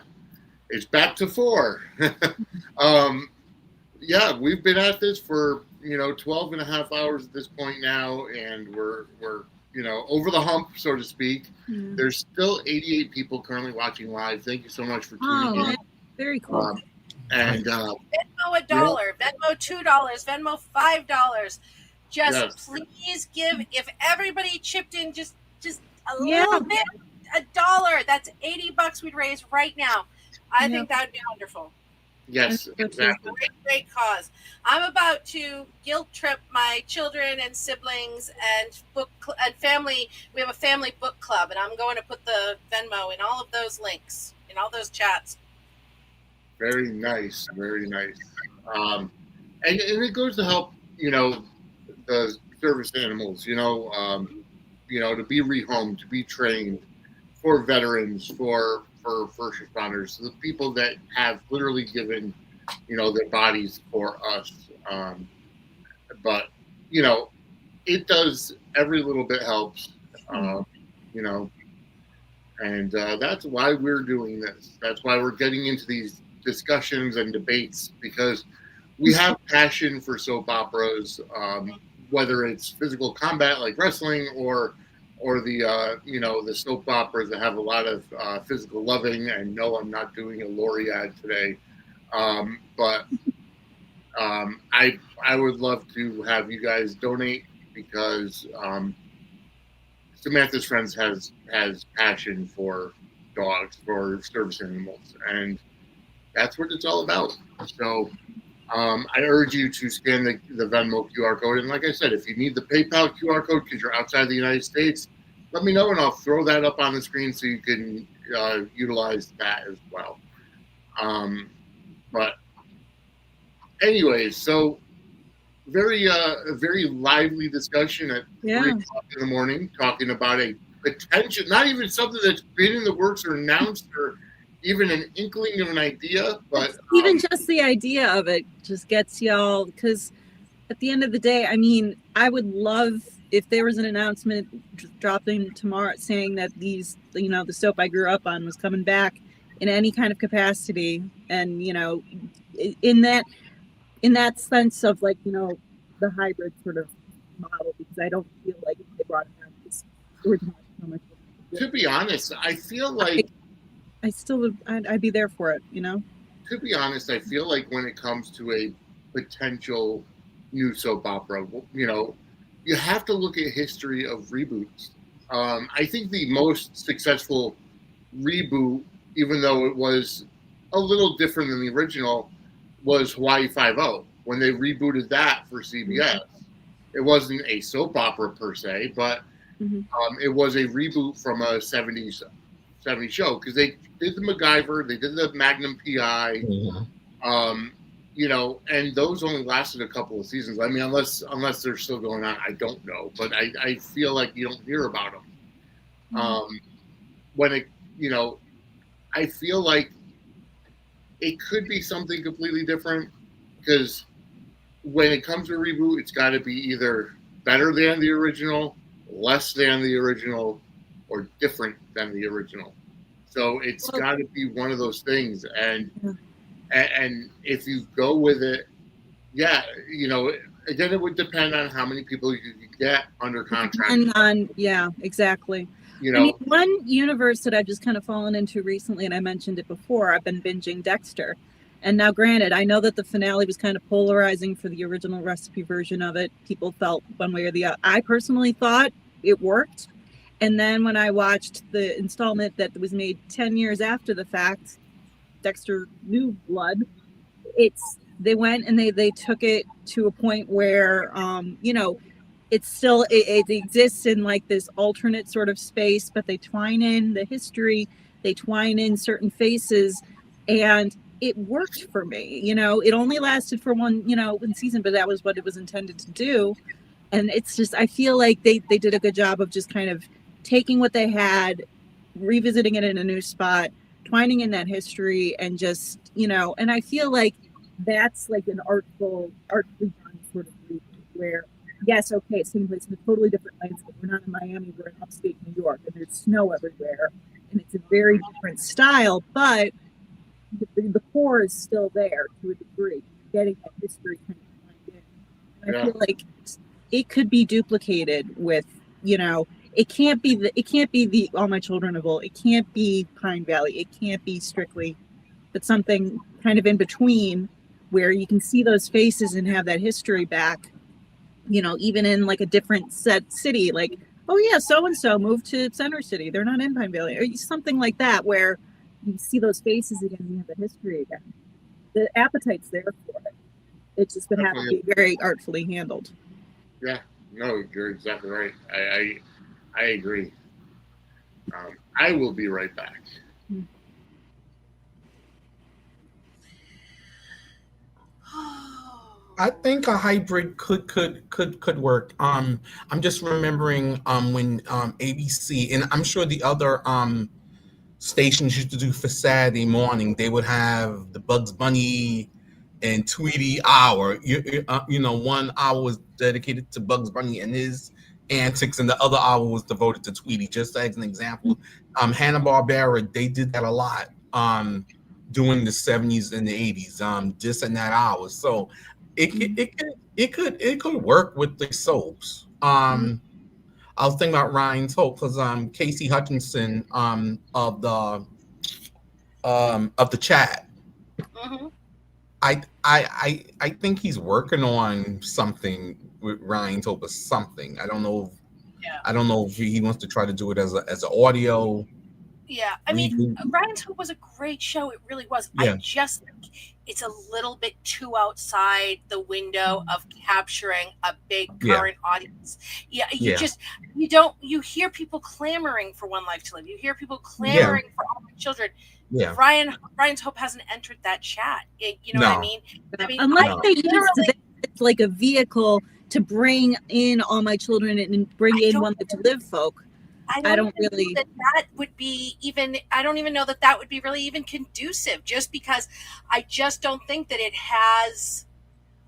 it's back to 4. Yeah, we've been at this for 12 and a half hours at this point now, and we're over the hump, so to speak. There's still 88 people currently watching live. Thank you so much for tuning in. Very cool. And Venmo $1, Venmo $2, Venmo $5. Just please give. If everybody chipped in just a little bit, $1. That's $80 we'd raise right now. I think that would be wonderful. yes, exactly. Great cause. I'm about to guilt trip my children and siblings and family. We have a family book club, and I'm going to put the Venmo in all of those links, in all those chats. Very nice, very nice. And it goes to help, the service animals, to be rehomed, to be trained for veterans, for first responders, the people that have literally given, their bodies for us. But, it does, every little bit helps, and that's why we're doing this. That's why we're getting into these discussions and debates, because we have passion for soap operas, whether it's physical combat like wrestling or the the soap operas that have a lot of physical loving. And no, I'm not doing a Lori ad today, but I would love to have you guys donate, because Samantha's Friends has passion for dogs, for service animals, and that's what it's all about. So I urge you to scan the Venmo QR code. And like I said, if you need the PayPal QR code because you're outside the United States, let me know and I'll throw that up on the screen so you can utilize that as well. But anyways, so very lively discussion at 3 o'clock in the morning, talking about a potential, not even something that's been in the works or announced or even an inkling of an idea, but even just the idea of it just gets y'all, because at the end of the day, I mean, I would love if there was an announcement dropping tomorrow saying that these, the soap I grew up on was coming back in any kind of capacity. And, in that sense of like, the hybrid sort of model, because I don't feel like if they brought it back, this original so much. To be honest, I feel like I still would. I'd be there for it. You know. to be honest, I feel like when it comes to a potential new soap opera, you know, you have to look at history of reboots. I think the most successful reboot, even though it was a little different than the original, was Hawaii Five-O when they rebooted that for CBS. It wasn't a soap opera per se, but it was a reboot from a 70s show because they did the MacGyver, they did the Magnum PI, you know, and those only lasted a couple of seasons. I mean, unless they're still going on, I don't know, but I feel like you don't hear about them. When it, you know, I feel like it could be something completely different because when it comes to a reboot, it's got to be either better than the original, less than the original, or different than the original. So it's got to be one of those things. And if you go with it, yeah, you know, again, it would depend on how many people you could get under contract. And yeah, exactly. You know, I mean, one universe that I've just kind of fallen into recently, and I mentioned it before, I've been binging Dexter. And now, granted, I know that the finale was kind of polarizing for the original recipe version of it. People felt one way or the other. I personally thought it worked. And then when I watched the installment that was made 10 years after the fact, Dexter New Blood, they went and they took it to a point where, you know, it's still, it exists in like this alternate sort of space, but they twine in the history, they twine in certain faces, and it worked for me. You know, it only lasted for one season, but that was what it was intended to do. And it's just, I feel like they did a good job of just kind of taking what they had, revisiting it in a new spot, twining in that history, and just, you know, and I feel like that's like an artfully done sort of reboot where, yes, okay, it seems like it's a totally different landscape. We're not in Miami, we're in upstate New York, and there's snow everywhere, and it's a very different style, but the core is still there to a degree, getting that history kind of in. And I feel like it could be duplicated with, you know, it can't be the All My Children of Old. It can't be Pine Valley. It can't be Strictly, but something kind of in between where you can see those faces and have that history back, you know, even in like a different set city, like, oh yeah, so-and-so moved to Center City. They're not in Pine Valley, or something like that, where you see those faces again and you have the history again. The appetite's there for it. It's just going to have to be very artfully handled. Yeah, no, you're exactly right. I agree. I will be right back. I think a hybrid could work. I'm just remembering when ABC, and I'm sure the other stations used to do for Saturday morning, they would have the Bugs Bunny and Tweety hour. You know, 1 hour was dedicated to Bugs Bunny and his antics, and the other hour was devoted to Tweety. Just as an example, Hanna-Barbera, they did that a lot during the 70s and the 80s, just in that hour. So it could work with the soaps. I was thinking about Ryan's Hope because Casey Hutchinson of the chat. I think he's working on something with Ryan's Hope or something. I don't know. I don't know if he wants to try to do it as an audio. Yeah, I mean, Ryan's Hope was a great show. It really was. Yeah. I just think it's a little bit too outside the window of capturing a big current audience. Yeah, you hear people clamoring for One Life to Live. You hear people clamoring for All My Children. Yeah. Ryan's Hope hasn't entered that chat. You know what I mean? Unless they use it's like a vehicle to bring in All My Children and bring in One Life to Live folk. I don't really know that would be even. I don't even know that would be really even conducive. Just because I just don't think that it has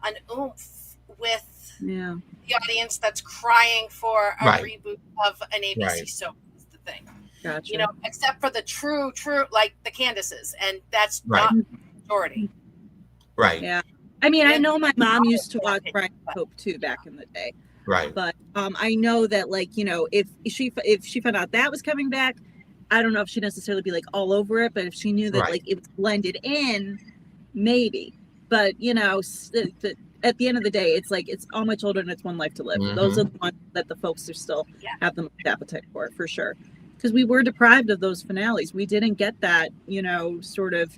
an oomph with the audience that's crying for a reboot of an ABC soap. Is the thing, gotcha. You know, except for the true like the Candaces, and that's not the majority. Right. Yeah. I mean, I know my mom used to watch Brian Hope too back in the day. Right. But I know that, like, you know, if she found out that was coming back, I don't know if she'd necessarily be like all over it, but if she knew that Right. like it was blended in, maybe. But you know, at the end of the day, it's like it's All My Children, it's One Life to Live. Those are the ones that the folks are still have the most appetite for sure. Because we were deprived of those finales. We didn't get that, you know, sort of.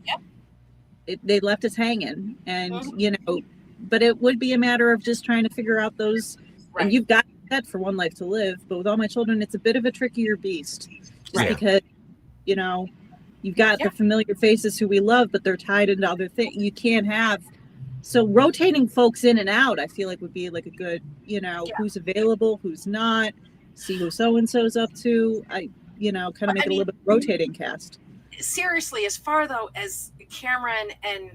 They left us hanging, and you know, but it would be a matter of just trying to figure out those. Right. And you've got that for One Life to Live, but with All My Children, it's a bit of a trickier beast, just because, you know, you've got the familiar faces who we love, but they're tied into other things. You can't have, so rotating folks in and out, I feel like would be like a good, you know, who's available, who's not, see who so-and-so's up to, you know, kind of make it a little bit rotating cast. Seriously, as far though as Cameron and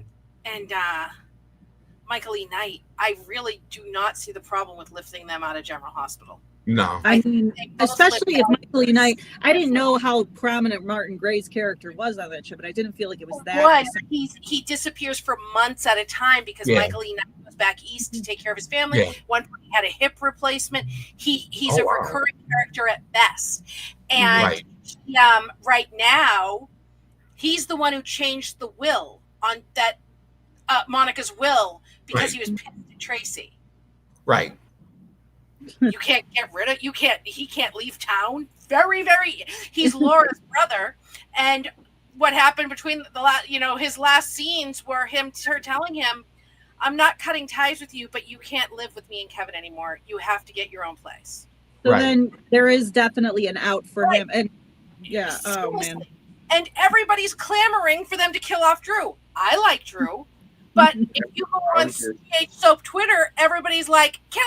Michael E. Knight, I really do not see the problem with lifting them out of General Hospital. No. I mean, especially if Michael E. Knight, I didn't know how prominent Martin Gray's character was on that show, but I didn't feel like it was that. He disappears for months at a time because Michael E. Knight goes back east to take care of his family. One point he had a hip replacement. He's a recurring character at best. And right now, he's the one who changed the will on that Monica's will because he was pissed at Tracy. Right. You can't get rid of. He can't leave town. He's Laura's brother, and what happened between his last scenes were her telling him, "I'm not cutting ties with you, but you can't live with me and Kevin anymore. You have to get your own place." So then there is definitely an out for him, and oh man. And everybody's clamoring for them to kill off Drew. I like Drew, but if you go on CH Soap Twitter, everybody's like, kill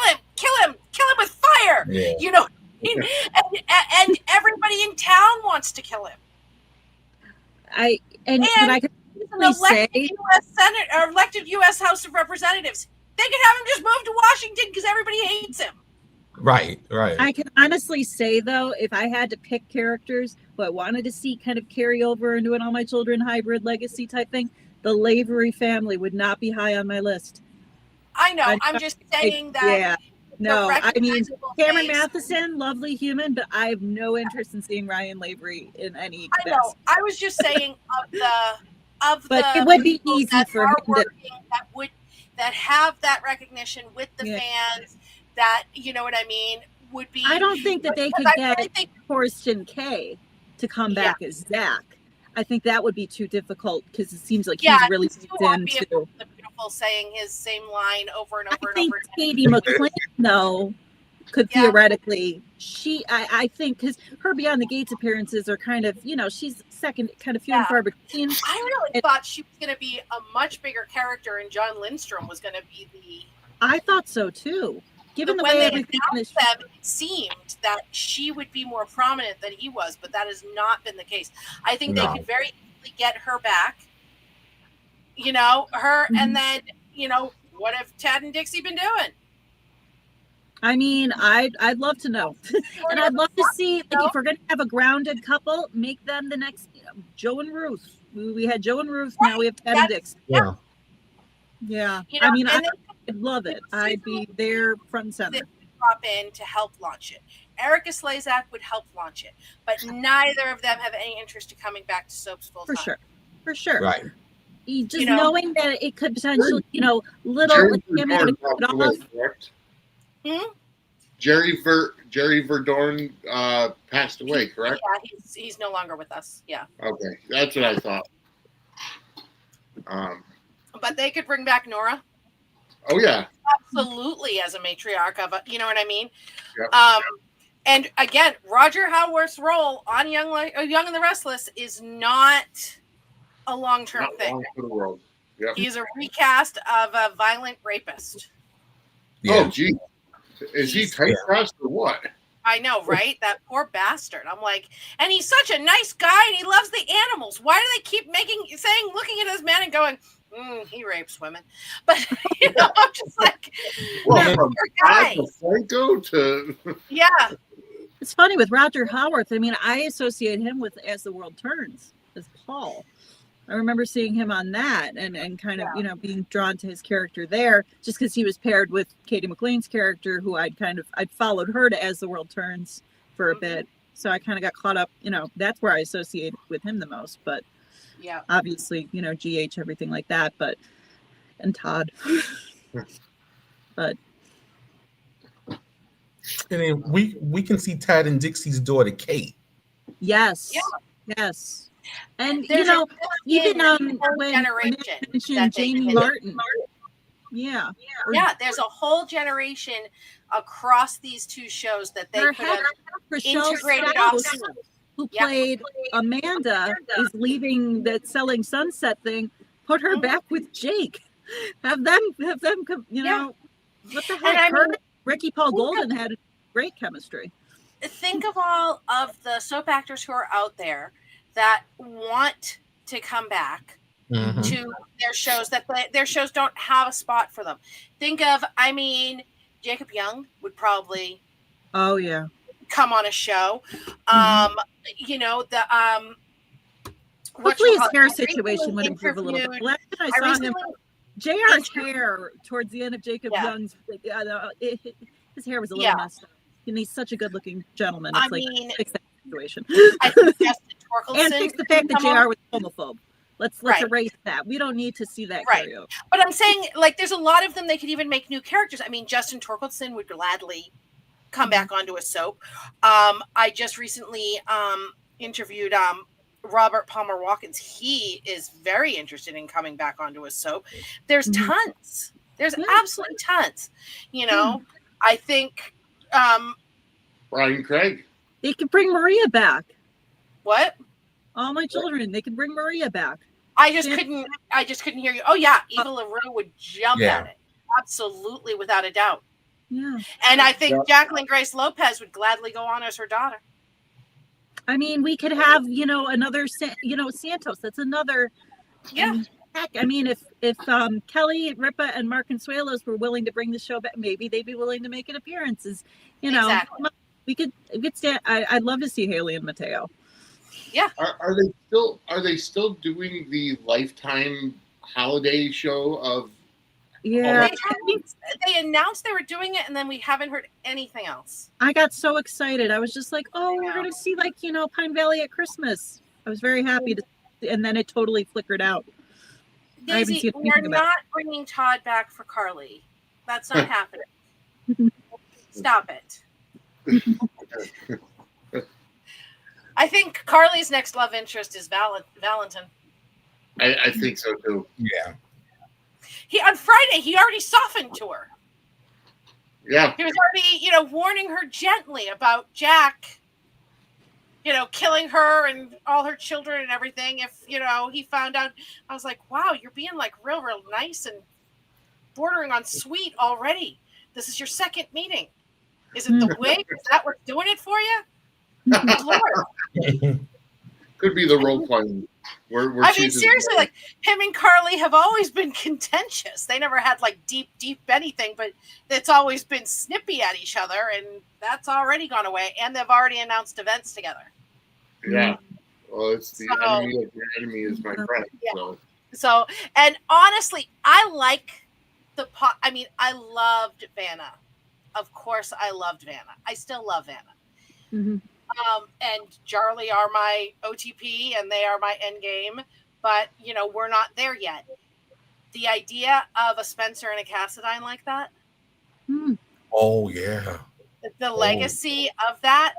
him with fire. Yeah. You know, and everybody in town wants to kill him. I can say, U.S. Senate or elected U.S. House of Representatives. They could have him just move to Washington because everybody hates him. Right. I can honestly say, though, if I had to pick characters who I wanted to see kind of carry over into an All My Children hybrid legacy type thing, the Lavery family would not be high on my list. I know. I'm just saying that. Yeah. No, I mean, Cameron Matheson, lovely human, but I have no interest in seeing Ryan Lavery in any capacity. I know. I was just saying but it would be easy for him that have that recognition with the fans. That, you know what I mean, would be. I don't think that they could get Torsten K to come back as Zach. I think that would be too difficult because it seems like he's really into the beautiful saying his same line over and over I and think over. Katie McLean, though, could theoretically. I think because her Beyond the Gates appearances are kind of, you know, she's second, kind of few and far between. I really thought she was going to be a much bigger character, and John Lindstrom was going to be the. I thought so too. Given the when way they everything announced them, it seemed that she would be more prominent than he was, but that has not been the case. I think they could very easily get her back, you know, and then, you know, what have Tad and Dixie been doing? I mean, I'd love to know. And I'd love to see, like, if we're going to have a grounded couple, make them the next, you know, Joe and Ruth. We had Joe and Ruth, now we have Tad and Dixie. Yeah. Yeah. You know, I mean, I'd love it. I'd be there front and center. Drop in to help launch it. Erica Slezak would help launch it, but neither of them have any interest in coming back to soaps full time. For sure. Right. Just knowing that it could potentially, you know, little. Jerry Verdorn passed away, correct? Yeah, he's no longer with us. Yeah. Okay, that's what I thought. But they could bring back Nora. Oh yeah, absolutely, as a matriarch of, you know what I mean. Yep. And again, Roger Howarth's role on Young and the Restless is not a long-term thing. Long for the world. Yep. He's a recast of a violent rapist. Yeah. Oh, gee, is he typecast or what? I know, right? That poor bastard. I'm like, and he's such a nice guy, and he loves the animals. Why do they keep looking at this man and going, he rapes women? But you know, I'm just like, from Franco to yeah. It's funny with Roger Howarth. I mean, I associate him with As the World Turns as Paul. I remember seeing him on that and kind of, being drawn to his character there just because he was paired with Katie McLean's character, who I'd followed her to As the World Turns for a bit. So I kind of got caught up, that's where I associated with him the most. But obviously, GH, everything like that, and Todd. But I mean, we can see Tad and Dixie's daughter, Kate. Yes. And There's even when generation mentioned Jamie Martin. Yeah, there's a whole generation across these two shows that they could have integrated also. Who played Amanda is leaving that Selling Sunset thing. Put her back with Jake. Have them come. What the heck? Ricky Paul Golden had great chemistry. Think of all of the soap actors who are out there that want to come back to their shows, that their shows don't have a spot for them. Think of, Jacob Young would probably come on a show. Hopefully his hair situation would improve a little bit. Last time I saw him, JR's hair towards the end of Jacob Young's, his hair was a little messed up. And he's such a good-looking gentleman. It's fix that situation. I think Justin Torkelson and fix the fact that JR was homophobe. Let's erase that. We don't need to see that carry over. But I'm saying, there's a lot of them. They could even make new characters. Justin Torkelson would gladly come back onto a soap. I just recently interviewed Robert Palmer Watkins. He is very interested in coming back onto a soap. There's tons. There's absolutely tons. I think Brian Craig. They could bring Maria back. What? All My Children. They could bring Maria back. I just couldn't hear you. Oh yeah, Eva LaRue would jump at it. Absolutely, without a doubt. Yeah. And I think Jacqueline Grace Lopez would gladly go on as her daughter. We could have, another, Santos. That's another. Yeah. Heck, if Kelly, Ripa, and Mark Consuelos were willing to bring the show back, maybe they'd be willing to make an appearances. Exactly. We could stand. I'd love to see Haley and Mateo. Yeah. Are they still doing the Lifetime holiday show of? Yeah. They announced they were doing it, and then we haven't heard anything else. I got so excited. I was just like, we're going to see Pine Valley at Christmas. I was very happy and then it totally flickered out. Daisy, we are not bringing Todd back for Carly. That's not happening. Stop it. I think Carly's next love interest is Valentin. I think so too. Yeah. On Friday, he already softened to her. Yeah. He was already, warning her gently about Jack, killing her and all her children and everything. If, he found out, I was like, wow, you're being real, real nice and bordering on sweet already. This is your second meeting. Is it the wig? Is that what's doing it for you? Lord. Could be the role playing. Seriously, him and Carly have always been contentious. They never had deep anything, but it's always been snippy at each other, and that's already gone away. And they've already announced events together. Yeah. Well, it's the enemy of your enemy is my friend. Yeah. So, and honestly, I like I loved Vanna. Of course, I loved Vanna. I still love Vanna. Mm-hmm. And Charlie are my OTP and they are my end game, but we're not there yet. The idea of a Spencer and a Cassadine like that. Oh yeah. The legacy of that.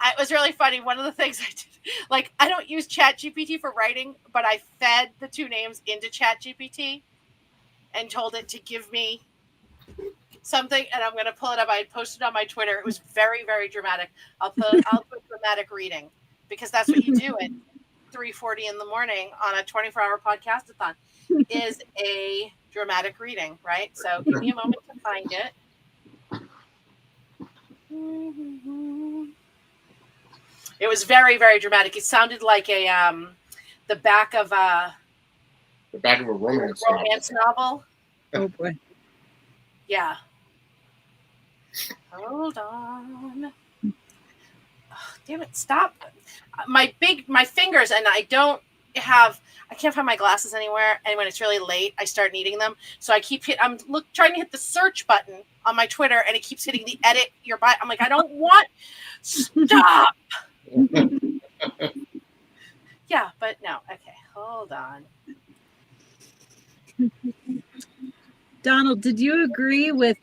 It was really funny. One of the things I did, I don't use ChatGPT for writing, but I fed the two names into ChatGPT and told it to give me something, and I'm going to pull it up. I posted on my Twitter. It was very, very dramatic. I'll put dramatic reading because that's what you do at 3:40 in the morning on a 24-hour podcast-a-thon is a dramatic reading, right? So give me a moment to find it. It was very, very dramatic. It sounded like the back of a romance novel. Oh boy. Yeah. Hold on. Oh, damn it, stop. My fingers, and I don't I can't find my glasses anywhere, and when it's really late, I start needing them. So I keep trying to hit the search button on my Twitter, and it keeps hitting the edit your bio. I'm like, I don't want. Stop. Yeah, but no. Okay, hold on. Donald, did you agree with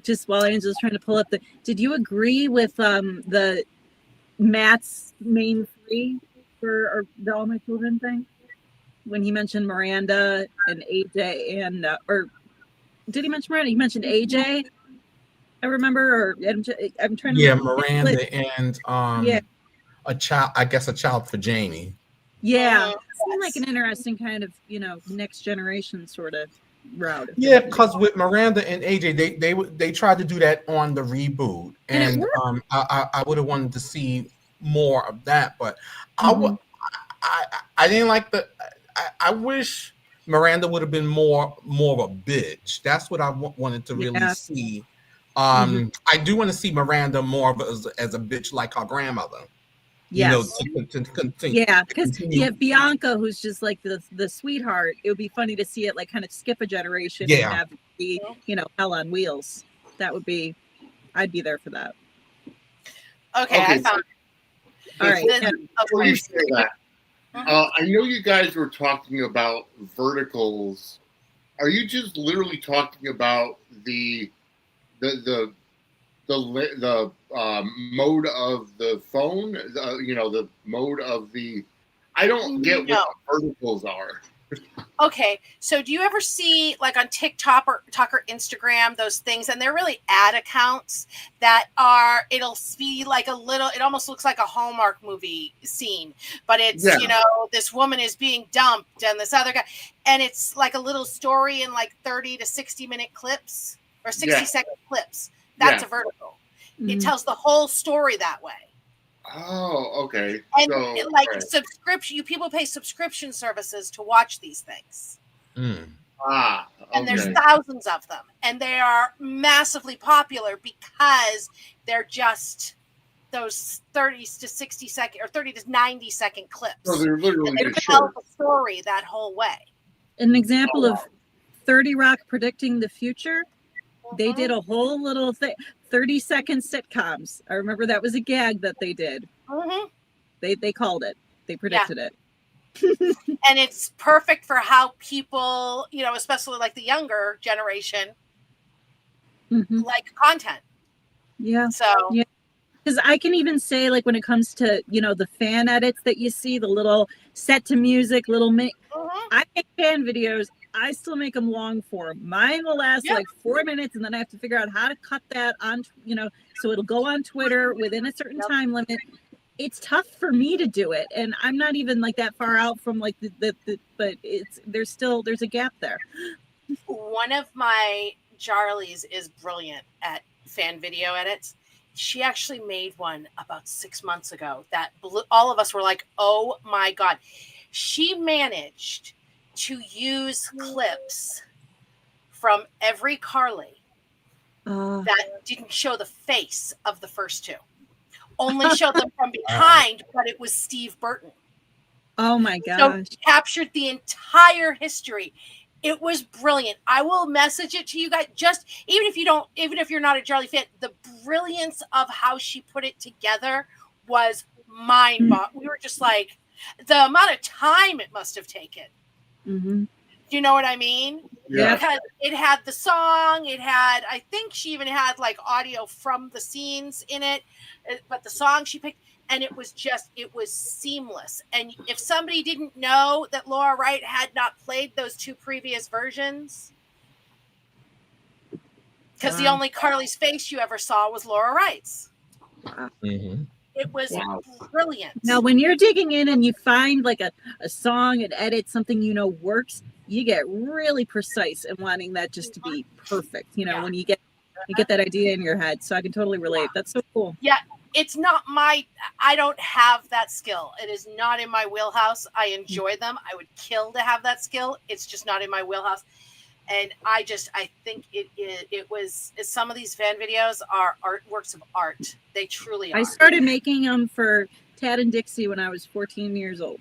just while Angela's trying to pull up did you agree with the Matt's main three for the All My Children thing when he mentioned Miranda and AJ and or did he mention Miranda? He mentioned AJ. I remember, or I'm trying to. Yeah, Miranda and yeah. a child for Jamie. Yeah, seemed like an interesting kind of next generation sort of route. Yeah, because with Miranda and AJ, they tried to do that on the reboot, and I would have wanted to see more of that, but I didn't like I wish Miranda would have been more of a bitch. That's what I wanted to really see. I do want to see Miranda more of as a bitch like her grandmother. Yes. To continue. Yeah, because you have Bianca, who's just like the sweetheart. It would be funny to see it like kind of skip a generation and have the hell on wheels. That would be, I'd be there for that. Okay. I found. All right. Before you say that, I know you guys were talking about verticals. Are you just literally talking about the mode of the phone, the mode of the. I don't get what verticals are. Okay, so do you ever see like on TikTok or Instagram those things, and they're really ad accounts that are? It'll be like a little. It almost looks like a Hallmark movie scene, but it's this woman is being dumped, and this other guy, and it's like a little story in like 30 to 60-minute clips or 60-second clips. That's a vertical. It tells the whole story that way. Oh, okay. And subscription, people pay subscription services to watch these things. Okay. And there's thousands of them, and they are massively popular because they're just those 30 to 60 second or 30 to 90 second clips. So they're literally they tell the story that whole way. An example of 30 Rock predicting the future. They did a whole little thing, 30-second sitcoms. I remember that was a gag that they did. They called it. They predicted it. And it's perfect for how people, especially like the younger generation, like content. Yeah. So. Yeah. Because I can even say, like, when it comes to, the fan edits that you see, the little set to music, I make fan videos. I still make them long form. Mine will last like 4 minutes, and then I have to figure out how to cut that on, so it'll go on Twitter within a certain time limit. It's tough for me to do it, and I'm not even like that far out from like but there's a gap there. One of my Jarleys is brilliant at fan video edits. She actually made one about 6 months ago that all of us were like, oh my God. She managed to use clips from every Carly that didn't show the face of the first two. Only showed them from behind, but it was Steve Burton. Oh my gosh. So captured the entire history. It was brilliant. I will message it to you guys. Even if you're not a Jarley fan, the brilliance of how she put it together was mind-boggling. We were just like, the amount of time it must have taken. Do you know what I mean? Yeah. Because it had the song, I think she even had like audio from the scenes in it, but the song she picked, and it was seamless. And if somebody didn't know that Laura Wright had not played those two previous versions, because the only Carly's face you ever saw was Laura Wright's. It was brilliant. Now, when you're digging in and you find like a song and edit something works, you get really precise and wanting that just to be perfect. When you get that idea in your head. So I can totally relate. That's so cool. Yeah, it's not I don't have that skill. It is not in my wheelhouse. I enjoy them. I would kill to have that skill. It's just not in my wheelhouse. And I think it was some of these fan videos are works of art. They truly are. I started making them for Tad and Dixie when I was 14 years old.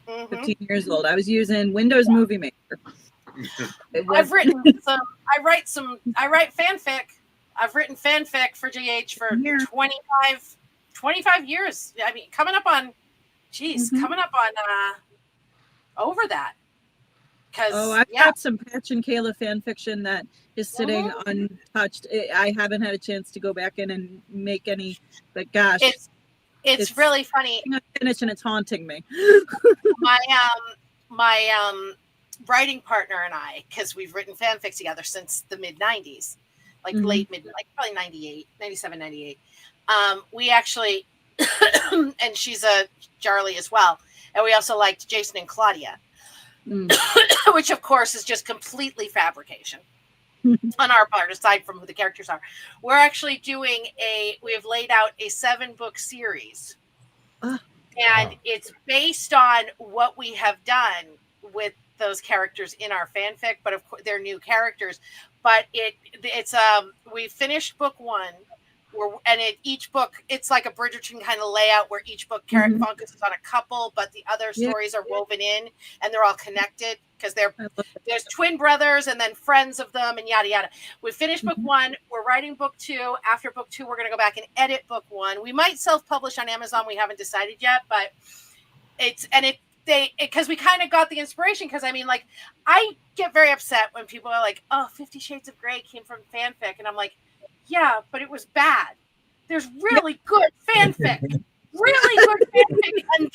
Mhm. 15 years old. I was using Windows Movie Maker. It was, I've written some. I write fanfic. I've written fanfic for GH for Here. 25 years. I mean, coming up on over that. Oh, I've got some Patch and Kayla fan fiction that is sitting untouched. I haven't had a chance to go back in and make any, but gosh, it's really funny. I'm finished and it's haunting me. my writing partner and I, because we've written fanfic together since the mid 90s, like late mid, like probably 98, 97, 98. We actually, and she's a Jarly as well. And we also liked Jason and Claudia, which of course is just completely fabrication on our part, aside from who the characters are. We're actually doing we have laid out a 7-book series. And it's based on what we have done with those characters in our fanfic, but of course they're new characters. But it's we finished book 1, each book, it's like a Bridgerton kind of layout where each book focuses on a couple, but the other stories are woven in and they're all connected because there's twin brothers and then friends of them and yada yada. We finished book 1. We're writing book 2. After book 2, we're going to go back and edit book 1. We might self-publish on Amazon. We haven't decided yet, but because we kind of got the inspiration. Because I mean, like, I get very upset when people are like, "Oh, 50 Shades of Grey came from fanfic," and I'm like, yeah, but it was bad. There's really good fanfic. Really good fanfic. And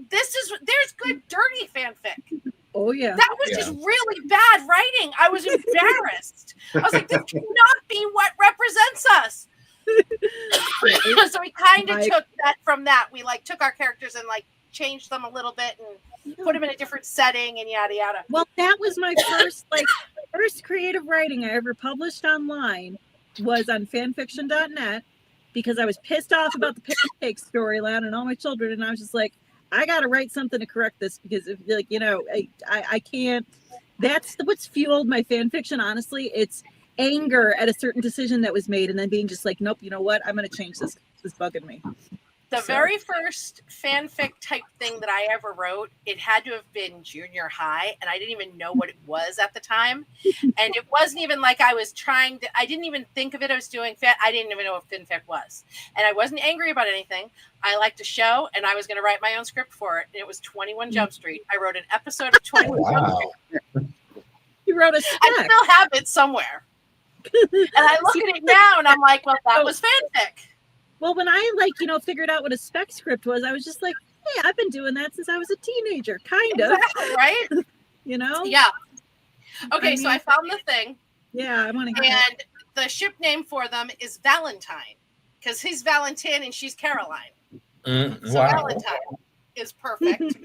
there's good dirty fanfic. Oh, yeah. That was just really bad writing. I was embarrassed. I was like, this cannot be what represents us. So we kind of took that from that. We took our characters and changed them a little bit and put them in a different setting and yada yada. Well, that was my first creative writing I ever published online. Was on fanfiction.net because I was pissed off about the pancake storyline and all my children, and I was just like, I gotta write something to correct this because if I can't. That's what's fueled my fanfiction. Honestly, it's anger at a certain decision that was made, and then being just like, nope, you know what? I'm gonna change this. This is bugging me. The very first fanfic type thing that I ever wrote, it had to have been junior high, and I didn't even know what it was at the time. And it wasn't even like I was trying to, I didn't even think of it. I was doing I didn't even know what fanfic was. And I wasn't angry about anything. I liked a show, and I was going to write my own script for it. And it was 21 Jump Street. I wrote an episode of 21 Jump Street. You wrote a spec. I still have it somewhere. And I look at it now, and I'm like, well, that was fanfic. Well, when I figured out what a spec script was, I was just like, hey, I've been doing that since I was a teenager, kind of. Exactly, right? Yeah. Okay, so I found the thing. Yeah, I want to hear it. And the ship name for them is Valentine, because he's Valentin and she's Caroline. So Valentine is perfect.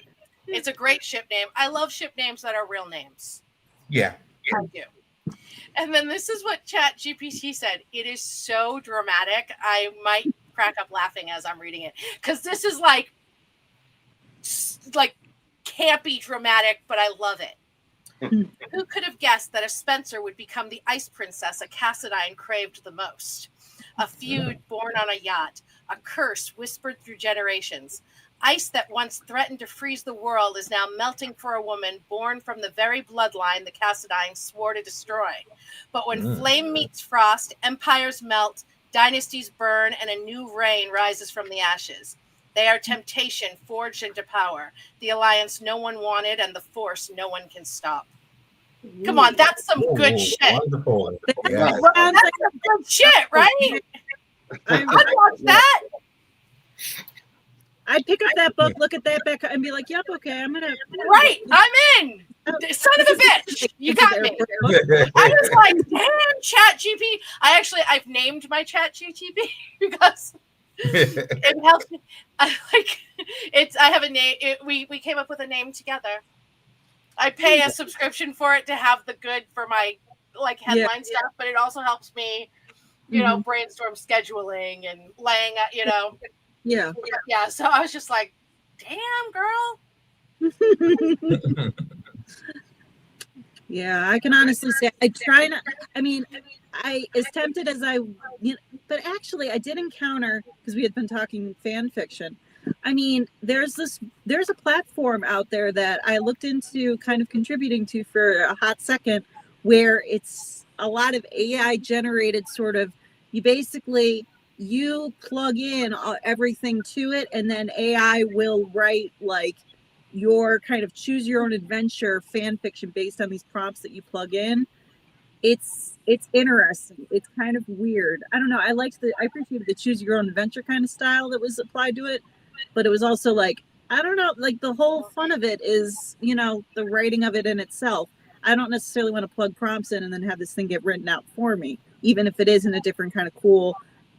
It's a great ship name. I love ship names that are real names. Yeah. I do. And then this is what ChatGPT said. It is so dramatic. I might crack up laughing as I'm reading it because this is like campy dramatic, but I love it. Who could have guessed that a Spencer would become the ice princess a Cassadine craved the most? A feud born on a yacht, a curse whispered through generations. Ice that once threatened to freeze the world is now melting for a woman born from the very bloodline the Cassadine swore to destroy. But when flame meets frost, empires melt, dynasties burn, and a new reign rises from the ashes. They are temptation forged into power, the alliance no one wanted, and the force no one can stop. Come on, that's some good shit. Wonderful. That's some good shit, right? I'd watch that. I'd pick up that book, look at that back, and be like, yep, okay, I'm gonna. Right, I'm in. Son of a bitch, you got me. I was like, damn, ChatGPT. I've named my ChatGPT because it helps me. I have a name. We came up with a name together. I pay a subscription for it to have the good for my headline stuff, but it also helps me, brainstorm scheduling and laying out, Yeah. Yeah. So I was just like, damn, girl. Yeah, I can honestly say I try not. I mean, I as tempted as but actually I did encounter, because we had been talking fan fiction, I mean, there's a platform out there that I looked into kind of contributing to for a hot second, where it's a lot of AI generated sort of, you plug in everything to it, and then AI will write like your kind of choose your own adventure fan fiction based on these prompts that you plug in. It's interesting. It's kind of weird. I don't know. I appreciated the choose your own adventure kind of style that was applied to it, but it was also like, I don't know, like the whole fun of it is, the writing of it in itself. I don't necessarily want to plug prompts in and then have this thing get written out for me, even if it is in a different kind of cool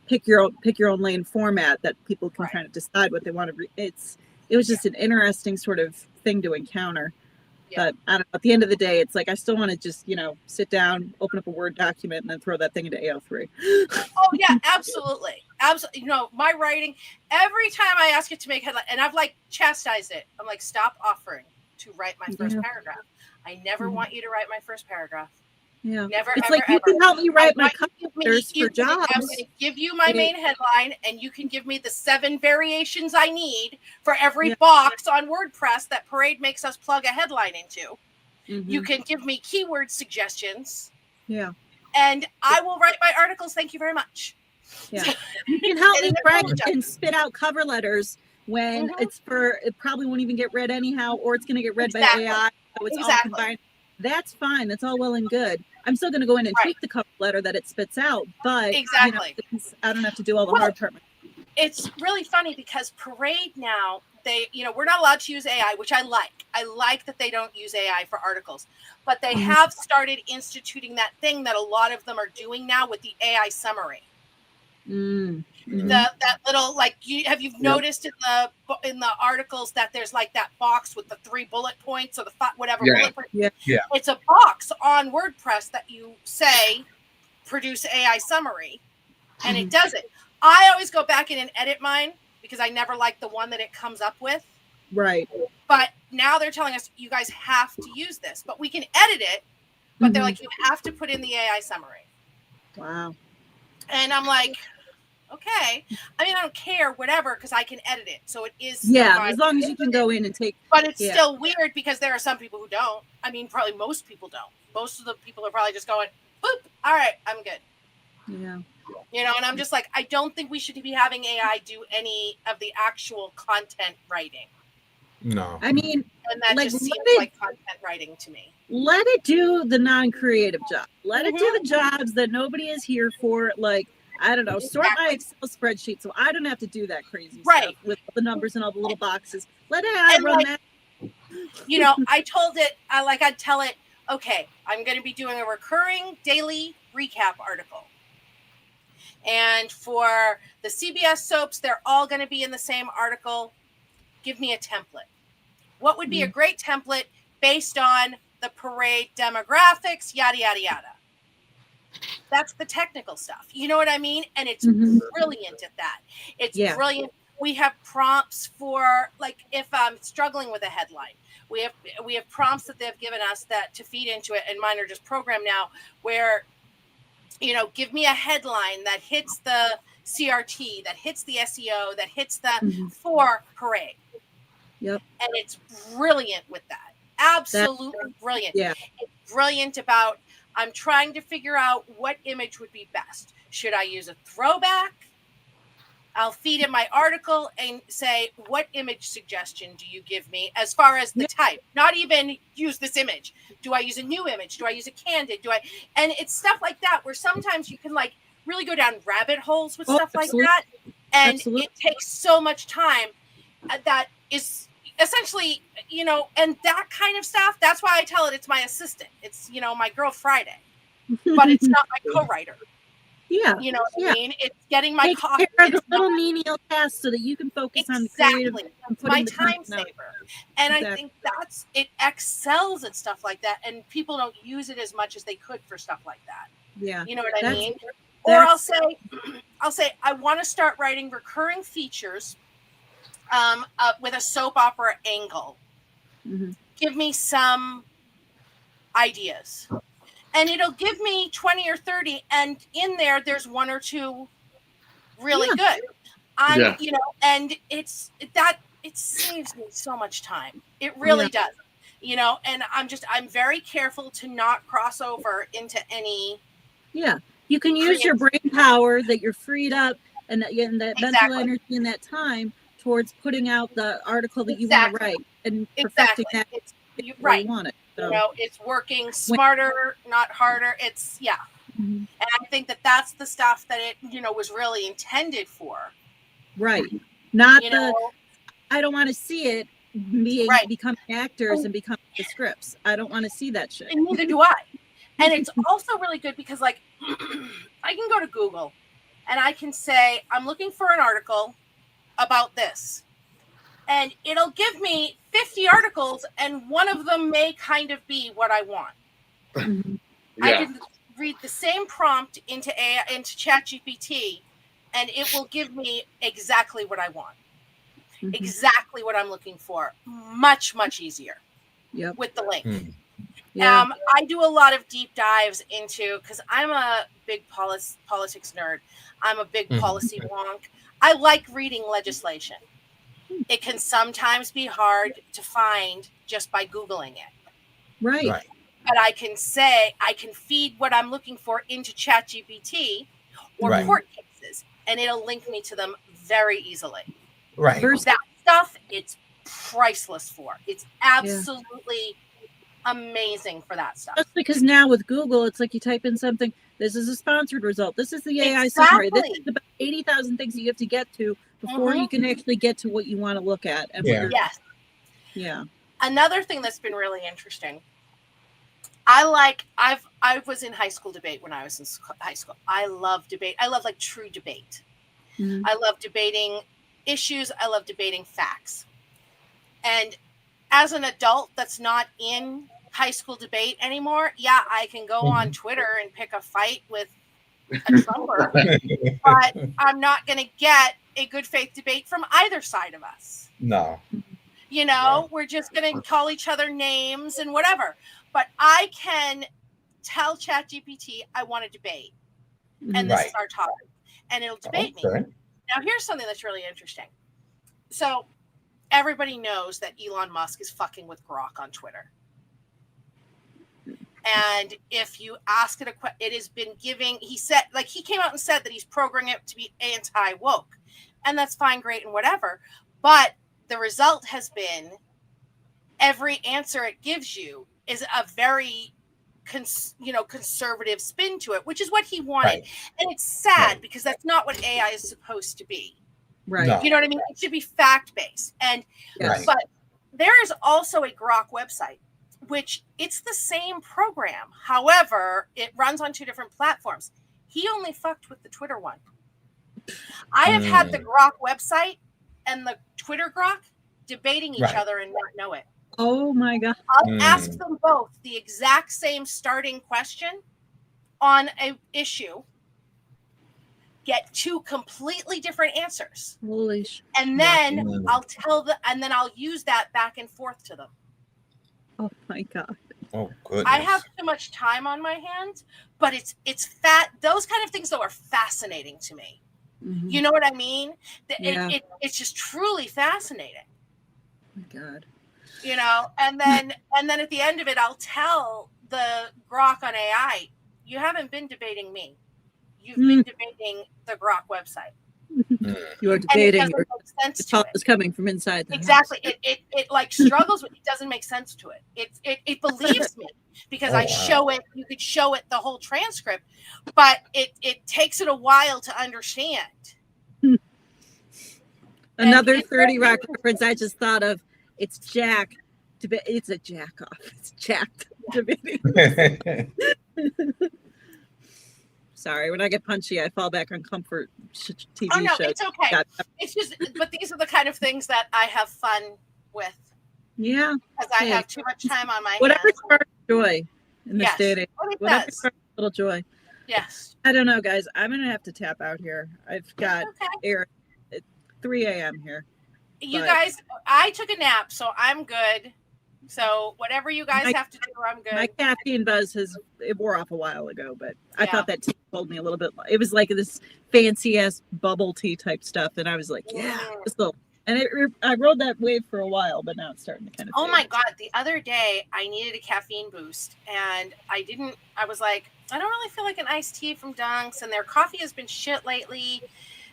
pick your own lane format that people can kind of decide what they want to read. It was just an interesting sort of thing to encounter. Yeah. But I don't know, at the end of the day, it's like I still want to just, sit down, open up a Word document, and then throw that thing into AO3. Oh yeah, absolutely. Absolutely. My writing, every time I ask it to make headline, and I've like chastised it. I'm like, stop offering to write my first paragraph. I never want you to write my first paragraph. Yeah. Never, it's ever, like, you ever. can help me write my cover letters for jobs. I'm going to give you my main headline, and you can give me the 7 variations I need for every box on WordPress that Parade makes us plug a headline into. Mm-hmm. You can give me keyword suggestions. Yeah. And I will write my articles. Thank you very much. Yeah. You can help me write and spit out cover letters when it probably won't even get read anyhow, or it's going to get read by AI. So it's all combined. That's fine. That's all well and good. I'm still going to go in and tweak the cover letter that it spits out, but I don't have to do all the hard part. It's really funny because Parade now, we're not allowed to use AI, which I like. I like that they don't use AI for articles, but they have started instituting that thing that a lot of them are doing now with the AI summary. That little, like, you've noticed in the articles that there's like that box with the 3 bullet points or the whatever bullet point. Yeah. It's a box on WordPress that you say produce AI summary, and it does it. I always go back in and edit mine because I never like the one that it comes up with. Right. But now they're telling us you guys have to use this, but we can edit it. But they're like, you have to put in the AI summary. Wow. And I'm like, okay. I mean, I don't care, whatever, because I can edit it. So it is. Yeah, as long as you can go in and take. But it's still weird because there are some people who don't. I mean, probably most people don't. Most of the people are probably just going, boop, all right, I'm good. Yeah. And I'm just like, I don't think we should be having AI do any of the actual content writing. No. I mean, and that just seems like content writing to me. Let it do the non-creative job. Let it do the jobs that nobody is here for. Like, I don't know, sort my Excel spreadsheet so I don't have to do that crazy stuff with the numbers and all the little boxes. Let AI run that. I told it, I'd tell it, okay, I'm going to be doing a recurring daily recap article. And for the CBS soaps, they're all going to be in the same article. Give me a template. What would be a great template based on the Parade demographics, yada, yada, yada. That's the technical stuff. You know what I mean? And it's brilliant at that. It's brilliant. We have prompts for, like, if I'm struggling with a headline, we have prompts that they've given us that to feed into it, and mine are just programmed now where, give me a headline that hits the CRT, that hits the SEO, that hits the for Parade. Yep. And it's brilliant with that. Absolutely brilliant. Yeah. It's brilliant about, I'm trying to figure out what image would be best. Should I use a throwback? I'll feed in my article and say, what image suggestion do you give me as far as the type? Not even use this image. Do I use a new image? Do I use a candid? And it's stuff like that where sometimes you can like really go down rabbit holes with stuff like that. And it takes so much time that is essentially, and that kind of stuff. That's why I tell it it's my assistant. It's, my girl Friday, but it's not my co-writer. Yeah. You know what I mean? It's getting my coffee. Care of the little menial tasks so that you can focus on the creative. It's my time saver. And I think it excels at stuff like that. And people don't use it as much as they could for stuff like that. Yeah. You know what I mean? Or I'll say, I want to start writing recurring features with a soap opera angle. Give me some ideas. And it'll give me 20 or 30. And in there's 1 or 2 really good. I'm, you know, and it saves me so much time. It really does, you know, and I'm very careful to not cross over into any. Yeah. You can use your brain power that you're freed up and that mental energy and that time towards putting out the article that you want to write and perfecting that. It's you want it. So. You know, it's working smarter, not harder. It's and I think that's the stuff that it, you know, was really intended for. Right. Not I don't want to see it becoming actors and becoming the scripts. I don't want to see that shit. And neither do I. And it's also really good because, like, I can go to Google and I can say, I'm looking for an article about this. And it'll give me 50 articles, and one of them may kind of be what I want. I can read the same prompt into ChatGPT, and it will give me exactly what I want. Exactly what I'm looking for. Much, much easier with the link. I do a lot of deep dives into, because I'm a big politics nerd. I'm a big policy wonk. I like reading legislation. It can sometimes be hard to find just by Googling it. Right. But I can feed what I'm looking for into ChatGPT or court cases, and it'll link me to them very easily. Right. That stuff, it's priceless for. It's absolutely amazing for that stuff. Just because now with Google, it's like you type in something, this is a sponsored result, this is the AI summary, this is about 80,000 things you have to get to before you can actually get to what you want to look at. And Another thing that's been really interesting, I was in high school debate when I was in high school. I love debate. I love like true debate. I love debating issues. I love debating facts. And as an adult that's not in high school debate anymore, I can go on Twitter and pick a fight with a Trumper, but I'm not going to get a good faith debate from either side of us. No. You know, we're just going to call each other names and whatever. But I can tell ChatGPT I want to debate, and this is our topic, and it'll debate me. Now, here's something that's really interesting. So everybody knows that Elon Musk is fucking with Grok on Twitter. And if you ask it it has been giving, he came out and said that he's programming it to be anti-woke. And that's fine, great, and whatever. But the result has been every answer it gives you is a very conservative spin to it, which is what he wanted. And it's sad because that's not what AI is supposed to be. Right. No. You know what I mean? It should be fact-based. And but there is also a Grok website, which it's the same program. However, it runs on 2 different platforms. He only fucked with the Twitter one. I have had the Grok website and the Twitter Grok debating each other and not know it. Oh my God. I'll ask them both the exact same starting question on an issue, get 2 completely different answers. Holy shit. And then I'll use that back and forth to them. Oh my God. Oh, goodness. I have too much time on my hands, but it's fat. Those kind of things though are fascinating to me. You know what I mean? It's just truly fascinating. Oh my God. You know, and then at the end of it, I'll tell the Grok on AI, you haven't been debating me. You've been debating the Grok website. You are debating. It's coming from inside. Exactly. It like struggles with. It doesn't make sense to it. It believes me because I show it. You could show it the whole transcript, but it takes it a while to understand. Another 30 Rock reference I just thought of. It's Jack. It's a jack off. It's jacked debating. Sorry, when I get punchy, I fall back on comfort TV shows. It's okay. It's just, but these are the kind of things that I have fun with. Yeah, because I have too much time on my whatever hands. Sparks joy in this day and age. Whatever sparks little joy. Yes. I don't know, guys. I'm gonna have to tap out here. I've got air at 3 a.m. here. You guys, I took a nap, so I'm good. So whatever you guys have to do, I'm good. My caffeine buzz it wore off a while ago, but I thought that tea told me a little bit. It was like this fancy ass bubble tea type stuff, and I was like, yeah. So, and I rode that wave for a while, but now it's starting to kind of. Oh fade. my God. The other day I needed a caffeine boost and I was like, I don't really feel like an iced tea from Dunks and their coffee has been shit lately.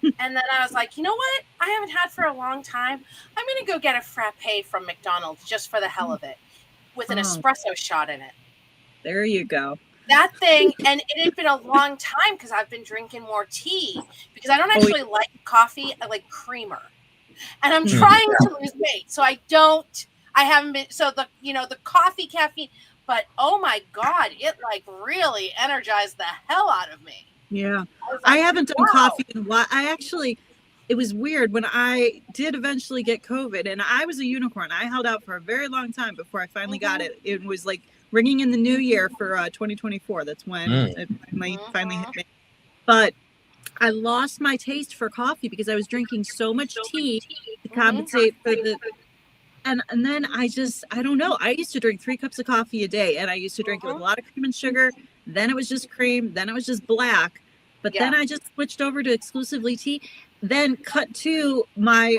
And then I was like, you know what? I haven't had for a long time. I'm going to go get a frappe from McDonald's just for the hell of it with an espresso shot in it. There you go. That thing, and it had been a long time because I've been drinking more tea because I don't actually like coffee. I like creamer. And I'm trying to lose weight. So I haven't been, so the coffee caffeine, but oh my God, it like really energized the hell out of me. Yeah. I haven't done coffee in a while. It was weird when I did eventually get COVID and I was a unicorn. I held out for a very long time before I finally got it. It was like ringing in the new year for 2024. That's when it finally hit me. But I lost my taste for coffee because I was drinking so much tea to compensate for the. And then I don't know. I used to drink 3 cups of coffee a day, and I used to drink it with a lot of cream and sugar. Then it was just cream. Then it was just black. But then I just switched over to exclusively tea. Then cut to my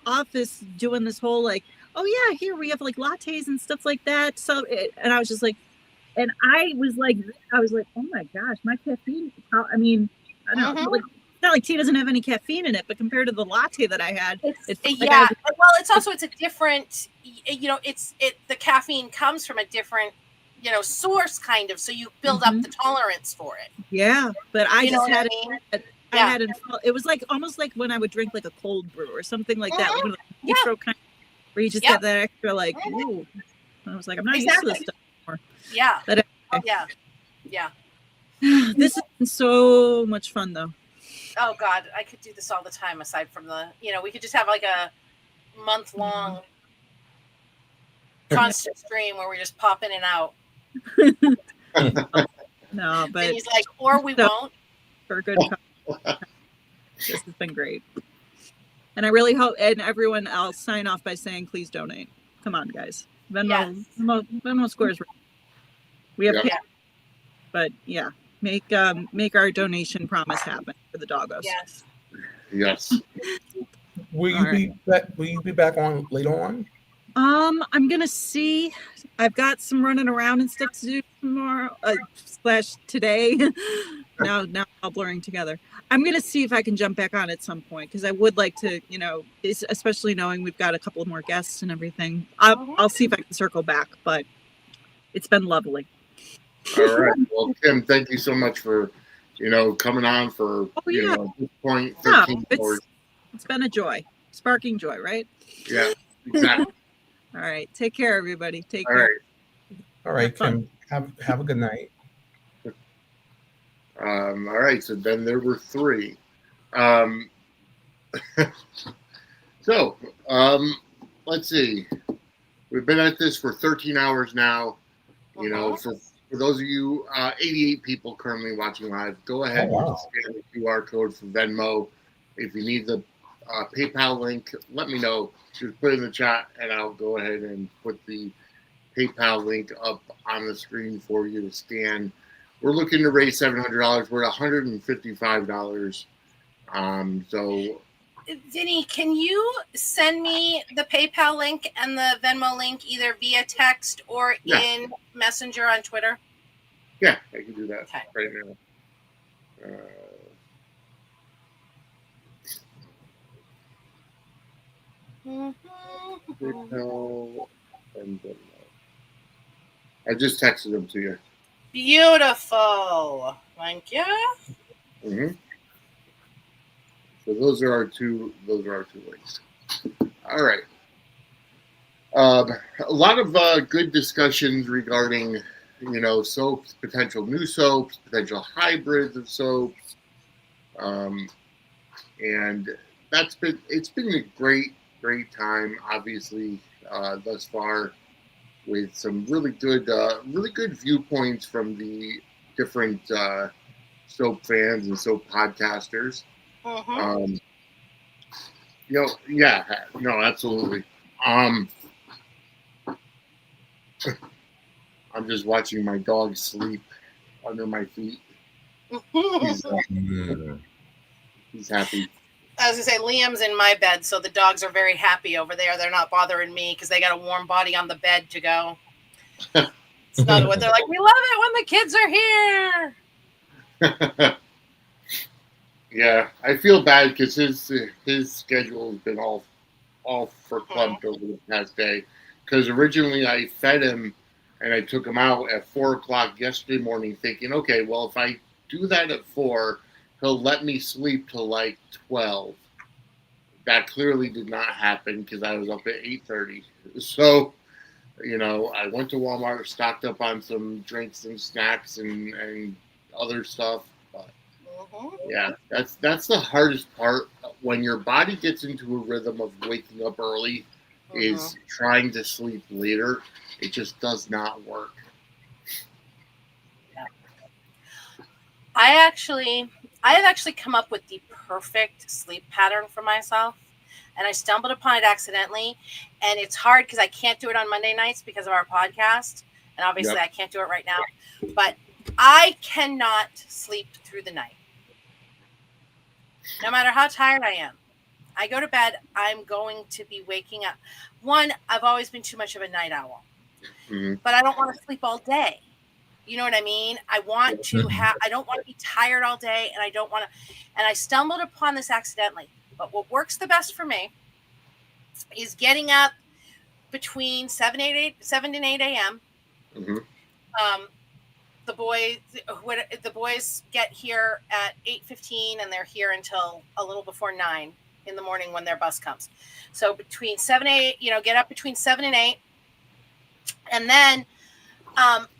office doing this whole like, oh yeah, here we have like lattes and stuff like that. So and I was just like, and I was like, oh my gosh, my caffeine. I mean. I don't know, like, it's not like tea doesn't have any caffeine in it, but compared to the latte that I had, well, it's a different, the caffeine comes from a different, source kind of, so you build up the tolerance for it. Yeah, but I just had it. It was like almost like when I would drink like a cold brew or something like that, like intro kind of, where you just get that extra like, ooh. And I was like, I'm not used to this stuff anymore. Yeah. But yeah. This has been so much fun though. Oh God, I could do this all the time aside from we could just have like a month-long constant stream where we just pop in and out. No, but and he's like, or we won't. For good this has been great. And I really hope, and everyone, I'll sign off by saying, please donate. Come on, guys. Venmo squares. We have but yeah. Make our donation promise happen for the doggos. Yes. Will you be back on later on? I'm gonna see. I've got some running around and stuff to do tomorrow / today. now all blurring together. I'm gonna see if I can jump back on at some point because I would like to, especially knowing we've got a couple more guests and everything. I'll see if I can circle back, but it's been lovely. All right. Well, Kim, thank you so much for, coming on for, at this point, 13 hours. It's been a joy. Sparking joy, right? Yeah, exactly. All right. Take care, everybody. Take care. All right, Kim. Have a good night. All right. So then there were 3. Let's see. We've been at this for 13 hours now. For those of you, 88 people currently watching live, go ahead and scan the QR code for Venmo. If you need the PayPal link, let me know. Just put it in the chat, and I'll go ahead and put the PayPal link up on the screen for you to scan. We're looking to raise $700. We're at $155. So, Vinny, can you send me the PayPal link and the Venmo link either via text or in Messenger on Twitter? Yeah, I can do that right now. I just texted them to you. Beautiful. Thank you. Mm-hmm. So those are our two links. All right. A lot of good discussions regarding, soaps, potential new soaps, potential hybrids of soaps, and it's been a great time, obviously, thus far, with some really good viewpoints from the different soap fans and soap podcasters. Absolutely. I'm just watching my dog sleep under my feet. He's, Mm. he's happy. I was gonna say Liam's in my bed, so the dogs are very happy over there. They're not bothering me because they got a warm body on the bed to go. It's not what they're like. We love it when the kids are here. Yeah, I feel bad because his schedule has been all verklempt over the past day. Because originally I fed him and I took him out at 4:00 yesterday morning, thinking, okay, well if I do that at 4, he'll let me sleep till like 12. That clearly did not happen because I was up at 8:30. So, I went to Walmart, stocked up on some drinks and snacks and other stuff. But yeah, that's the hardest part when your body gets into a rhythm of waking up early. Is trying to sleep later. It just does not work. Yeah. I have actually come up with the perfect sleep pattern for myself, and I stumbled upon it accidentally. And it's hard because I can't do it on Monday nights because of our podcast, and obviously Yep. I can't do it right now. But I cannot sleep through the night, no matter how tired I am. I go to bed, I'm going to be waking up. One, I've always been too much of a night owl, but I don't want to sleep all day. You know what I mean? I want to I don't want to be tired all day, and I don't want to, and I stumbled upon this accidentally. But what works the best for me is getting up between 7 and 8 a.m. The boys get here at 8:15, and they're here until a little before 9 in the morning when their bus comes. So between 7 and 8, get up between 7 and 8, and then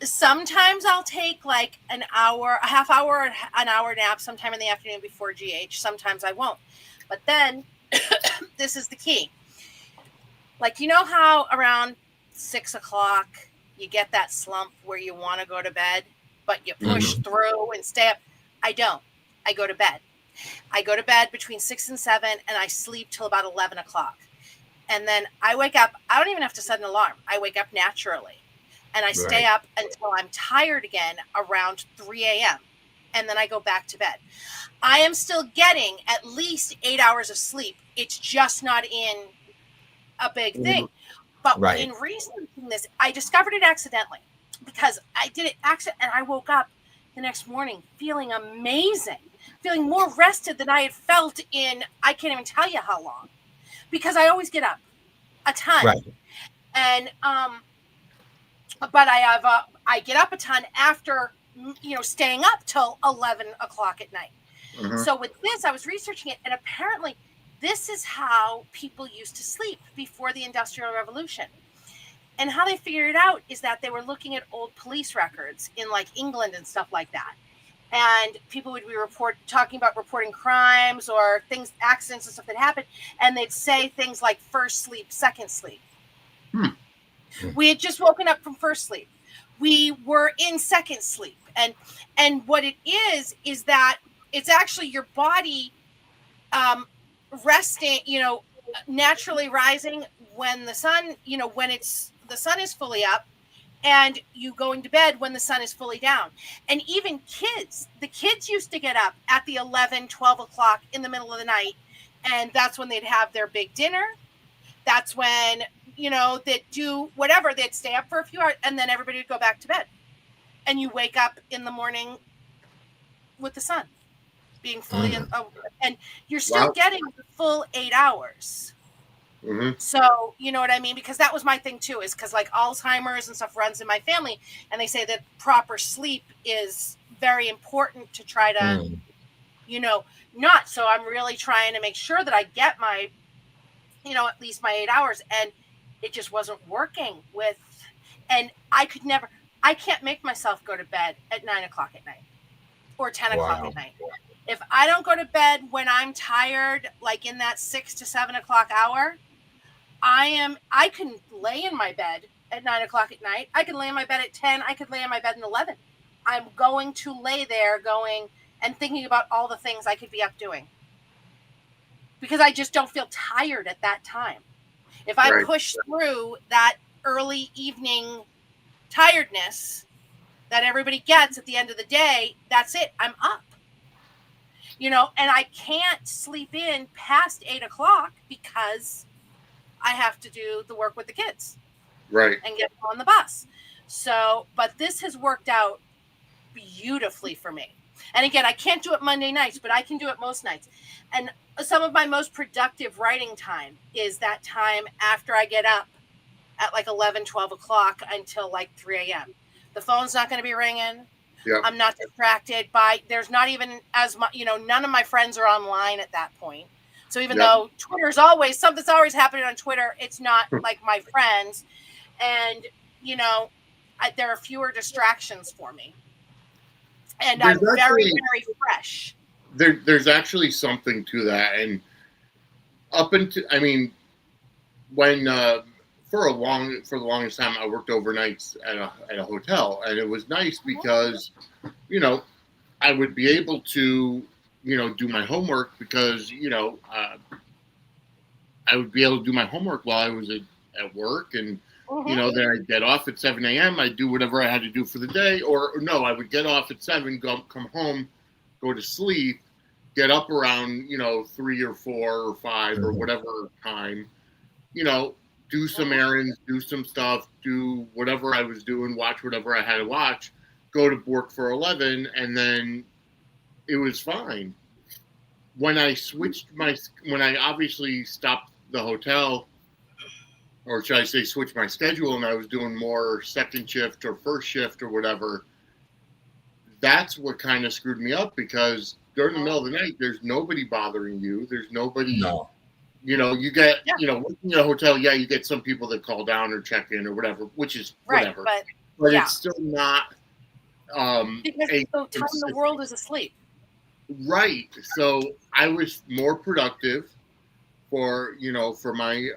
sometimes I'll take like an hour, a half hour, an hour nap sometime in the afternoon before GH. Sometimes I won't. But then this is the key. Like, how around 6 o'clock you get that slump where you want to go to bed, but you push through and stay up? I don't. I go to bed. I go to bed between 6 and 7, and I sleep till about 11 o'clock. And then I wake up. I don't even have to set an alarm. I wake up naturally. And I stay up until I'm tired again around 3 a.m. And then I go back to bed. I am still getting at least 8 hours of sleep. It's just not in a big thing. But in researching this, I discovered it accidentally because I did it accidentally, and I woke up the next morning feeling amazing, feeling more rested than I had felt in, I can't even tell you how long, because I always get up a ton. And, but I get up a ton after, staying up till 11 o'clock at night. So with this, I was researching it, and apparently this is how people used to sleep before the Industrial Revolution. And how they figured it out is that they were looking at old police records in like England and stuff like that. And people would be talking about reporting crimes or things, accidents and stuff that happened. And they'd say things like first sleep, second sleep. We had just woken up from first sleep. We were in second sleep. And what it is that it's actually your body resting, naturally rising when the sun, the sun is fully up, and you going to bed when the sun is fully down. And even the kids used to get up at the 11, 12 o'clock in the middle of the night. And that's when they'd have their big dinner. That's when, they'd do whatever. They'd stay up for a few hours, and then everybody would go back to bed. And you wake up in the morning with the sun being fully and you're still getting the full 8 hours. So, you know what I mean? Because that was my thing too, is because like Alzheimer's and stuff runs in my family, and they say that proper sleep is very important to try to, not. So I'm really trying to make sure that I get my, at least my 8 hours, and it just wasn't working and I can't make myself go to bed at 9 o'clock at night or 10 o'clock at night. If I don't go to bed when I'm tired, like in that 6 to 7 o'clock hour, I can lay in my bed at 9 o'clock at night. I can lay in my bed at 10. I could lay in my bed at 11. I'm going to lay there going and thinking about all the things I could be up doing, because I just don't feel tired at that time. If I push through that early evening tiredness, that everybody gets at the end of the day, that's it. I'm up. You know, and I can't sleep in past 8 o'clock because I have to do the work with the kids. Right. And get on the bus. So, but this has worked out beautifully for me. And again, I can't do it Monday nights, but I can do it most nights. And some of my most productive writing time is that time after I get up at like 11, 12 o'clock until like 3 a.m. The phone's not going to be ringing. Yeah. I'm not distracted by, there's not even as much, you know, none of my friends are online at that point. So even though Twitter's always, something's always happening on Twitter, it's not like my friends. And, you know, there are fewer distractions for me. And I'm very, very fresh. There's actually something to that. And up until, I mean, when, for the longest time, I worked overnights at a hotel, and it was nice because, you know, I would be able to, you know, do my homework because, you know, I would be able to do my homework while I was at work, and you know, then I'd get off at 7 a.m. I'd do whatever I had to do for the day, or no, I would get off at 7, come home, go to sleep, get up around, you know, 3 or 4 or 5 or whatever time, you know, do some errands, do some stuff, do whatever I was doing, watch whatever I had to watch, go to work for 11, and then it was fine. When I obviously stopped the hotel, or should I say switch my schedule, and I was doing more second shift or first shift or whatever, that's what kind of screwed me up, because during the middle of the night, there's nobody bothering you. There's nobody, you know, you get, you know, working in a hotel, you get some people that call down or check in or whatever, which is whatever. But it's still not because the time the world is asleep. Right. So I was more productive for, you know, for my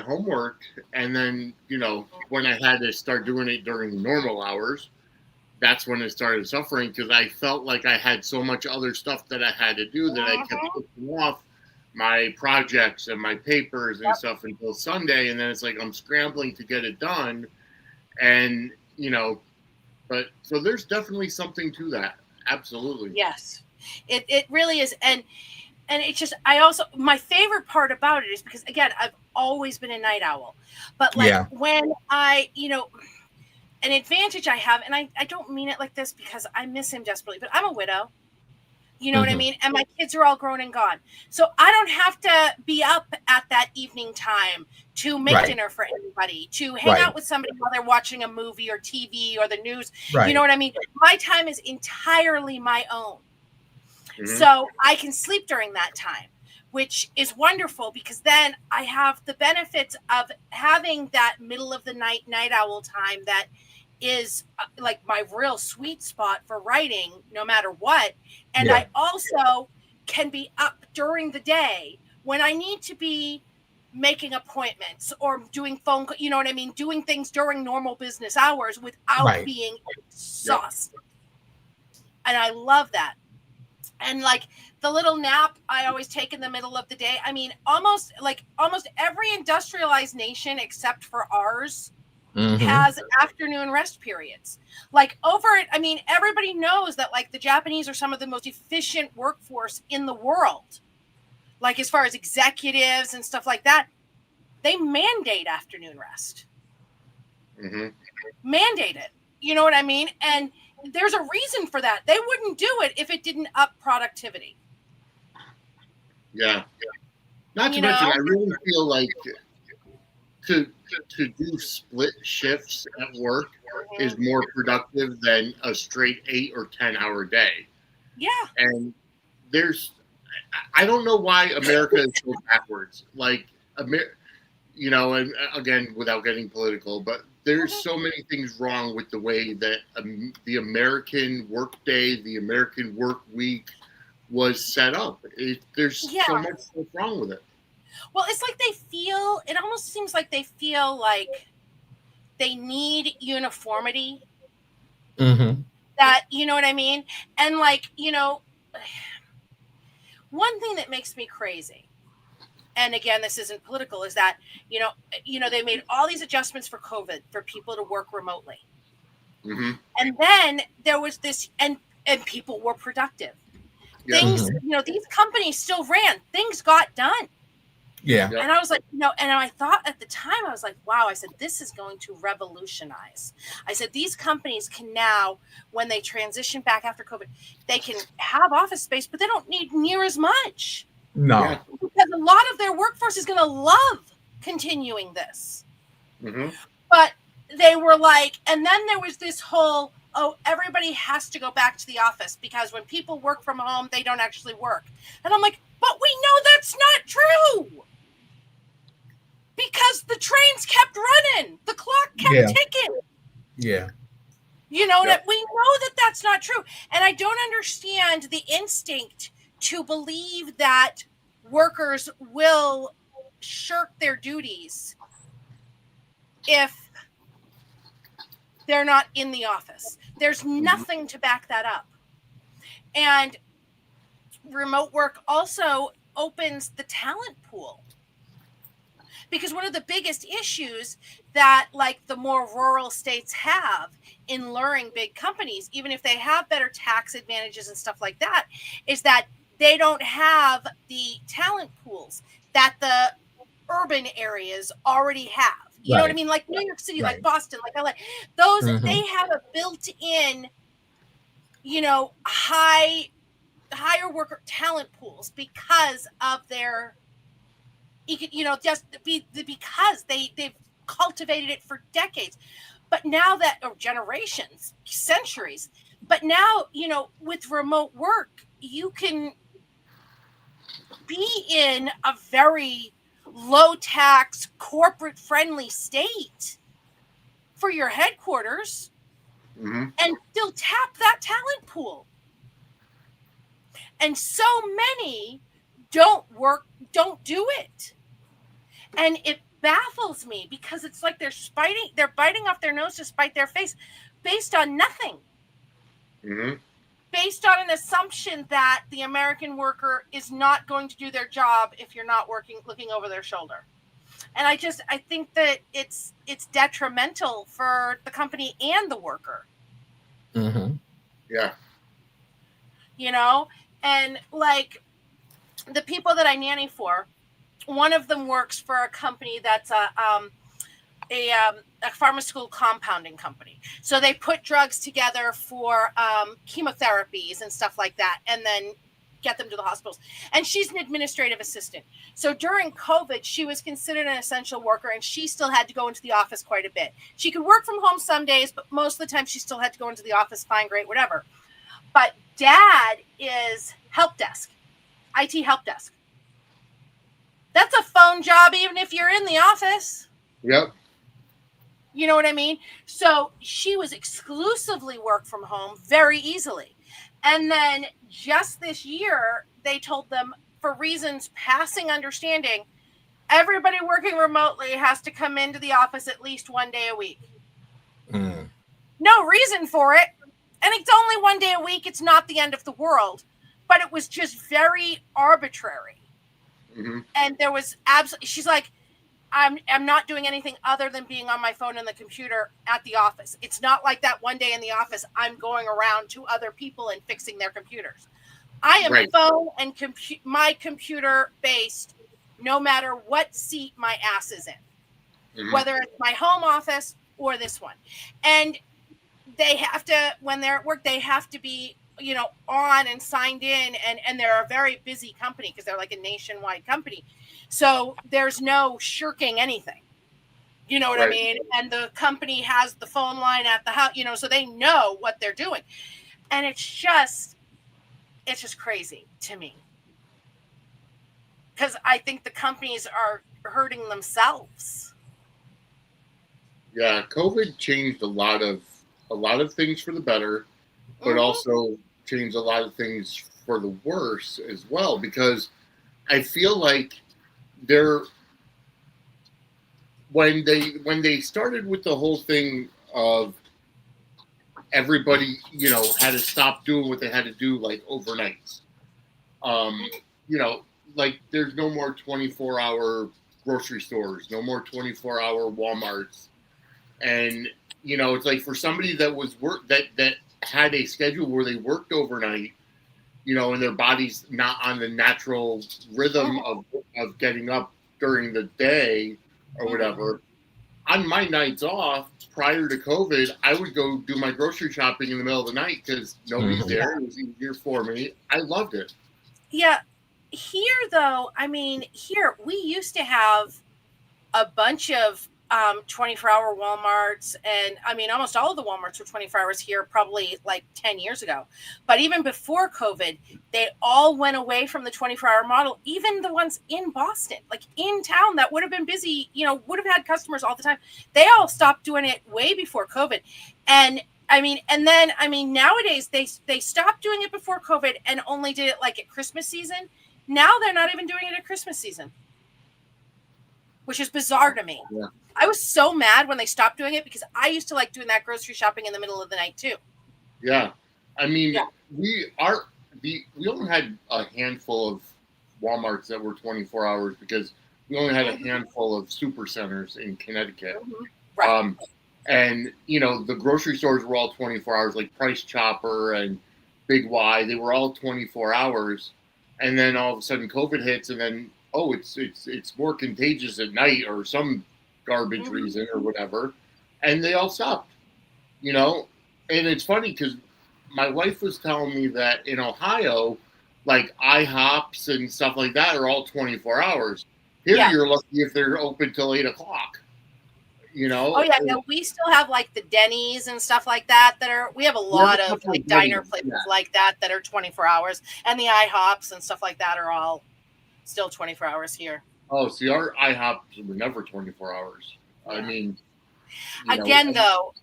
homework, and then, you know, when I had to start doing it during normal hours, that's when it started suffering, because I felt like I had so much other stuff that I had to do that I kept putting off my projects and my papers and stuff until Sunday, and then it's like I'm scrambling to get it done, and, you know, but so there's definitely something to that. Absolutely. Yes, it really is. And it's just, I also, my favorite part about it is because, again, I've always been a night owl, but like when I, you know, an advantage I have, and I don't mean it like this because I miss him desperately, but I'm a widow. You know what I mean? And my kids are all grown and gone. So I don't have to be up at that evening time to make dinner for anybody, to hang out with somebody while they're watching a movie or TV or the news. You know what I mean? My time is entirely my own. So I can sleep during that time, which is wonderful, because then I have the benefits of having that middle of the night owl time that is like my real sweet spot for writing no matter what. And I also can be up during the day when I need to be making appointments or doing phone, you know what I mean? Doing things during normal business hours without being exhausted. And I love that. And like the little nap I always take in the middle of the day. I mean, almost every industrialized nation except for ours has afternoon rest periods. Like over it, I mean, everybody knows that like the Japanese are some of the most efficient workforce in the world. Like as far as executives and stuff like that, they mandate afternoon rest. Mandate it. You know what I mean? And there's a reason for that. They wouldn't do it if it didn't up productivity. Yeah. Not to mention, I really feel like to do split shifts at work is more productive than a straight 8 or 10 hour day. Yeah. And I don't know why America is so backwards. Like, you know, and again, without getting political, but there's so many things wrong with the way that the American work day, the American work week was set up. There's so much stuff wrong with it. Well, it's like it almost seems like they feel like they need uniformity. That, you know what I mean? And like, you know, one thing that makes me crazy, and again, this isn't political, is that, they made all these adjustments for COVID for people to work remotely. Mm-hmm. And then there was this, and people were productive. Yeah. Things, these companies still ran. Things got done. Yeah. And I was like, and I thought at the time, I was like, wow, I said, this is going to revolutionize. I said, these companies can now, when they transition back after COVID, they can have office space, but they don't need near as much. No. Yeah. Because a lot of their workforce is going to love continuing this. Mm-hmm. But they were like, and then there was this whole, everybody has to go back to the office because when people work from home, they don't actually work. And I'm like, but we know that's not true. Because the trains kept running. The clock kept ticking. Yeah. That we know that that's not true. And I don't understand the instinct to believe that workers will shirk their duties if they're not in the office. There's nothing to back that up. And remote work also opens the talent pool. Because one of the biggest issues that like the more rural states have in luring big companies, even if they have better tax advantages and stuff like that, is that they don't have the talent pools that the urban areas already have. You know what I mean? Like New York City, like Boston, like LA. Those, they have a built-in, higher worker talent pools because of their, because they've cultivated it for decades. But now that, or generations, centuries, but now, with remote work, you can be in a very low tax, corporate friendly state for your headquarters and still tap that talent pool. And so many don't do it. And it baffles me because it's like they're biting off their nose to spite their face based on nothing. Based on an assumption that the American worker is not going to do their job if you're not looking over their shoulder. And I think that it's detrimental for the company and the worker. Yeah. And like the people that I nanny for, one of them works for a company that's a pharmaceutical compounding company. So they put drugs together for chemotherapies and stuff like that, and then get them to the hospitals. And she's an administrative assistant. So during COVID, she was considered an essential worker, and she still had to go into the office quite a bit. She could work from home some days, but most of the time she still had to go into the office. Fine, great, whatever. But dad is help desk, IT help desk. That's a phone job, even if you're in the office. Yep. You know what I mean? So she was exclusively work from home very easily. And then just this year, they told them, for reasons passing understanding, everybody working remotely has to come into the office at least one day a week. No reason for it. And it's only one day a week. It's not the end of the world. But it was just very arbitrary. And there was absolutely, she's like, I'm not doing anything other than being on my phone and the computer at the office. It's not like that one day in the office, I'm going around to other people and fixing their computers. I am phone and my computer based, no matter what seat my ass is in, whether it's my home office or this one. And they have to, when they're at work, they have to be, on and signed in, and they're a very busy company because they're like a nationwide company. So there's no shirking anything. You know what I mean? And the company has the phone line at the house, so they know what they're doing. And it's just crazy to me. Because I think the companies are hurting themselves. Yeah, COVID changed a lot of things for the better, but also changed a lot of things for the worse as well, because I feel like when they started with the whole thing of everybody, had to stop doing what they had to do, like overnights. like there's no more 24-hour grocery stores, no more 24-hour Walmarts, and it's like for somebody that was that had a schedule where they worked overnight, and their body's not on the natural rhythm of getting up during the day or whatever. On my nights off prior to COVID, I would go do my grocery shopping in the middle of the night because nobody's there. It was easier for me. I loved it. Yeah. Here, though, I mean, here we used to have a bunch of 24-hour Walmarts, and I mean, almost all of the Walmarts were 24 hours here, probably like 10 years ago. But even before COVID, they all went away from the 24-hour model. Even the ones in Boston, like in town, that would have been busy, would have had customers all the time. They all stopped doing it way before COVID, and then nowadays they stopped doing it before COVID and only did it like at Christmas season. Now they're not even doing it at Christmas season, which is bizarre to me. Yeah. I was so mad when they stopped doing it because I used to like doing that grocery shopping in the middle of the night too. Yeah. I mean, we only had a handful of Walmarts that were 24 hours because we only had a handful of super centers in Connecticut. Right. And, the grocery stores were all 24 hours, like Price Chopper and Big Y. They were all 24 hours. And then all of a sudden COVID hits, and then, it's more contagious at night or some garbage reason or whatever. And they all stopped, And it's funny because my wife was telling me that in Ohio, like IHOPs and stuff like that are all 24 hours. Here you're lucky if they're open till 8 o'clock. Oh yeah, no, we still have like the Denny's and stuff like that we have a lot of like diner places like that are 24 hours, and the IHOPs and stuff like that are all still 24 hours here. Oh, see, our IHOPs were never 24 hours. Yeah. I mean, though,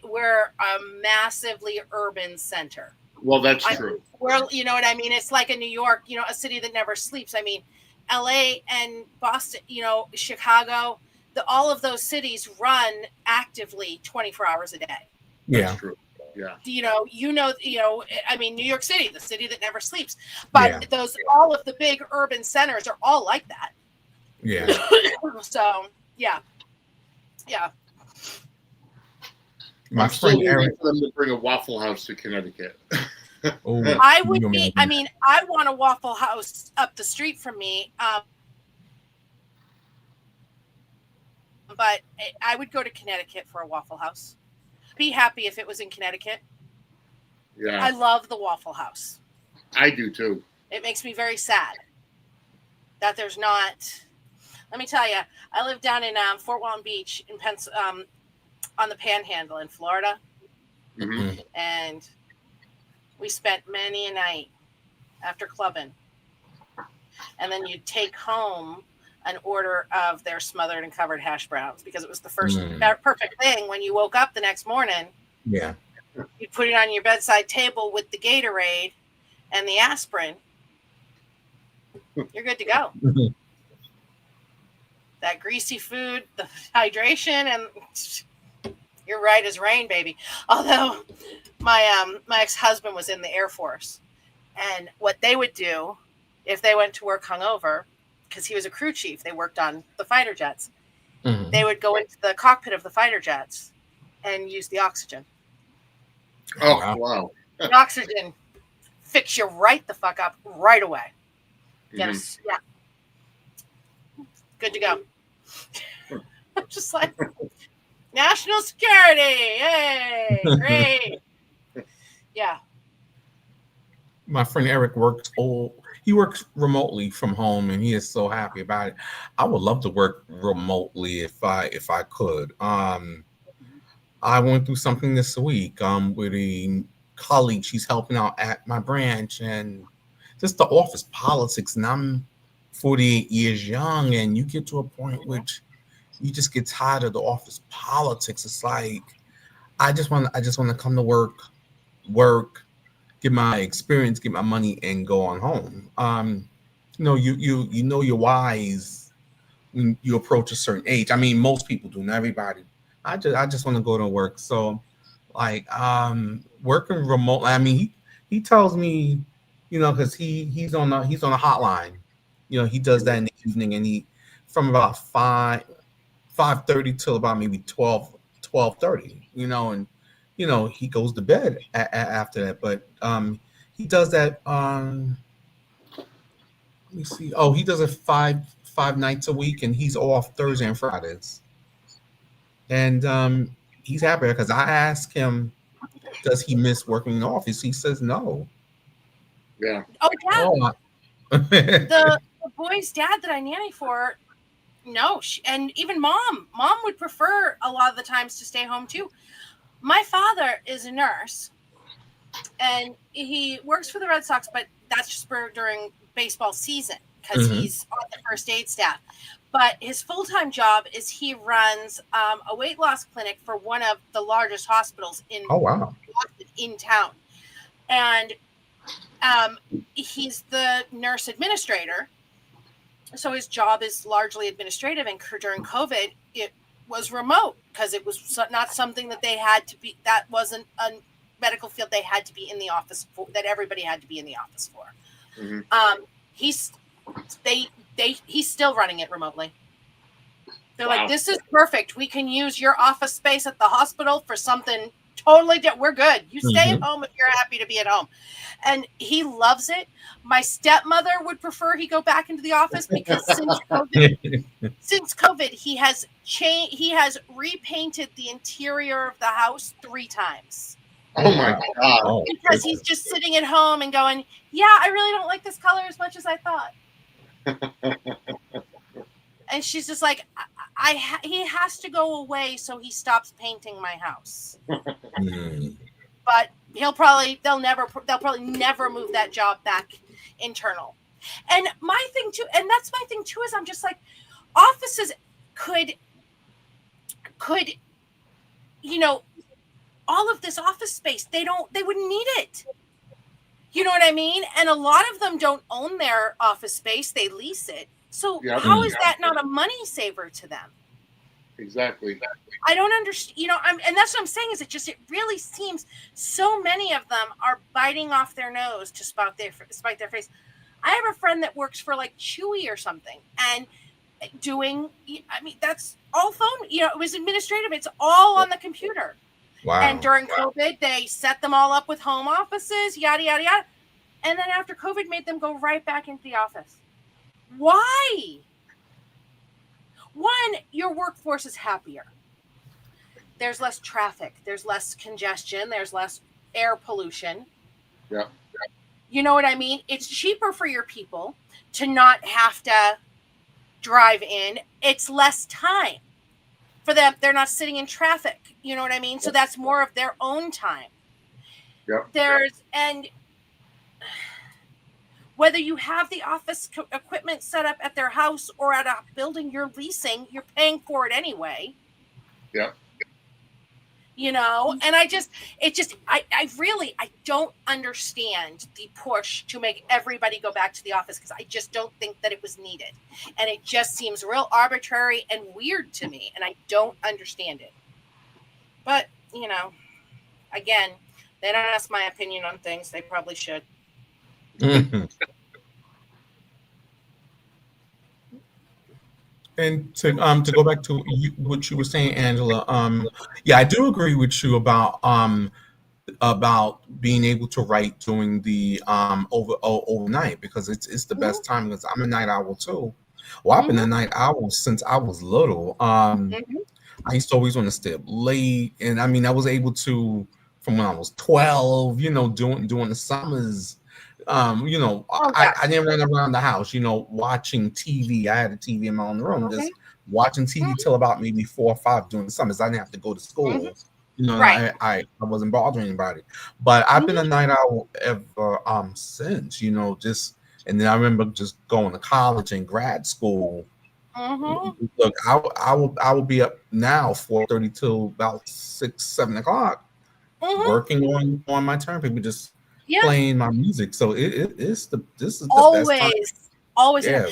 we're a massively urban center. Well, that's true. You know what I mean? It's like a New York, a city that never sleeps. I mean, LA and Boston, Chicago. All of those cities run actively 24 hours a day. Yeah. That's true. Yeah. I mean, New York City, the city that never sleeps. But all of the big urban centers are all like that. Yeah. So, yeah. Yeah. My friend Eric, for them to bring a Waffle House to Connecticut. I would be. I mean, I want a Waffle House up the street from me. But I would go to Connecticut for a Waffle House. Be happy if it was in Connecticut. Yeah. I love the Waffle House. I do too. It makes me very sad that there's not. Let me tell you, I live down in Fort Walton Beach on the Panhandle in Florida, and we spent many a night after clubbing, and then you'd take home an order of their smothered and covered hash browns because it was the first perfect thing when you woke up the next morning. Yeah. You put it on your bedside table with the Gatorade and the aspirin. You're good to go. That greasy food, the hydration, and you're right as rain, baby. Although my ex-husband was in the Air Force, and what they would do if they went to work hungover, because he was a crew chief, they worked on the fighter jets. They would go into the cockpit of the fighter jets and use the oxygen. Oh, wow. The oxygen fix you right the fuck up right away. Yes. Yeah. Good to go. I'm just like, national security. Hey, great. Yeah. My friend Eric works remotely from home, and he is so happy about it. I would love to work remotely if I could. I went through something this week with a colleague. She's helping out at my branch, and just the office politics. And I'm 48 years young, and you get to a point which you just get tired of the office politics. It's like I just want to come to work, get my experience, get my money, and go on home. You know your whys when you approach a certain age. I mean, most people do, not everybody. I just want to go to work. So, like, working remote. I mean, he tells me, because he's on a hotline, He does that in the evening, and he from about 5:30 till about maybe 12:30. And he goes to bed after that. But he does that. Let me see. Oh, he does it five nights a week, and he's off Thursday and Fridays. And he's happy because I asked him, does he miss working in the office? He says no. Yeah. Oh yeah. Oh, The boy's dad that I nanny for, no, and even mom would prefer a lot of the times to stay home too. My father is a nurse, and he works for the Red Sox, but that's just during baseball season because he's on the first aid staff. But his full-time job is he runs a weight loss clinic for one of the largest hospitals in in town, and he's the nurse administrator. So his job is largely administrative, and during COVID, it was remote because it was not something that they had to be. That wasn't a medical field they had to be in the office for. That everybody had to be in the office for. Mm-hmm. He's still running it remotely. They're like, this is perfect. We can use your office space at the hospital for something totally different. We're good. You stay at home if you're happy to be at home. And he loves it. My stepmother would prefer he go back into the office because since COVID, he has repainted the interior of the house 3 times. Oh my God. Because he's just sitting at home and going, yeah, I really don't like this color as much as I thought. And she's just like, he has to go away so he stops painting my house. But they'll probably never move that job back internal. And my thing too, and that's my thing too, is I'm just like, offices could all of this office space, they wouldn't need it. You know what I mean? And a lot of them don't own their office space, they lease it. So how is that not a money saver to them? Exactly. I don't understand. And that's what I'm saying is it really seems so many of them are biting off their nose to spite their face. I have a friend that works for like Chewy or something and that's all phone, it was administrative. It's all on the computer. Wow. And during COVID, they set them all up with home offices, yada, yada, yada. And then after COVID made them go right back into the office. Why? One, your workforce is happier. There's less traffic. There's less congestion. There's less air pollution. Yeah. You know what I mean? It's cheaper for your people to not have to drive in. It's less time for them. They're not sitting in traffic. You know what I mean? So that's more of their own time. Yeah. And whether you have the office equipment set up at their house or at a building you're leasing, you're paying for it anyway. Yeah. And I don't understand the push to make everybody go back to the office because I just don't think that it was needed. And it just seems real arbitrary and weird to me. And I don't understand it. But, again, they don't ask my opinion on things. They probably should. And to go back to what you were saying, Angela, I do agree with you about being able to write during the overnight because it's the best time because I'm a night owl too. Well, I've been a night owl since I was little. I used to always want to stay up late, and I was able to from when I was 12. During the summers. I didn't run around the house, watching TV. I had a TV in my own room, just watching TV till about maybe 4 or 5 during the summers. I didn't have to go to school. Right. I wasn't bothering anybody. But I've been a night owl ever since, and then I remember just going to college and grad school. Look, I will be up now 4:30 till about 6, 7 o'clock, working on my turntable, just playing my music. So this is the best time. Always. Yeah,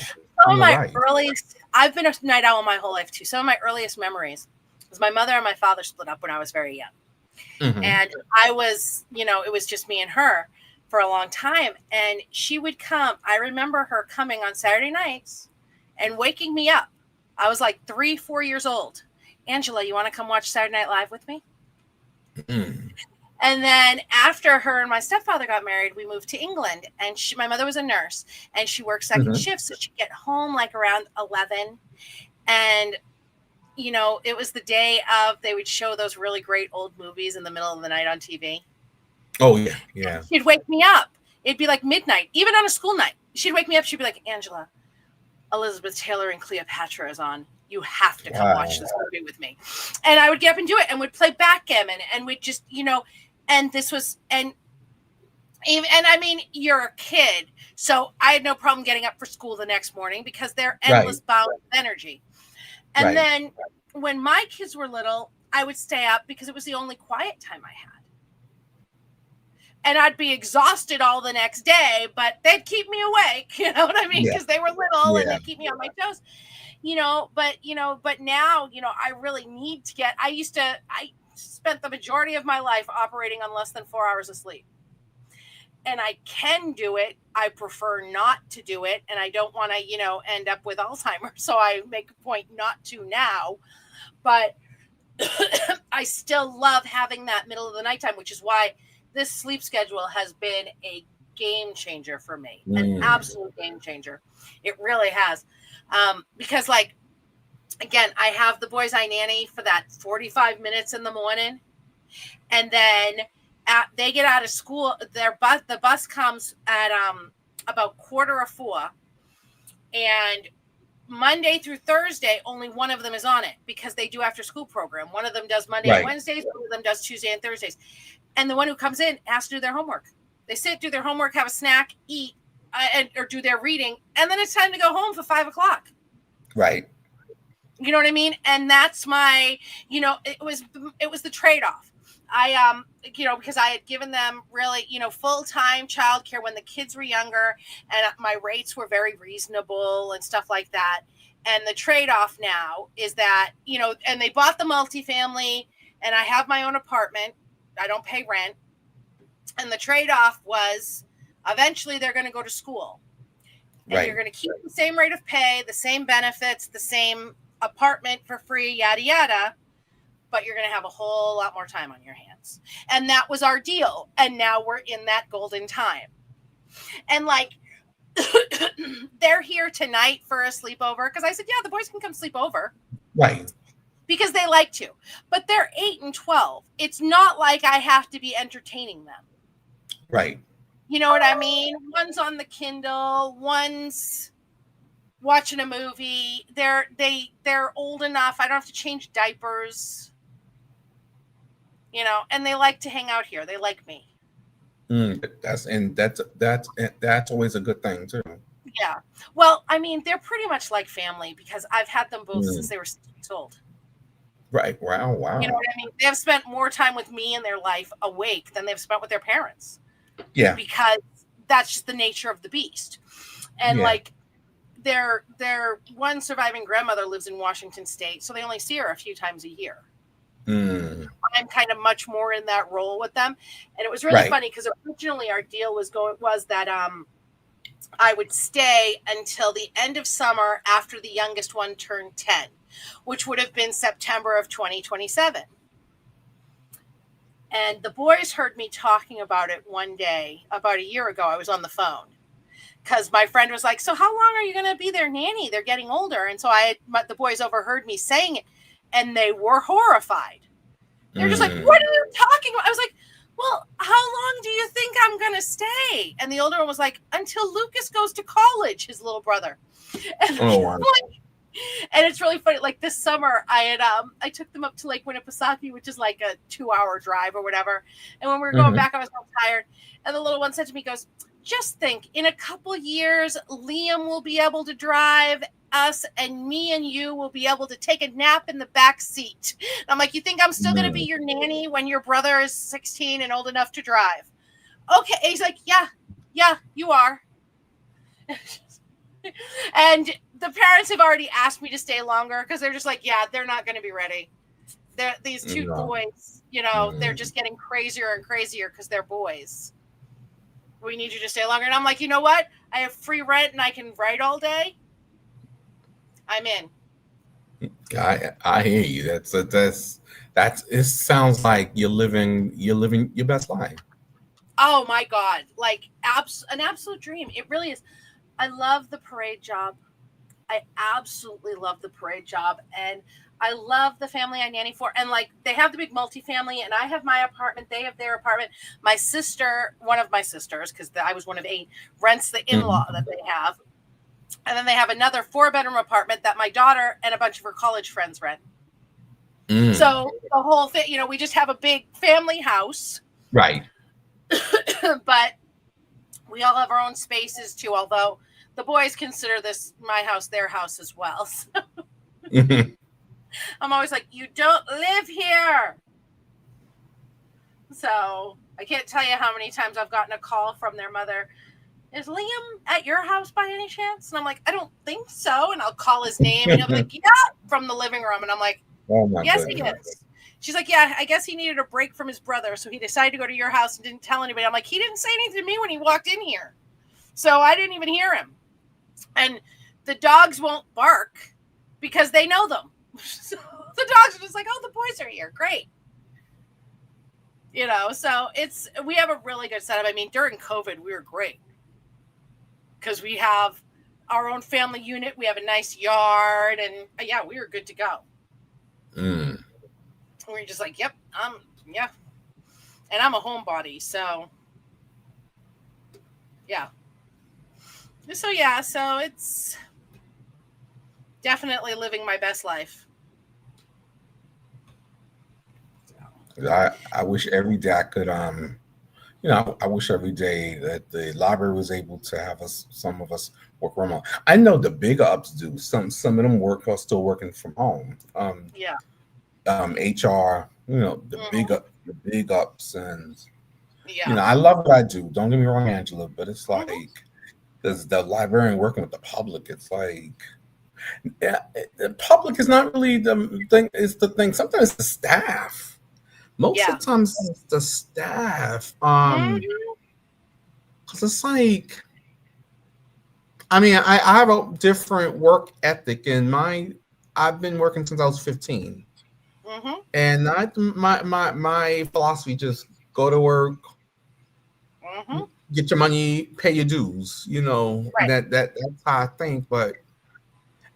Some of my earliest, I've been a night owl my whole life too. Some of my earliest memories was my mother and my father split up when I was very young. And I was, it was just me and her. for a long time. And she would come. I remember her coming on Saturday nights and waking me up. I was like 3-4 years old. Angela, you want to come watch Saturday Night Live with me? Mm. And then after her and my stepfather got married, we moved to England. And my mother was a nurse, and she worked second shift. So she'd get home like around 11. And, you know, it was the day of, they would show those really great old movies in the middle of the night on TV. Oh, yeah. Yeah. She'd wake me up. It'd be like midnight, even on a school night. She'd wake me up. She'd be like, Angela, Elizabeth Taylor and Cleopatra is on. You have to come watch this movie with me. And I would get up and do it, and would play backgammon, and we'd just, you know, and this was, and I mean, you're a kid, so I had no problem getting up for school the next morning because they're endless bound of energy. And then when my kids were little, I would stay up because it was the only quiet time I had. And I'd be exhausted all the next day, but they'd keep me awake. You know what I mean? Because they were little and they'd keep me on my toes. You know, but now, you know, I really need to get, I spent the majority of my life operating on less than 4 hours of sleep. And I can do it. I prefer not to do it. And I don't want to, you know, end up with Alzheimer's. So I make a point not to now. But I still love having that middle of the nighttime, which is why this sleep schedule has been a game changer for me, an absolute game changer. It really has. Because, like, again, I have the boys I nanny for that 45 minutes in the morning. And then they get out of school. The bus comes at about 3:45. And Monday through Thursday, only one of them is on it because they do after school program. One of them does Monday and Wednesdays. One of them does Tuesday and Thursdays. And the one who comes in has to do their homework. They sit, do their homework, have a snack, eat, or do their reading. And then it's time to go home for 5 o'clock. Right. You know what I mean? And that's my, you know, it was the trade-off. I, you know, because I had given them really, you know, full-time childcare when the kids were younger, and my rates were very reasonable and stuff like that. And the trade-off now is that, you know, and they bought the multifamily, and I have my own apartment. I don't pay rent. And the trade-off was eventually they're going to go to school. And you're going to keep the same rate of pay, the same benefits, the same apartment for free, yada, yada. But you're going to have a whole lot more time on your hands. And that was our deal. And now we're in that golden time. And like, they're here tonight for a sleepover. Because I said, yeah, the boys can come sleep over. Right. Because they like to. But they're 8 and 12. It's not like I have to be entertaining them. Right. You know what I mean? One's on the Kindle, one's watching a movie. They're old enough. I don't have to change diapers. You know, and they like to hang out here. They like me. That's always a good thing too. Yeah. Well, I mean, they're pretty much like family because I've had them both since they were 6 years old. Right. Wow. You know what I mean? They've spent more time with me in their life awake than they've spent with their parents. Yeah. Because that's just the nature of the beast. And like their one surviving grandmother lives in Washington State, so they only see her a few times a year. I'm kind of much more in that role with them. And it was really funny because originally our deal was that I would stay until the end of summer after the youngest one turned 10, which would have been September of 2027. And the boys heard me talking about it one day, about a year ago. I was on the phone because my friend was like, so how long are you going to be their nanny? They're getting older. And so the boys overheard me saying it, and they were horrified. They're just like, what are you talking about? I was like, well, how long do you think I'm going to stay? And the older one was like, until Lucas goes to college, his little brother. And and it's really funny. Like this summer, I took them up to Lake Winnipesaukee, which is like a 2-hour drive or whatever. And when we were going back, I was so tired. And the little one said to me, goes, just think, in a couple years, Liam will be able to drive us, and me and you will be able to take a nap in the back seat. And I'm like, you think I'm still going to be your nanny when your brother is 16 and old enough to drive? Okay. And he's like, yeah, you are. And the parents have already asked me to stay longer because they're just like, yeah, they're not going to be ready. These two boys, you know, they're just getting crazier and crazier because they're boys. we need you to stay longer. And I'm like, you know what? I have free rent and I can write all day. I'm in. I hear you. That's it sounds like you're living your best life. Oh my God. Like an absolute dream. It really is. I love the parade job. I absolutely love the parade job. And I love the family I nanny for. And like they have the big multifamily and I have my apartment. They have their apartment. My sister, one of my sisters, because I was one of 8, rents the in-law that they have. And then they have another 4-bedroom apartment that my daughter and a bunch of her college friends rent. So the whole thing, you know, we just have a big family house. Right. But we all have our own spaces too, although the boys consider this my house, their house as well. So I'm always like, you don't live here. So I can't tell you how many times I've gotten a call from their mother. Is Liam at your house by any chance? And I'm like, I don't think so. And I'll call his name and he'll be like, yeah, from the living room. And I'm like, yes, he is. She's like, yeah, I guess he needed a break from his brother. So he decided to go to your house and didn't tell anybody. I'm like, he didn't say anything to me when he walked in here. So I didn't even hear him. And the dogs won't bark because they know them. So the dogs are just like, oh, the boys are here. Great. You know, so we have a really good setup. I mean, during COVID, we were great because we have our own family unit. We have a nice yard and yeah, we were good to go. We're just like, yep, yeah. And I'm a homebody, so yeah. So it's definitely living my best life. I wish every day I could I wish every day that the library was able to have some of us work remote. I know the big ups do. Some of them are still working from home. Yeah. HR, the big ups, and yeah. I love what I do. Don't get me wrong, Angela, but it's like there's the librarian working with the public. It's like the public is not really the thing. It's the thing. Sometimes the staff. Most of the times it's the staff. Because it's like, I mean, I have a different work ethic in I've been working since I was 15. And my philosophy just go to work, get your money, pay your dues. That's how I think. But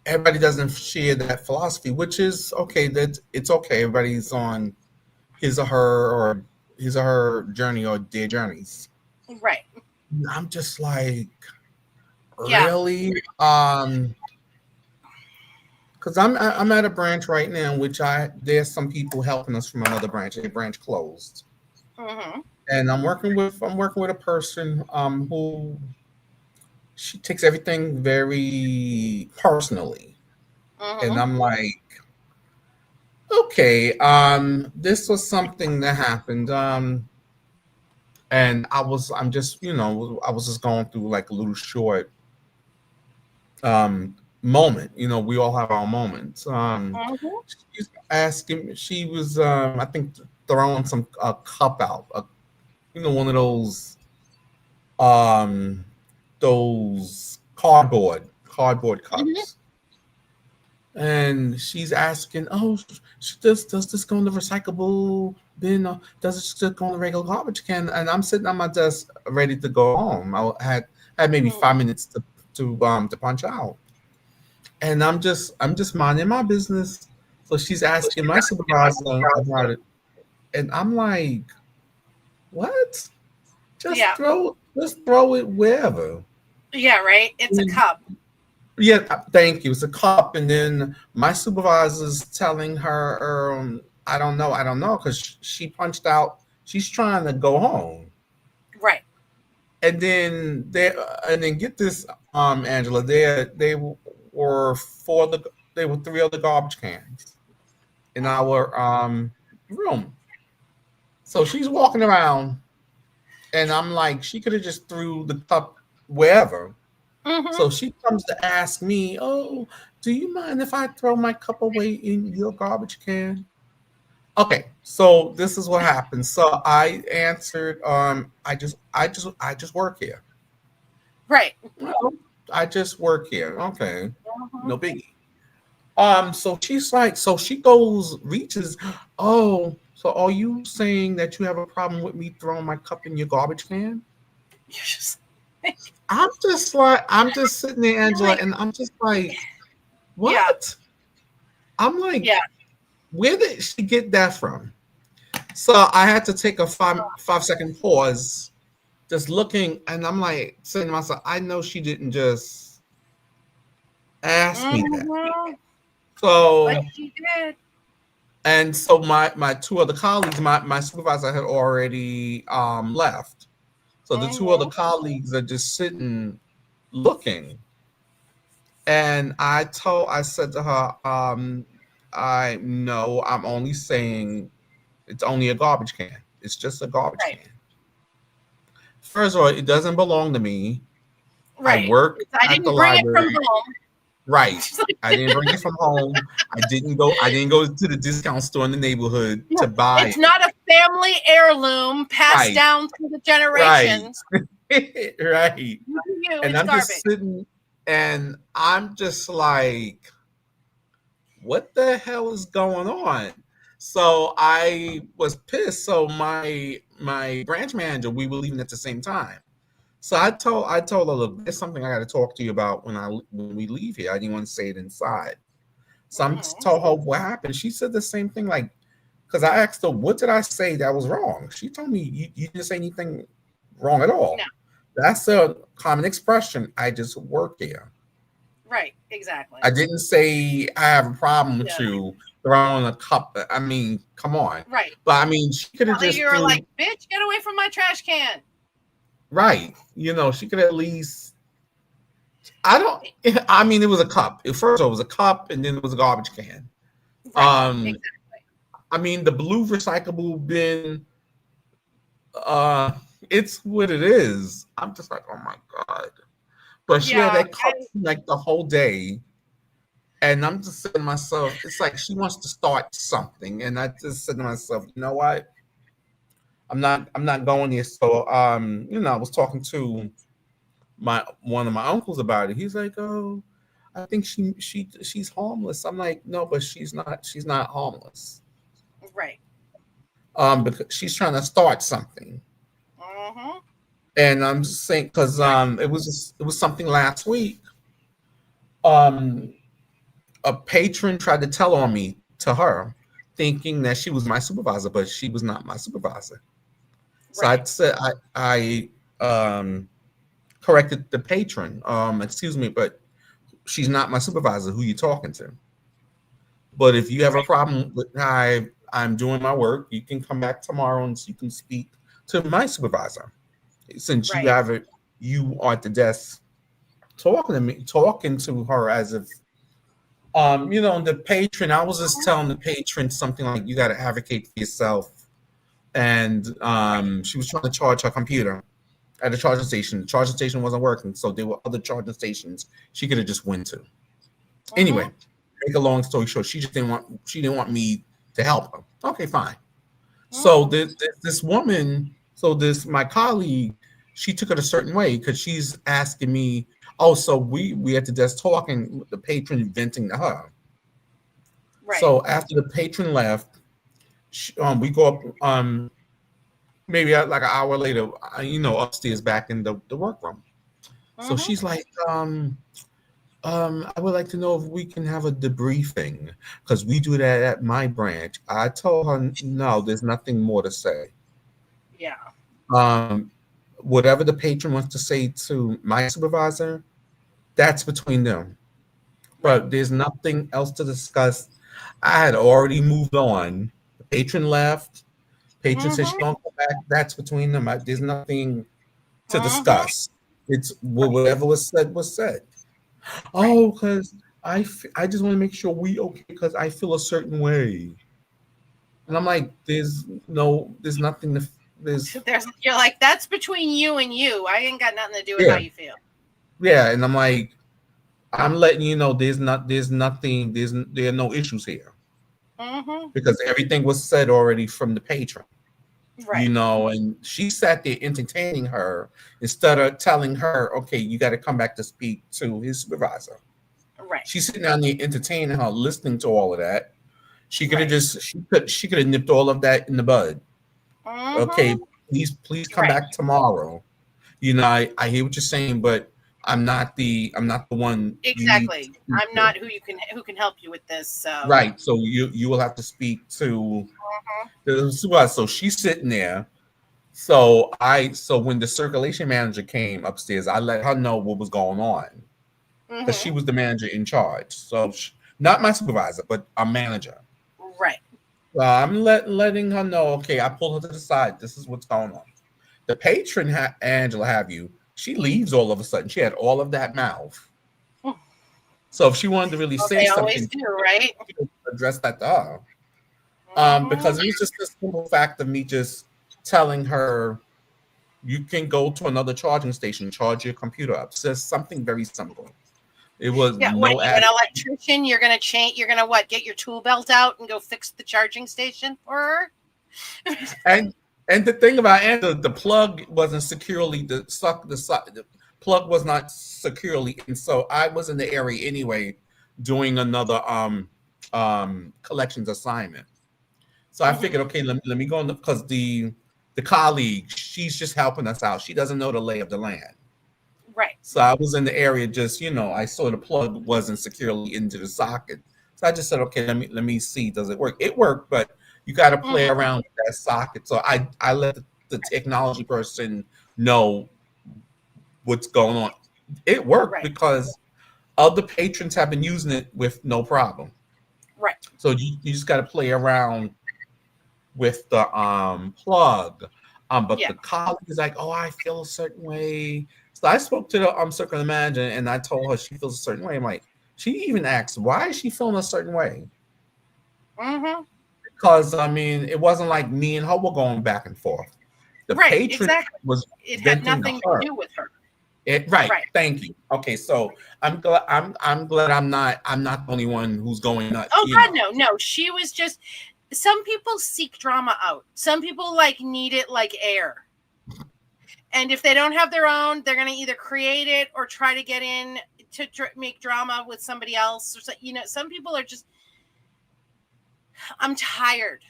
everybody doesn't share that philosophy, which is okay. That it's okay. Everybody's on his or her journey or their journeys. Right. I'm just like, really? Because I'm at a branch right now, which there's some people helping us from another branch. A branch closed, and I'm working with a person who she takes everything very personally, and I'm like, okay, this was something that happened, and I was just going through like a little short moment. We all have our moments. She's asking. She was, I think, throwing a cup out. One of those cardboard cups. And she's asking, "Oh, does this go in the recyclable bin? Or does it just go in the regular garbage can?" And I'm sitting on my desk, ready to go home. I had maybe 5 minutes to punch out. And I'm just minding my business. So she's asking my supervisor about it. And I'm like, what? Just throw it wherever. Yeah, right. It's a cup. Yeah, thank you. It's a cup. And then my supervisor's telling her, I don't know, because she punched out. She's trying to go home. Right. And then get this, Angela, they were 3 other garbage cans in our room. So she's walking around, and I'm like, she could have just threw the cup wherever. So she comes to ask me, "Oh, do you mind if I throw my cup away in your garbage can?" Okay, so this is what happened. So I answered, I just work here. Right. Well, I just work here. Okay, Mhm. no biggie. So she's like, so she goes, reaches, oh, so are you saying that you have a problem with me throwing my cup in your garbage can? You're just I'm just sitting there, you're Angela, like, and I'm just like, yeah, what? I'm like, yeah. where did she get that from? So I had to take a 5 second pause, just looking, and I'm like saying to myself, I know she didn't just ask me that. Mhm. But So she did. and so my two other colleagues, my supervisor had already left. So the two other Mhm. colleagues are just sitting looking. And I said to her, I know I'm only saying it's only a garbage can. It's just a garbage Right. can. First of all, it doesn't belong to me. I Right. work I at the didn't bring it from library. home. Right. I didn't bring it from home. I didn't go to the discount store in the neighborhood Yeah. to buy It's it. not a family heirloom passed Right. down through the Right. generations. Right. You, And it's I'm garbage. just sitting and I'm just like, what the hell is going on? So I was pissed. So my branch manager, we were leaving at the same time. So I told her, look, there's something I got to talk to you about when we leave here. I didn't want to say it inside. So I'm Mhm. told her what happened. She said the same thing, like, because I asked her, what did I say that was wrong? She told me you didn't say anything wrong at No. all. That's a common expression. I just work here. Right. Exactly. I didn't say I have a problem with Yeah. you throwing a cup. I mean, come on. Right. But I mean, she could have Like just you were threw like, bitch, get away from my trash can. right. She could at least. I don't. I mean, it was a cup. First, it was a cup, and then it was a garbage can. Right. Um, Exactly. I mean, the blue recyclable bin. Uh, it's what it is. I'm just like, oh my god. But she had Yeah. that cup like the whole day. And I'm just saying to myself, it's like she wants to start something. And I just said to myself, you know what? I'm not going here. So I was talking to my one of my uncles about it. He's like, oh, I think she's harmless. I'm like, no, but she's not harmless. Right. Because she's trying to start something. Mm-hmm. And I'm just saying because it was something last week. Um a patron tried to tell on me to her, thinking that she was my supervisor, but she was not my supervisor. So I Right. said I corrected the patron. Excuse me, but she's not my supervisor. Who you talking to? But if you have a Right. problem with how I'm doing my work, you can come back tomorrow and you can speak to my supervisor. Since you Right. have it, you are at the desk talking to her as if the patron, I was just telling the patron something like you got to advocate for yourself. And Right. she was trying to charge her computer at a charging station. The charging station wasn't working, so there were other charging stations she could have just went to. Mm-hmm. Anyway, make a long story short, she didn't want me to help her. Okay, fine. So Mm. this woman, so this my colleague, she took it a certain way because she's asking me, oh, so we at the desk talking, the patron venting to her. Right. So after the patron left, we go up maybe like an hour later, upstairs back in the workroom. So Mm-hmm. she's like, I would like to know if we can have a debriefing because we do that at my branch. I told her no, there's nothing more to say. Yeah. Um, Whatever the patron wants to say to my supervisor, that's between them. Right. But there's nothing else to discuss. I had already moved on. The patron left. Patron said she Mm-hmm. don't come back. That's between them. There's nothing to Mm-hmm. discuss. It's Right. whatever was said was said. Right. Oh, because I just want to make sure we okay because I feel a certain way. And I'm like, there's nothing to there's You're like, that's between you and you. I ain't got nothing to do with how yeah you feel. yeah. And I'm like, I'm letting you know there's nothing there are no issues here. Mm-hmm. because everything was said already from the patron. Right. And she sat there entertaining her instead of telling her, okay, you got to come back to speak to his supervisor. Right. She's sitting down there entertaining her, listening to all of that. She could have Right. she could have nipped all of that in the bud. Okay, Mm-hmm. please come Right. back tomorrow. I hear what you're saying, but I'm not the one you need to Exactly. speak I'm to. not who can help you with this. So. Right. So you will have to speak to Mhm. the supervisor. So she's sitting there. So when the circulation manager came upstairs, I let her know what was going on because she Mhm. was the manager in charge. So not my supervisor, but a manager. Right. I'm letting her know. Okay, I pulled her to the side. This is what's going on. The patron, Angela, have you? She leaves all of a sudden. She had all of that mouth. So if she wanted to really Well, say they always something, do, right? she could address that to her. Mhm. Because it was just the simple fact of me just telling her, you can go to another charging station, charge your computer up. So something very simple. It was Yeah. What? no You an ad. electrician? You're gonna change. You're gonna what? Get your tool belt out and go fix the charging station for her? And the thing about Angela, the plug wasn't securely the plug was not securely, and so I was in the area anyway doing another collections assignment. So I figured, Mhm. okay, let me go in because the colleague, she's just helping us out. She doesn't know the lay of the land. Right. So I was in the area just, I saw the plug wasn't securely into the socket. So I just said, okay, let me see, does it work? It worked, but you got to play Mhm. around with that socket. So I let the technology person know what's going on. It worked Right. because other patrons have been using it with no problem. Right. So you just got to play around with the plug. But Yeah. the colleague is like, oh, I feel a certain way. So I spoke to the circle manager and I told her she feels a certain way. I'm like, she even asked, why is she feeling a certain way? Mhm. Because I mean, it wasn't like me and her were going back and forth. The Right. patron Exactly. was It had venting to nothing to her. do with her. Right. Right. Thank you. Okay, so I'm glad I'm not the only one who's going nuts. Oh God, no, no. She was just. Some people seek drama out. Some people need it like air. And if they don't have their own, they're going to either create it or try to get in to make drama with somebody else. Or some people are just. I'm tired.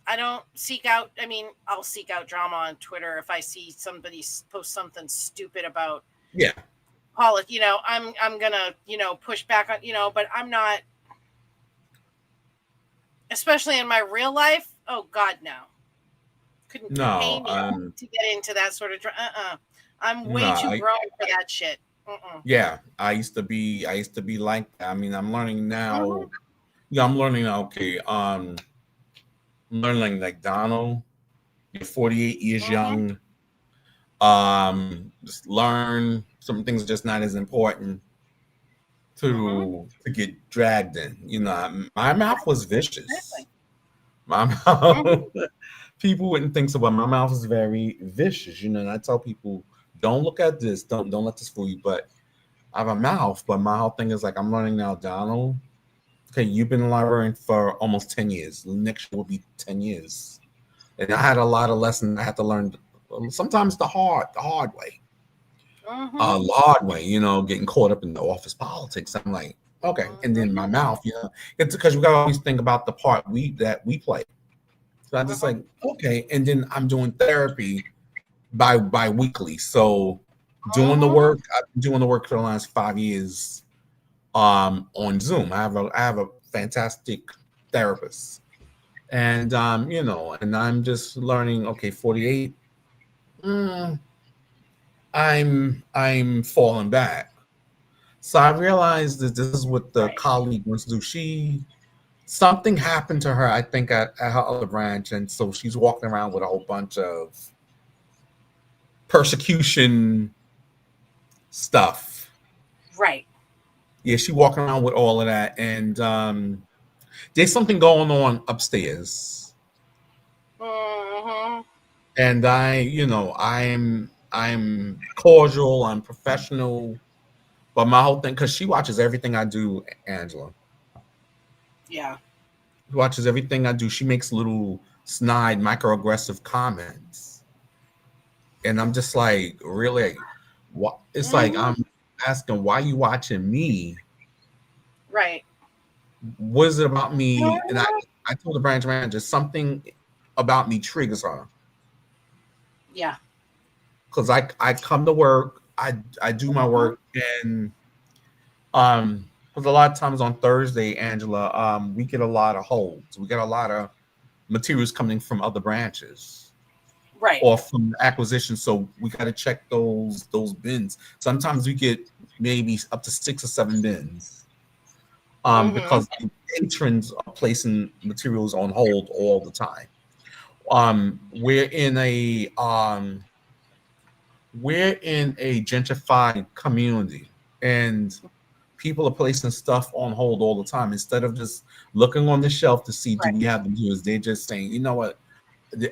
I don't seek out. I mean, I'll seek out drama on Twitter if I see somebody post something stupid about Yeah. politics. I'm gonna push back on but I'm not. Especially in my real life. Oh God, no. Couldn't pay No. me to get into that sort of I'm No. way too grown for that shit. Yeah, I used to be like that. I mean, I'm learning now. Mhm. Yeah, I'm learning now. Okay, I'm learning like Donald. You're 48 years Mhm. young. Just learn some things are just not as important Mhm. to get dragged in. My mouth was vicious. Exactly. My Mhm. mouth. People wouldn't think so, but my mouth is very vicious. And I tell people, don't look at this. Don't let this fool you. But I have a mouth, but my whole thing is like I'm learning now, Donald. Okay, you've been a librarian for almost 10 years. Next year will be 10 years. And I had a lot of lessons I had to learn, sometimes the hard way. Mhm. Hard way, getting caught up in the office politics. I'm like, okay. And then my Mhm. mouth, it's because we gotta always think about the part that we play. So I just Mhm. like, okay. And then I'm doing therapy by weekly. So doing the Mhm. work, I've been doing the work for the last 5 years on Zoom. I have a fantastic therapist. And and I'm just learning, okay, 48, mm, I'm falling back. So I realized that this is what the Right. colleague wants to do. Something happened to her, I think, at her other branch, and so she's walking around with a whole bunch of persecution stuff. Right. Yeah, she walking around with all of that, and there's something going on upstairs. Mhm. And I'm cordial, I'm professional, but my whole thing, because she watches everything I do, Angela. Yeah. She watches everything I do. She makes little snide, microaggressive comments, and I'm just like, really? What? It's like Mhm. I'm asking, why you watching me? Right. What is it about me? And I told the branch manager something about me triggers her Yeah. because I come to work, I do my work, and because a lot of times on Thursday, Angela, we get a lot of holds. We get a lot of materials coming from other branches Right. or from acquisition. So we got to check those bins. Sometimes we get maybe up to 6 or 7 bins. Mhm. Because the patrons are placing materials on hold all the time. We're in a gentrified community, and people are placing stuff on hold all the time instead of just looking on the shelf to see do Right. we have the materials. They're just saying, you know what,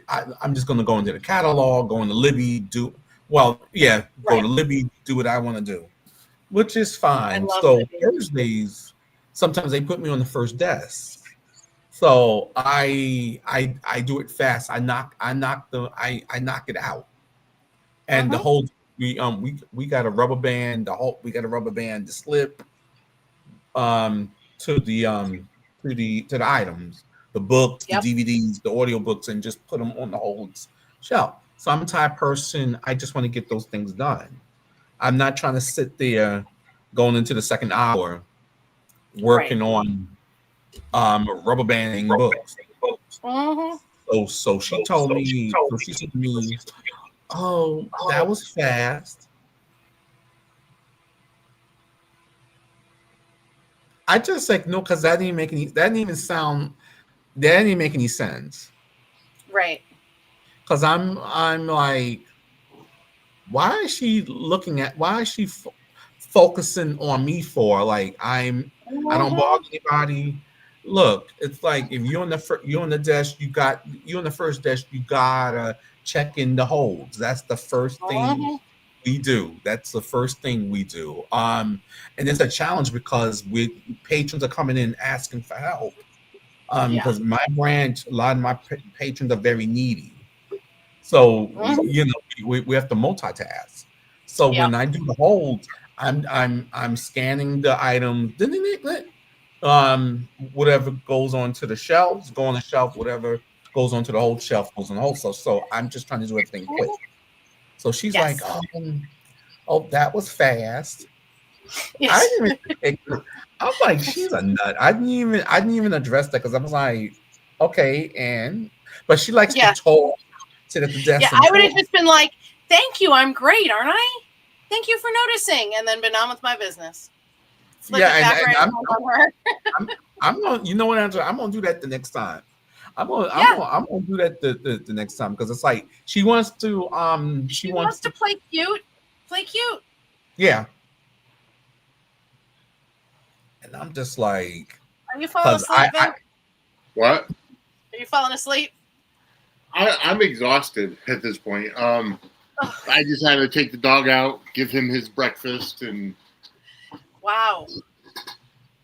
I'm just going to go into the catalog, go into Libby, go Right. to Libby, do what I want to do, which is I fine. love So Libby. Thursdays, sometimes they put me on the first desk. So I do it fast. I knock it out. And the Mhm. whole we got a rubber band, the slip to the items, the books, the Yep. DVDs, the audio books, and just put them on the whole shelf. So I'm the type of person, I just want to get those things done. I'm not trying to sit there going into the second hour Right. working on rubber banding books. Mhm. So she said to me, "Oh, that was fast." I just like no, because that didn't make any sense. Right. Because I'm like, why is she focusing on me for? Like I don't Mhm. bother anybody. Look, it's like if you're on the desk, you on the first desk, you gotta check in the holds. That's the first thing Mhm. we do. That's the first thing we do. And it's a challenge because patrons are coming in asking for help. Yeah. Because my branch, a lot of my patrons are very needy. So Mhm. we have to multitask. So Yep. when I do the holds, I'm scanning the items. Whatever goes onto the shelves, go on the shelf. Whatever goes onto the whole shelf goes on the whole shelf. So I'm just trying to do everything quick. So she's like, Yes. "Oh, that was fast." I Yes. didn't even. I'm like, she's a nut. I didn't even address that because I was like, okay, but she likes to Yeah. talk, sit at the Yeah. desk and I would have talk. just been like, "Thank you. I'm great, aren't I? Thank you for noticing," and then been on with my business. Flip Yeah, it back and right around on her. I'm gonna, you know what, Angela, I'm gonna do that the next time. Yeah. I'm gonna do that the next time because it's like she wants to She wants to play cute. Play cute. yeah, and I'm just like Are you falling because asleep, Vin? What? Are you falling asleep? I'm exhausted at this point. Ugh. I just had to take the dog out, give him his breakfast, and Wow.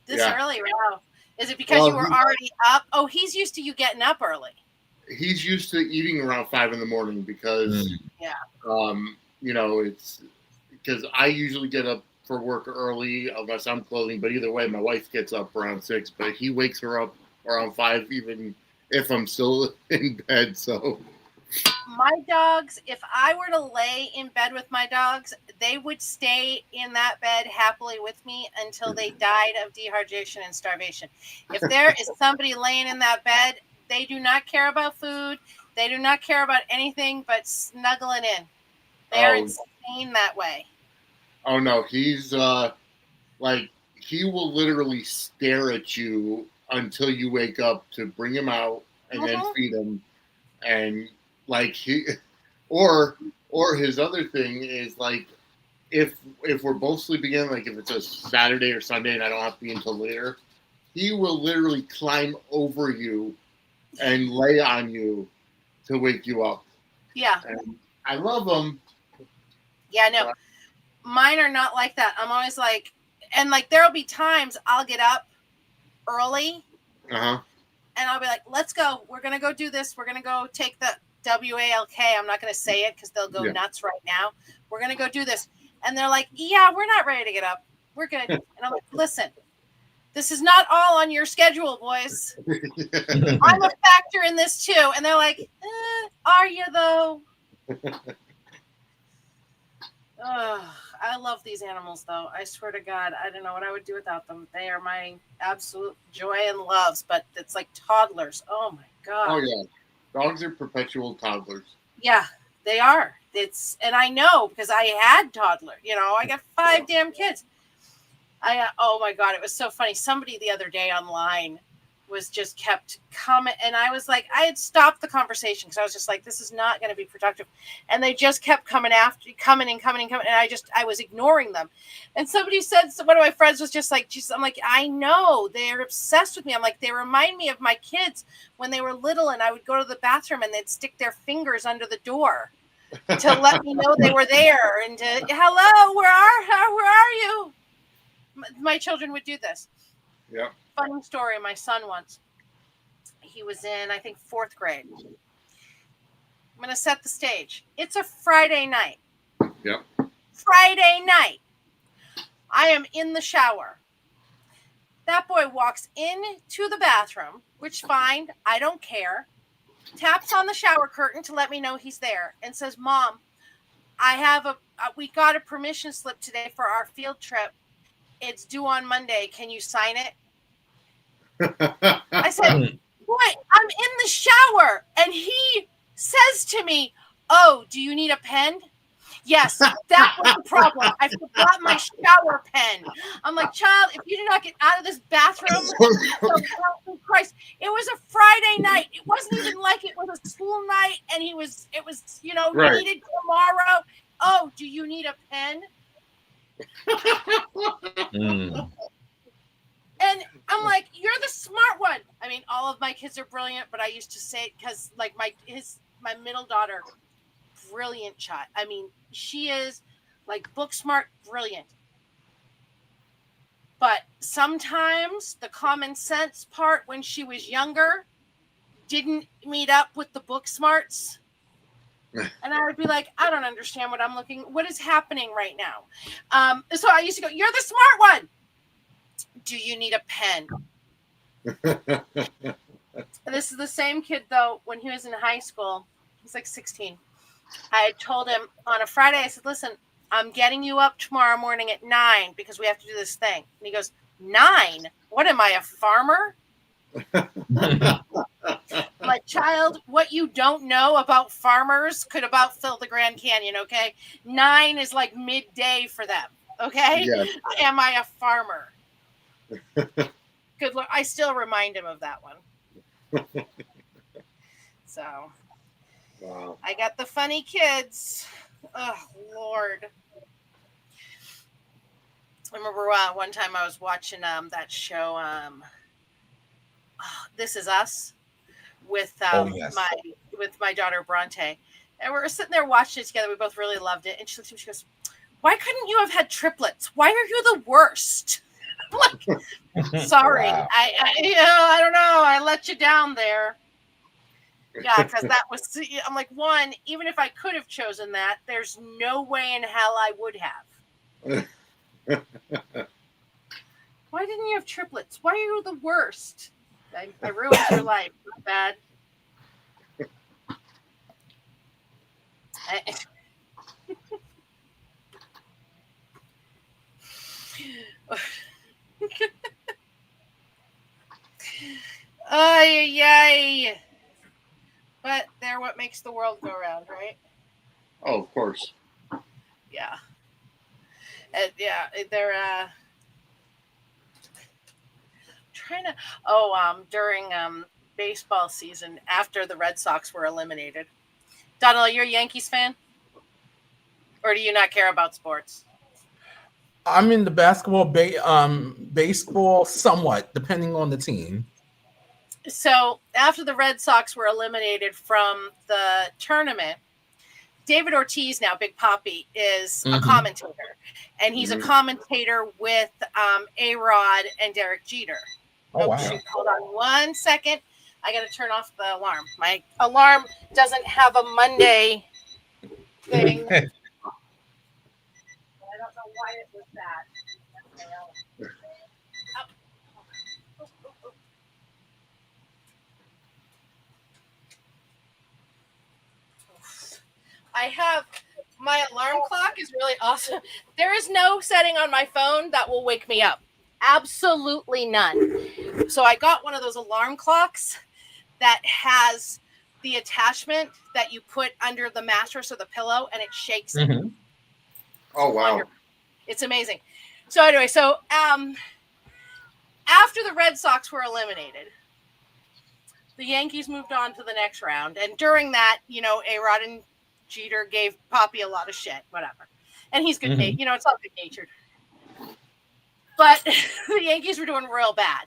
This yeah. early? Wow. Is it because you were already up? Oh, he's used to you getting up early. He's used to eating around 5 in the morning because, Yeah. it's because I usually get up for work early unless I'm closing. But either way, my wife gets up around 6, but he wakes her up around 5, even if I'm still in bed. So My dogs, if I were to lay in bed with my dogs, they would stay in that bed happily with me until they died of dehydration and starvation. If there is somebody laying in that bed, they do not care about food. They do not care about anything but snuggling in. They're insane that way. oh no, he's like he will literally stare at you until you wake up to bring him out and then feed him, and like he or his other thing is like if we're both sleeping in, like if it's a Saturday or Sunday and I don't have to be until later, he will literally climb over you and lay on you to wake you up. Yeah. And I love him. Yeah, no. Mine are not like that. I'm always like, and like there'll be times I'll get up early Uh-huh. And I'll be like, let's go. We're going to go do this. We're going to go take the WALK. I'm not going to say it because they'll go nuts right now. We're going to go do this. And they're like, yeah, we're not ready to get up. We're good. And I'm like, listen, this is not all on your schedule, boys. I'm a factor in this too. And they're like, are you though? I love these animals, though. I swear to God, I don't know what I would do without them. They are my absolute joy and loves, but it's like toddlers. Oh, my God. Oh, yeah. Dogs are perpetual toddlers. Yeah, they are. And I know because I had toddler. I got 5 damn kids. Oh, my God, it was so funny. Somebody the other day online was just kept coming, and I was like, I had stopped the conversation because I was just like, this is not going to be productive, and they just kept coming, and I was ignoring them. And somebody said, so one of my friends was just like, I'm like, I know, they're obsessed with me. I'm like, they remind me of my kids when they were little, and I would go to the bathroom and they'd stick their fingers under the door to let me know they were there, and hello, where are you? My children would do this. Yeah. Funny story. My son once, he was in, I think, 4th grade. I'm going to set the stage. It's a Friday night. Yep. Friday night. I am in the shower. That boy walks into the bathroom, which fine, I don't care. Taps on the shower curtain to let me know he's there and says, Mom, we got a permission slip today for our field trip. It's due on Monday. Can you sign it? I said, boy, I'm in the shower. And he says to me, oh, do you need a pen? Yes, that was the problem. I forgot my shower pen. I'm like, child, if you do not get out of this bathroom, so Christ, it was a Friday night. It wasn't even like it was a school night and it was, right. Needed tomorrow. Oh, do you need a pen? And I'm like, you're the smart one. I mean, all of my kids are brilliant, but I used to say it because like my middle daughter, brilliant child. I mean, she is like book smart, brilliant. But sometimes the common sense part when she was younger didn't meet up with the book smarts. And I would be like, I don't understand what is happening right now. So I used to go, you're the smart one. Do you need a pen? This is the same kid, though, when he was in high school. He's like 16. I had told him on a Friday, I said, listen, I'm getting you up tomorrow morning at 9 because we have to do this thing. And he goes, 9? What am I, a farmer? My child, what you don't know about farmers could about fill the Grand Canyon, okay? 9 is like midday for them, okay? Yeah. Am I a farmer? Good Lord, I still remind him of that one. So, wow. I got the funny kids. Oh, Lord. I remember one time I was watching that show, This Is Us, with my daughter Bronte. And we were sitting there watching it together. We both really loved it. And she looked at me, she goes, why couldn't you have had triplets? Why are you the worst? I'm like, sorry. Wow. I don't know. I let you down there. Yeah, because that was, I'm like, one, even if I could have chosen that, there's no way in hell I would have. Why didn't you have triplets? Why are you the worst? I ruined your life. Not bad. Ay. But they're what makes the world go round, right? Oh, of course. Yeah. They're trying to. During baseball season, after the Red Sox were eliminated. Donald, you're a Yankees fan? Or do you not care about sports? I'm in the basketball, baseball somewhat, depending on the team. So after the Red Sox were eliminated from the tournament, David Ortiz, now Big Papi, is a commentator. And he's a commentator with A-Rod and Derek Jeter. Oh, wow. Shoot, hold on 1 second. I got to turn off the alarm. My alarm doesn't have a Monday thing. I don't know why it was that. I have my alarm clock is really awesome. There is no setting on my phone that will wake me up. Absolutely none. So I got one of those alarm clocks that has the attachment that you put under the mattress or the pillow and it shakes it. Mhm. Oh wow. Wonderful. It's amazing. So anyway, after the Red Sox were eliminated, the Yankees moved on to the next round. And during that, A-Rod and Jeter gave Poppy a lot of shit, whatever. And he's good, it's all good natured. But the Yankees were doing real bad.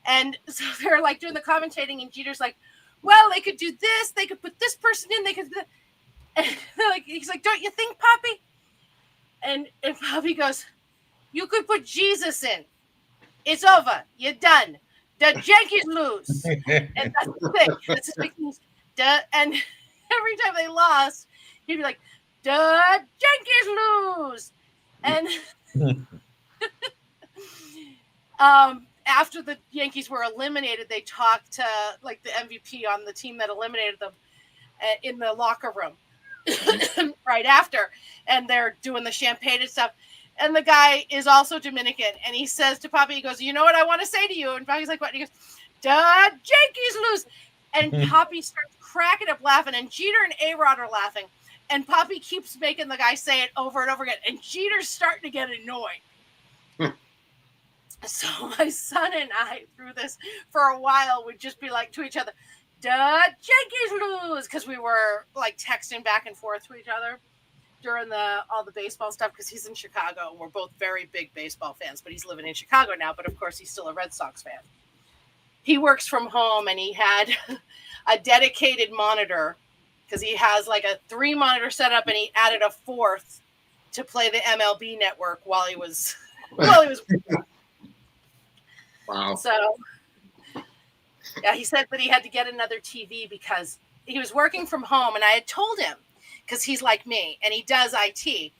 And so they're like doing the commentating, and Jeter's like, well, they could do this, they could put this person in, they could. And he's like, don't you think, Poppy? And Poppy goes, you could put Jesus in. It's over. You're done. The Yankees lose. And that's the thing. That's his big thing. And every time they lost, he'd be like, the Yankees lose. And after the Yankees were eliminated, they talked to like the MVP on the team that eliminated them in the locker room right after. And they're doing the champagne and stuff. And the guy is also Dominican. And he says to Poppy, he goes, you know what I want to say to you? And Poppy's like, what? And he goes, the Yankees lose. And Poppy starts cracking up laughing. And Jeter and A-Rod are laughing. And Poppy keeps making the guy say it over and over again. And Jeter's starting to get annoyed. So my son and I, through this for a while, would just be like to each other, the Yankees lose. Because we were like texting back and forth to each other during all the baseball stuff, because he's in Chicago and we're both very big baseball fans, but he's living in Chicago now. But of course, he's still a Red Sox fan. He works from home and he had a dedicated monitor because he has like a 3-monitor setup, and he added a 4th to play the MLB network while he was Wow. So yeah, he said that he had to get another TV because he was working from home, and I had told him, because he's like me and he does IT,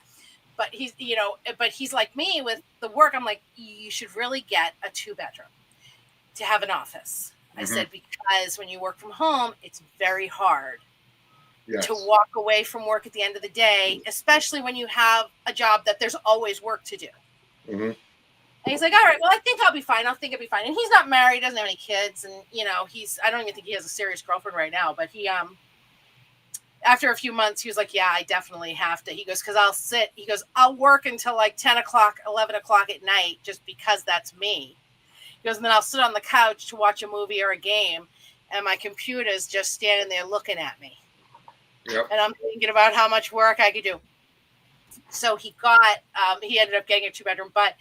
but he's like me with the work. I'm like, you should really get a 2-bedroom to have an office. I said, because when you work from home, it's very hard to walk away from work at the end of the day, especially when you have a job that there's always work to do. And he's like, all right, well, I think I'll be fine. And he's not married, doesn't have any kids. And, I don't even think he has a serious girlfriend right now, but he, after a few months, he was like, yeah, I definitely have to. He goes, because I'll work until like 10 o'clock, 11 o'clock at night, just because that's me. He goes, and then I'll sit on the couch to watch a movie or a game, and my computer's just standing there looking at me. Yep. And I'm thinking about how much work I could do. So he ended up getting a 2-bedroom, but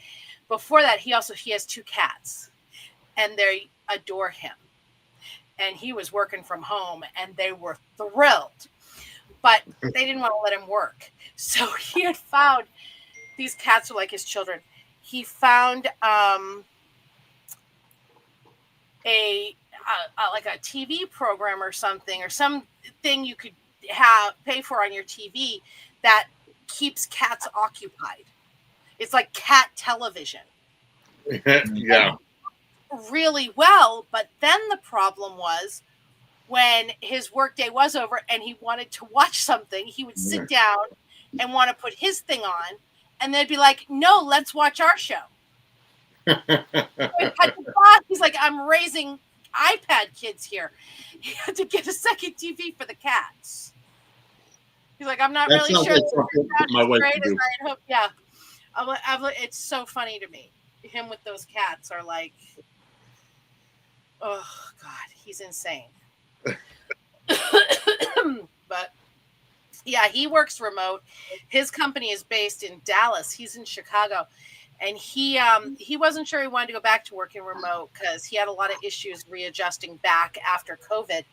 before that, he has 2 cats, and they adore him. And he was working from home, and they were thrilled. But they didn't want to let him work. So he had found, these cats are like his children. He found a TV program or something, or something you could pay for on your TV that keeps cats occupied. It's like cat television. Yeah. Really well. But then the problem was, when his workday was over and he wanted to watch something, he would sit down and want to put his thing on, and they'd be like, no, let's watch our show. He's like, I'm raising iPad kids here. He had to get a second TV for the cats. He's like, I'm not really sure my wife great as I hope. Yeah. It's so funny to me. Him with those cats are like, oh God, he's insane. But yeah, he works remote. His company is based in Dallas. He's in Chicago, and he wasn't sure he wanted to go back to working remote because he had a lot of issues readjusting back after COVID.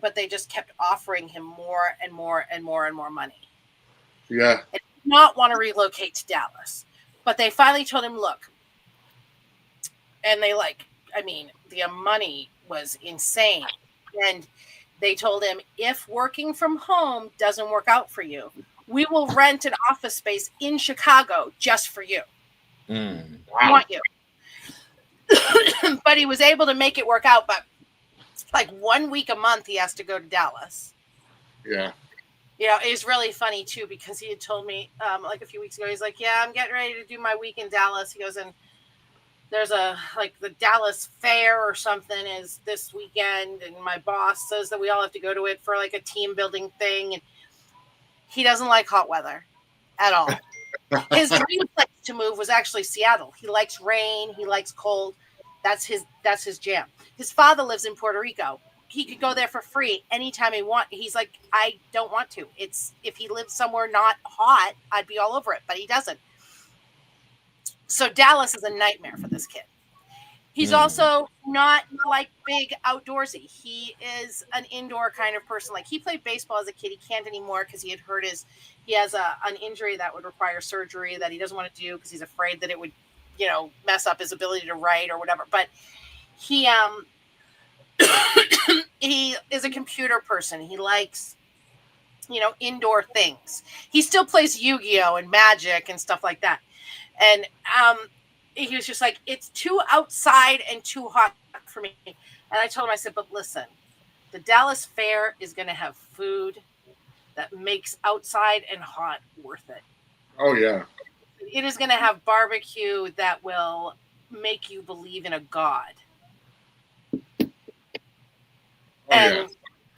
But they just kept offering him more and more and more and more money. Yeah. And he did not want to relocate to Dallas, but they finally told him, look, and they the money was insane. And they told him, if working from home doesn't work out for you, we will rent an office space in Chicago just for you. Mm. I want you. But he was able to make it work out. But like 1 week a month, he has to go to Dallas. Yeah. It's really funny too, because he had told me like a few weeks ago, he's like, yeah, I'm getting ready to do my week in Dallas. He goes, and there's the Dallas Fair or something is this weekend, and my boss says that we all have to go to it for like a team building thing. And he doesn't like hot weather at all. His dream place to move was actually Seattle. He likes rain. He likes cold. That's his jam. His father lives in Puerto Rico. He could go there for free anytime he wants. He's like, I don't want to. If he lived somewhere not hot, I'd be all over it, but he doesn't. So Dallas is a nightmare for this kid. He's also not like big outdoorsy. He is an indoor kind of person. Like, he played baseball as a kid. He can't anymore because he had hurt he has an injury that would require surgery that he doesn't want to do because he's afraid that it would, mess up his ability to write or whatever. But he he is a computer person. He likes, indoor things. He still plays Yu-Gi-Oh! And Magic and stuff like that. And he was just like, it's too outside and too hot for me. And I told him, I said, but listen, the Dallas Fair is going to have food that makes outside and hot worth it. Oh, yeah. It is going to have barbecue that will make you believe in a god. Oh, And, yeah.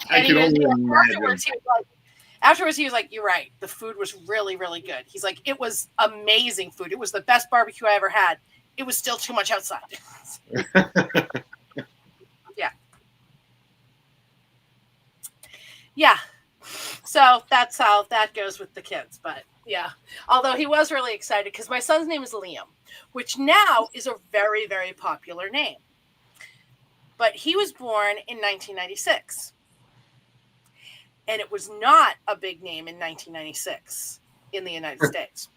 I can only imagine. Afterwards, he was like, you're right. The food was really, really good. He's like, it was amazing food. It was the best barbecue I ever had. It was still too much outside. Yeah. Yeah. So that's how that goes with the kids. But yeah, although he was really excited because my son's name is Liam, which now is a very, very popular name. But he was born in 1996. And it was not a big name in 1996 in the United States.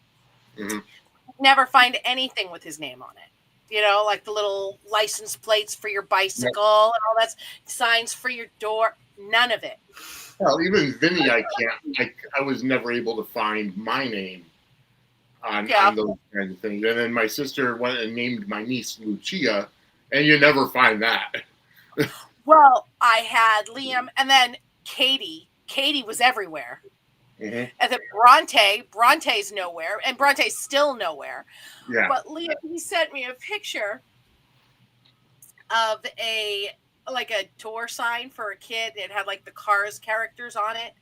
Mm-hmm. Never find anything with his name on it. Like the little license plates for your bicycle and all that, signs for your door. None of it. Well, even Vinny, I was never able to find my name on those kinds of things. And then my sister went and named my niece Lucia, and you never find that. Well, I had Liam, and then Katie. Katie was everywhere. Mm-hmm. And then Bronte's nowhere, and Bronte's still nowhere. Yeah. But Liam, he sent me a picture of a tour sign for a kid. It had like the Cars characters on it.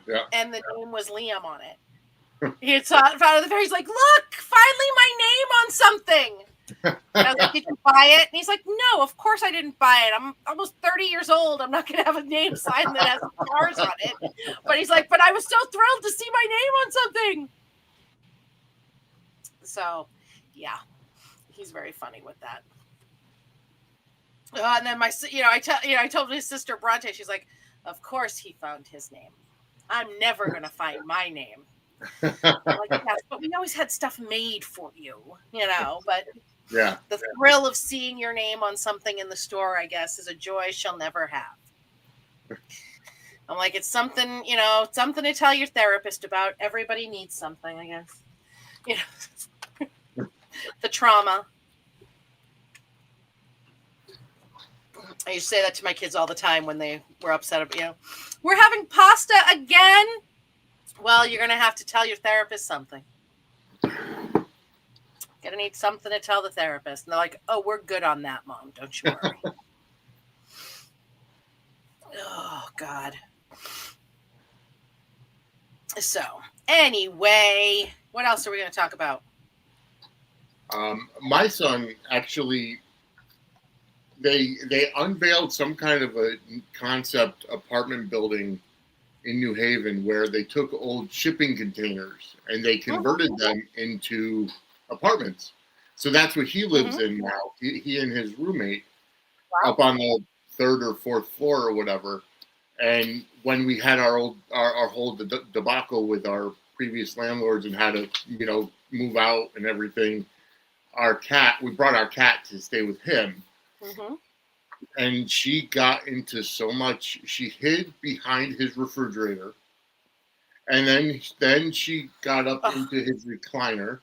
Yeah. And the name was Liam on it. He saw it out of the fair. He's like, look, finally my name on something. And I was like, did you buy it? And he's like, no, of course I didn't buy it. I'm almost 30 years old. I'm not going to have a name sign that has Cars on it. But he's like, but I was so thrilled to see my name on something. So, yeah, he's very funny with that. And then I told his sister Bronte, she's like, of course he found his name. I'm never going to find my name. I'm like, yes, but we always had stuff made for you, but yeah, the thrill of seeing your name on something in the store, I guess, is a joy she'll never have. I'm like, it's something, something to tell your therapist about. Everybody needs something, I guess. The trauma. I used to say that to my kids all the time when they were upset about, we're having pasta again. Well, you're going to have to tell your therapist something. Going to need something to tell the therapist. And they're like, oh, we're good on that, Mom. Don't you worry. Oh, God. So, anyway, what else are we going to talk about? My son actually, they unveiled some kind of a concept apartment building in New Haven where they took old shipping containers and they converted them into apartments. So that's what he lives in now. He and his roommate up on the 3rd or 4th floor or whatever. And when we had our whole debacle with our previous landlords and had to, move out and everything, our cat. We brought our cat to stay with him, Mm-hmm. and she got into so much. She hid behind his refrigerator, and then she got up into his recliner.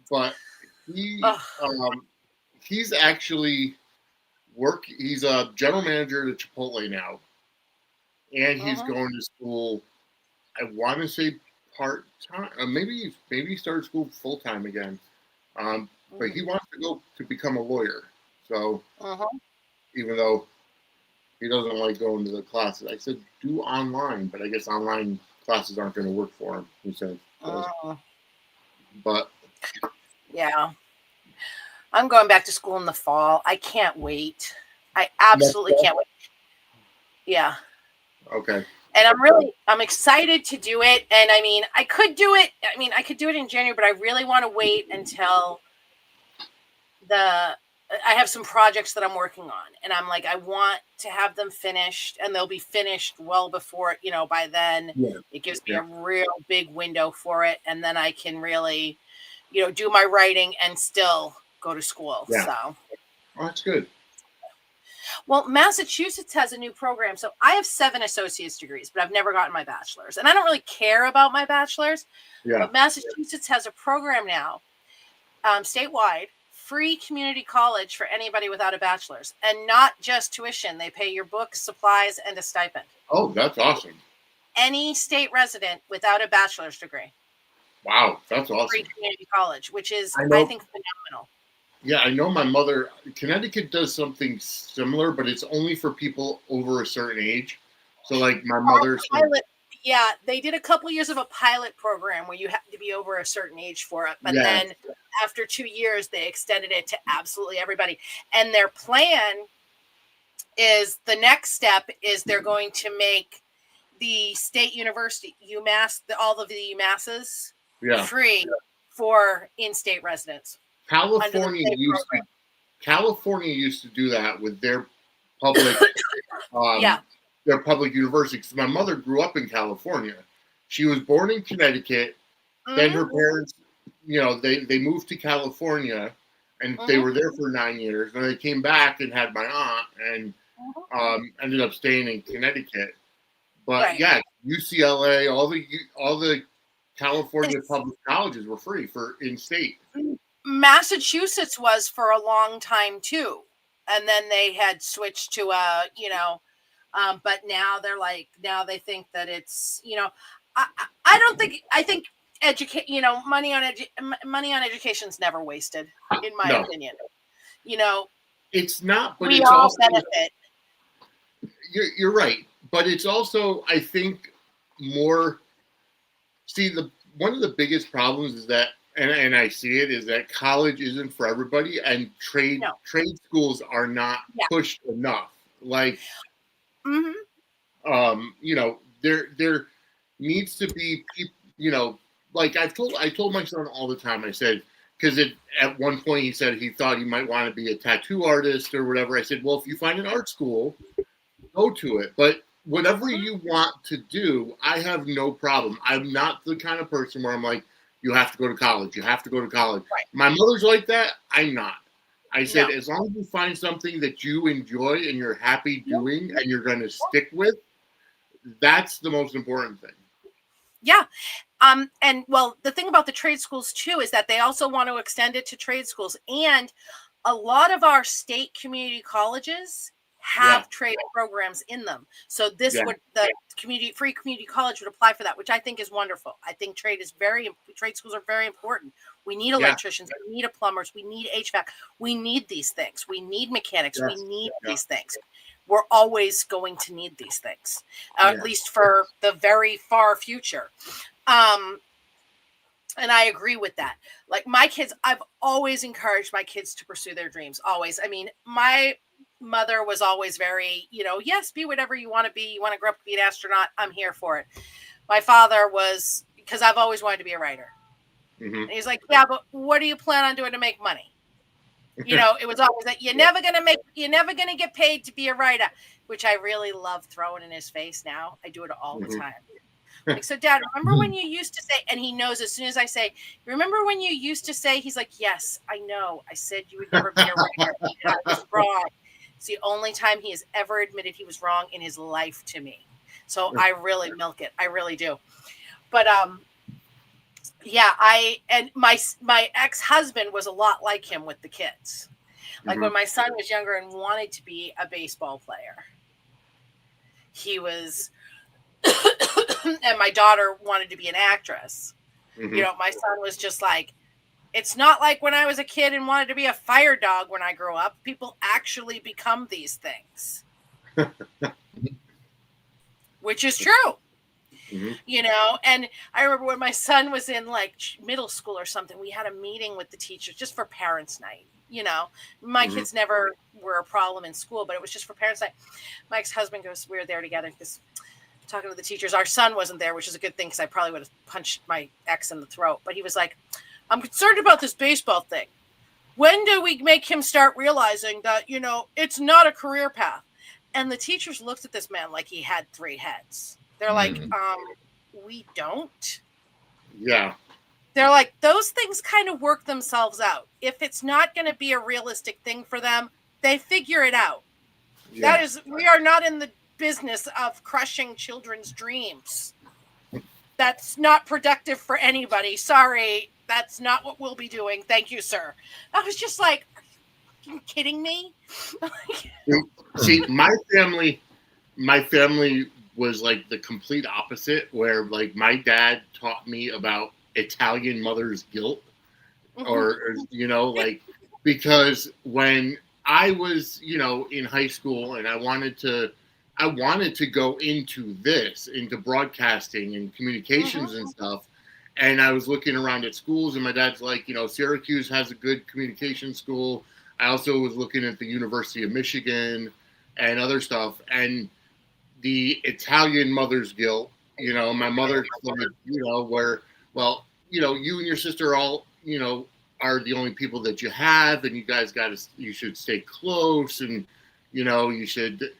But he's actually he's a general manager at Chipotle now, and he's going to school. I want to say part time, maybe he started school full time again. But he wants to go to become a lawyer. So even though he doesn't like going to the classes, I said do online, but I guess online classes aren't going to work for him. He said, but yeah. I'm going back to school in the fall. I can't wait. I absolutely can't wait. Yeah. Okay. And I'm excited to do it. And I mean, I could do it in January, but I really want to wait until I have some projects that I'm working on. And I'm like, I want to have them finished, and they'll be finished well before, by then. Yeah. It gives me a real big window for it. And then I can really, do my writing and still go to school. Yeah. So that's good. Well, Massachusetts has a new program. So I have 7 associate's degrees, but I've never gotten my bachelor's. And I don't really care about my bachelor's. Yeah. But Massachusetts has a program now, statewide, free community college for anybody without a bachelor's. And not just tuition. They pay your books, supplies, and a stipend. Oh, that's awesome. Any state resident without a bachelor's degree. Wow, that's awesome. Free community college, which is, I think, phenomenal. Yeah, I know my mother. Connecticut does something similar, but it's only for people over a certain age. So, like my mother. Yeah, they did a couple years of a pilot program where you have to be over a certain age for it. But then after 2 years, they extended it to absolutely everybody. And their plan is the next step is they're going to make the state university, UMass, all of the UMasses free for in-state residents. California used to do that with their public their public universities. My mother grew up in California. She was born in Connecticut. Then her parents, they moved to California, and they were there for 9 years. And they came back and had my aunt, and ended up staying in Connecticut. But UCLA, all the California public colleges were free for in-state. Massachusetts was for a long time too, and then they had switched to but now they think that it's I think money on education's never wasted, in my opinion. It's not, but we it's all also benefit. You're right, but it's also, I think, more. See, one of the biggest problems is that, and I see it, is that college isn't for everybody, and trade schools are not pushed enough. Like, there needs to be people. Like I told my son all the time. I said, because at one point he said he thought he might want to be a tattoo artist or whatever. I said, well, if you find an art school, go to it. But whatever you want to do, I have no problem. I'm not the kind of person where I'm like, you have to go to college. You have to go to college. Right. My mother's like that. I'm not. I said, as long as you find something that you enjoy and you're happy doing and you're going to stick with, that's the most important thing. Yeah. And well, the thing about the trade schools too is that they also want to extend it to trade schools. And a lot of our state community colleges have trade programs in them. So the free community college would apply for that, which I think is wonderful. I think trade schools are very important. We need electricians, we need plumbers, we need HVAC, we need these things. We need mechanics, we need these things. We're always going to need these things, at least for the very far future. And I agree with that. Like my kids, I've always encouraged my kids to pursue their dreams. Always. I mean, my mother was always very, yes, be whatever you want to be. You want to grow up to be an astronaut? I'm here for it. My father was, because I've always wanted to be a writer. Mm-hmm. And he's like, yeah, but what do you plan on doing to make money? It was always that you're never going to get paid to be a writer, which I really love throwing in his face now. I do it all the time. Like, so Dad, remember when you used to say, and he knows as soon as I say, remember when you used to say, he's like, yes, I know. I said you would never be a writer. And I was wrong. It's the only time he has ever admitted he was wrong in his life to me. So I really milk it. I really do. But yeah, my ex-husband was a lot like him with the kids. Like when my son was younger and wanted to be a baseball player, he was, and my daughter wanted to be an actress. You know, my son was just like, it's not like when I was a kid and wanted to be a fire dog when I grow up. People actually become these things, which is true. You know, and I remember when my son was in like middle school or something, we had a meeting with the teachers just for parents' night. You know, my kids never were a problem in school, but it was just for parents' night. My ex-husband goes, we were there together because talking to the teachers, our son wasn't there, which is a good thing because I probably would have punched my ex in the throat. But he was like, I'm concerned about this baseball thing. When do we make him start realizing that, you know, it's not a career path? And the teachers looked at this man like he had 3 heads. They're like, we don't. Yeah. They're like, those things kind of work themselves out. If it's not going to be a realistic thing for them, they figure it out. Yeah. That is, we are not in the business of crushing children's dreams. That's not productive for anybody. Sorry, that's not what we'll be doing. Thank you, sir. I was just like, are you kidding me? See, my family was like the complete opposite, where like my dad taught me about Italian mother's guilt, or you know, like, because when I was, you know, in high school and I wanted to go into broadcasting and communications and stuff, and I was looking around at schools, and my dad's like, you know, Syracuse has a good communication school. I also was looking at the University of Michigan and other stuff, and the Italian mother's guilt, you know, my mother, you know, where, well, you know, you and your sister all, you know, are the only people that you have, and you guys you should stay close, and, you know, you should,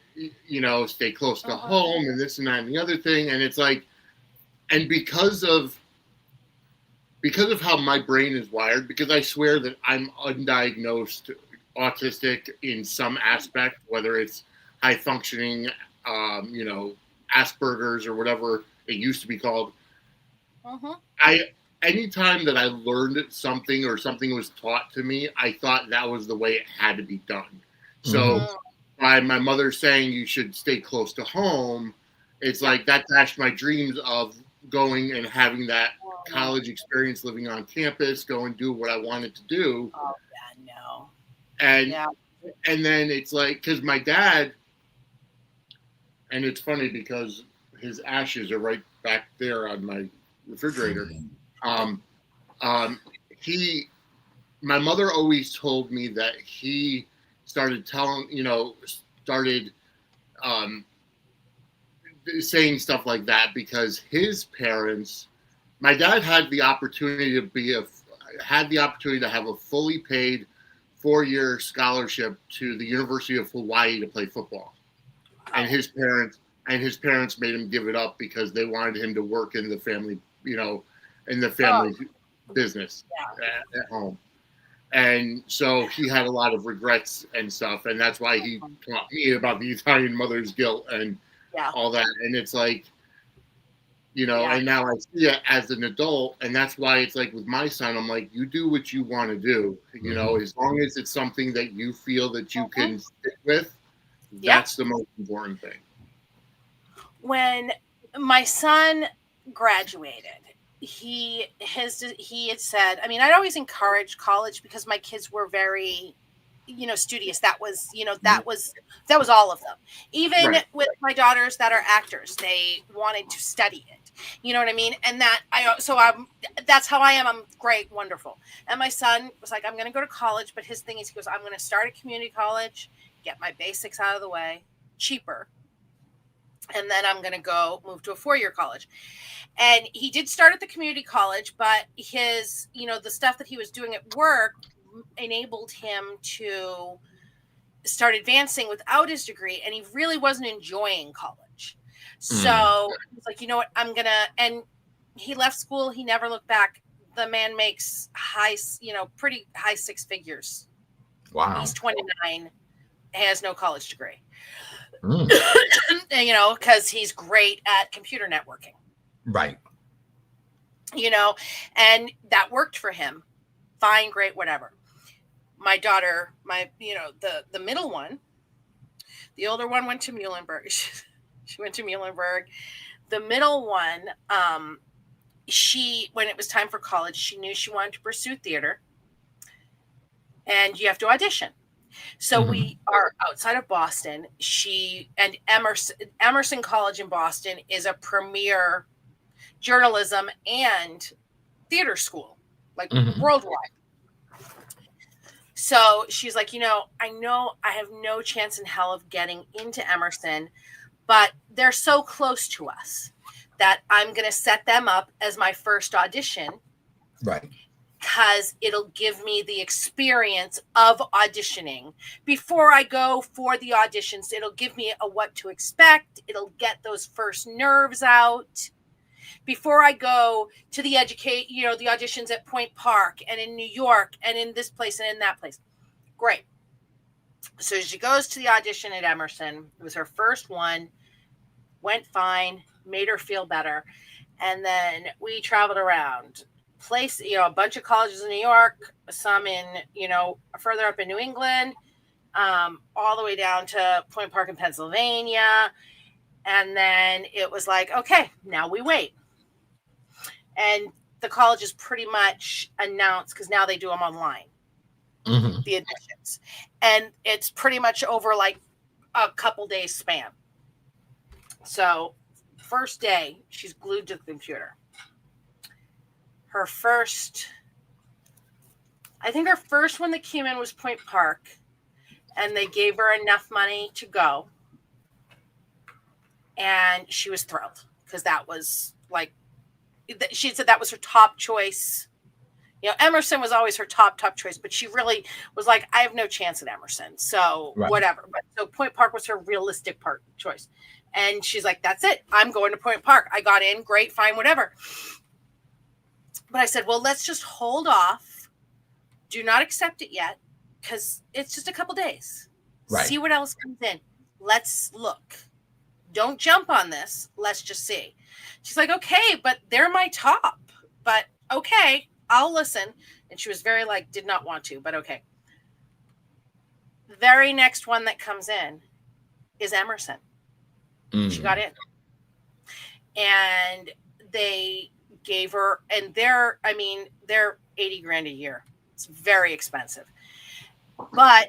you know, stay close to home, and this and that and the other thing. And it's like, and because of how my brain is wired, because I swear that I'm undiagnosed autistic in some aspect, whether it's high functioning, you know, Asperger's or whatever it used to be called. Anytime that I learned something or something was taught to me, I thought that was the way it had to be done. So by my mother saying you should stay close to home, it's like that dashed my dreams of going and having that college experience, living on campus, go and do what I wanted to do. Oh, yeah, no. And then it's like, because my dad, and it's funny because his ashes are right back there on my refrigerator. My mother always told me that he started saying stuff like that because his parents, my dad had the opportunity to have a fully paid 4-year scholarship to the University of Hawaii to play football. And his parents made him give it up because they wanted him to work in the family, you know, in the family business at home. And so he had a lot of regrets and stuff. And that's why he taught me about the Italian mother's guilt and all that. And it's like, you know, and now I see it as an adult. And that's why it's like with my son, I'm like, you do what you want to do, you know, as long as it's something that you feel that you can stick with. That's the most important thing. When my son graduated, he had said, I mean, I'd always encouraged college because my kids were very, you know, studious. That was, you know, that was all of them. Even with my daughters that are actors, they wanted to study it. You know what I mean? And that's how I am. I'm great, wonderful. And my son was like, I'm going to go to college, but his thing is, he goes, I'm going to start a community college, get my basics out of the way, cheaper. And then I'm going to go move to a 4-year college. And he did start at the community college, but his, you know, the stuff that he was doing at work enabled him to start advancing without his degree. And he really wasn't enjoying college. So he's like, you know what, and he left school. He never looked back. The man makes pretty high six figures. Wow. He's 29, has no college degree. Mm. And, because he's great at computer networking. Right. And that worked for him. Fine, great, whatever. My daughter, the middle one, the older one went to Muhlenberg. She went to Muhlenberg. The middle one, when it was time for college, she knew she wanted to pursue theater. And you have to audition. So we are outside of Boston. And Emerson College in Boston is a premier journalism and theater school, like worldwide. So she's like, I know I have no chance in hell of getting into Emerson, but they're so close to us that I'm going to set them up as my first audition. Right. Because it'll give me the experience of auditioning before I go for the auditions. It'll give me a what to expect. It'll get those first nerves out before I go to the the auditions at Point Park and in New York and in this place and in that place. Great. So she goes to the audition at Emerson. It was her first one. Went fine. Made her feel better. And then we traveled around. A bunch of colleges in New York, some in, further up in New England, all the way down to Point Park in Pennsylvania. And then it was like, okay, now we wait. And the colleges pretty much announced, because now they do them online, the admissions. And it's pretty much over like a couple days span. So first day, she's glued to the computer. Her first one that came in was Point Park, and they gave her enough money to go. And she was thrilled because that was like, she said that was her top choice. Emerson was always her top choice, but she really was like, I have no chance at Emerson. So whatever. But so Point Park was her realistic choice. And she's like, that's it. I'm going to Point Park. I got in. Great. Fine. Whatever. But I said, well, let's just hold off. Do not accept it yet, because it's just a couple days. Right. See what else comes in. Let's look. Don't jump on this. Let's just see. She's like, okay, but they're my top. But okay, I'll listen. And she was very did not want to, but okay. The very next one that comes in is Emerson. She got in. And they gave her, and they're $80,000 a year. It's very expensive. And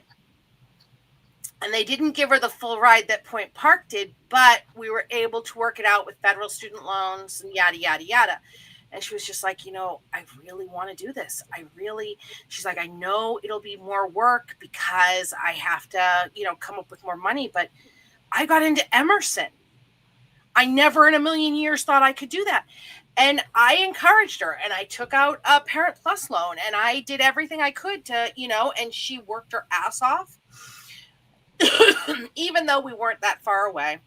they didn't give her the full ride that Point Park did, but we were able to work it out with federal student loans and yada, yada, yada. And she was just like, I really want to do this. She's like, I know it'll be more work because I have to, come up with more money, but I got into Emerson. I never in a million years thought I could do that. And I encouraged her, and I took out a Parent Plus loan, and I did everything I could to, and she worked her ass off. Even though we weren't that far away.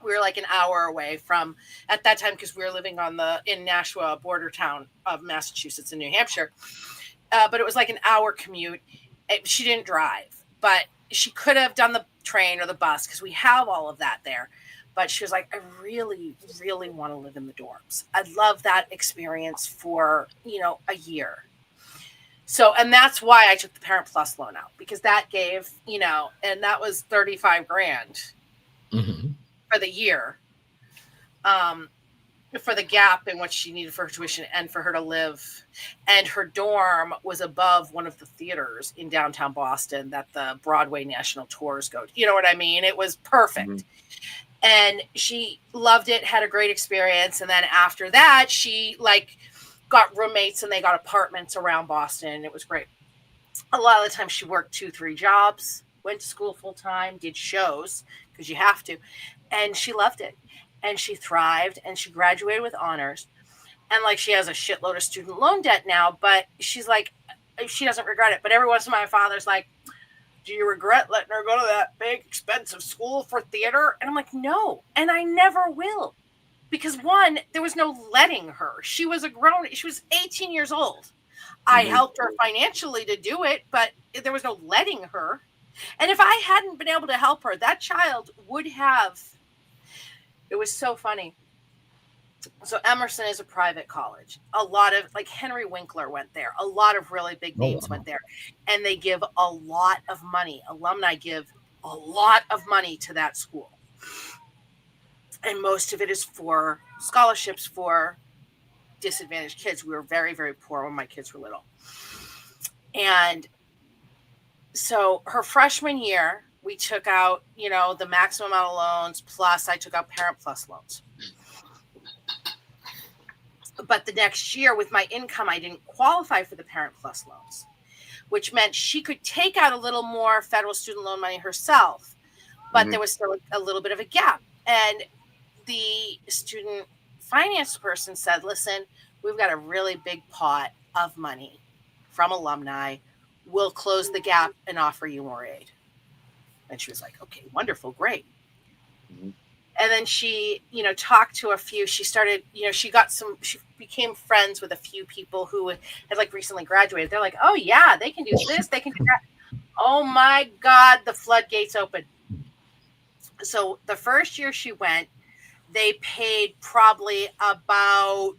We were like an hour away from, at that time, because we were living in Nashua, a border town of Massachusetts and New Hampshire. But it was like an hour commute. She didn't drive, but she could have done the train or the bus, because we have all of that there. But she was like, I really, really want to live in the dorms. I'd love that experience for, a year. So, and that's why I took the Parent Plus loan out, because that gave, and that was $35,000 for the year, for the gap in what she needed for her tuition and for her to live. And her dorm was above one of the theaters in downtown Boston that the Broadway national tours go to. You know what I mean? It was perfect. And she loved it, had a great experience. And then after that, she got roommates, and they got apartments around Boston. It was great. A lot of the time she worked 2-3 jobs, went to school full time, did shows, because you have to. And she loved it. And she thrived, and she graduated with honors. And she has a shitload of student loan debt now, but she's like, she doesn't regret it. But every once in a while, my father's like, do you regret letting her go to that big expensive school for theater? And I'm like, no, and I never will. Because one, there was no letting her. She was 18 years old. I helped her financially to do it, but there was no letting her. And if I hadn't been able to help her, that child would have. It was so funny. So Emerson is a private college. A lot of, like, Henry Winkler went there. A lot of really big names went there. And they give a lot of money. Alumni give a lot of money to that school. And most of it is for scholarships for disadvantaged kids. We were very, very poor when my kids were little. And so her freshman year, we took out, the maximum amount of loans, plus I took out Parent Plus loans. But the next year, with my income, I didn't qualify for the Parent Plus loans, which meant she could take out a little more federal student loan money herself, but there was still a little bit of a gap. And the student finance person said, listen, we've got a really big pot of money from alumni. We'll close the gap and offer you more aid. And she was like, okay, wonderful, great. And then she, talked to a few. She started, she became friends with a few people who had like recently graduated. They're like, oh yeah, they can do this, they can do that. Oh my God, the floodgates opened. So the first year she went, they paid probably about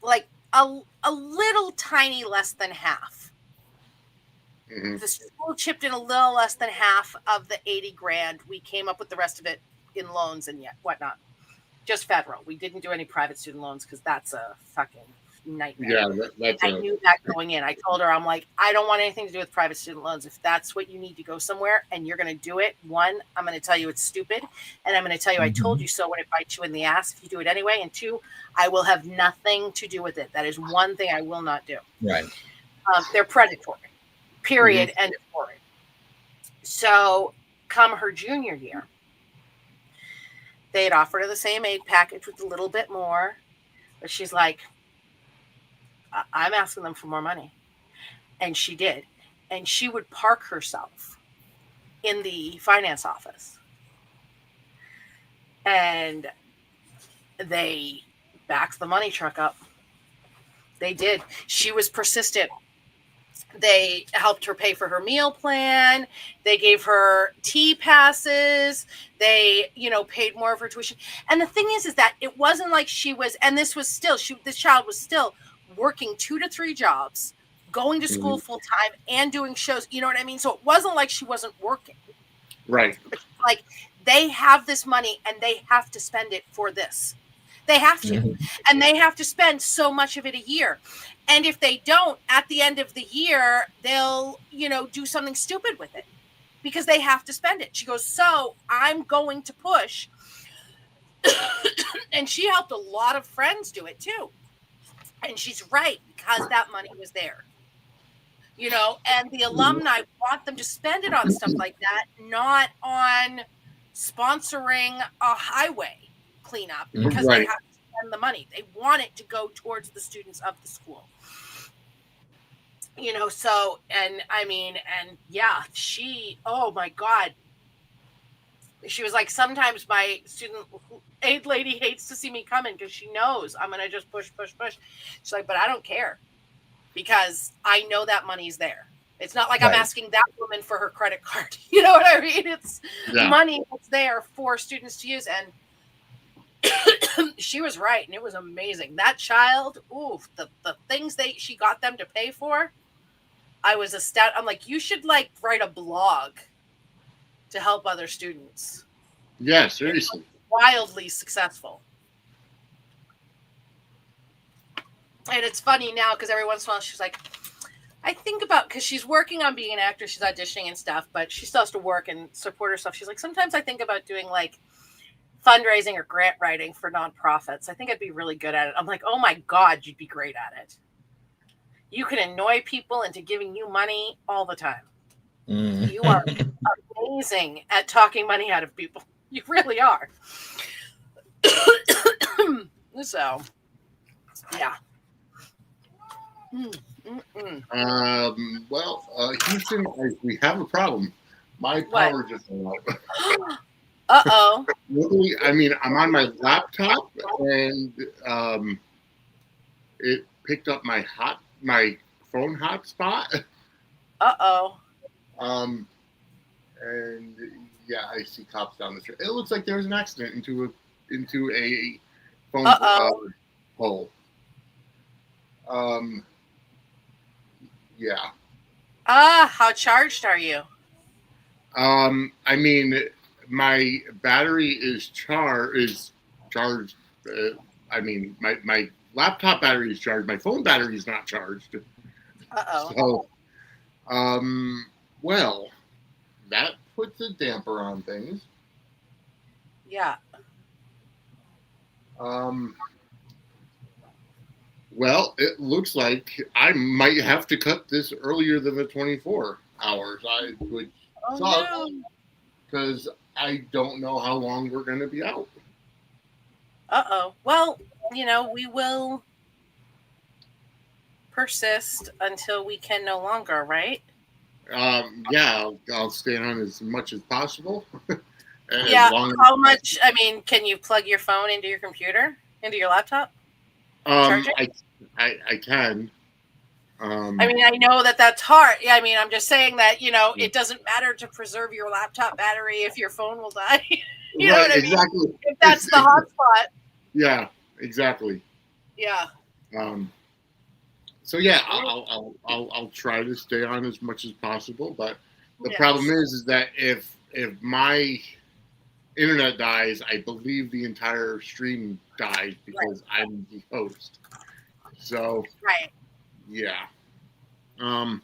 like a little tiny less than half. The school chipped in a little less than half of the 80 grand. We came up with the rest of it in loans and whatnot. Just federal. We didn't do any private student loans because that's a fucking nightmare. Yeah, I knew that going in. I told her, I'm like, I don't want anything to do with private student loans. If that's what you need to go somewhere and you're going to do it, one, I'm going to tell you it's stupid. And I'm going to tell you I told you so when it bites you in the ass if you do it anyway. And two, I will have nothing to do with it. That is one thing I will not do. Right. They're predatory. Period. End of story. So come her junior year, they had offered her the same aid package with a little bit more. But she's like, I'm asking them for more money. And she did. And she would park herself in the finance office. And they backed the money truck up. They did. She was persistent. They helped her pay for her meal plan. They gave her tea passes. They, paid more of her tuition. And the thing is that it wasn't like she was, and this child was still working 2 to 3 jobs, going to school full time and doing shows. You know what I mean? So it wasn't like she wasn't working. Right. Like, they have this money and they have to spend it for this. They have to. And they have to spend so much of it a year. And if they don't, at the end of the year, they'll, do something stupid with it because they have to spend it. She goes, so I'm going to push. And she helped a lot of friends do it too. And she's right, because that money was there. And the alumni want them to spend it on stuff like that, not on sponsoring a highway cleanup because they have to spend the money. They want it to go towards the students of the school. So, and I mean, and yeah, oh my God. She was like, sometimes my student aid lady hates to see me coming because she knows I'm going to just push. She's like, but I don't care because I know that money's there. It's not like I'm asking that woman for her credit card. You know what I mean? It's money that's there for students to use. And she was right. And it was amazing. That child, the things she got them to pay for, I was astounded. I'm like, you should write a blog to help other students. Yeah, seriously. Wildly successful. And it's funny now because every once in a while she's like, I think about, because she's working on being an actor, she's auditioning and stuff, but she still has to work and support herself. She's like, sometimes I think about doing fundraising or grant writing for nonprofits. I think I'd be really good at it. I'm like, oh my God, you'd be great at it. You can annoy people into giving you money all the time. You are amazing at talking money out of people. You really are. So, yeah. Houston, we have a problem. My power just went out. Uh-oh. Literally, I mean, I'm on my laptop and it picked up my phone hotspot. Uh-oh. And yeah, I see cops down the street. It looks like there was an accident into a phone pole. Yeah. How charged are you? I mean, my battery is charged. I mean, my laptop battery is charged. My phone battery is not charged. Uh-oh. So, well, that puts a damper on things. Yeah. Well, it looks like I might have to cut this earlier than the 24 hours. Which sucks because I don't know how long we're going to be out. Uh-oh. Well, we will persist until we can no longer, right? Yeah, I'll stay on as much as possible. How much? I mean, can you plug your phone into your computer, into your laptop? Charge it? I can. I mean, I know that's hard. I mean, I'm just saying that, it doesn't matter to preserve your laptop battery if your phone will die. You know what I mean? Exactly. If that's the hotspot. Yeah, exactly. Yeah. So yeah, I'll try to stay on as much as possible. But the problem is that if my internet dies, I believe the entire stream dies because I'm the host. So yeah. Well,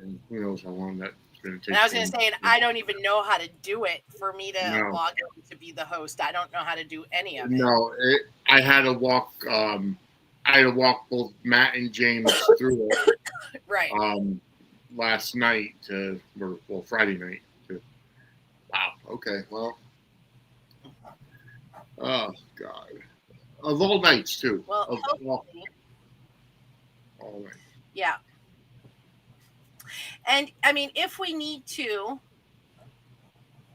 and who knows how long that's going to take. And I was going to say, I don't even know how to do it for me to log in to be the host. I don't know how to do any of it. No, I had to walk. I had to walk both Matt and James through it. Right. Last night Friday night. Wow. Okay. Well. Oh God. Of all nights too. Well, all nights. Yeah. And I mean, if we need to,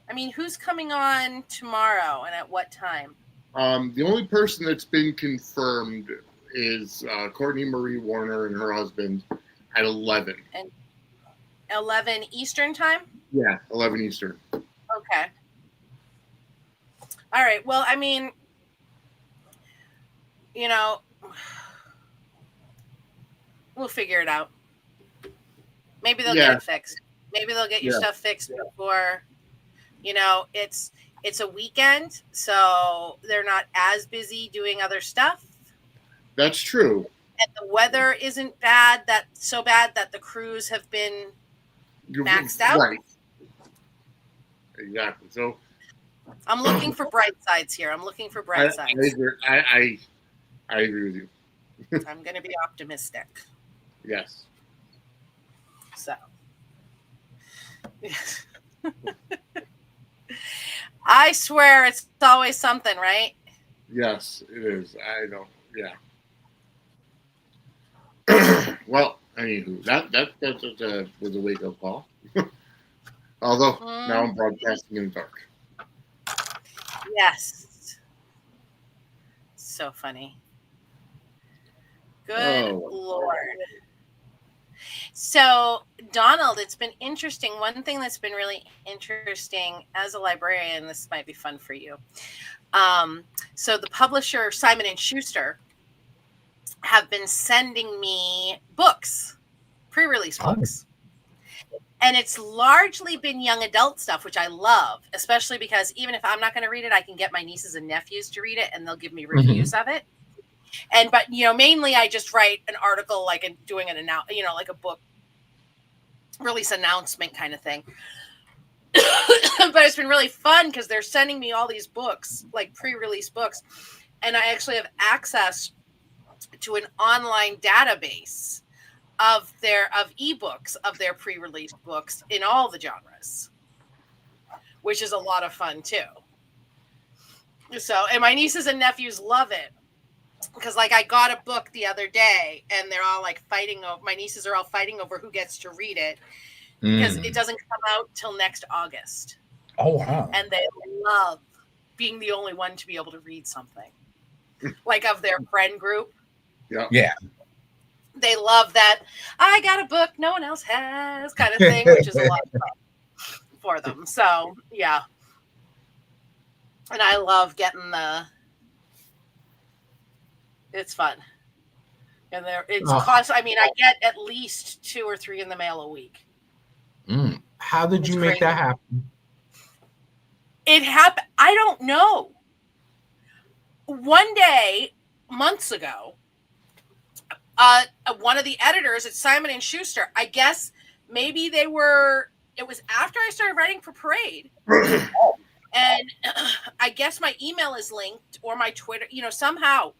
I mean, who's coming on tomorrow and at what time? The only person that's been confirmed is Courtney Marie Warner and her husband at 11. And 11 Eastern time? Yeah, 11 Eastern. Okay. All right. Well, I mean, we'll figure it out. Maybe they'll get it fixed. Maybe they'll get your stuff fixed before, it's a weekend, so they're not as busy doing other stuff. That's true. And the weather isn't so bad that the crews have been maxed out. Right. Exactly. So I'm looking for bright sides here. I'm looking for bright sides. I agree with you. I'm going to be optimistic. Yes. So. I swear it's always something, right? Yes, it is. I don't. Yeah. Well, anywho, that was a wake up call. Although now I'm broadcasting in the dark. Yes. So funny. Good Lord. So, Donald, it's been interesting. One thing that's been really interesting as a librarian, this might be fun for you. So the publisher, Simon & Schuster, have been sending me books, pre-release books. And it's largely been young adult stuff, which I love, especially because even if I'm not going to read it, I can get my nieces and nephews to read it and they'll give me reviews of it. But mainly I just write an article, like doing like a book release announcement kind of thing. But it's been really fun because they're sending me all these books, like pre-release books. And I actually have access to an online database of ebooks of their pre-release books in all the genres, which is a lot of fun too. So, and my nieces and nephews love it. because like I got a book the other day and they're all like fighting over, my nieces are all fighting over who gets to read it because it doesn't come out till next August. Oh wow. And they love being the only one to be able to read something. Like of their friend group. Yeah. They love that I got a book no one else has kind of thing, which is a lot of fun for them. So yeah. And I love getting it's fun. And it's I mean, I get at least 2 or 3 in the mail a week. How did you make that happen? It happened. I don't know. One day, months ago, one of the editors at Simon and Schuster, I guess maybe it was after I started writing for Parade. And I guess my email is linked or my Twitter, somehow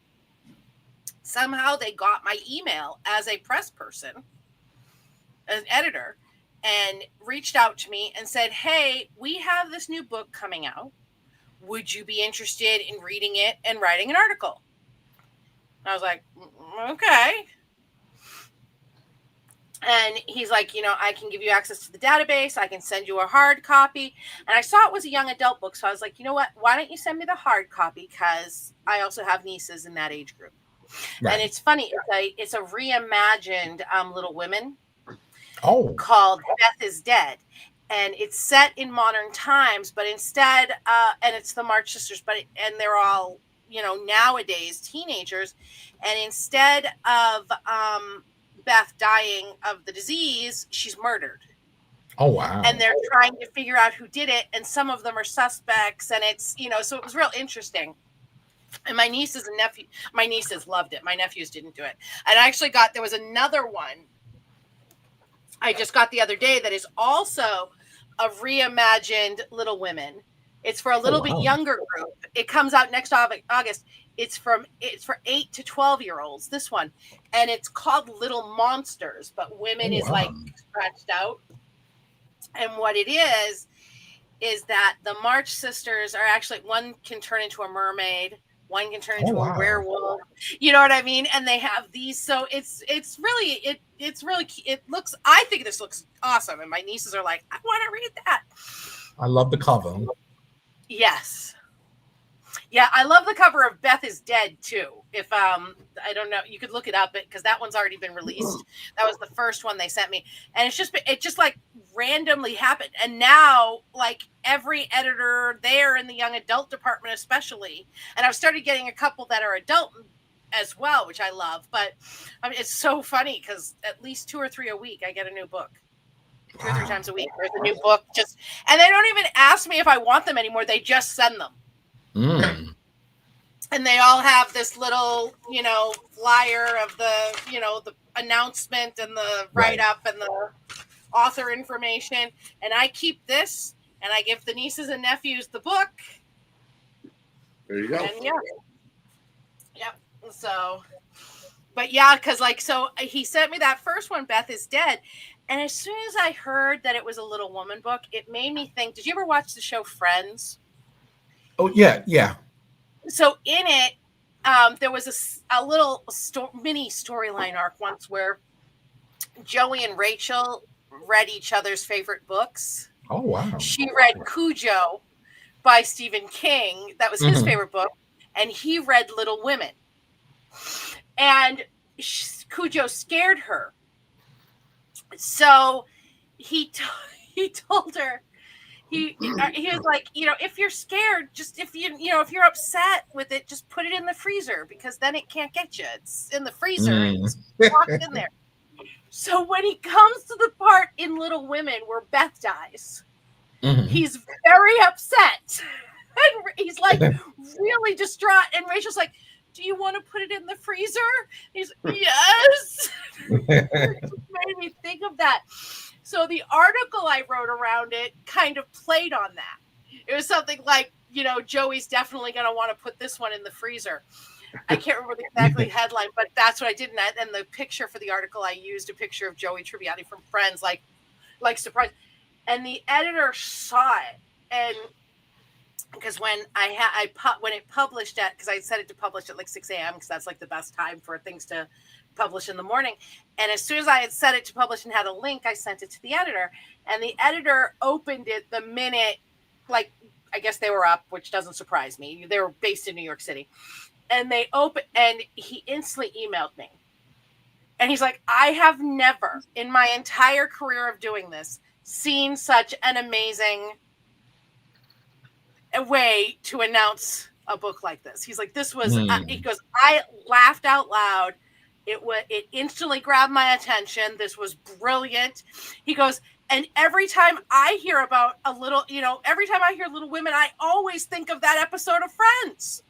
they got my email as a press person, as an editor, and reached out to me and said, hey, we have this new book coming out. Would you be interested in reading it and writing an article? And I was like, okay. And he's like, I can give you access to the database. I can send you a hard copy. And I saw it was a young adult book. So I was like, you know what? Why don't you send me the hard copy? Because I also have nieces in that age group. Right. And it's funny. It's a reimagined Little Women called Beth is Dead. And it's set in modern times, but instead, and it's the March sisters, and they're all, nowadays teenagers. And instead of Beth dying of the disease, she's murdered. Oh, wow. And they're trying to figure out who did it. And some of them are suspects. And it's, so it was real interesting. And my nieces loved it. My nephews didn't do it. And I actually there was another one I just got the other day that is also a reimagined Little Women. It's for a little bit younger group. It comes out next August. It's for 8 to 12-year-olds, this one. And it's called Little Monsters, but women is like scratched out. And what it is that the March sisters are actually, one can turn into a mermaid, one can turn into a werewolf. You know what I mean? And they have these, so it's really, I think this looks awesome. And my nieces are like, I want to read that. I love the cover. Yes. Yeah, I love the cover of Beth is Dead too. If I don't know, you could look it up because that one's already been released. That was the first one they sent me, and it just like randomly happened. And now, like every editor there in the young adult department, especially, and I've started getting a couple that are adult as well, which I love. But I mean, it's so funny because at least 2 or 3 a week, I get a new book. 2 or 3 times a week, there's a new book. And they don't even ask me if I want them anymore. They just send them. And they all have this little, flyer of the, the announcement and the write-up and the author information. And I keep this and I give the nieces and nephews the book. There you go. And yeah. So, but yeah, because so he sent me that first one, Beth is Dead. And as soon as I heard that it was a Little Woman book, it made me think, did you ever watch the show Friends? Oh, yeah. So in it, there was a little mini storyline arc once where Joey and Rachel read each other's favorite books. Oh, wow. She read Cujo by Stephen King. That was his favorite book. And he read Little Women. And Cujo scared her. So he told her, he was like, if you're scared, just if you're upset with it, just put it in the freezer because then it can't get you. It's in the freezer. It's locked in there. So when he comes to the part in Little Women where Beth dies, he's very upset. And he's like really distraught. And Rachel's like, do you want to put it in the freezer? He's like, yes. It just made me think of that. So the article I wrote around it kind of played on that. It was something like, Joey's definitely going to want to put this one in the freezer. I can't remember the exactly headline, but that's what I did. And the picture for the article, I used a picture of Joey Tribbiani from Friends, like surprise. And the editor saw it, and because when when it published at, because I set it to publish at like 6 a.m. because that's like the best time for things to publish in the morning. And as soon as I had set it to publish and had a link, I sent it to the editor, and the editor opened it the minute, like, I guess they were up, which doesn't surprise me. They were based in New York City, and they opened, and he instantly emailed me, and he's like, I have never in my entire career of doing this seen such an amazing way to announce a book like this. He's like, this was, he goes, I laughed out loud. It instantly grabbed my attention. This was brilliant. He goes, and every time I hear about every time I hear Little Women, I always think of that episode of Friends.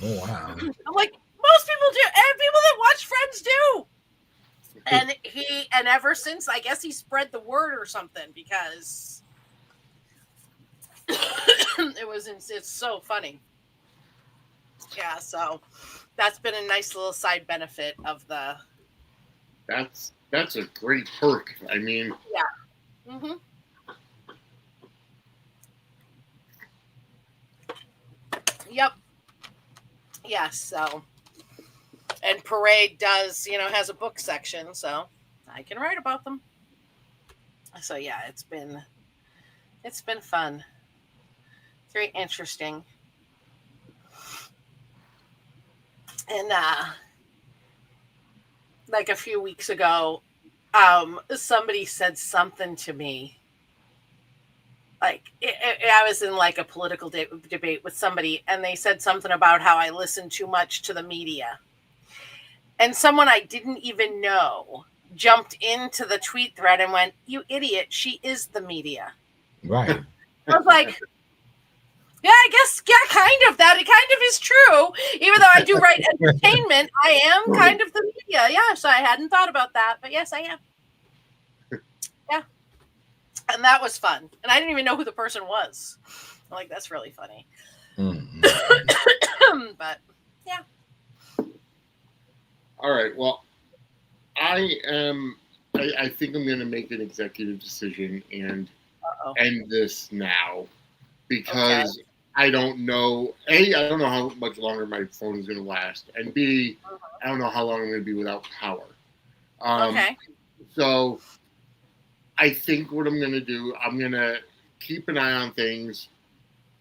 Oh, wow. I'm like, most people do, and people that watch Friends do. And ever since, I guess he spread the word or something, because it's so funny. Yeah, so that's been a nice little side benefit of the. That's a great perk. I mean, yeah. Mm-hmm. Yep. Yes. So, and Parade does, has a book section, so I can write about them. So yeah, it's been fun. Very interesting. And like a few weeks ago, somebody said something to me. Like I was in like a political debate with somebody, and they said something about how I listen too much to the media. And someone I didn't even know jumped into the tweet thread and went, "You idiot, she is the media." Right. I was like, yeah, I guess, yeah, kind of. That it kind of is true. Even though I do write entertainment, I am kind of the media. Yeah, so I hadn't thought about that, but yes, I am. Yeah. And that was fun. And I didn't even know who the person was. I'm like, that's really funny. Mm-hmm. But, yeah. All right. Well, I think I'm going to make an executive decision and end this now, because I don't know. A, I don't know how much longer my phone is going to last, and B, I don't know how long I'm going to be without power. So I think what I'm going to do, I'm going to keep an eye on things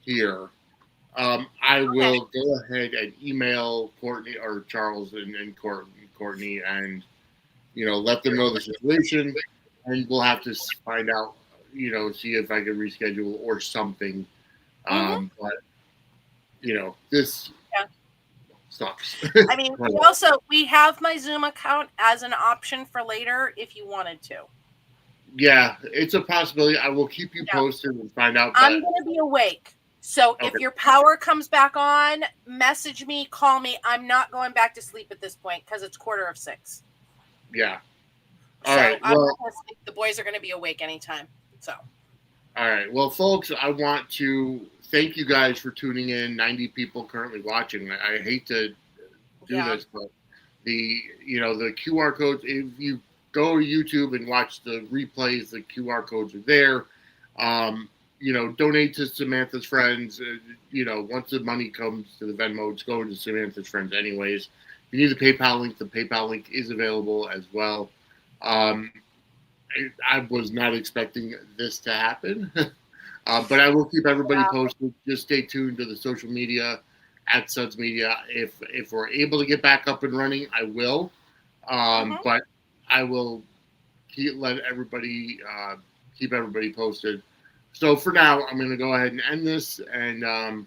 here. I will go ahead and email Courtney or Charles and Courtney and, let them know the situation, and we'll have to find out, see if I can reschedule or something. But, this sucks. I mean, we have my Zoom account as an option for later if you wanted to. Yeah, it's a possibility. I will keep you posted and find out. I'm going to be awake. So if your power comes back on, message me, call me. I'm not going back to sleep at this point because it's 5:45. Yeah. All right. Well, the boys are going to be awake anytime. So. All right. Well, folks, I want to thank you guys for tuning in. 90 people currently watching. I hate to do this, but the QR codes, if you go to YouTube and watch the replays, the QR codes are there. Donate to Samantha's friends. Once the money comes to the Venmo, it's going to Samantha's friends anyways. If you need the PayPal link is available as well. I was not expecting this to happen, but I will keep everybody posted. Just stay tuned to the social media at Suds Media. If we're able to get back up and running, I will. But I will keep everybody posted. So for now, I'm going to go ahead and end this. And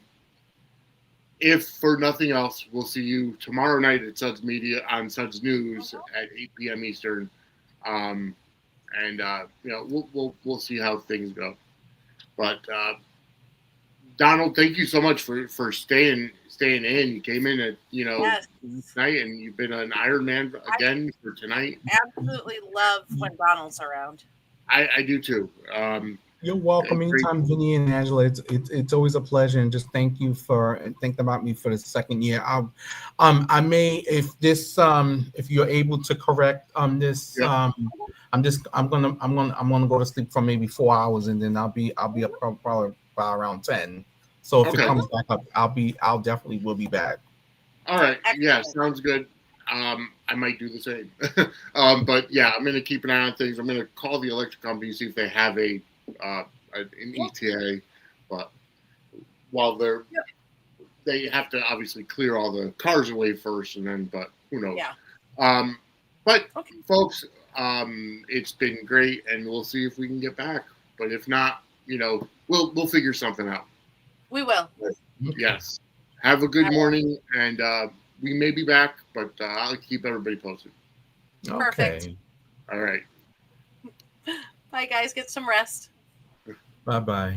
if for nothing else, we'll see you tomorrow night at Suds Media on Suds News at 8 p.m. Eastern. We'll see how things go. But Donald, thank you so much for staying in. You came in at tonight, and you've been an Iron Man again for tonight. Absolutely love when Donald's around. I do too. You're welcome anytime, Vinny and Angela. It's always a pleasure, and just thank you for thinking about me for the second year. I may, if you're able to correct this, I'm gonna go to sleep for maybe 4 hours, and then I'll be up probably by around 10. So if Okay. it comes back up, I'll definitely will be back. All right. Yeah, Excellent. sounds good. I might do the same. But yeah, I'm gonna keep an eye on things. I'm gonna call the electric company, see if they have an ETA. But while they have to obviously clear all the cars away first, and then. But who knows? Yeah. But Okay. folks, it's been great, and we'll see if we can get back. But if not, we'll figure something out. We will. Yes. Have a good All right. morning, and we may be back, but I'll keep everybody posted. Perfect. Okay. All right. Bye, guys. Get some rest. Bye bye.